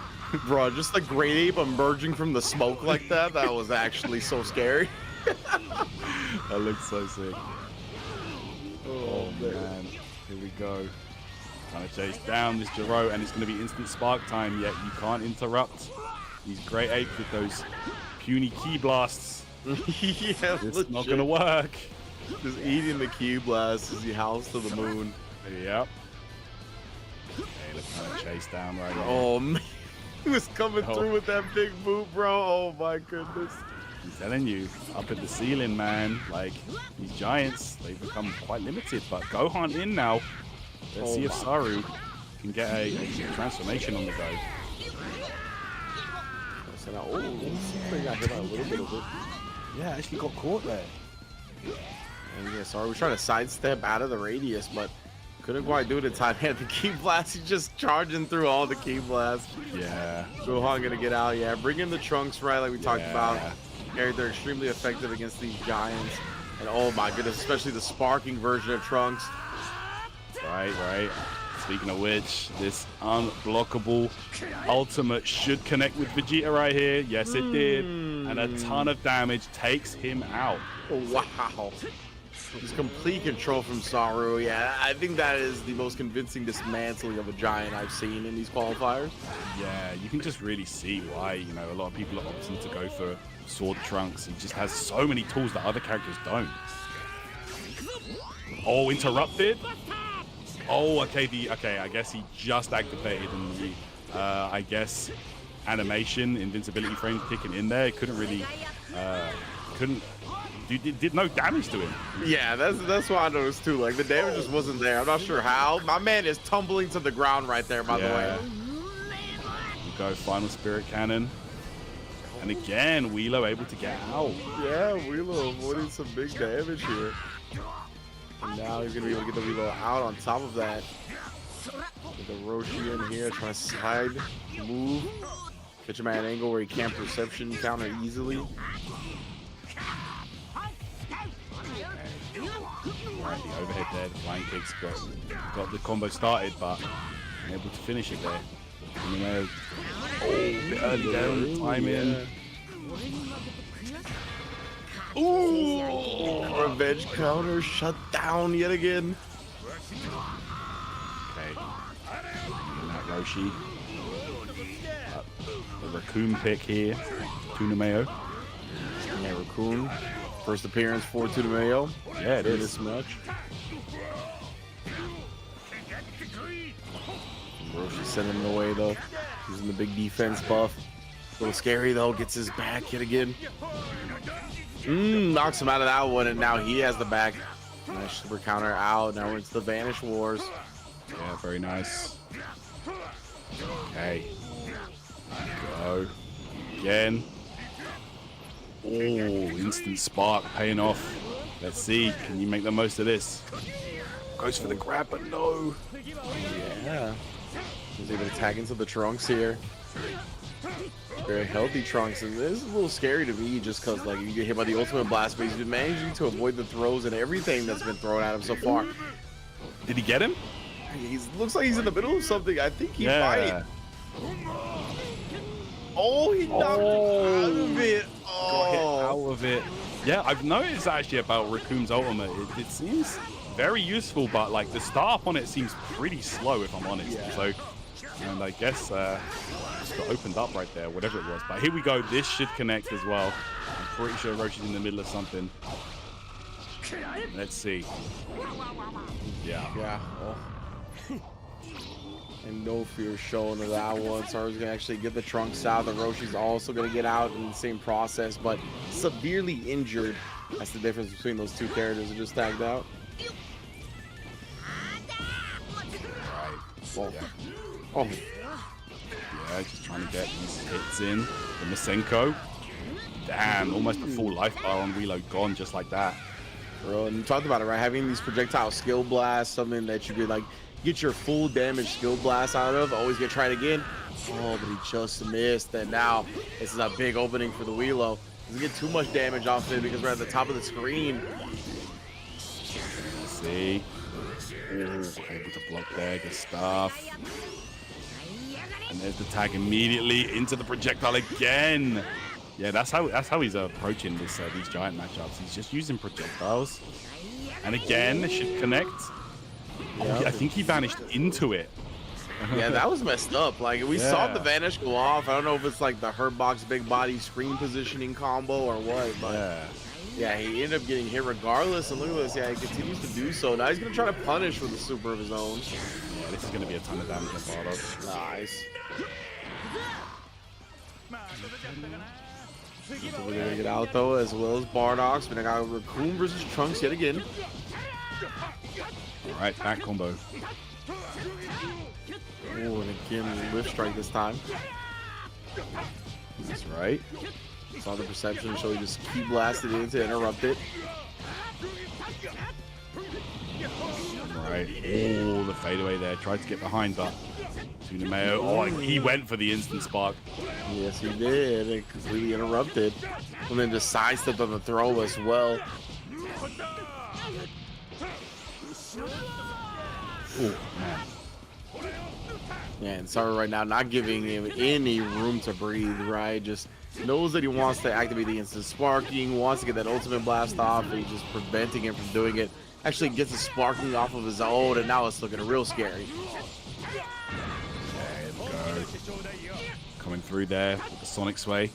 Bro, just the Great Ape emerging from the smoke like that, that was actually so scary. That looks so sick. Oh man, here we go. Trying to chase down this Gero, and it's going to be instant spark time, yet you can't interrupt these Great Apes with those puny key blasts. Yeah, it's not going to work. Just eating the key blast as he howls to the moon. Yep. Okay, let's kind of chase down right now. Oh man. He was coming through with that big boot, bro. Oh my goodness. I'm telling you, up at the ceiling, man. Like, these giants, they've become quite limited. But Gohan in now. Let's see if Saru can get a transformation on the go. He got hit by a little bit of it. Yeah, actually got caught there. And yeah, Saru was trying to sidestep out of the radius, but couldn't quite do it in time. He had the key blast. He's just charging through all the key blasts. Yeah. Gohan gonna get out. Yeah, bring in the Trunks, right? Like we talked about. They're extremely effective against these giants. And oh my goodness, especially the sparking version of Trunks. Right. Speaking of which, this unblockable ultimate should connect with Vegeta right here. Yes, it did. And a ton of damage takes him out. Oh, wow. Just complete control from Saru. Yeah, I think that is the most convincing dismantling of a giant I've seen in these qualifiers. Yeah, you can just really see why, you know, a lot of people are opting to go for Sword Trunks. He just has so many tools that other characters don't. Oh, interrupted. Oh, okay. I guess he just activated and the, I guess, animation, invincibility frame kicking in there. Couldn't really, did no damage to him. Yeah, that's what I noticed too. Like the damage just wasn't there. I'm not sure how. My man is tumbling to the ground right there, by the way. We go final spirit cannon. And again, Wheelo able to get out. Yeah, Wheelo avoiding some big damage here. And now he's gonna be able to get the Wheelo out on top of that. With the Roshi in here, trying to slide, move. Catch him at an angle where he can't perception counter easily. Right, the overhead there, the flying kicks got the combo started, but unable to finish it there. Anyway, a bit early there on the timing. Ooh, revenge counter shut down yet again. Okay, that Roshi. The Raccoon pick here, Tunameo. Yeah, Raccoon. First appearance for Tunameo. Yeah, it is. This much. Roshi sending him away though. Using the big defense buff. A little scary though. Gets his back yet again. Knocks him out of that one, and now he has the back. Nice super counter out. Now it's the Vanish Wars. Yeah, very nice. Okay. Go. Again. Oh, instant spark paying off. Let's see. Can you make the most of this? Goes for the grab, but no. Yeah. He's able to tag into the Trunks here. Very healthy Trunks, and this is a little scary to me just because like you get hit by the ultimate blast, but he's been managing to avoid the throws and everything that's been thrown at him so far. Did he get him? He looks like he's in the middle of something. I think he might. Oh, he knocked him out of it. Got hit out of it. Yeah, I've noticed actually about Raccoon's ultimate. It seems very useful, but like the start on it seems pretty slow, if I'm honest. Yeah. So, and I guess just got opened up right there, whatever it was. But here we go. This should connect as well. I'm pretty sure Roshi's in the middle of something. Let's see. Yeah. Yeah. Oh. And no fear shown of that one. Saur's gonna actually get the Trunks out. The Roshi's also gonna get out in the same process, but severely injured. That's the difference between those two characters that just tagged out. Right. Yeah. Oh. Yeah, just trying to get these hits in. The Masenko. Damn, almost a full life bar on reload gone just like that. Bro, and you talked about it, right? Having these projectile skill blasts, something that you could like get your full damage skill blast out of. Always get tried again. Oh, but he just missed. And now this is a big opening for the Wheelo. Doesn't get too much damage off it because we're at the top of the screen. Let's see. Ooh, able to block there. Good stuff. And there's the tag immediately into the projectile again. Yeah, that's how he's approaching this these giant matchups. He's just using projectiles. And again, it should connect. Oh, I think he vanished into it. Yeah, that was messed up. Like, we saw the Vanish go off. I don't know if it's like the Hurt Box Big Body screen positioning combo or what, but yeah, he ended up getting hit regardless. And look at this. Yeah, he continues to do so. Now he's going to try to punish with a super of his own. Yeah, this is going to be a ton of damage on Bardock. Nice. So we're going to get out, though, as well as Bardock. But I got Raccoon versus Trunks yet again. All right, back combo. Oh, and again, lift strike this time. That's right. Saw the perception, so he just keep blasted in to interrupt it. Right. Oh, the fadeaway there. Tried to get behind, but Tunameo. Oh, he went for the instant spark. Yes, he did. It completely interrupted. And then just sidestepped on the throw as well. Oh, man. Yeah, and Saur right now not giving him any room to breathe, right? Just knows that he wants to activate the instant sparking, wants to get that ultimate blast off, and he's just preventing him from doing it. Actually gets the sparking off of his own, and now it's looking real scary. There we go. Coming through there with the Sonic Sway.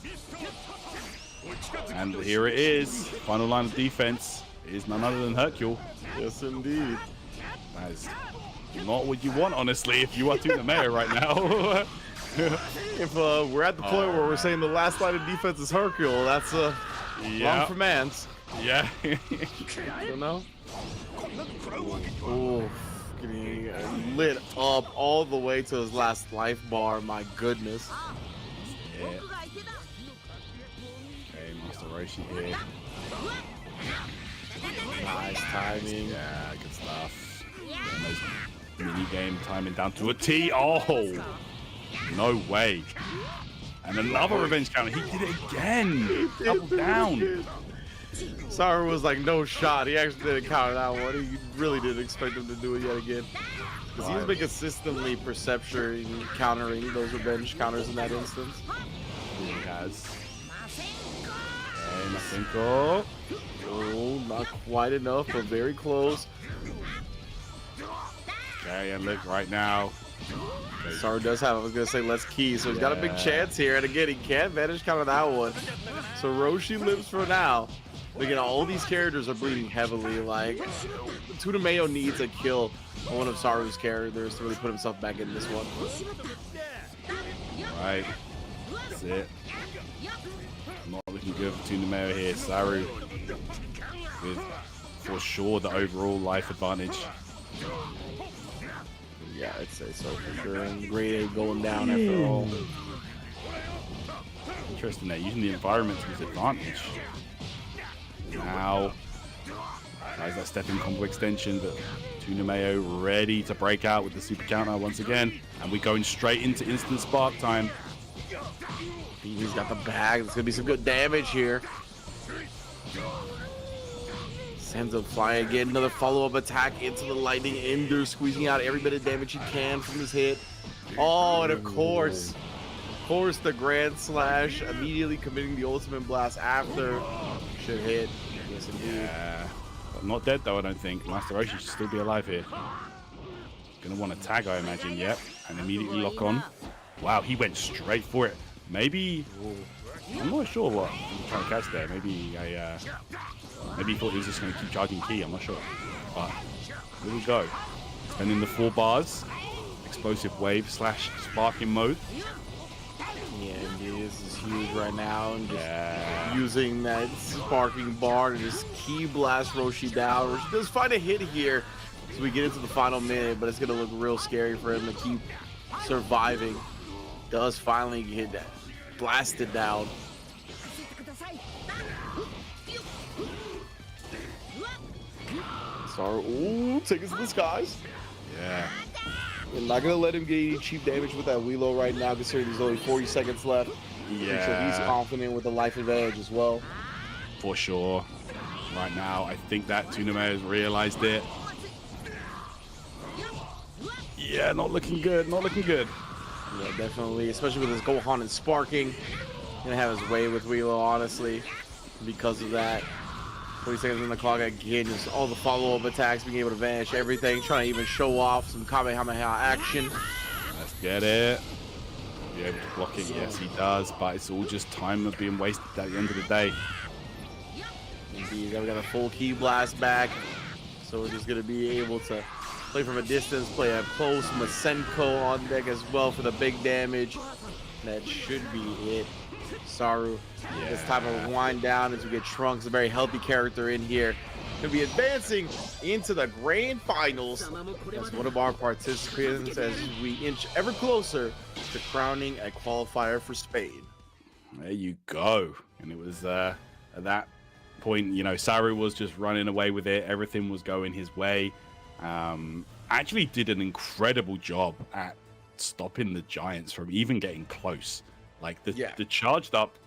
And here it is. Final line of defense is none other than Hercule. Yes, indeed. That is not what you want, honestly, if you are Tunameo right now. If we're at the point where we're saying the last line of defense is Hercule, that's long for Mans. Yeah. I don't know. Oh, getting lit up all the way to his last life bar. My goodness. Yeah. Okay, Master Roshi here. Nice timing. Yeah, good stuff. Nice mini game timing down to a T. Oh, no way. And another revenge counter. He did it again. Double down. Saur was like, no shot. He actually didn't counter that one. He really didn't expect him to do it yet again. Because he's been consistently perception countering those revenge counters in that instance. He has. And Masenko. Oh, not quite enough, but very close. Okay, and look right now. Saur does have, I was going to say, less key, so he's got a big chance here. And again, he can't vanish counter that one. So Roshi lives for now. But again, all these characters are bleeding heavily. Like, Tuna Mayo needs a kill on one of Saru's characters to really put himself back in this one. Right. That's it. Not looking good for Tuna Mayo here. Saru with, for sure, the overall life advantage. Yeah, I'd say so for sure. And grade A going down after all. Interesting there, using the environment to his advantage. Now, tries that stepping combo extension, but Tuna Mayo ready to break out with the super counter once again. And we're going straight into instant spark time. He's got the bag. There's going to be some good damage here. Sends him flying again. Another follow-up attack into the lightning ender, squeezing out every bit of damage he can from his hit. Oh, and of course, the Grand Slash immediately committing the ultimate blast after. Should hit. Yes, indeed. Yeah. But not dead though, I don't think. Master Roshi should still be alive here. Gonna want to tag, I imagine. Yep. And immediately lock on. Wow, he went straight for it. Maybe. I'm not sure what I'm trying to catch there. Maybe maybe he thought he was just going to keep charging key. I'm not sure. But here we go. Spending the 4 bars. Explosive wave / sparking mode. Yeah, indeed. This is huge right now. And just using that sparking bar to just key blast Roshi down. Roshi does find a hit here as we get into the final minute, but it's going to look real scary for him to keep surviving. Does finally get that blasted down. Saur, ooh, take it to the skies. Yeah. We're not gonna let him get any cheap damage with that Wheelo right now, considering there's only 40 seconds left. Yeah. So he's confident with the life advantage as well. For sure. Right now, I think that Tuna Mayo has realized it. Yeah, not looking good. Not looking good. Yeah, definitely, especially with his Gohan and sparking. Gonna have his way with Wheelo, honestly, because of that. 20 seconds on the clock again, just all the follow-up attacks, being able to vanish everything, trying to even show off some Kamehameha action. Let's get it. Be able to block it, yes he does, but it's all just time of being wasted at the end of the day. Indeed, we got a full key blast back, so we're just gonna be able to play from a distance, play up close. Masenko on deck as well for the big damage. That should be it. Saru, this time of wind down as we get Trunks, a very healthy character in here, to be advancing into the grand finals as one of our participants as we inch ever closer to crowning a qualifier for Spain. There you go. And it was at that point, you know, Saru was just running away with it. Everything was going his way. Actually did an incredible job at stopping the Giants from even getting close. Like the charged up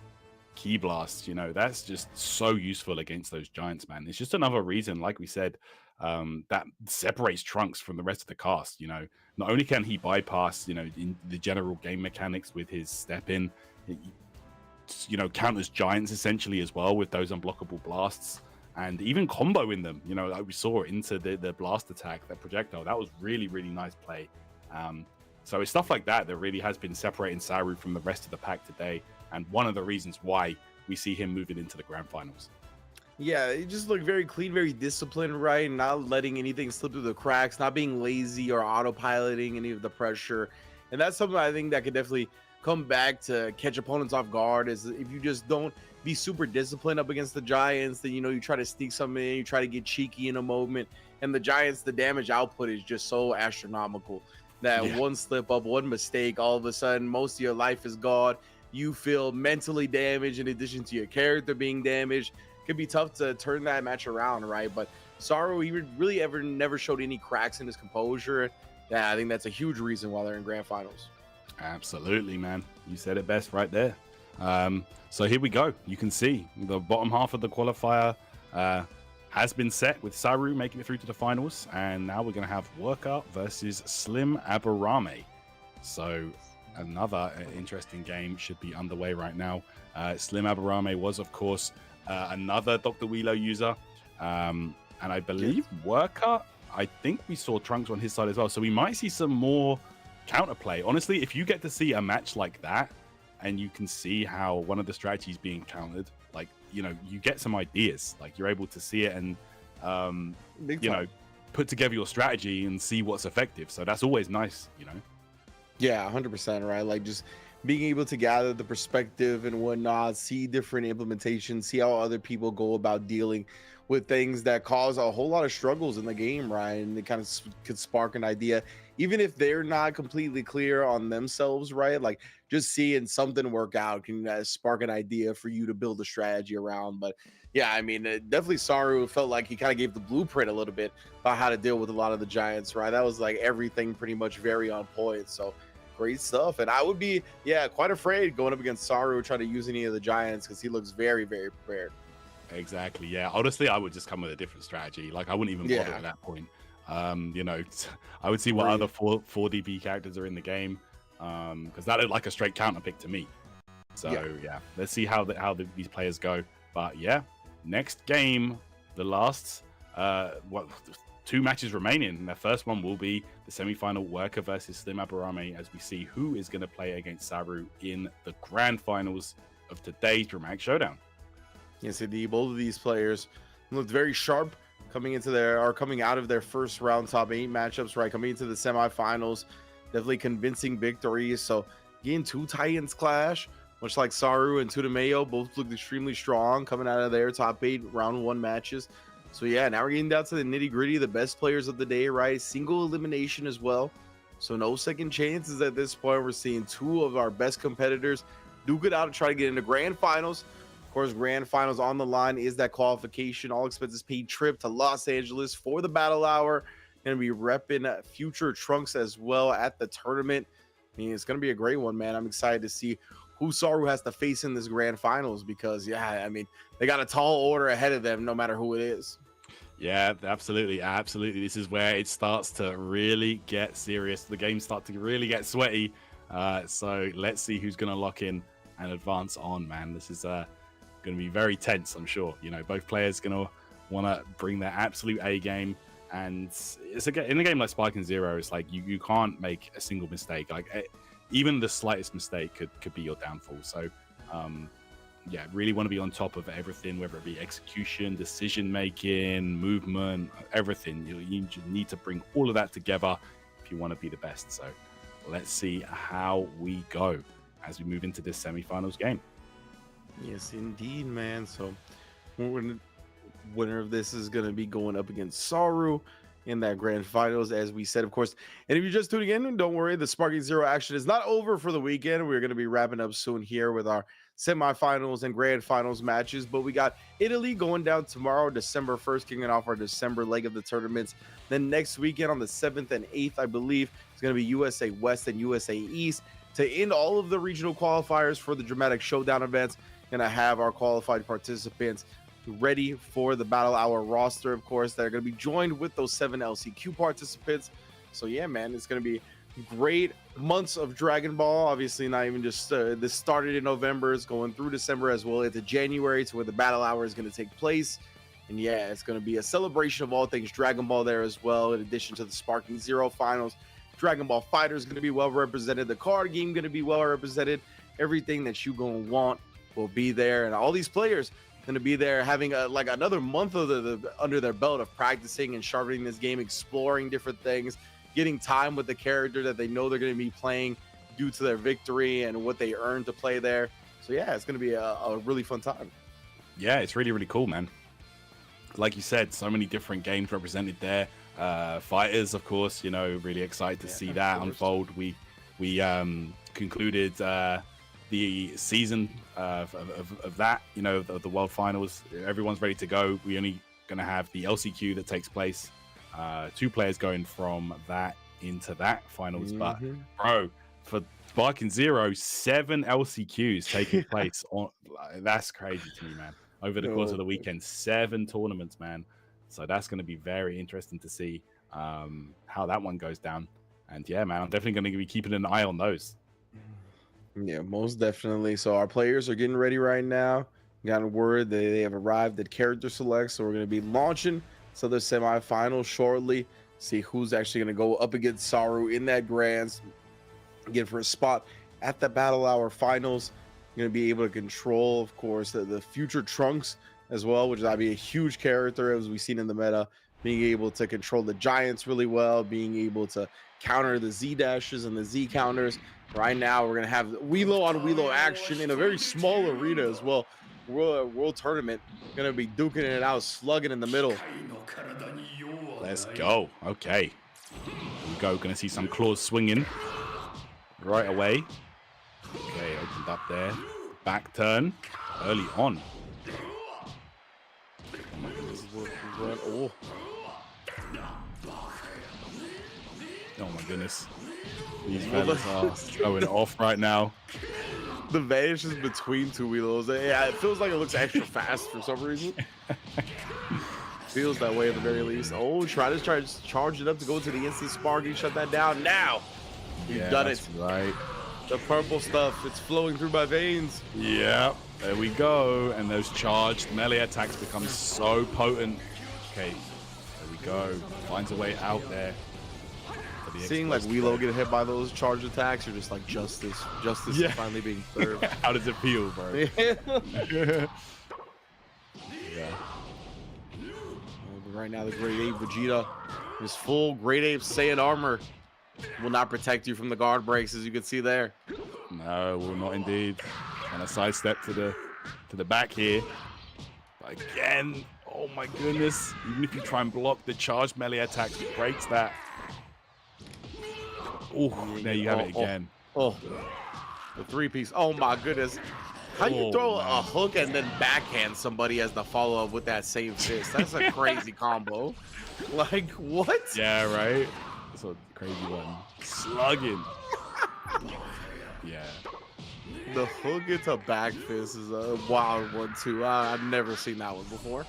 key blast, you know, that's just so useful against those Giants, man. It's just another reason, like we said, that separates Trunks from the rest of the cast. You know, not only can he bypass, you know, in the general game mechanics with his step in, you know, counters Giants essentially as well with those unblockable blasts and even comboing them, you know, like we saw into the blast attack, that projectile. That was really, really nice play. So it's stuff like that that really has been separating Saru from the rest of the pack today, and one of the reasons why we see him moving into the grand finals. Yeah, he just looked very clean, very disciplined, right? Not letting anything slip through the cracks, not being lazy or autopiloting any of the pressure. And that's something I think that could definitely come back to catch opponents off guard, is if you just don't be super disciplined up against the Giants, then, you know, you try to sneak something in, you try to get cheeky in a moment, and the Giants, the damage output is just so astronomical. That one slip up, one mistake, all of a sudden, most of your life is gone. You feel mentally damaged in addition to your character being damaged. It could be tough to turn that match around, right? But Saru, he really never showed any cracks in his composure. Yeah, I think that's a huge reason why they're in grand finals. Absolutely, man. You said it best right there. So here we go. You can see the bottom half of the qualifier has been set with Saur making it through to the finals, and now we're going to have Wirker versus SlimAburame. So another interesting game should be underway right now. SlimAburame was, of course, another Dr. Wheelo user, and I believe Wirker, I think we saw Trunks on his side as well, so we might see some more counterplay. Honestly, if you get to see a match like that and you can see how one of the strategies being countered, like, you know, you get some ideas, like you're able to see it and you know, put together your strategy and see what's effective. So that's always nice, you know. Yeah, 100%, right? Like just being able to gather the perspective and whatnot, see different implementations, see how other people go about dealing with things that cause a whole lot of struggles in the game, right? And it kind of could spark an idea, even if they're not completely clear on themselves, right? Like just seeing something work out can spark an idea for you to build a strategy around. But yeah, I mean, definitely Saur felt like he kind of gave the blueprint a little bit about how to deal with a lot of the giants, right? That was like everything pretty much very on point. So great stuff. And I would be, yeah, quite afraid going up against Saur trying to use any of the giants because he looks very, very prepared. Exactly. Yeah. Honestly, I would just come with a different strategy. Like I wouldn't even bother at that point. You know, I would see what other 4DB characters are in the game, because that looked like a straight counter pick to me. So yeah, let's see how these players go. But yeah, next game, the last 2 matches remaining. The first one will be the semi-final, Wirker versus SlimAburame, as we see who is going to play against Saur in the grand finals of today's Dramatic Showdown. Yes, indeed. Both of these players looked very sharp coming out of their first round top 8 matchups, right? Coming into the semifinals, definitely convincing victories. So again, 2 Titans clash, much like Saur and Tudamayo, both looked extremely strong coming out of their top 8 round 1 matches. So yeah, now we're getting down to the nitty gritty, the best players of the day, right? Single elimination as well. So no second chances at this point. We're seeing 2 of our best competitors duke it out to try to get into grand finals. Of course, grand finals on the line is that qualification, all expenses paid trip to Los Angeles for the battle hour. Going to be repping future Trunks as well at the tournament. I mean, it's going to be a great one, man. I'm excited to see who Saur has to face in this grand finals because, yeah, I mean, they got a tall order ahead of them no matter who it is. Yeah, absolutely. Absolutely. This is where it starts to really get serious. The games start to really get sweaty. So let's see who's going to lock in and advance on, man. This is going to be very tense, I'm sure. You know, both players going to want to bring their absolute A game. And it's in a game like Spike and Zero, it's like you can't make a single mistake. Like even the slightest mistake could be your downfall. So yeah, really want to be on top of everything, whether it be execution, decision making, movement, everything. You need to bring all of that together if you want to be the best. So let's see how we go as we move into this semifinals game. Yes, indeed, man. So winner of this is going to be going up against Saur in that grand finals, as we said, of course. And if you're just tuning in, don't worry, the Sparking Zero action is not over for the weekend. We're going to be wrapping up soon here with our semifinals and grand finals matches. But we got Italy going down tomorrow, December 1st, kicking off our December leg of the tournaments. Then next weekend on the 7th and 8th, I believe, it's going to be USA West and USA East to end all of the regional qualifiers for the Dramatic Showdown events. Going to have our qualified participants ready for the Battle Hour roster, of course, that are going to be joined with those 7 LCQ participants. So yeah, man, it's going to be great months of Dragon Ball. Obviously, not even just this started in November, it's going through December as well into January to where the Battle Hour is going to take place. And yeah, it's going to be a celebration of all things Dragon Ball there as well, in addition to the Sparking Zero finals. Dragon Ball Fighter is going to be well represented, the card game going to be well represented. Everything that you going to want will be there, and all these players going to be there having like another month of under their belt of practicing and sharpening this game, exploring different things, getting time with the character that they know they're going to be playing due to their victory and what they earned to play there. So yeah, it's going to be a really fun time. Yeah, it's really, really cool, man. Like you said, so many different games represented there. Fighters, of course, you know, really excited to see that unfold. We concluded the season of that, you know, of the World Finals. Everyone's ready to go. We only going to have the LCQ that takes place. 2 players going from that into that finals. But bro, for Sparking Zero, 7 LCQs taking place on. That's crazy to me, man. Over the course of the weekend, 7 tournaments, man. So that's going to be very interesting to see how that one goes down. And yeah, man, I'm definitely going to be keeping an eye on those. Yeah, most definitely. So our players are getting ready right now. Got word that they have arrived at character select, so we're going to be launching to the semifinals shortly. See who's actually going to go up against Saru in that grands, get for a spot at the Battle Hour finals. Going to be able to control, of course, the future Trunks as well, which will be a huge character as we've seen in the meta. Being able to control the Giants really well, being able to counter the Z dashes and the Z counters. Right now, we're going to have Wheelo on Wheelo action in a very small arena as well. World tournament. Going to be duking it out, slugging in the middle. Let's go. Okay. Here we go. Going to see some claws swinging right away. Okay, opened up there. Back turn early on. Oh. Oh my goodness. These fellas are going off right now. The vanishes between two wheels. Yeah, it feels like it looks extra fast for some reason. Feels that way at the very least. Oh, try to charge it up to go to the instant sparking. Shut that down now. You've done it. Right. The purple stuff, it's flowing through my veins. Yeah, there we go. And those charged melee attacks become so potent. Okay, there we go. Finds a way out there. Seeing like Wheelo get hit by those charge attacks, or just like justice is finally being served. How does it feel, bro? Yeah. Yeah. Right now, the Great Ape Vegeta is full Great Ape Saiyan armor. Will not protect you from the guard breaks, as you can see there. No, will not indeed. Trying to sidestep to the back here. But again, oh my goodness. Even if you try and block the charged melee attacks, it breaks that. Oh, there you have it again. Oh, the 3-piece. Oh my goodness. How you throw a hook and then backhand somebody as the follow-up with that same fist? That's a crazy combo. Like, what? Yeah, right? That's a crazy one. Slugging. Yeah. The hook into back fist is a wild one, too. I've never seen that one before.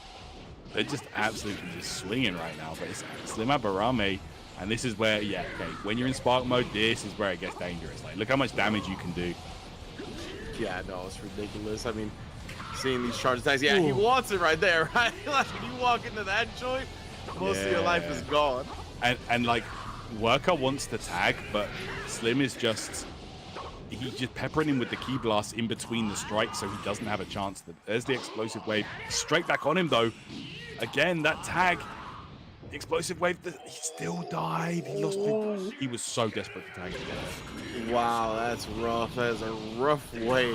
They're just absolutely just swinging right now. But it's SlimAburame. And this is where, yeah, okay, when you're in Spark mode, this is where it gets dangerous. Like, look how much damage you can do. Yeah, no, it's ridiculous. I mean, seeing these charge attacks, yeah, he wants it right there, right? Like, you walk into that joint, most of your life is gone. And like, Wirker wants to tag, but Slim is just, he's just peppering him with the Ki Blast in between the strikes, so he doesn't have a chance. There's the explosive wave. Straight back on him, though. Again, that tag. The explosive wave, he still died. He lost it. He was so desperate to tag again. Wow, that's rough. That is a rough way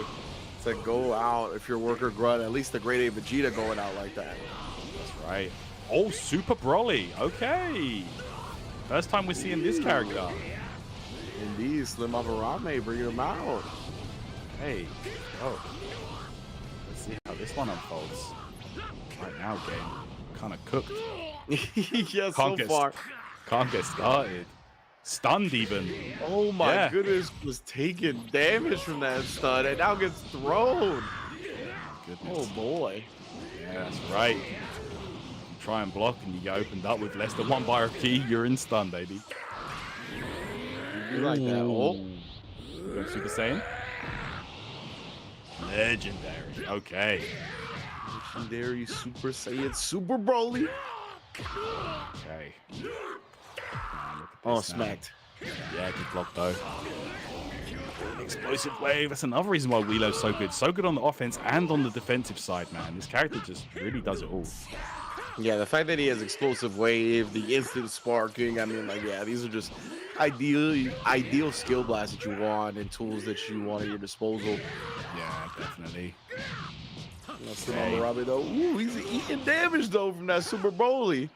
to go out if you're Wirker-Grunt. At least the Great Ape Vegeta going out like that. That's right. Oh, Super Broly. Okay. First time we're seeing this character. Indeed, SlimAburame bringing him out. Hey. Oh. Let's see how this one unfolds. Right now, game. Kind of cooked. Yeah, so far. Can't get started. Stunned even. Oh my goodness, was taking damage from that stun and now gets thrown. Goodness. Oh boy. Yeah, that's right. You try and block and you get opened up with less than 1 bar of ki, you're in stun, baby. You like that? Oh. Super Saiyan? Legendary. Okay. Legendary Super Saiyan Super Broly. Okay. Oh, smacked. Yeah, good block though. Explosive wave. That's another reason why Wheelo's so good. So good on the offense and on the defensive side, man. This character just really does it all. Yeah, the fact that he has explosive wave, the instant sparking. I mean, like, yeah, these are just ideal skill blasts that you want and tools that you want at your disposal. Yeah, definitely. SlimAburame though. Ooh, he's eating damage though from that Super Broly.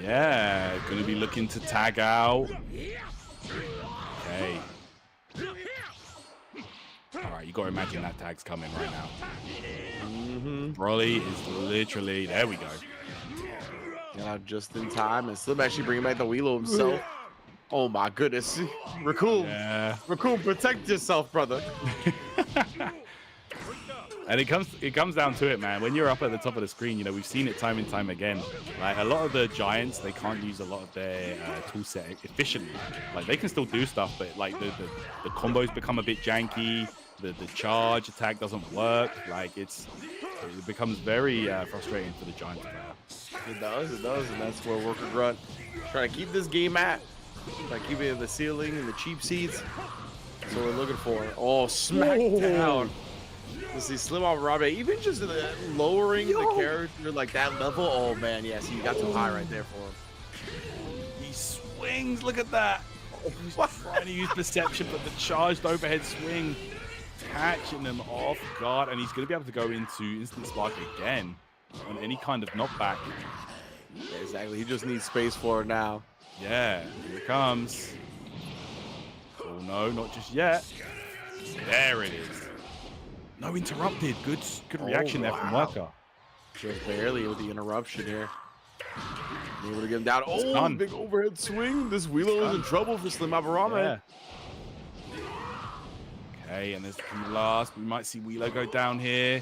Yeah, gonna be looking to tag out. Okay. All right, you gotta imagine that tag's coming right now. Broly is literally, there we go. Got out just in time, and Slim actually bringing back the Wheelo himself. Oh my goodness. Raccoon. Yeah. Raccoon, protect yourself, brother. And it comes down to it, man. When you're up at the top of the screen, you know, we've seen it time and time again. Like a lot of the giants, they can't use a lot of their tool set efficiently. Like they can still do stuff, but like the combos become a bit janky. The charge attack doesn't work. Like it becomes very frustrating for the giant player. It does, and that's where Wirker-Grunt trying to keep this game at. Try to keep it in the ceiling and the cheap seats. That's what we're looking for. Oh, smackdown. Let's see, SlimAburame, even just lowering the character like that level. Oh man, yes, he got too high right there for him. He swings, look at that. He's trying to use perception, but the charged overhead swing catching him off guard, and he's going to be able to go into instant spark again on any kind of knockback. Yeah, exactly, he just needs space for it now. Yeah, here it comes. Oh no, not just yet. There it is. No interrupted. Good reaction there from Wirker. Just barely with the interruption here. Able to get him down. Oh, big overhead swing. This Wheelo is in trouble for SlimAburame. Yeah. Okay, and there's the blast. We might see Wheelo go down here.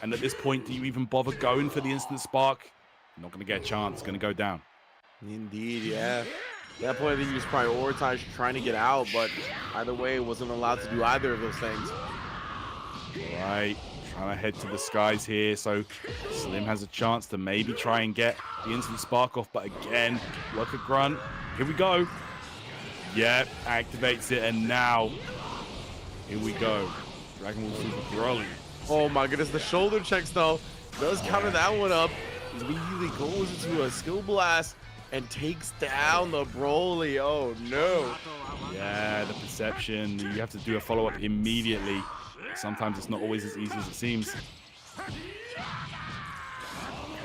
And at this point, do you even bother going for the instant spark? You're not going to get a chance. It's going to go down. Indeed, yeah. At that point, I think he was prioritized trying to get out, but either way, wasn't allowed to do either of those things. All right, trying to head to the skies here, so Slim has a chance to maybe try and get the instant spark off, but again, Wirker-Grunt, here we go. Yep, activates it, and now, here we go. Dragon Ball Super Broly. Oh my goodness, the shoulder checks though, does counter that one up. He immediately goes into a skill blast and takes down the Broly. Oh no. Yeah, the perception, you have to do a follow-up immediately. Sometimes it's not always as easy as it seems.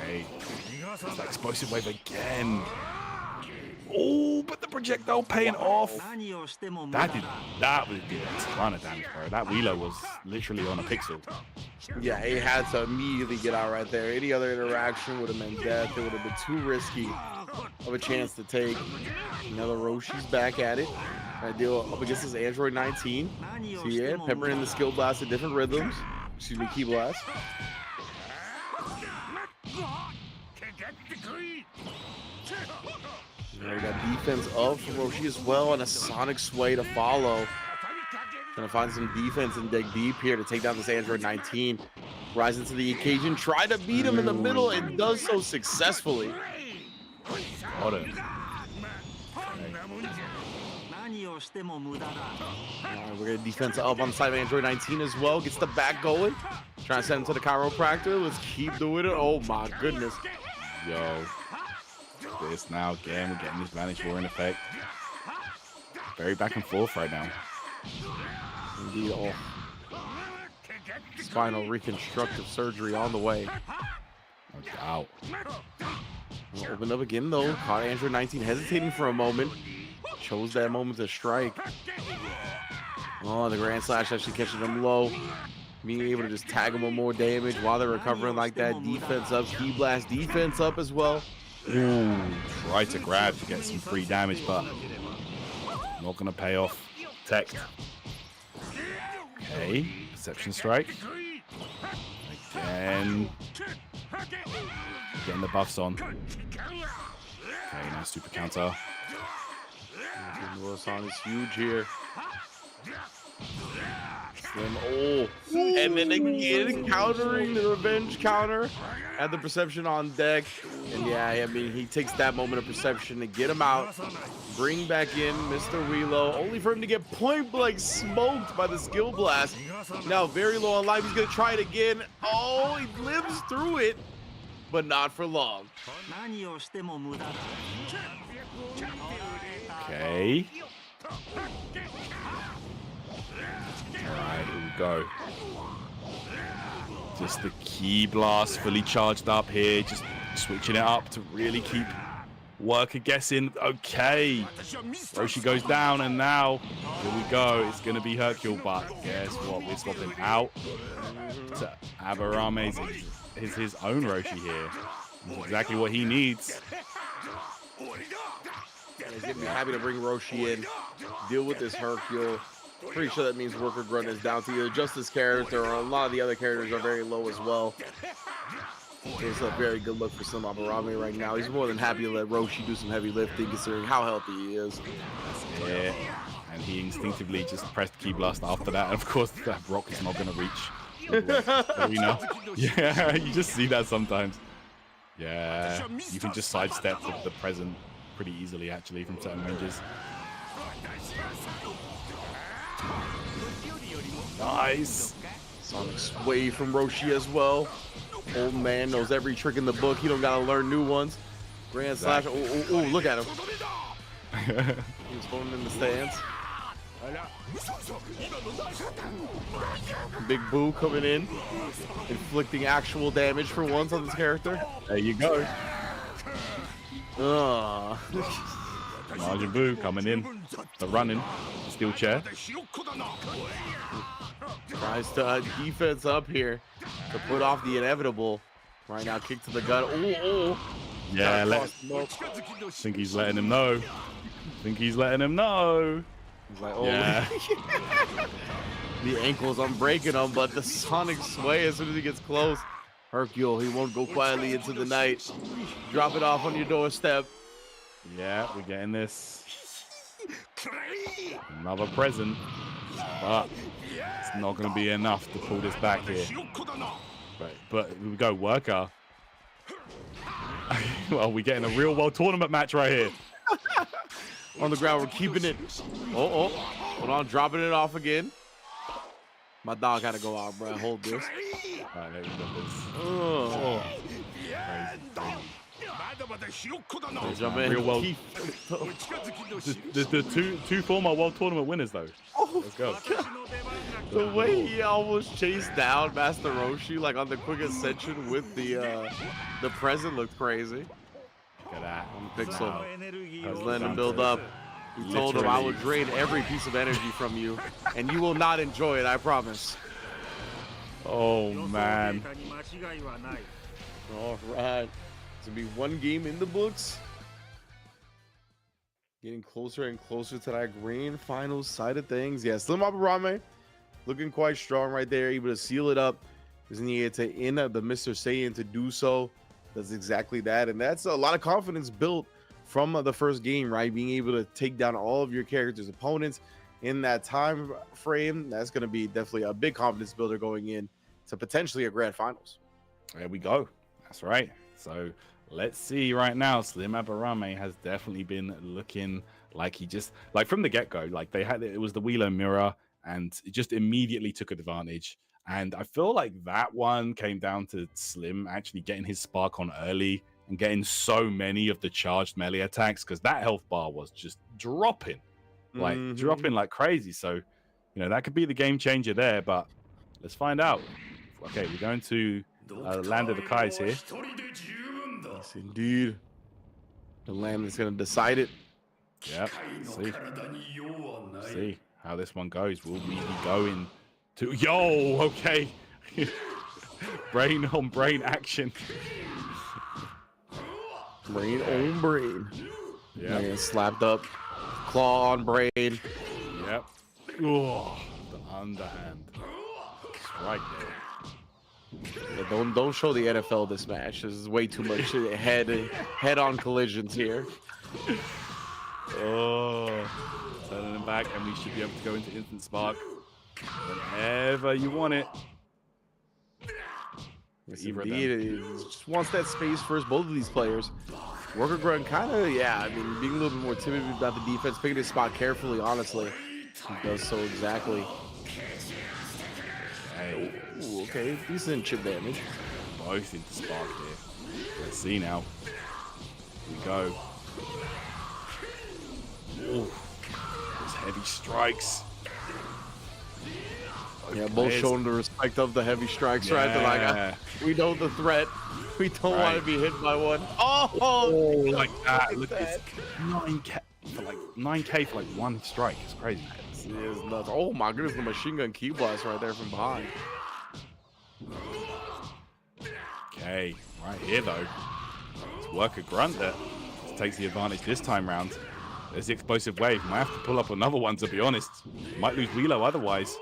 Okay. It's that explosive wave again. Oh, but the projectile paying off. That did a ton of damage, bro. That Wheelo was literally on a pixel. Yeah, he had to immediately get out right there. Any other interaction would have meant death. It would have been too risky of a chance to take. Another Roshi's back at it. I deal up against this Android 19. So yeah, pepper in the skill blast at different rhythms. Excuse me, key blast. Now we got defense up from Roshi as well, and a sonic sway to follow. Gonna find some defense and dig deep here to take down this Android 19. Rises to the occasion, try to beat him in the middle, and does so successfully. Got him. We're gonna defense up on the side of Android 19 as well. Gets the back going. Trying to send him to the chiropractor. Let's keep doing it. Oh my goodness. Yo. This now again. We're getting this Vanish War in effect. Very back and forth right now. Indeed. Oh. Spinal reconstructive surgery on the way. No doubt. We'll open up again though. Caught Android 19 hesitating for a moment. Chose that moment to strike. Oh, the Grand Slash actually catching them low. Being able to just tag them with more damage while they're recovering like that. Defense up, Key Blast defense up as well. Ooh, try to grab to get some free damage, but not gonna pay off. Tech. Okay, Perception Strike. Again. Getting the buffs on. Okay, nice super counter. Rosan is huge here. Slim, oh, and then again countering the revenge counter. Had the perception on deck, and yeah, I mean he takes that moment of perception to get him out, bring back in Mr. Wheelo, only for him to get point blank smoked by the skill blast. Now very low on life, he's gonna try it again. Oh, he lives through it, but not for long. Okay. Alright, here we go. Just the Key Blast fully charged up here. Just switching it up to really keep Wirker guessing. Okay. Roshi goes down, and now, here we go. It's going to be Hercule, but guess what? We're swapping out to Abarame's his own Roshi here. That's exactly what he needs. He's gonna be happy to bring Roshi in, deal with this Hercule. Pretty sure that means Wirker-Grunt is down to either just his character or a lot of the other characters are very low as well. It's a very good look for SlimAburame right now. He's more than happy to let Roshi do some heavy lifting considering how healthy he is. Yeah, and he instinctively just pressed Key Blast after that. And of course, that rock is not going to reach. You know? Yeah, you just see that sometimes. Yeah, you can just sidestep the present pretty easily actually from certain ranges. Nice. Sonic sway from Roshi as well. Old man knows every trick in the book. He don't gotta learn new ones. Grand slash. Oh, look at him. He's holding in the stance. Big Boo coming in, inflicting actual damage for once on this character. There you go. Majin Buu coming in, the running, steel chair. Tries to defense up here to put off the inevitable. Right now, kick to the gut. Oh. Yeah, think he's letting him know. He's like, oh. Yeah. The ankles, I'm breaking them, but the Sonic sway as soon as he gets close. Hercule, he won't go quietly into the night. Drop it off on your doorstep. Yeah, we're getting this. Another present, but it's not going to be enough to pull this back here. But we go Worker. Well, we're getting a real world tournament match right here. On the ground, we're keeping it. Oh, hold on, dropping it off again. My dog had to go out, bro. Hold this. All right, there we go. Oh. Real world. The two former world tournament winners, though. Let's go. The way he almost chased down Master Roshi, like on the quick ascension with the present, looked crazy. Look at that. On the Pixel. I was letting him build up. He told him, I will drain every piece of energy from you, and you will not enjoy it, I promise. Oh, man. All right. It's going to be one game in the books. Getting closer and closer to that grand finals side of things. Yeah, SlimAburame looking quite strong right there, able to seal it up. Just needed to in the Mr. Saiyan to do so. Does exactly that, and that's a lot of confidence built from the first game, right? Being able to take down all of your character's opponents in that time frame. That's going to be definitely a big confidence builder going in to potentially a grand finals. There we go. That's right. So let's see right now. SlimAburame has definitely been looking like he just, like from the get-go, like they had, it was the Wheeler mirror and it just immediately took advantage. And I feel like that one came down to Slim actually getting his spark on early and getting so many of the charged melee attacks, because that health bar was just dropping like crazy. So, you know, that could be the game changer there, but let's find out. Okay, we're going to Land of the Kais here. Yes, indeed. The land is going to decide it. Yep. See how this one goes. Will we be going to okay. Brain on brain action. Brain on brain. Yeah. Man, slapped up. Claw on brain. Yep. Oh, the underhand. Strike there. Yeah, don't show the NFL this match. This is way too much head-on collisions here. Oh, turning him back, and we should be able to go into instant spark whenever you want it. Yes, indeed. It just wants that space first. Both of these players. Wirker-Grunt kind of, yeah, I mean, being a little bit more timid about the defense, picking his spot carefully, honestly. He does so exactly. Hey. Ooh, okay, decent chip damage. Both into spark here. Let's see now. Here we go. Ooh. Those heavy strikes. Yeah, both showing the respect of the heavy strikes, right? They're like, we know the threat. We don't want to be hit by one. Oh, like that. Look, it's 9K for like 9K for like one strike. It's crazy. It is nuts. Oh my goodness, the machine gun key blast right there from behind. Okay, right here though. It's Wirker-Grunt that takes the advantage this time round. There's the explosive wave. Might have to pull up another one, to be honest. Might lose Wheelo otherwise.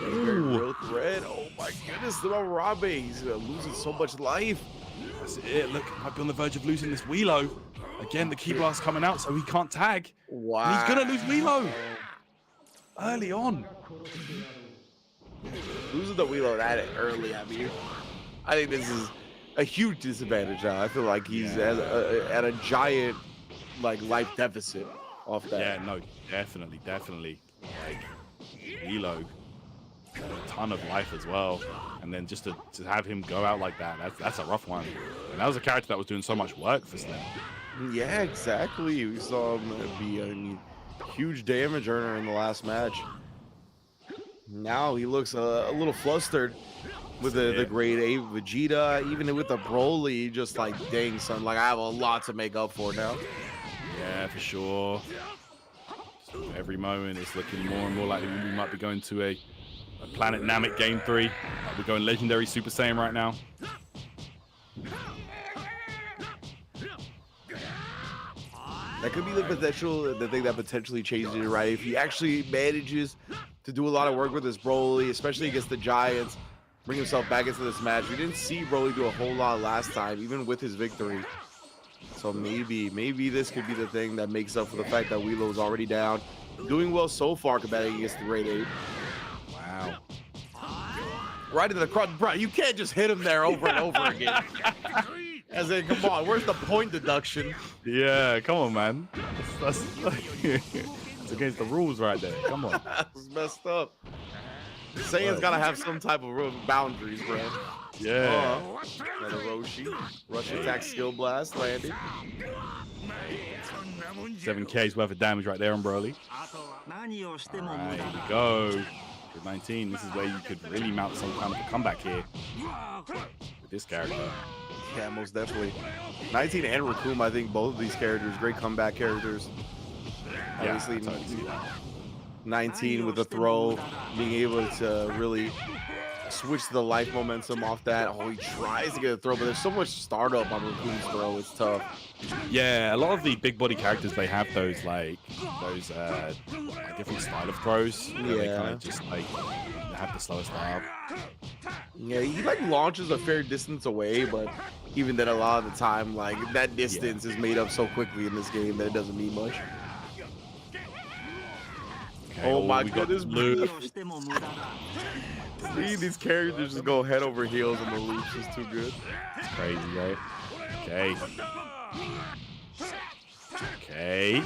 Very real threat. Oh my goodness, SlimAburame. He's losing so much life. That's it. Look, might be on the verge of losing this Wheelo. Again, the key blast coming out, so he can't tag. Wow. And he's gonna lose Wheelo early on. Losing the Wheelo that early, I mean, I think this is a huge disadvantage now. I feel like he's at a giant like life deficit off that. Yeah, no, definitely. Like Wheelo, a ton of life as well, and then just to have him go out like that, that's a rough one. And that was a character that was doing so much work for Slim. Yeah, exactly. We saw him be a huge damage earner in the last match. Now he looks a little flustered with the grade 8 Vegeta, even with the Broly, just like, dang, son, like I have a lot to make up for now. Yeah, for sure. So every moment it's looking more and more like we might be going to a Planet Namek Game 3. We're going Legendary Super Saiyan right now. That could be the thing that potentially changes it, right? If he actually manages to do a lot of work with his Broly, especially against the Giants, bring himself back into this match. We didn't see Broly do a whole lot last time, even with his victory. So maybe this could be the thing that makes up for the fact that Wheelo's already down. Doing well so far combating against the grade 8. Wow. Right into the cross. Bro, you can't just hit him there over and over again. As in, come on, where's the point deduction? Yeah, come on, man. That's it's against the rules right there. Come on. That's messed up. Saiyan's gotta have some type of boundaries, bro. Yeah. Another Roshi. Rush attack skill blast landing. 7K's worth of damage right there on Broly. Alright, here we go. 19. This is where you could really mount some kind of a comeback here with this character. Yeah, most definitely. 19 and Raccoon, I think both of these characters, great comeback characters. Yeah, Obviously, I totally see that. 19 with the throw, being able to really switch the life momentum off that. Oh, he tries to get a throw, but there's so much startup on Raccoon's throw. It's tough. Yeah, a lot of the big body characters, they have those different style of throws. Yeah. They kind of just like have the slowest style. Yeah, he like launches a fair distance away, but even then, a lot of the time, like that distance is made up so quickly in this game that it doesn't mean much. Okay, oh my we got goodness, Luke. See these characters just go head over heels in the loops is too good. It's crazy, right? Okay. Okay.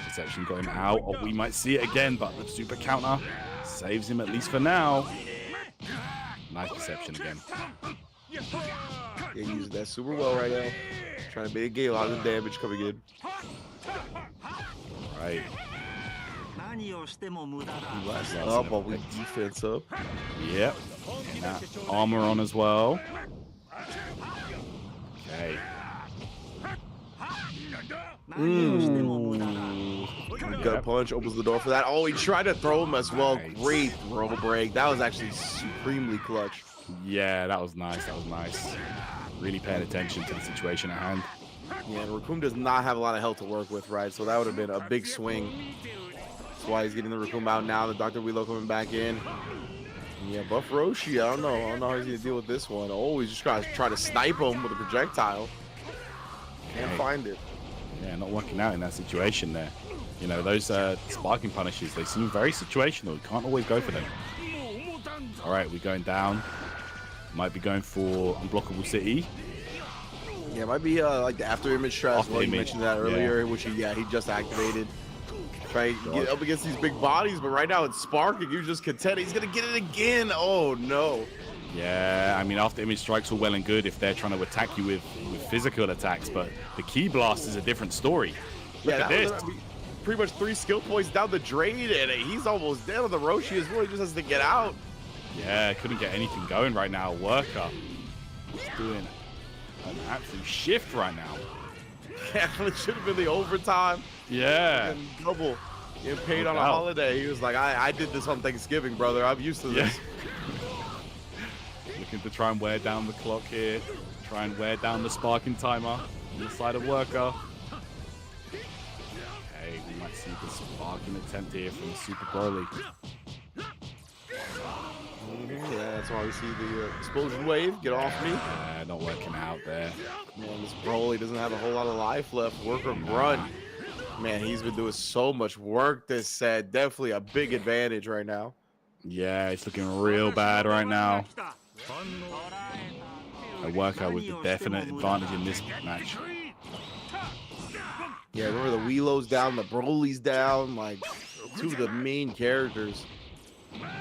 Reception got him out. Oh, we might see it again, but the super counter saves him at least for now. Nice reception again. Yeah, using that super well right now. Trying to mitigate a lot of the damage coming in. Right. Blast up while we defense up. Yep. And that armor on as well. Okay. Gut punch opens the door for that. Oh, he tried to throw him as well. Nice. Great throw break. That was actually supremely clutch. Yeah, that was nice. That was nice. Really paying attention to the situation at hand. Yeah, and Raccoon does not have a lot of health to work with, right? So that would have been a big swing. That's why he's getting the Raccoon out now. The Dr. Wheelo coming back in. Yeah, Buff Roshi, I don't know how he's gonna deal with this one. Oh, he's just trying to snipe him with a projectile. Can't find it. Yeah, not working out in that situation there. You know, those sparking punishes, they seem very situational. You can't always go for them. All right, we're going down. Might be going for Unblockable City. Yeah, it might be like the after image strat as well. You mentioned that earlier, which he just activated. Try to get up against these big bodies, but right now it's sparking. You're just content. He's gonna get it again. Oh no. Yeah, I mean, after image strikes all well and good if they're trying to attack you with physical attacks, but the key blast is a different story. Look at this. Pretty much 3 skill points down the drain, and he's almost dead on the Roshi as well. He just has to get out. Yeah, couldn't get anything going right now. Worker is doing an absolute shift right now. Yeah, it should have been the overtime. Yeah. And double. Getting paid on a holiday. He was like, I did this on Thanksgiving, brother. I'm used to this. Looking to try and wear down the clock here. Try and wear down the sparking timer on the side of Worker. Make a sparking attempt here from Super Broly. Yeah, that's why we see the explosion wave. Get off me. Yeah, not working out there. Man, this Broly doesn't have a whole lot of life left. Wirker-Grunt. Man, he's been doing so much work this set. Definitely a big advantage right now. Yeah, it's looking real bad right now. A Worker with the definite advantage in this match. Yeah, remember the Weelo's down, the Broly's down. Like, two of the main characters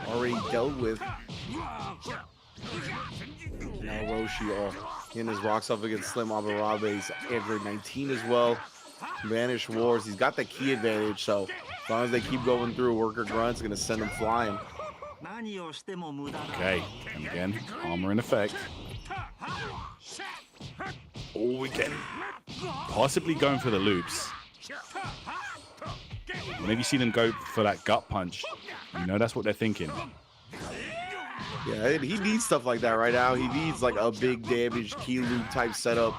already dealt with. Now Roshi in his rocks up against SlimAbarame's Android 19 as well. Vanish Wars, he's got the key advantage, so as long as they keep going through, Wirker-Grunt's gonna send him flying. Okay, and again, armor in effect. Oh, we can possibly going for the loops. Maybe see them go for that gut punch. You know, that's what they're thinking. Yeah, he needs stuff like that right now. He needs like a big damage key loop type setup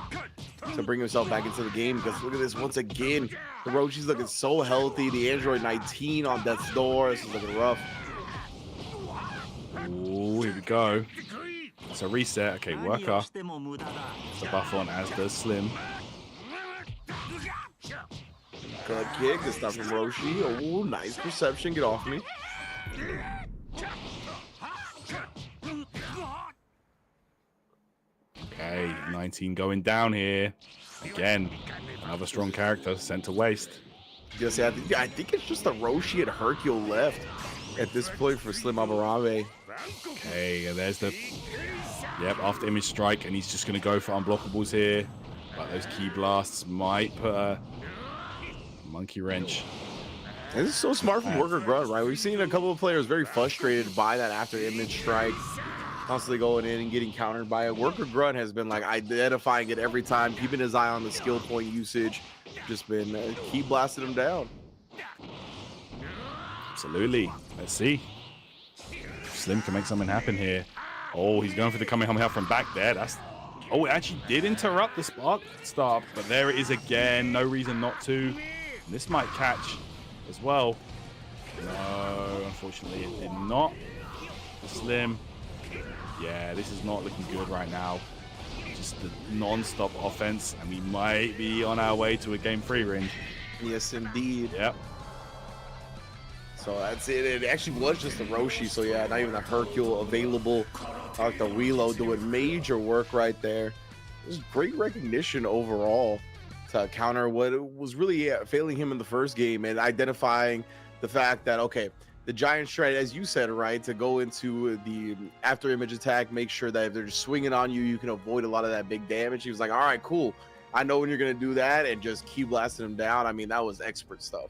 to bring himself back into the game, because look at this once again. The Roshi's looking so healthy. The Android 19 on death's door. This is looking rough. Oh, here we go. It's a reset. Okay, Worker. The buff on, as does Slim. Good kick. This time from Roshi. Oh, nice perception. Get off me. Okay, 19 going down here. Again, another strong character sent to waste. Just, I think it's just the Roshi and Hercule left at this point for SlimAburame. Okay, and there's the... Yep, after image strike, and he's just going to go for unblockables here. But those key blasts might put a monkey wrench. This is so smart from Wirker-Grunt, right? We've seen a couple of players very frustrated by that after image strike, constantly going in and getting countered by it. Wirker-Grunt has been like identifying it every time, keeping his eye on the skill point usage, just been key blasting him down. Absolutely. Let's see. Slim can make something happen here. Oh, he's going for the Kamehameha from back there. That's... Oh, it actually did interrupt the spark start, but there it is again. No reason not to. This might catch as well. No, unfortunately it did not. Slim. Yeah, this is not looking good right now. Just the non-stop offense, and we might be on our way to a game 3 ring. Yes, indeed. Yep. So that's it. It actually was just the Roshi, so yeah, not even the Hercule available. Like the Weelo doing major work right there. It was great recognition overall to counter what was really failing him in the first game, and identifying the fact that, okay, the giant stride, as you said, right, to go into the after image attack, make sure that if they're just swinging on you, you can avoid a lot of that big damage. He was like, all right, cool. I know when you're going to do that, and just keep blasting him down. I mean, that was expert stuff.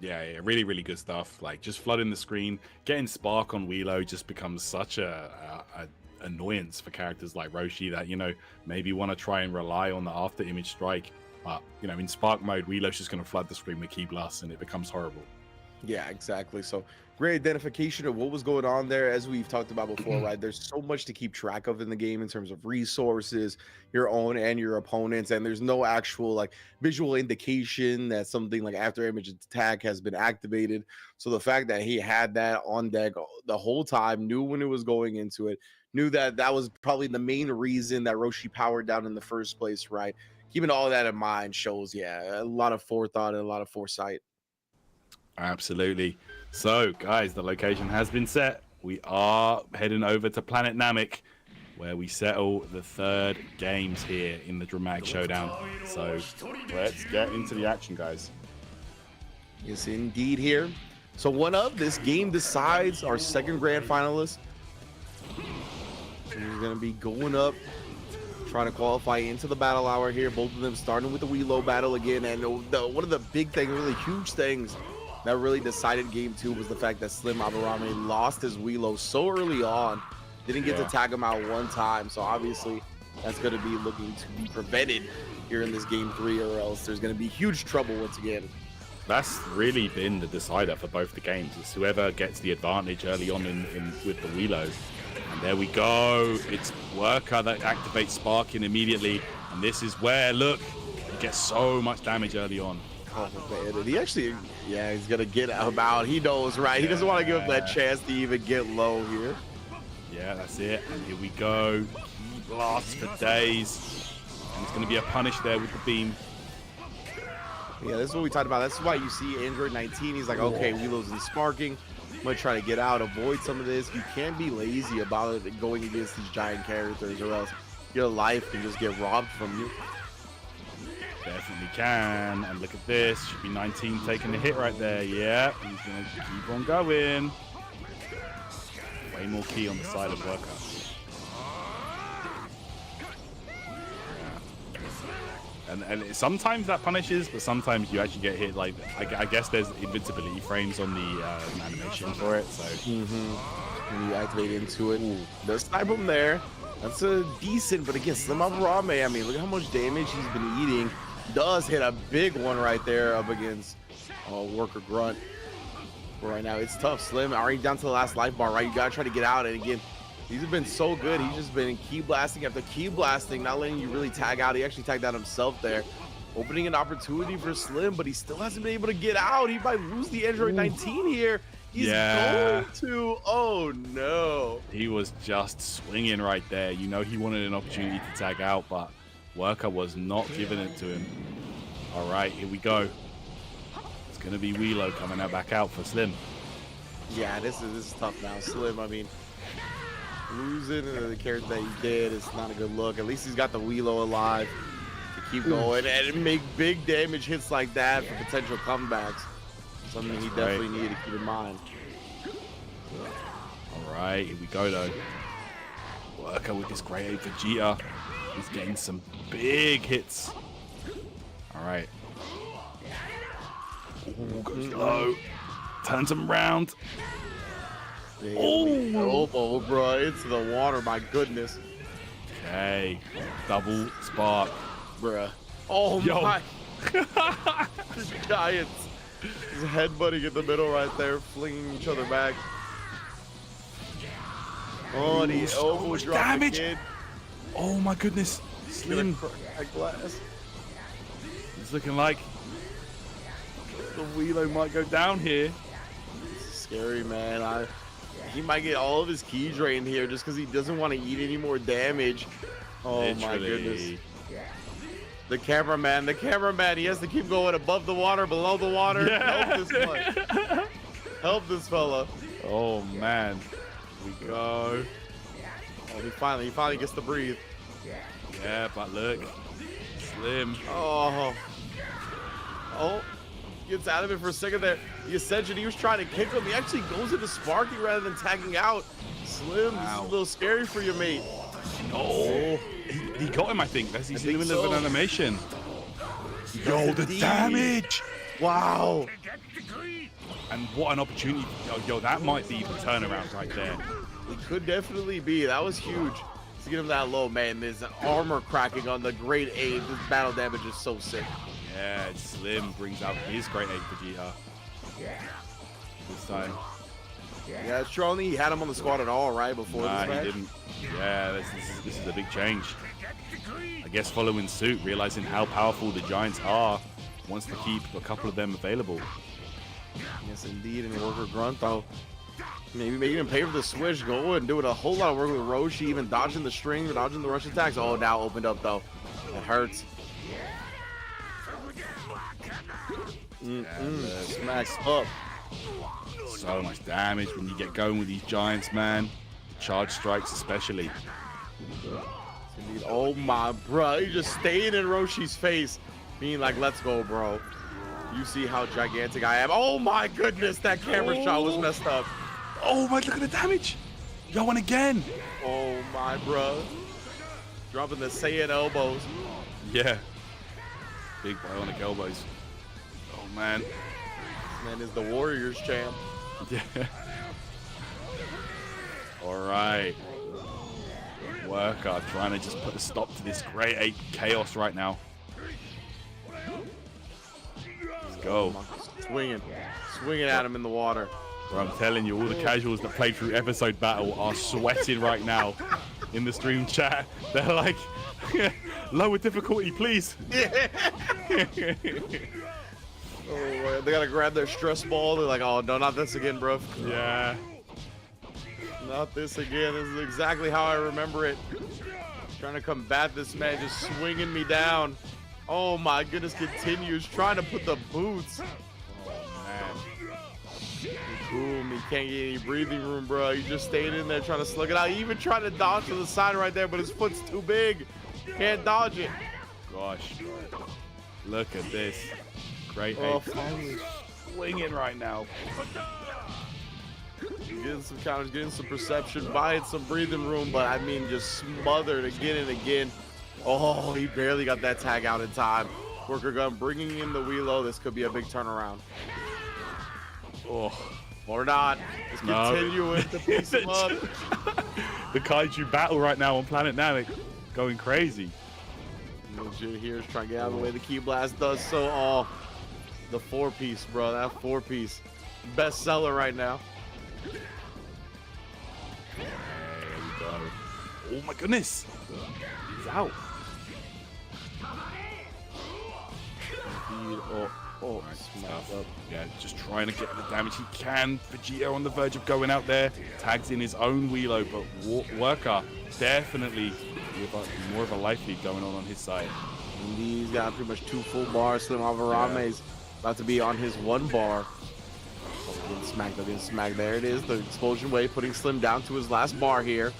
Yeah, really, really good stuff. Like, just flooding the screen, getting Spark on Weelo just becomes such a annoyance for characters like Roshi that, you know, maybe want to try and rely on the after image strike. But, you know, in Spark mode, Weelo's just going to flood the screen with key blasts, and it becomes horrible. Yeah, exactly. So great identification of what was going on there. As we've talked about before, right? There's so much to keep track of in the game in terms of resources, your own and your opponents, and there's no actual like visual indication that something like after image attack has been activated. So the fact that he had that on deck the whole time, knew when it was going into it, knew that that was probably the main reason that Roshi powered down in the first place, right? Keeping all of that in mind shows, yeah, a lot of forethought and a lot of foresight. Absolutely. So, guys, the location has been set. We are heading over to Planet Namek, where we settle the 3rd games here in the Dramatic Showdown. So, let's get into the action, guys. Yes, indeed here. So, one of this game decides our 2nd grand finalist. He's going to be going up, trying to qualify into the battle hour here. Both of them starting with the Weelo battle again. And one of the big things, really huge things that really decided game 2 was the fact that SlimAburame lost his Weelo so early on. Didn't get to tag him out one time. So obviously that's going to be looking to be prevented here in this game 3, or else there's going to be huge trouble once again. That's really been the decider for both the games. It's whoever gets the advantage early on with the Weelo. And there we go. It's Worker that activates Sparking immediately. And this is where, look, he gets so much damage early on. Oh, man. And he actually, yeah, he's going to get him out. He knows, right? He doesn't want to give him that chance to even get low here. Yeah, that's it. And here we go. Key blast for days. And it's going to be a punish there with the beam. Yeah, this is what we talked about. That's why you see Android 19. He's like, okay, Welo's in sparking. I'm going to try to get out, avoid some of this. You can't be lazy about it going against these giant characters, or else your life can just get robbed from you. Definitely can. And look at this. Should be 19 taking the hit right there. Yeah, he's going to keep on going. Way more key on the side of Wirker. And sometimes that punishes, but sometimes you actually get hit. Like I guess there's invincibility frames on the animation for it. So when you activate into it, does snipe him there. That's a decent, but again, SlimAburame, I mean, look at how much damage he's been eating. Does hit a big one right there up against Wirker-Grunt. Right now, it's tough. Slim already down to the last life bar, right? You gotta try to get out. And again, these have been so good. He's just been key blasting after key blasting, not letting you really tag out. He actually tagged out himself there, opening an opportunity for Slim, but he still hasn't been able to get out. He might lose the Android 19 here. He's going to. Oh no. He was just swinging right there. You know, he wanted an opportunity to tag out, but Wirker was not giving it to him. All right, here we go. It's going to be Welo coming back out for Slim. Yeah, this is tough now. Slim, I mean, losing the character that he did is not a good look. At least he's got the Welo alive to keep going and make big damage hits like that for potential comebacks. Something he definitely needed to keep in mind. All right, here we go though. Wirker with this great 8 Vegeta. He's getting some big hits. All right. Ooh, goes low. Turns him around. Oh, elbow, bro, into the water. My goodness. Okay, double spark, Bruh. Oh my. The Giants. He's headbutting in the middle right there, flinging each other back. Oh, and he elbow dropped damage. the kid. Oh my goodness, Slim. Glass. It's looking like the Welo might go down here. Scary, man. He might get all of his key drained here just because he doesn't want to eat any more damage. Oh my goodness. The cameraman, he has to keep going above the water, below the water. Yeah. Help this one. Help this fella. Oh man, here we go. Oh, he finally gets to breathe. Yeah, but look, Slim. Oh, gets out of it for a second there. The Ascension, he was trying to kick him. He actually goes into sparking rather than tagging out. Slim, this is a little scary for you, mate. Oh, he got him, I think. That's he's doing so. an animation. Yo, the damage! Wow. And what an opportunity. Yo, that might be the turnaround right there. It could definitely be. That was huge. To get him that low, man. There's armor cracking on the grade 8. This battle damage is so sick. Yeah, Slim brings out his great 8 Vegeta. This time. Yeah, it's true. Only he had him on the squad at all, right? Before this Nah, match? he didn't. Yeah, this is a big change. I guess following suit, realizing how powerful the Giants are, wants to keep a couple of them available. Yes, indeed. And Wirker-Grunt, though, maybe making him pay for the switch, go and doing a whole lot of work with Roshi, even dodging the string, dodging the rush attacks. Oh, now opened up, though. It hurts. Smacks up. So much damage when you get going with these Giants, man. Charge strikes especially. Indeed. Oh my, bro, he's just staying in Roshi's face, being like, let's go, bro. You see how gigantic I am. Oh my goodness, that camera shot was messed up. Oh my, look at the damage. Yo, and again. Oh my, bro. Dropping the Saiyan elbows. Yeah. Big bionic elbows. Oh man. This man is the Warriors champ. Yeah. All right. Wirker trying to just put a stop to this grade 8 chaos right now. Let's go. Swinging at him in the water. Bro, I'm telling you, all the casuals that played through episode battle are sweating right now in the stream chat. They're like, lower difficulty, please. Oh, they gotta grab their stress ball. They're like, oh no, not this again, bro. Yeah. Not this again. This is exactly how I remember it. Trying to combat this man, just swinging me down. Oh my goodness, continues trying to put the boots. Oh man. Boom, he can't get any breathing room, bro. He just stayed in there trying to slug it out. He even tried to dodge to the side right there, but his foot's too big. Can't dodge it. Gosh. Look at this. Great Oh, ape. finally. Swinging right now. Getting some counters, getting some perception, buying some breathing room, but I mean, just smothered again and again. Oh, he barely got that tag out in time. Wirker-Grunt bringing in the Wheelo. This could be a big turnaround. Oh. Or not. Let's continue with the piece him up. The kaiju battle right now on Planet Namek going crazy. Legit here is trying to get out of the way. The Key Blast does so. Oh, the 4-piece, bro. That 4-piece. Best seller right now. There we go. Oh my goodness. He's out. Oh, Right, smack tough. up. Yeah, just trying to get the damage he can. Vegeta on the verge of going out there. Tags in his own Wheelo, but Wirker definitely with more of a life lead going on his side. Indeed, he's got pretty much 2 full bars. SlimAburame's about to be on his 1 bar. Oh, getting smacked, getting smacked. There it is. The explosion wave putting Slim down to his last bar here.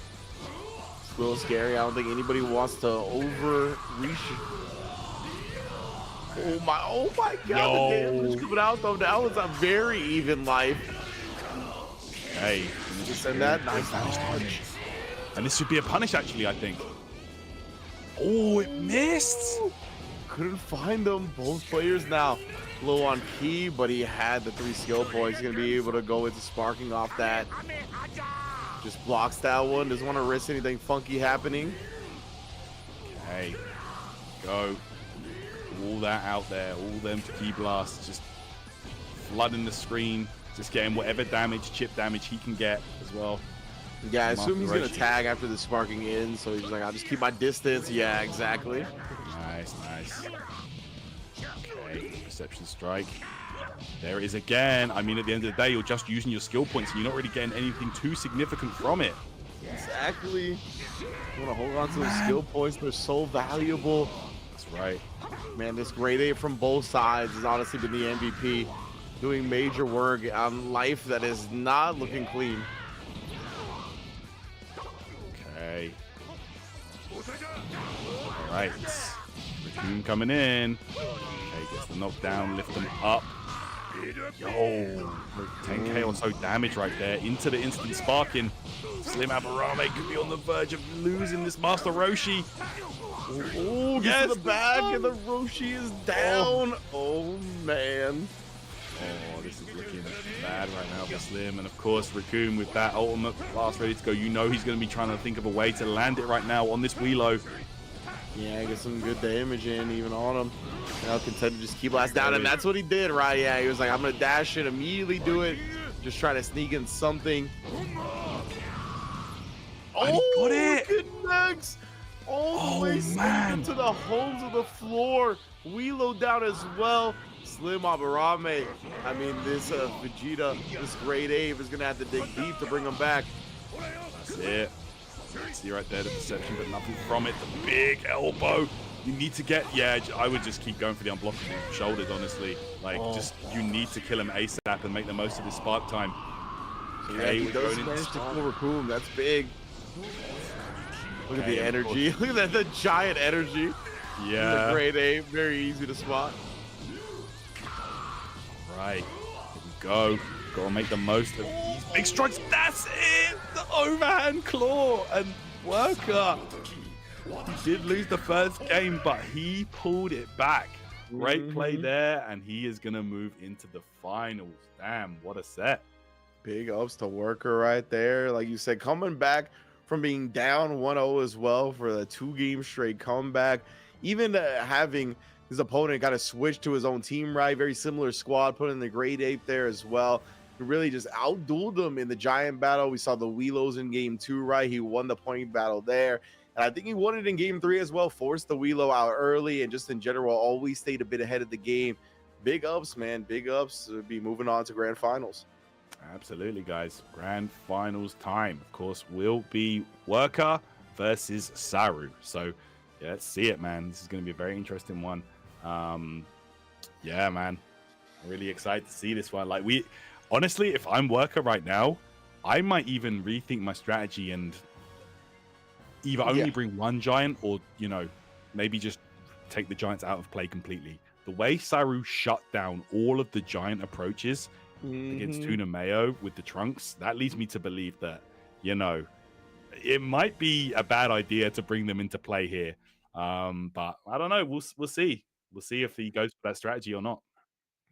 It's a little scary. I don't think anybody wants to overreach. Oh my god, Yo. the damage coming out though. That was a very even life. Hey, Just send that nice dodge. and this should be a punish actually, I think. Oh, it missed. Couldn't find them. Both players now low on key, but he had the 3 skill points. He's gonna be able to go into sparking off that. Just blocks that one. Doesn't want to risk anything funky happening. Okay, go. All that out there, all them key blasts, just flooding the screen, just getting whatever damage, chip damage he can get as well. Yeah, I assume he's gonna Roshi. tag after the sparking in, so he's like, I'll just keep my distance. Yeah, exactly. Nice, nice. Okay, perception strike. There it is again. I mean, at the end of the day, you're just using your skill points and you're not really getting anything too significant from it. Exactly. You want to hold on to those skill points. They're so valuable. That's right. Man, this grade A from both sides has honestly been the MVP. Doing major work on life that is not looking clean. Okay. All right. Raccoon coming in. Okay, gets the knockdown, lift them up. Yo, 10k or so damage right there into the instant sparking. SlimAburame could be on the verge of losing this Master Roshi. Oh, yes, to the back, and the Roshi is down. Oh, man. Oh, this is looking bad right now for Slim. And of course, Raccoon with that ultimate blast ready to go. You know he's going to be trying to think of a way to land it right now on this Wheelo. Yeah, get some good damage in even on him. Now content to just keep blast down, and that's what he did, right? Yeah, he was like, I'm going to dash it, immediately do it. Just try to sneak in something. And he got it. Good next. All the way man. into the holes of the floor. Wheelo down as well. SlimAburame. I mean, this Vegeta, this grade A is going to have to dig deep to bring him back. That's it. See right there the perception, but nothing from it. The big elbow. You need to get, yeah, I would just keep going for the unblockable shoulders, honestly. Like, just, you need to kill him ASAP and make the most of this spark time. So Okay, yeah, he we're does going into manage to spark. kill Raccoon. That's big. Look at the Okay, of energy. course. Look at that, the giant energy. Yeah. The grade A, very easy to spot. Right. Here we go. Gotta make the most of these big strikes. That's it! The overhand claw and Wirker. He did lose the first game, but he pulled it back. Great play there, and he is gonna move into the finals. Damn, what a set. Big ups to Wirker right there. Like you said, coming back from being down 1-0 as well for the 2-game straight comeback. Even having his opponent kind of switch to his own team, right? Very similar squad, put in the grade 8 there as well. He really just outdueled them in the giant battle. We saw the Wheelos in game 2, right? He won the point battle there. And I think he won it in game 3 as well. Forced the Wheelo out early and just in general always stayed a bit ahead of the game. big ups, man. Big ups to be moving on to grand finals. Absolutely, guys. Grand finals time, of course, will be Wirker versus Saur. So, yeah, let's see it, man. This is going to be a very interesting one. Yeah, man. Really excited to see this one. Like, honestly, if I'm Wirker right now, I might even rethink my strategy and either only bring one giant or, you know, maybe just take the giants out of play completely. The way Saur shut down all of the giant approaches against Tuna Mayo with the trunks, that leads me to believe that, you know, it might be a bad idea to bring them into play here. But I don't know. We'll see. We'll see if he goes for that strategy or not.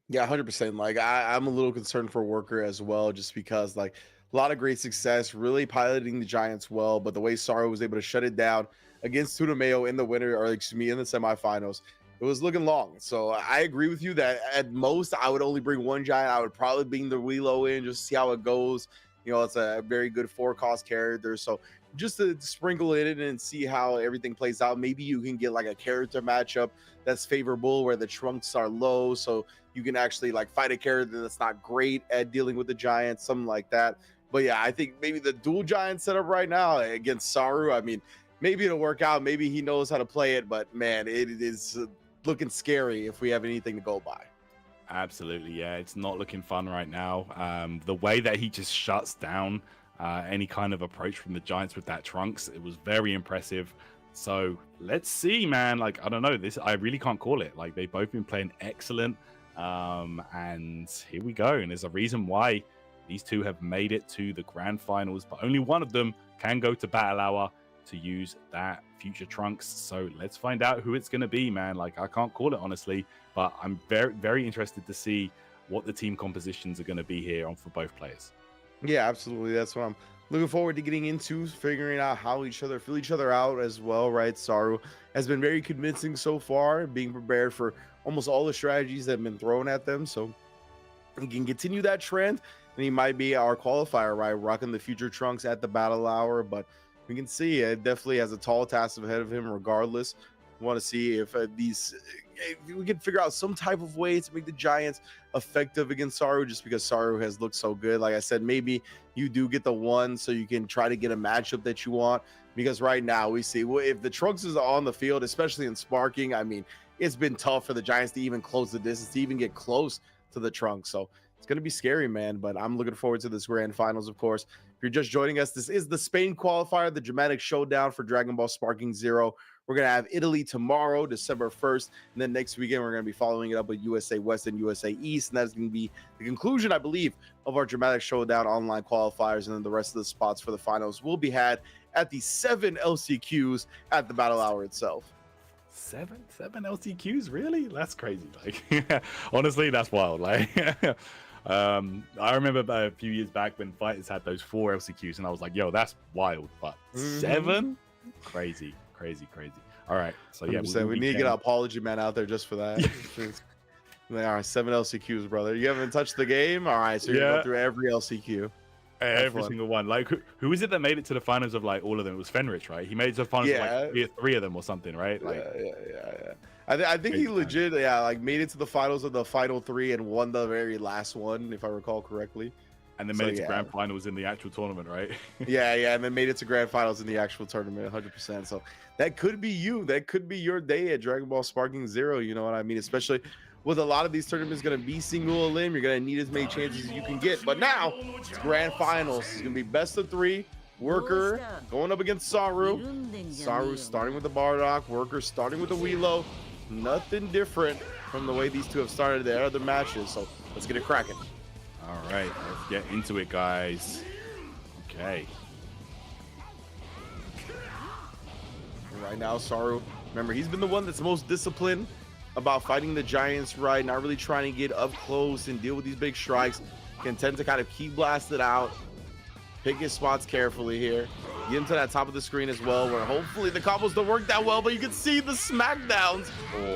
Yeah, 100%. Like, I'm a little concerned for Wirker as well, just because, like, a lot of great success, really piloting the Giants well, but the way Saur was able to shut it down against Tuna Mayo in the winter, or excuse me, in the semifinals, it was looking long. So I agree with you that at most I would only bring one giant. I would probably bring the Wilo in, just see how it goes. You know, it's a very good 4-cost character. So just to sprinkle it in and see how everything plays out. Maybe you can get like a character matchup that's favorable where the trunks are low, so you can actually like fight a character that's not great at dealing with the giants, something like that. But yeah, I think maybe the dual giant setup right now against Saur, I mean, maybe it'll work out. Maybe he knows how to play it, but man, it is looking scary if we have anything to go by. Absolutely, yeah. It's not looking fun right now. The way that he just shuts down any kind of approach from the Giants with that trunks, it was very impressive. So let's see, man. Like, I don't know. I really can't call it. Like, they've both been playing excellent. And here we go. And there's a reason why these two have made it to the grand finals, but only one of them can go to Battle Hour to use that future trunks. So let's find out who it's going to be, man. Like, I can't call it honestly, but I'm very, very interested to see what the team compositions are going to be here for both players. Yeah, absolutely. That's what I'm looking forward to getting into, figuring out how feel each other out as well, right? Saur has been very convincing so far, being prepared for almost all the strategies that have been thrown at them. So he can continue that trend, and he might be our qualifier, right? Rocking the future trunks at the Battle Hour, but we can see it definitely has a tall task ahead of him regardless. We want to see if we can figure out some type of way to make the Giants effective against Saur, just because Saur has looked so good. Like I said, maybe you do get the one so you can try to get a matchup that you want, because right now we see, well, if the trunks is on the field, especially in sparking, I mean, it's been tough for the Giants to even close the distance, to even get close to the trunks. So it's going to be scary, man, but I'm looking forward to this grand finals, of course. If you're just joining us, this is the Spain qualifier, the dramatic showdown for Dragon Ball Sparking Zero. We're going to have Italy tomorrow, December 1st, and then next weekend we're going to be following it up with USA West and USA East, and that's going to be the conclusion, I believe, of our dramatic showdown online qualifiers, and then the rest of the spots for the finals will be had at the 7 LCQs at the Battle Hour itself. Seven LCQs, really? That's crazy. Like, honestly, that's wild. Like, I remember a few years back when fighters had those 4 LCQs, and I was like, yo, that's wild. But 7? Crazy. All right, so yeah, we need to get an apology man out there just for that. All right, 7 LCQs, brother. You haven't touched the game? All right, so you're going to go through every LCQ. Every single one. Like, who is it that made it to the finals of like all of them? It was Fenrich, right? He made it to the finals of like three of them or something, right? Like, yeah. I think he legit, like made it to the finals of the final 3 and won the very last one, if I recall correctly. And then made it to grand finals in the actual tournament, right? yeah, and then made it to grand finals in the actual tournament, 100%. So that could be you. That could be your day at Dragon Ball Sparking Zero. You know what I mean? Especially with a lot of these tournaments going to be single elim, you're going to need as many chances as you can get. But now it's grand finals. It's going to be best of 3. Wirker going up against Saur. Saur starting with the Bardock. Wirker starting with the Wilo. Nothing different from the way these two have started their other matches. So let's get it cracking. All right, let's get into it, guys. Okay. Right now, Saur, remember, he's been the one that's most disciplined about fighting the Giants, right? Not really trying to get up close and deal with these big strikes. Can tend to kind of key blast it out. Pick his spots carefully here. Get into that top of the screen as well, where hopefully the combos don't work that well, but you can see the smackdowns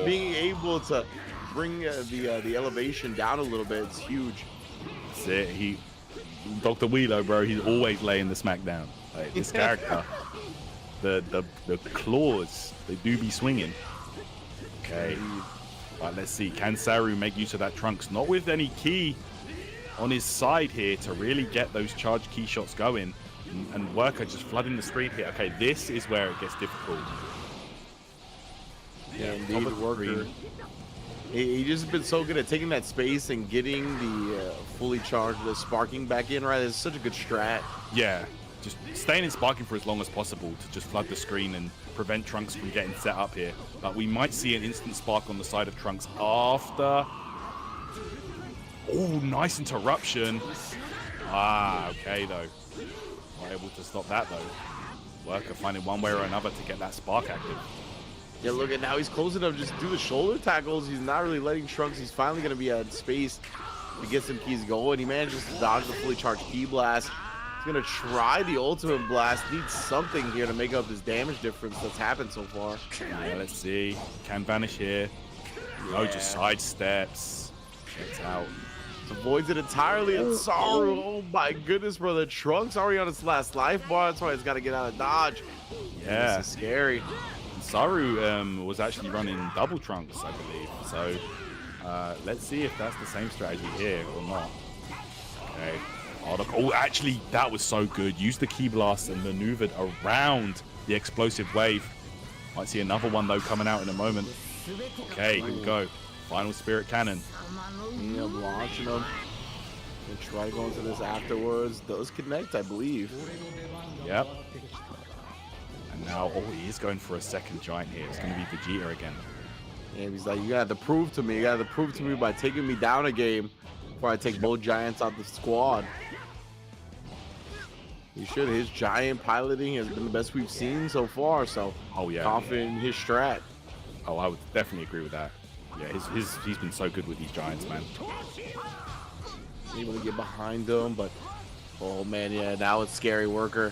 being able to bring the elevation down a little bit. It's huge. That's it. Dr. Wheelo, bro, he's always laying the smackdown. Like, this character, the claws, they do be swinging. Okay. But let's see, can Saru make use of that Trunks? Not with any key on his side here to really get those charged key shots going. And Wirker just flooding the screen here. Okay, this is where it gets difficult. Yeah, indeed, Wirker. He just been so good at taking that space and getting the fully charged, the sparking back in, right? It's such a good strat. Yeah, just staying in sparking for as long as possible to just flood the screen and prevent Trunks from getting set up here. But we might see an instant spark on the side of Trunks after. Oh, nice interruption. Ah, okay, though. Not able to stop that, though. Wirker finding one way or another to get that spark active. Yeah, look at now he's close enough to just do the shoulder tackles. He's not really letting Trunks. He's finally going to be at space to get some keys going. He manages to dodge the fully charged key blast. He's going to try the ultimate blast. Needs something here to make up this damage difference that's happened so far. Yeah, let's see. Can vanish here. No, just side steps. Gets out. Avoids it entirely. And Saru, oh my goodness, brother. Trunks already on his last life bar. That's why he's got to get out of dodge. Yeah. This is scary. Saru was actually running double Trunks, I believe. So let's see if that's the same strategy here or not. Okay. Oh, actually, that was so good. Used the key blast and maneuvered around the explosive wave. Might see another one, though, coming out in a moment. Okay, here we go. Final Spirit Cannon. Yeah, launching him. And try going to this afterwards. Does connect, I believe. Yep. And now, oh, he is going for a second giant here. It's going to be Vegeta again. And he's like, you got to prove to me. You got to prove to me by taking me down a game before I take both giants out the squad. He should. His giant piloting has been the best we've seen so far. So, oh yeah, confident in his strat. Oh, I would definitely agree with that. Yeah, he's been so good with these giants, man. Able to get behind them, but oh man, yeah, now it's scary. Wirker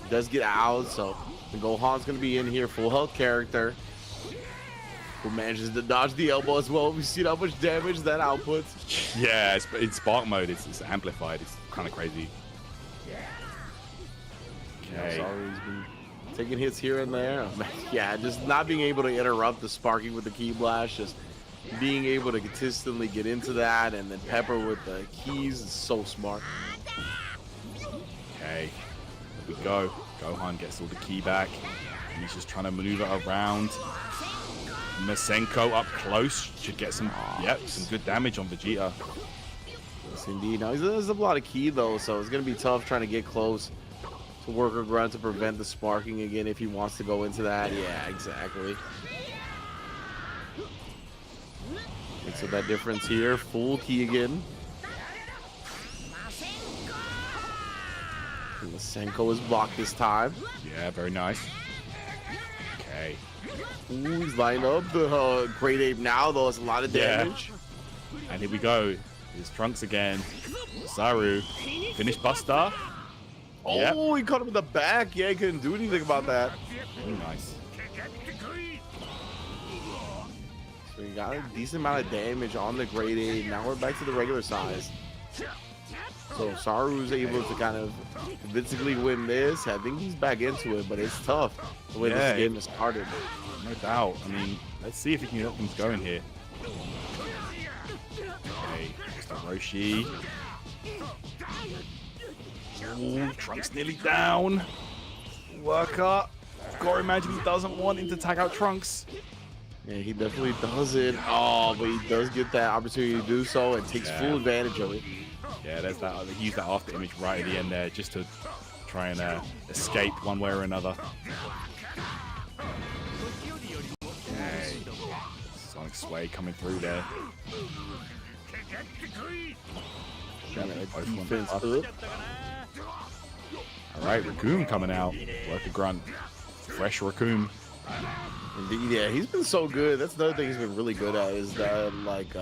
does get out, so the Gohan's gonna be in here, full health character, who manages to dodge the elbow as well. We see how much damage that outputs. Yeah, it's in spark mode. It's amplified. It's kind of crazy. Okay. Sorry, he's been taking hits here and there. Yeah, just not being able to interrupt the sparking with the key blast, just being able to consistently get into that and then pepper with the keys is so smart. Okay, there we go. Gohan gets all the key back, and he's just trying to maneuver around. Masenko up close should get some, some good damage on Vegeta. Yes, indeed. Now there's a lot of key though, so it's gonna be tough trying to get close to Wirker-Grunt to prevent the sparking again if he wants to go into that. Yeah, exactly. So that difference here, full key again. And Masenko is blocked this time. Yeah, very nice. Okay. Ooh, he's lined up the Great Ape now, though. It's a lot of damage. Yeah. And here we go. Here's Trunks again. Saru. Finish Buster. Oh, yep. He caught him in the back. Yeah, he couldn't do anything about that. Very nice. So he got a decent amount of damage on the Great Ape. Now we're back to the regular size. So Saru's able to kind of convincingly win this. I think he's back into it, but it's tough the way this game has started. No doubt. I mean, let's see if he can get things going here. Okay, Mr. Roshi. Ooh, Trunks nearly down. Wirker. Gotta imagine he doesn't want him to tag out Trunks. Yeah, he definitely doesn't. Oh, but he does get that opportunity to do so and takes full advantage of it. Yeah, there's that. He used that after image right at the end there just to try and escape one way or another. Okay. Sonic Sway coming through there. Defense up. Alright, Raccoon coming out. Wirker-Grunt. Fresh Raccoon. Indeed, yeah, he's been so good. That's another thing he's been really good at is that, like,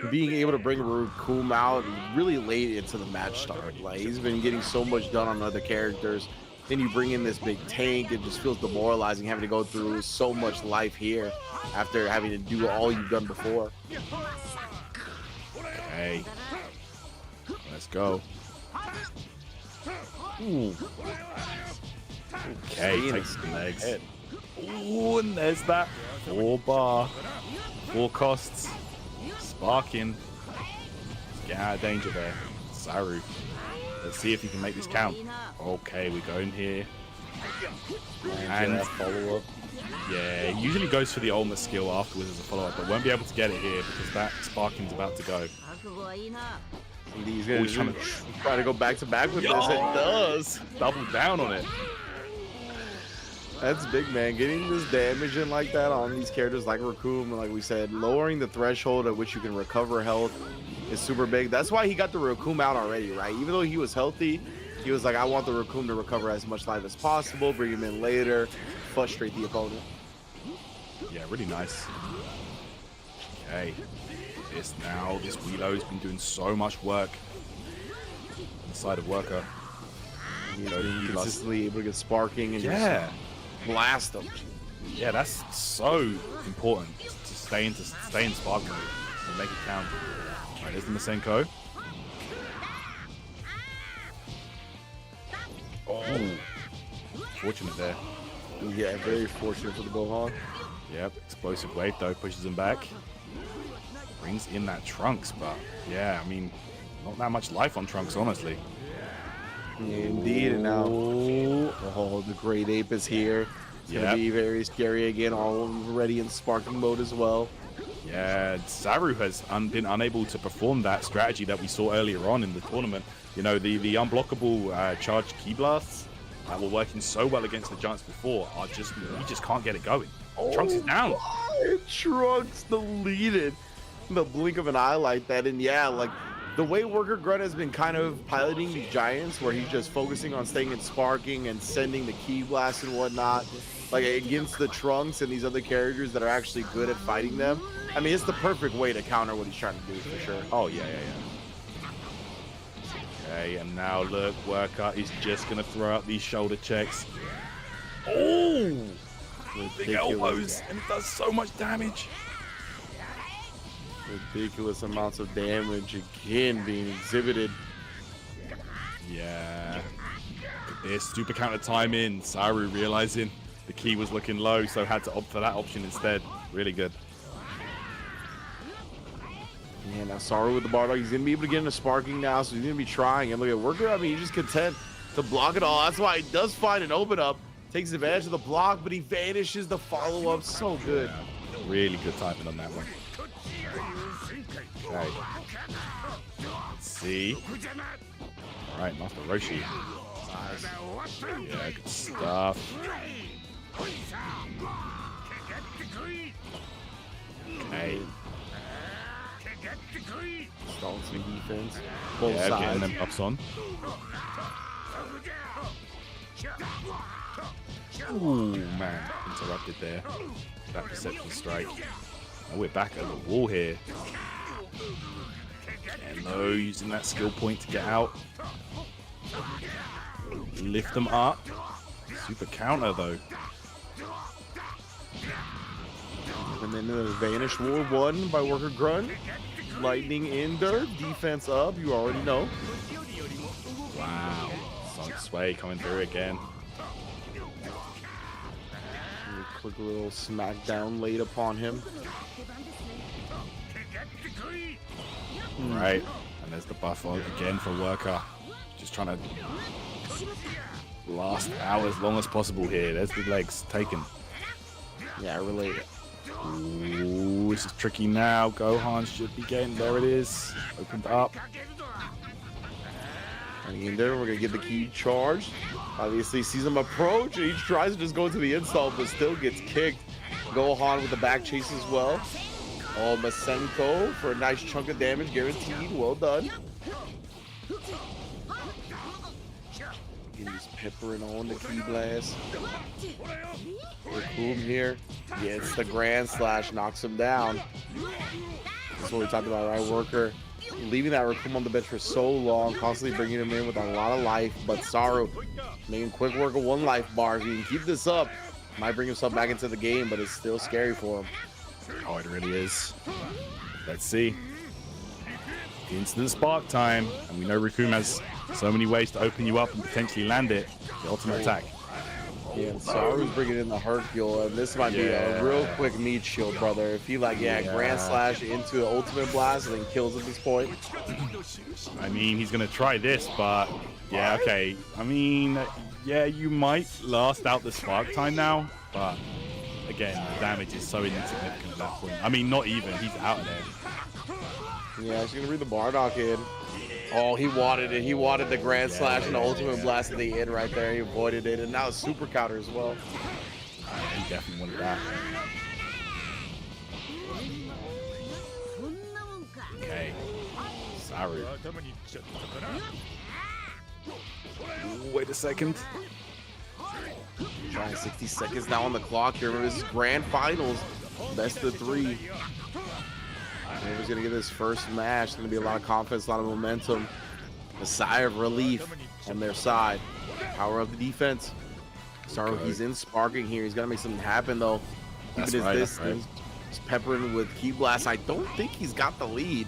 being able to bring Raccoon out really late into the match start. Like, he's been getting so much done on other characters. Then you bring in this big tank, it just feels demoralizing having to go through so much life here after having to do all you've done before. Okay. Let's go. Ooh. Okay, takes the legs. Oh, and there's that 4-bar. 4 costs. Sparking. Get out of danger there. Saur. Let's see if he can make this count. Okay, we're going here. And follow up. yeah, he usually goes for the ultimate skill afterwards as a follow-up, but won't be able to get it here because that sparking's about to go. He's gonna try to go back to back with this. It does. Double down on it. That's big, man. Getting this damage in like that on these characters like Raccoon, like we said, lowering the threshold at which you can recover health is super big. That's why he got the Raccoon out already, right? Even though he was healthy, he was like, I want the Raccoon to recover as much life as possible, bring him in later, frustrate the opponent. Yeah, really nice. Okay. This Wheelo's been doing so much work inside of Wirker. He's been consistently able to get sparking and Yeah. just blast them. Yeah, that's so important to stay in spark mode and make it count. All right, there's the Masenko. Oh, fortunate there. Yeah, very fortunate for the Gohan. Yep, explosive wave though pushes him back. Brings in that Trunks, but yeah, I mean, not that much life on Trunks, honestly. Indeed, and now, oh, the Great Ape is here. It's gonna be very scary again, already in sparking mode as well. Yeah, Saur has been unable to perform that strategy that we saw earlier on in the tournament. You know, the unblockable charged Ki blasts that were working so well against the Giants before are just, we just can't get it going. Trunks is down. Trunks deleted in the blink of an eye like that, and yeah, like the way Wirker-Grunt has been kind of piloting these Giants, where he's just focusing on staying in sparking and sending the Ki blast and whatnot, like against the Trunks and these other characters that are actually good at fighting them. I mean, it's the perfect way to counter what he's trying to do for sure. Oh yeah. Okay, and now look, Wirker is just gonna throw out these shoulder checks. Oh, big elbows, and it does so much damage. Ridiculous amounts of damage again being exhibited. Yeah. This super counter time in. Saur realizing the Ki was looking low, so had to opt for that option instead. Really good. Yeah, now Saur with the bar dog, he's gonna be able to get into sparking now, so he's gonna be trying. And look at Wirker, I mean, he's just content to block it all. That's why he does find an open up, takes advantage of the block, but he vanishes the follow-up. So good. Yeah, really good timing on that one. Okay. Let's see. All right, Master Roshi. Yeah, good stuff. Okay. Stalling some defense. Both Yeah, getting sides. them ups on. Ooh, man. Interrupted there. That perception strike. Oh, we're back at the wall here. And no, using that skill point to get out. Lift them up. Super counter though. And then the Vanish War won by Wirker-Grunt. Lightning in there, defense up, you already know. Wow. Sun Sway coming through again. A quick little smackdown laid upon him. Right. And there's the buff again for Wirker. Just trying to last out as long as possible here. There's the legs taken. Yeah, really. Ooh, this is tricky now. Gohan should be getting, there it is. Opened up. And in there, we're gonna get the Ki charged. Obviously sees him approach, and he tries to just go to the install, but still gets kicked. Gohan with the back chase as well. Oh, Masenko for a nice chunk of damage, guaranteed. Well done. He's peppering on the Ki blast. Raccoon here gets the Grand Slash, knocks him down. That's what we talked about, right? Wirker leaving that Raccoon on the bench for so long, constantly bringing him in with a lot of life. But Saur making quick work of 1 life bar. If he can keep this up, might bring himself back into the game, but it's still scary for him. Oh, it really is. Let's see. Instant spark time. And we know Raccoon has so many ways to open you up and potentially land it. The ultimate attack. Yeah, Sauru's bringing in the Hercule, and this might be a real quick meat shield, brother. If he like, Grand Slash into the Ultimate Blast and then kills at this point. I mean, he's gonna try this, but yeah, okay. I mean, yeah, you might last out the spark time now, but again, the damage is so insignificant at that point. I mean, not even. He's out of there. Yeah, he's gonna bring the Bardock in. Oh, he wanted it. He wanted the Grand Slash and the Ultimate Blast at the end right there. He avoided it, and now it's super counter as well. He definitely wanted that. Okay. Saur. Wait a second. Trying 60 seconds now on the clock here. Remember, this is grand finals, best of 3. Whoever's gonna get this first match, there's gonna be a lot of confidence, a lot of momentum, a sigh of relief on their side. Power of the defense. Saur, he's in sparking here. He's gonna make something happen though. That's Even right, as this is peppering with Ki Blast. I don't think he's got the lead.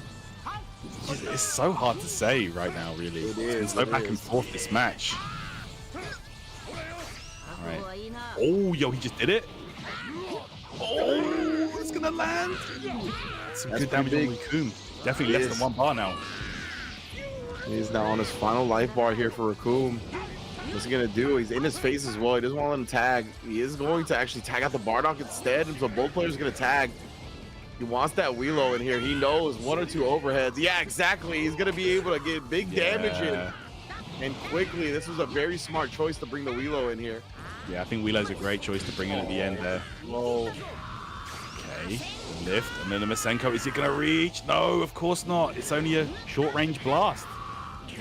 It's so hard to say right now, really. It is. It's so back and forth this match. Alright. Oh, yo, he just did it. Oh, it's gonna land. Some good damage on Raccoon. Definitely less than 1 bar now. He's now on his final life bar here for Raccoon. What's he gonna do? He's in his face as well. He doesn't want to let him tag. He is going to actually tag out the Bardock instead. So both players are gonna tag. He wants that Wheelo in here. He knows 1 or 2 overheads. Yeah, exactly. He's gonna be able to get big damage in. And quickly, this was a very smart choice to bring the Wheelo in here. Yeah, I think Wheelo's a great choice to bring in at the end there. Whoa. Okay, lift, and then the Masenko, is it gonna reach? No, of course not. It's only a short-range blast.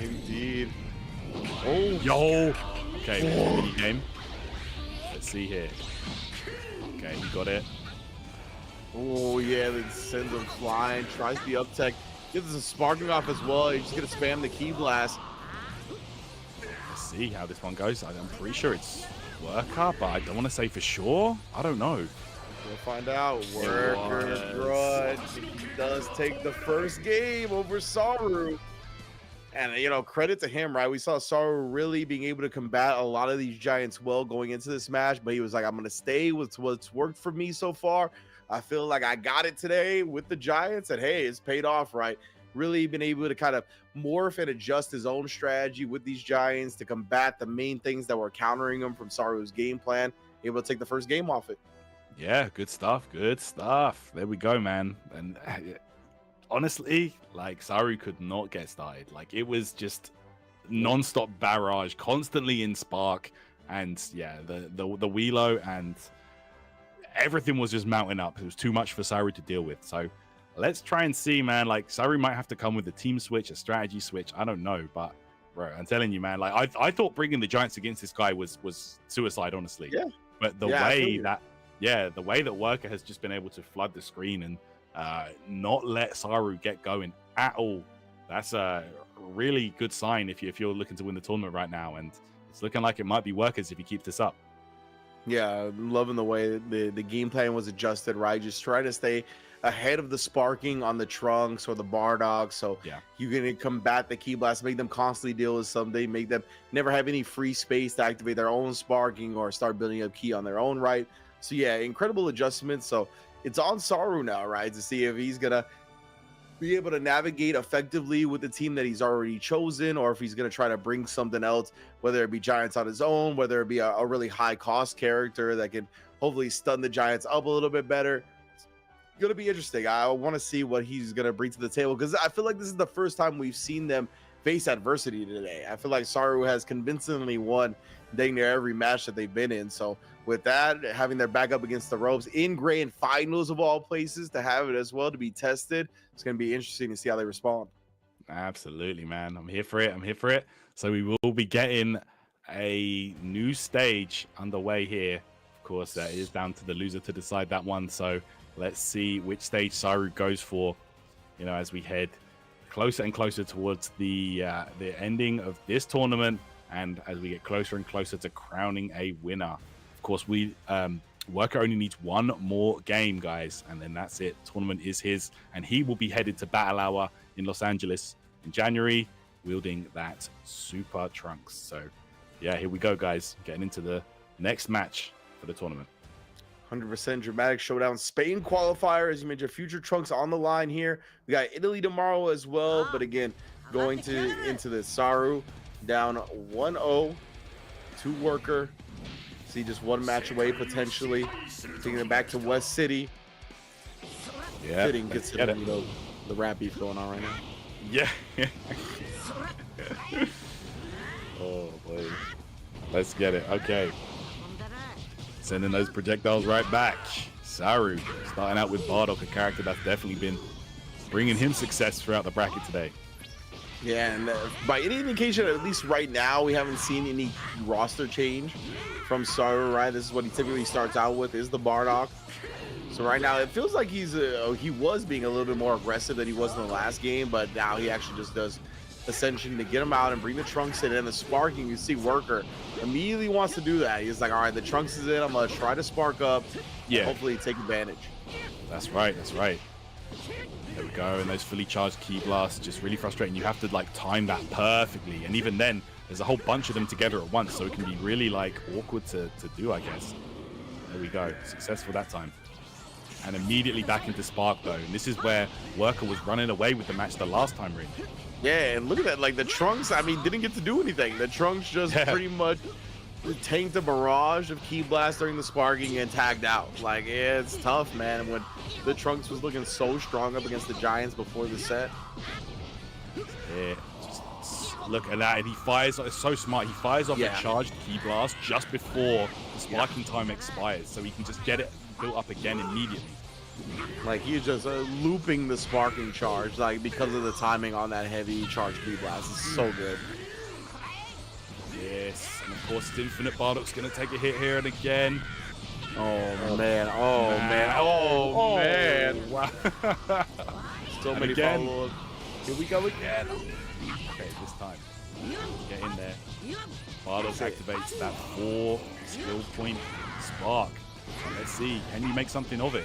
Indeed. Oh, yo. Okay, mini game. Let's see here. Okay, he got it. Oh, yeah, then sends him flying. Tries the up tech. Gets a sparking off as well. He's just gonna spam the Ki Blast. Let's see how this one goes. I'm pretty sure it's Wirker, but I don't want to say for sure. I don't know. We'll find out. Wirker-Grunt. He does take the first game over Saur. And, you know, credit to him, right? We saw Saur really being able to combat a lot of these giants well going into this match, but he was like, I'm going to stay with what's worked for me so far. I feel like I got it today with the giants, and hey, it's paid off, right? Really been able to kind of morph and adjust his own strategy with these giants to combat the main things that were countering him from Sauru's game plan. Able to take the first game off it. Yeah, good stuff. Good stuff. There we go, man. And honestly, like, Saur could not get started. Like, it was just non-stop barrage, constantly in spark, and yeah, the Wheelo and everything was just mounting up. It was too much for Saur to deal with. So let's try and see, man. Like, Saur might have to come with a team switch, a strategy switch. I don't know, but bro, I'm telling you, man. Like, I thought bringing the giants against this guy was suicide, honestly. Yeah. But the way that Wirker has just been able to flood the screen and not let Saur get going at all, that's a really good sign if you're looking to win the tournament right now. And it's looking like it might be Wirker's if he keeps this up. Yeah, I'm loving the way the game plan was adjusted, right? Just try to stay ahead of the sparking on the trunks or the Bardock. So yeah, you're going to combat the Ki Blast, make them constantly deal with something, make them never have any free space to activate their own sparking or start building up Ki on their own, right? So yeah, incredible adjustments. So it's on Saur now, right? To see if he's going to be able to navigate effectively with the team that he's already chosen, or if he's going to try to bring something else, whether it be giants on his own, whether it be a really high cost character that can hopefully stun the giants up a little bit better. It's going to be interesting. I want to see what he's going to bring to the table, because I feel like this is the first time we've seen them face adversity today. I feel like Saur has convincingly won dang near every match that they've been in. So with that, having their back up against the ropes in grand finals of all places, to have it as well, to be tested, it's going to be interesting to see how they respond. Absolutely, man. I'm here for it. I'm here for it. So we will be getting a new stage underway here. Of course, that is down to the loser to decide that one. So let's see which stage Saur goes for, you know, as we head closer and closer towards the ending of this tournament, and as we get closer and closer to crowning a winner. Of course, Wirker only needs one more game, guys, and then that's it. The tournament is his, and he will be headed to Battle Hour in Los Angeles in January, wielding that Super Trunks. So yeah, here we go, guys, getting into the next match for the tournament. 100% dramatic showdown. Spain qualifier, as you mentioned, future Trunks on the line here. We got Italy tomorrow as well. But again, going into the Saur down 1-0 to Wirker. See, just one match away potentially. Taking it back to West City. Yeah, Fitting considering, you know, the rap beef going on right now. Yeah. Oh boy. Let's get it. Okay. Sending those projectiles right back. Saur starting out with Bardock, a character that's definitely been bringing him success throughout the bracket today. Yeah, and by any indication, at least right now, we haven't seen any roster change from Saur, right? This is what he typically starts out with, is the Bardock. So right now, it feels like he was being a little bit more aggressive than he was in the last game, but now he actually just does Ascension to get him out and bring the Trunks in. And the sparking, you see Wirker immediately wants to do that. He's like, all right, the Trunks is in. I'm going to try to spark up. Yeah. Hopefully take advantage. That's right. That's right. There we go. And those fully charged Ki blasts, just really frustrating. You have to like time that perfectly. And even then, there's a whole bunch of them together at once. So it can be really like awkward to do, I guess. There we go. Successful that time. And immediately back into Spark though. And this is where Wirker was running away with the match the last time ring. Yeah, and look at that. Like the Trunks, I mean, didn't get to do anything. The Trunks just pretty much tanked a barrage of Ki Blast during the sparking and tagged out. Like, yeah, it's tough, man. When the Trunks was looking so strong up against the Giants before the set. Yeah, just look at that. And he fires, it's so smart. He fires off a charged Ki Blast just before the sparking time expires. So he can just get it built up again immediately. Like he's just looping the sparking charge, like because of the timing on that heavy charge Ki Blast. It's so good. Yes, and of course, Infinite Bardock's gonna take a hit here and again. Oh man! Oh man! Oh man! Wow! So many follow-ups. Here we go again. Okay, this time, get in there. Bardock activates that 4 skill point spark. Let's see, can you make something of it?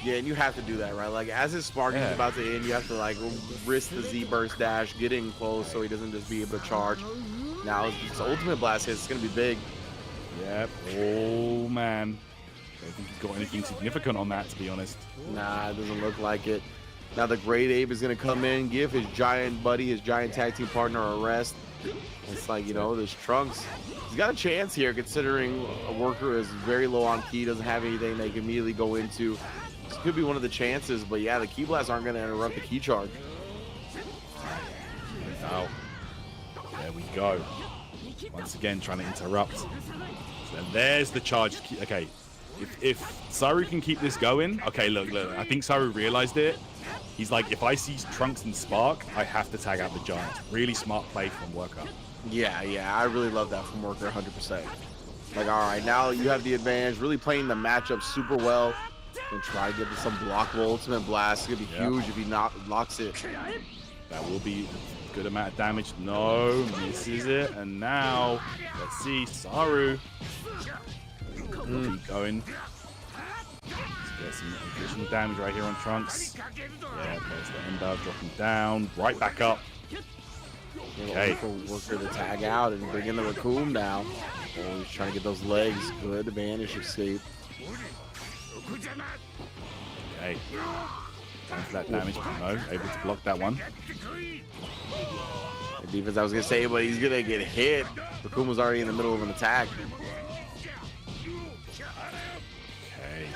Yeah, and you have to do that, right? Like, as his sparking is about to end, you have to, like, risk the Z-burst dash, get in close so he doesn't just be able to charge. Now, his ultimate blast hit is going to be big. Yep. Oh, man. I don't think he's got anything significant on that, to be honest. Nah, it doesn't look like it. Now, the Great Ape is going to come in, give his giant buddy, his giant tag team partner a rest. It's like, you know, this Trunks, he's got a chance here, considering a Wirker is very low on Ki, doesn't have anything they can immediately go into. This could be one of the chances, but yeah, the Ki Blasts aren't going to interrupt the Ki charge. Now, there we go. Once again, trying to interrupt. So there's the charge. Okay, if Saur can keep this going, okay, look, I think Saur realized it. He's like, if I see Trunks and Spark, I have to tag out the Giants. Really smart play from Wirker. Yeah, I really love that from Wirker, 100%. Like, all right, now you have the advantage, really playing the matchup super well. And try to get some blockable ultimate blast. It's gonna be huge if he locks it. That will be a good amount of damage. No, misses it. And now, let's see, Saur. Keep going. Let's get some additional damage right here on Trunks. Yeah, there's the Ender dropping down. Right back up. Okay. Wirker to tag out and bring in the Raccoon now. Oh, he's trying to get those legs. Good vanish escape. Okay. Going for that damage, but no, able to block that one. The defense I was gonna say, but he's gonna get hit. Raccoon was already in the middle of an attack. Okay.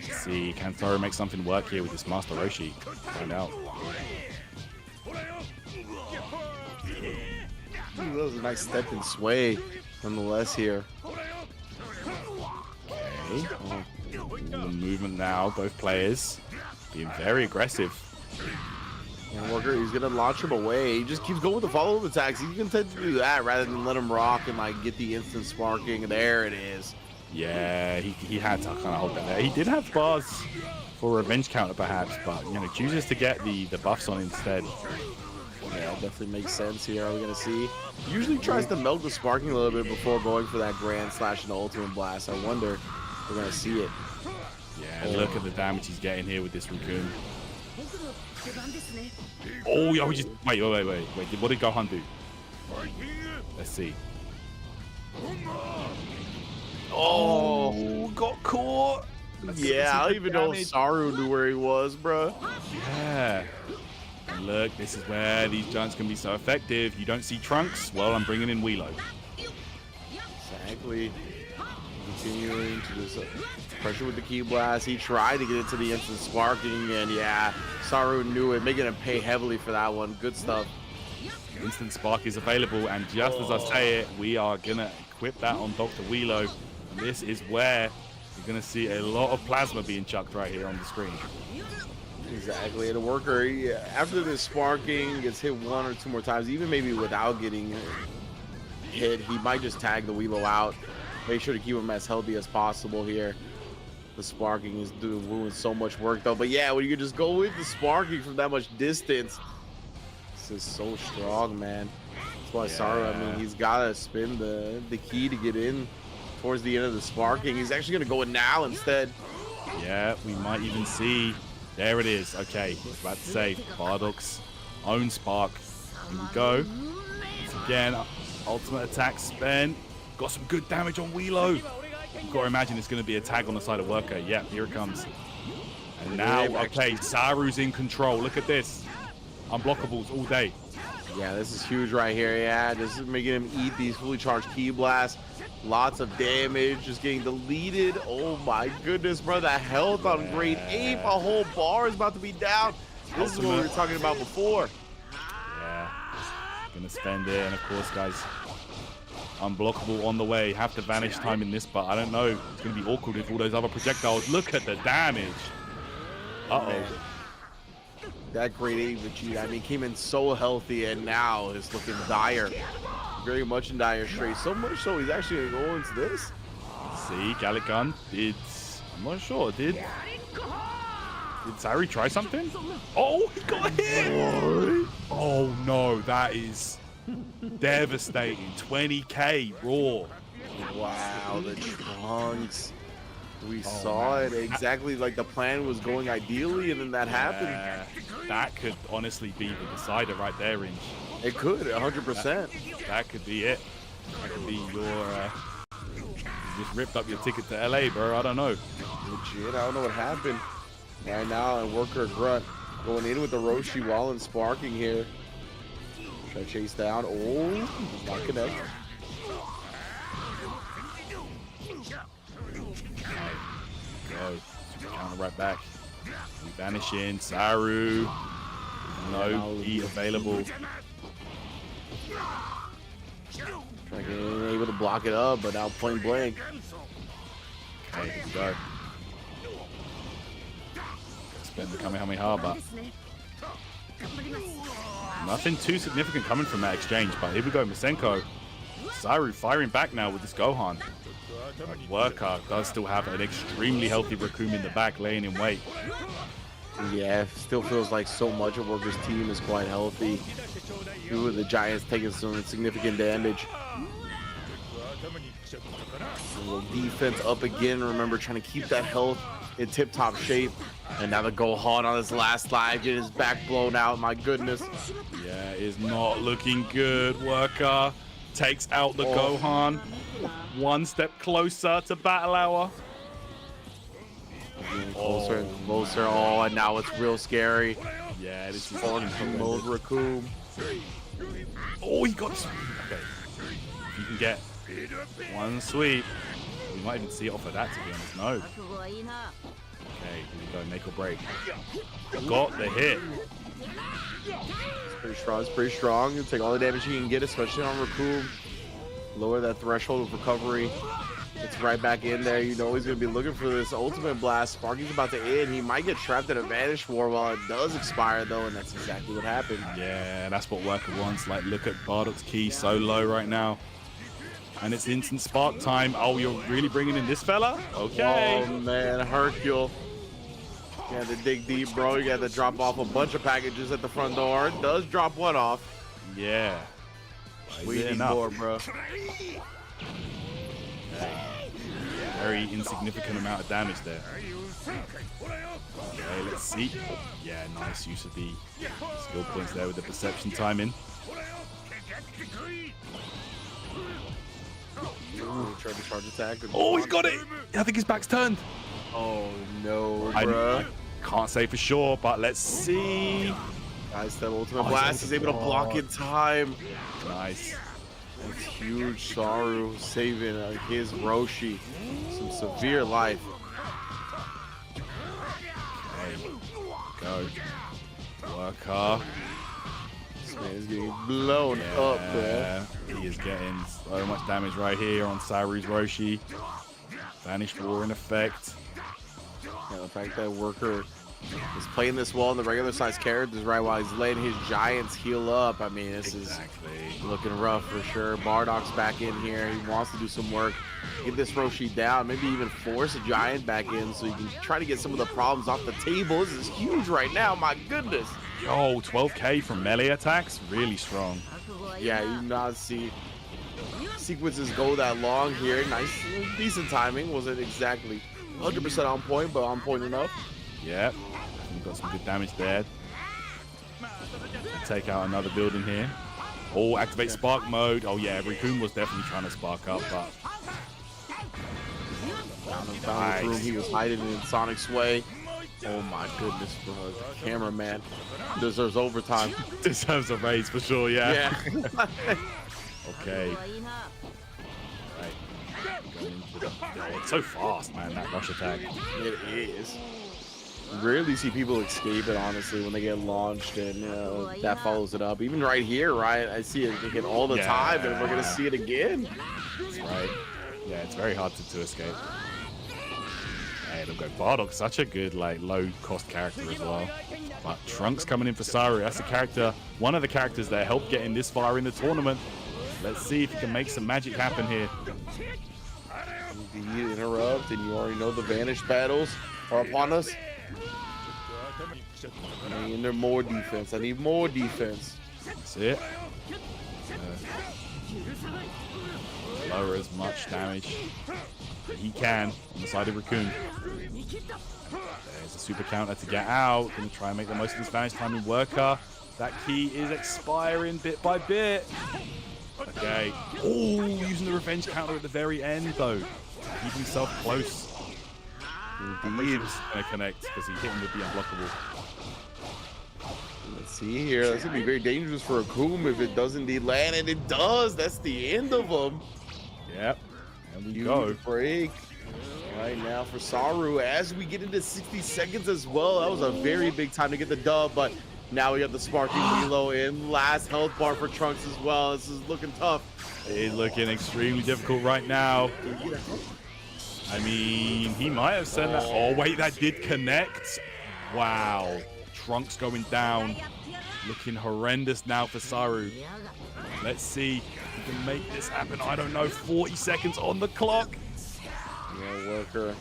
Let's see, can Saur make something work here with this Master Roshi? Find out. That was a nice step and sway, nonetheless here. Okay. The movement now, both players being very aggressive. And Wirker, he's gonna launch him away. He just keeps going with the follow-up attacks. He can tend to do that rather than let him rock and like get the instant sparking. There it is. Yeah, he had to kind of hold that there. He did have bars for a revenge counter perhaps, but you know, chooses to get the buffs on instead. Yeah, definitely makes sense here. Are we gonna see? Usually tries to melt the sparking a little bit before going for that grand slash and the ultimate blast. I wonder if we're gonna see it. Yeah, look at the damage he's getting here with this Raccoon. Oh, yeah, we just wait. What did Gohan do? Let's see. Oh, got caught. yeah, I don't even know if Saru knew where he was, bro. Yeah. And look, this is where these giants can be so effective. You don't see Trunks? Well, I'm bringing in Wheelo. Exactly. Continuing to this pressure with the Ki Blast. He tried to get into the instant sparking, and yeah, Saru knew it, making him pay heavily for that one. Good stuff. Instant Spark is available, and just as I say it, we are going to equip that on Dr. Wheelo. And this is where you're going to see a lot of plasma being chucked right here on the screen. Exactly. And the worker, after this sparking, gets hit 1 or 2 more times, even maybe without getting hit, he might just tag the Wheelo out. Make sure to keep him as healthy as possible here. The sparking is doing so much work, though. But yeah, when you can just go with the sparking from that much distance, this is so strong, man. That's why Saru, I mean, he's got to spin the key to get in towards the end of the sparking. He's actually going to go in now instead. Yeah, we might even see. There it is. Okay, I was about to say Bardock's own spark. Here we go. Once again, ultimate attack spent. Got some good damage on Wheelo. You've got to imagine it's going to be a tag on the side of Worker. Yeah, here it comes. And now, okay, Saru's in control. Look at this. Unblockables all day. Yeah, this is huge right here. Yeah, just making him eat these fully charged Ki Blasts. Lots of damage, just getting deleted. Oh my goodness, bro. The health on grade 8. A whole bar is about to be down. This is what we were talking about before. Yeah, gonna spend it. And of course, guys, unblockable on the way. Have to vanish time in this, but I don't know. It's gonna be awkward with all those other projectiles. Look at the damage. Uh-oh. That grade 8 Vegeta, I mean, came in so healthy, and now is looking dire. Very much in dire straits. So much so he's actually going to go into this. See, Gallic Gun did. I'm not sure. Did Saru try something? Oh, he got hit. Oh no, that is devastating. 20k raw. Wow, the Trunks. We saw it exactly like the plan was going ideally, and then that happened. That could honestly be the decider right there, Inch. It could, 100%. That could be it. That could be your. You just ripped up your ticket to LA, bro. I don't know. Legit, I don't know what happened. Right now, and Wirker-Grunt going in with the Roshi wall and sparking here. Try to chase down. Oh, not connect. Go. Counter right back. We vanish in. Saru. No heat available. Trying to get able to block it up, but now point blank. Okay, here we go. Spend the Kamehameha, but nothing too significant coming from that exchange. But here we go, Masenko. Saru firing back now with this Gohan. Worker does still have an extremely healthy Raccoon in the back, laying in wait. Yeah, still feels like so much of Worker's team is quite healthy. Two of the Giants taking some significant damage. A little defense up again. Remember, trying to keep that health in tip-top shape. And now the Gohan on his last slide, getting his back blown out. My goodness. Yeah, is not looking good. Worker takes out the Gohan. One step closer to battle hour. Closer and closer. Oh, and now it's real scary. Yeah, this is mode Raccoon. Oh, he got. Okay. If you can get one sweep, we might even see it off of that, to be honest. No. Okay, here we go. Make or break. Got the hit. It's pretty strong. It's pretty strong. You take all the damage you can get, especially on Raccoon. Lower that threshold of recovery. It's right back in there. You know he's going to be looking for this ultimate blast. Sparky's about to end. He might get trapped in a Vanish War while it does expire, though, and that's exactly what happened. Yeah, that's what Worker wants. Like, look at Bardock's key so low right now. And it's instant spark time. Oh, you're really bringing in this fella? Okay. Oh, man. Hercule. You had to dig deep, bro. You had to drop off a bunch of packages at the front door. It does drop one off. Yeah. We need more, bro. Very insignificant amount of damage there. Okay, let's see. Yeah, nice use of the skill points there with the perception timing. Try to charge attack. Oh, he's got it. I think his back's turned. Oh no, I bruh. can't say for sure, but let's see. Nice, that ultimate Oh, blast. he's He's able to block in time. Nice. That's huge. Saur saving his Roshi some severe life. Okay. Go. Worker. This man is getting blown up, man. He is getting so much damage right here on Sauru's Roshi. Vanished War in effect. Yeah, the fact that Worker is playing this well in the regular size characters right while he's letting his giants heal up. I mean, this is looking rough for sure. Bardock's back in here. He wants to do some work, get this Roshi down, maybe even force a giant back in so you can try to get some of the problems off the table. This is huge right now. My goodness. Yo, 12k from melee attacks, really strong. Yeah, you do not see sequences go that long here. Nice, decent timing. Wasn't exactly 100% on point, but on point enough. Yep, we've got some good damage there. Take out another building here. Oh, activate spark mode. Oh yeah, Raccoon was definitely trying to spark up, but Found the room he was hiding in Sonic's way. Oh my goodness, bro. The cameraman deserves overtime. deserves a raise for sure, yeah. Yeah. Okay. Right. Going into the... Oh, it's so fast, man, that rush attack. It is. Rarely see people escape it, honestly, when they get launched, and that follows it up. Even right here, right? I see it hit all the time, and we're gonna see it again. That's right. Yeah, it's very hard to escape. Hey, look at Bardock, such a good, like, low-cost character as well. But Trunks coming in for Saur. That's a character, one of the characters that helped getting this far in the tournament. Let's see if he can make some magic happen here. Indeed, interrupt, and you already know the Vanish battles are upon us. I need more defense. I need more defense. That's it. Lower as much damage that he can on the side of Raccoon. There's a super counter to get out. Gonna try and make the most of this Vanish time in Worker. That key is expiring bit by bit. Okay. Oh, using the revenge counter at the very end though. Keep himself close. Indeed. Gonna connect because he hit him with the unblockable. Let's see here. That's gonna be very dangerous for Akum if it does indeed land, and it does. That's the end of him. Yep. And we Huge go. break right now for Saur as we get into 60 seconds as well. That was a very big time to get the dub, but now we got the sparking Hilo in last health bar for Trunks as well. This is looking tough. It is looking extremely difficult right now. I mean, he might have said that. Oh, wait, that did connect. Wow. Trunks going down. Looking horrendous now for Saur. Let's see if we can make this happen. I don't know. 40 seconds on the clock. Yeah, Worker.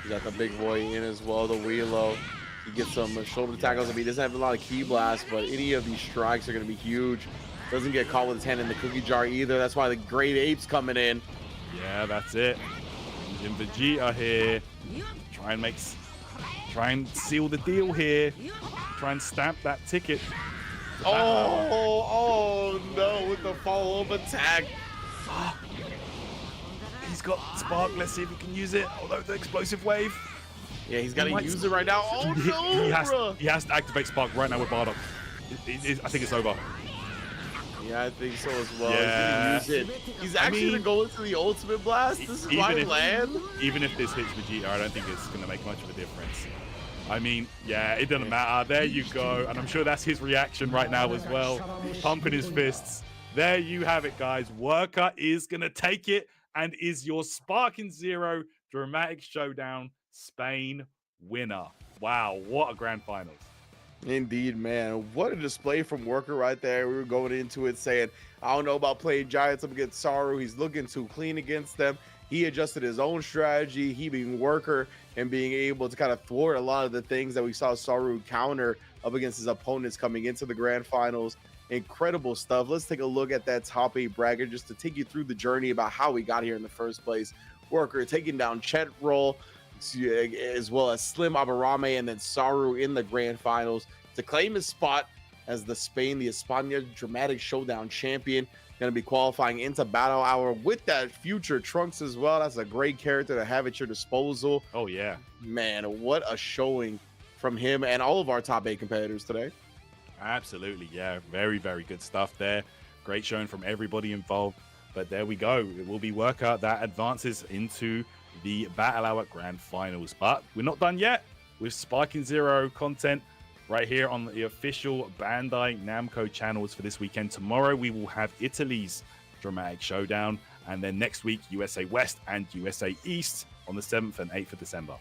You got the big boy in as well, the Wheelo. He gets some shoulder tackles. I mean, he doesn't have a lot of key blasts, but any of these strikes are going to be huge. Doesn't get caught with his hand in the cookie jar either. That's why the Great Ape's coming in. Yeah, that's it. And Vegeta here. Try and seal the deal here. Try and stamp that ticket. Oh no, with the follow-up attack. He's got Spark. Let's see if he can use it. Although the explosive wave. Yeah, he's got to use it right now. Oh no, he has to activate Spark right now with Bardock. I think it's over. Yeah, I think so as well. Yeah. He's gonna use it. He's actually gonna go into the ultimate blast. This is my land. Even if this hits Vegeta, I don't think it's gonna make much of a difference. I mean, yeah, it doesn't matter. There you go. And I'm sure that's his reaction right now as well. Pumping his fists. There you have it, guys. Worker is gonna take it and is your Sparking Zero Dramatic Showdown Spain winner. Wow, what a grand finals. Indeed, man. What a display from Worker right there. We were going into it saying, I don't know about playing Giants up against Saur. He's looking too clean against them. He adjusted his own strategy, he being Worker, and being able to kind of thwart a lot of the things that we saw Saur counter up against his opponents coming into the grand finals. Incredible stuff. Let's take a look at that top 8 bracket just to take you through the journey about how we got here in the first place. Worker taking down Chet Roll, as well as SlimAburame, and then Saur in the grand finals to claim his spot as the España Dramatic Showdown champion. going to be qualifying into Battle Hour with that future Trunks as well. That's a great character to have at your disposal. Oh, yeah. Man, what a showing from him and all of our top 8 competitors today. Absolutely, yeah. Very, very good stuff there. Great showing from everybody involved. But there we go. It will be Wirker that advances into the Battle Hour Grand Finals. But we're not done yet with Sparking Zero content right here on the official Bandai Namco channels for this weekend. Tomorrow we will have Italy's Dramatic Showdown, and then next week USA West and USA East on the 7th and 8th of December.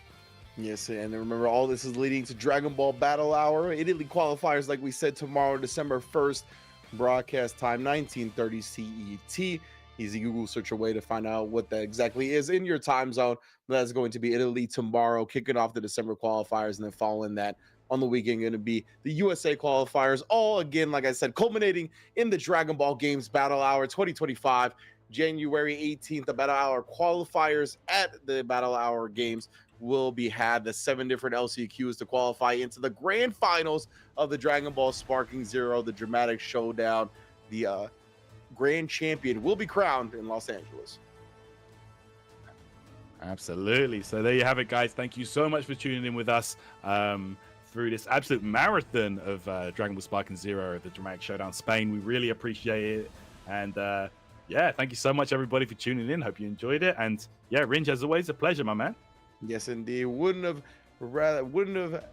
Yes, and remember, all this is leading to Dragon Ball Battle Hour. Italy qualifiers, like we said, tomorrow, December 1st. Broadcast time, 19:30 CET. Easy Google search away to find out what that exactly is in your time zone. That's going to be Italy tomorrow, kicking off the December qualifiers, and then following that on the weekend going to be the USA qualifiers. All again, like I said, culminating in the Dragon Ball Games Battle Hour 2025, January 18th. The Battle Hour qualifiers at the Battle Hour Games will be had. The 7 different LCQs to qualify into the grand finals of the Dragon Ball Sparking Zero, the Dramatic Showdown. The grand champion will be crowned in Los Angeles. Absolutely. So there you have it, guys. Thank you so much for tuning in with us through this absolute marathon of Dragon Ball Sparking Zero, the Dramatic Showdown Spain. We really appreciate it. And yeah, thank you so much, everybody, for tuning in. Hope you enjoyed it. And yeah, Rinj, as always, a pleasure, my man. Yes, indeed. Wouldn't have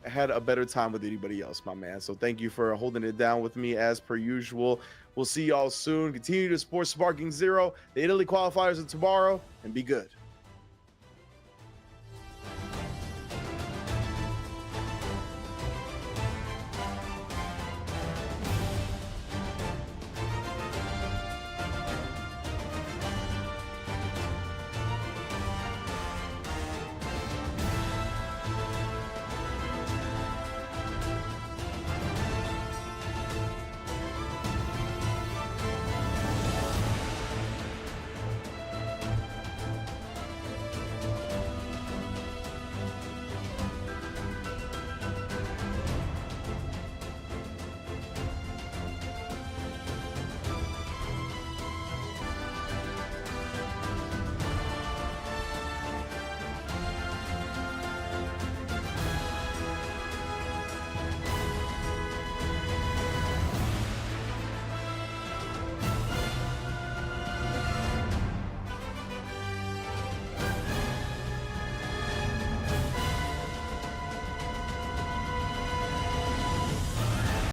had a better time with anybody else, my man. So thank you for holding it down with me as per usual. We'll see y'all soon. Continue to support Sparking Zero. The Italy qualifiers are tomorrow, and be good.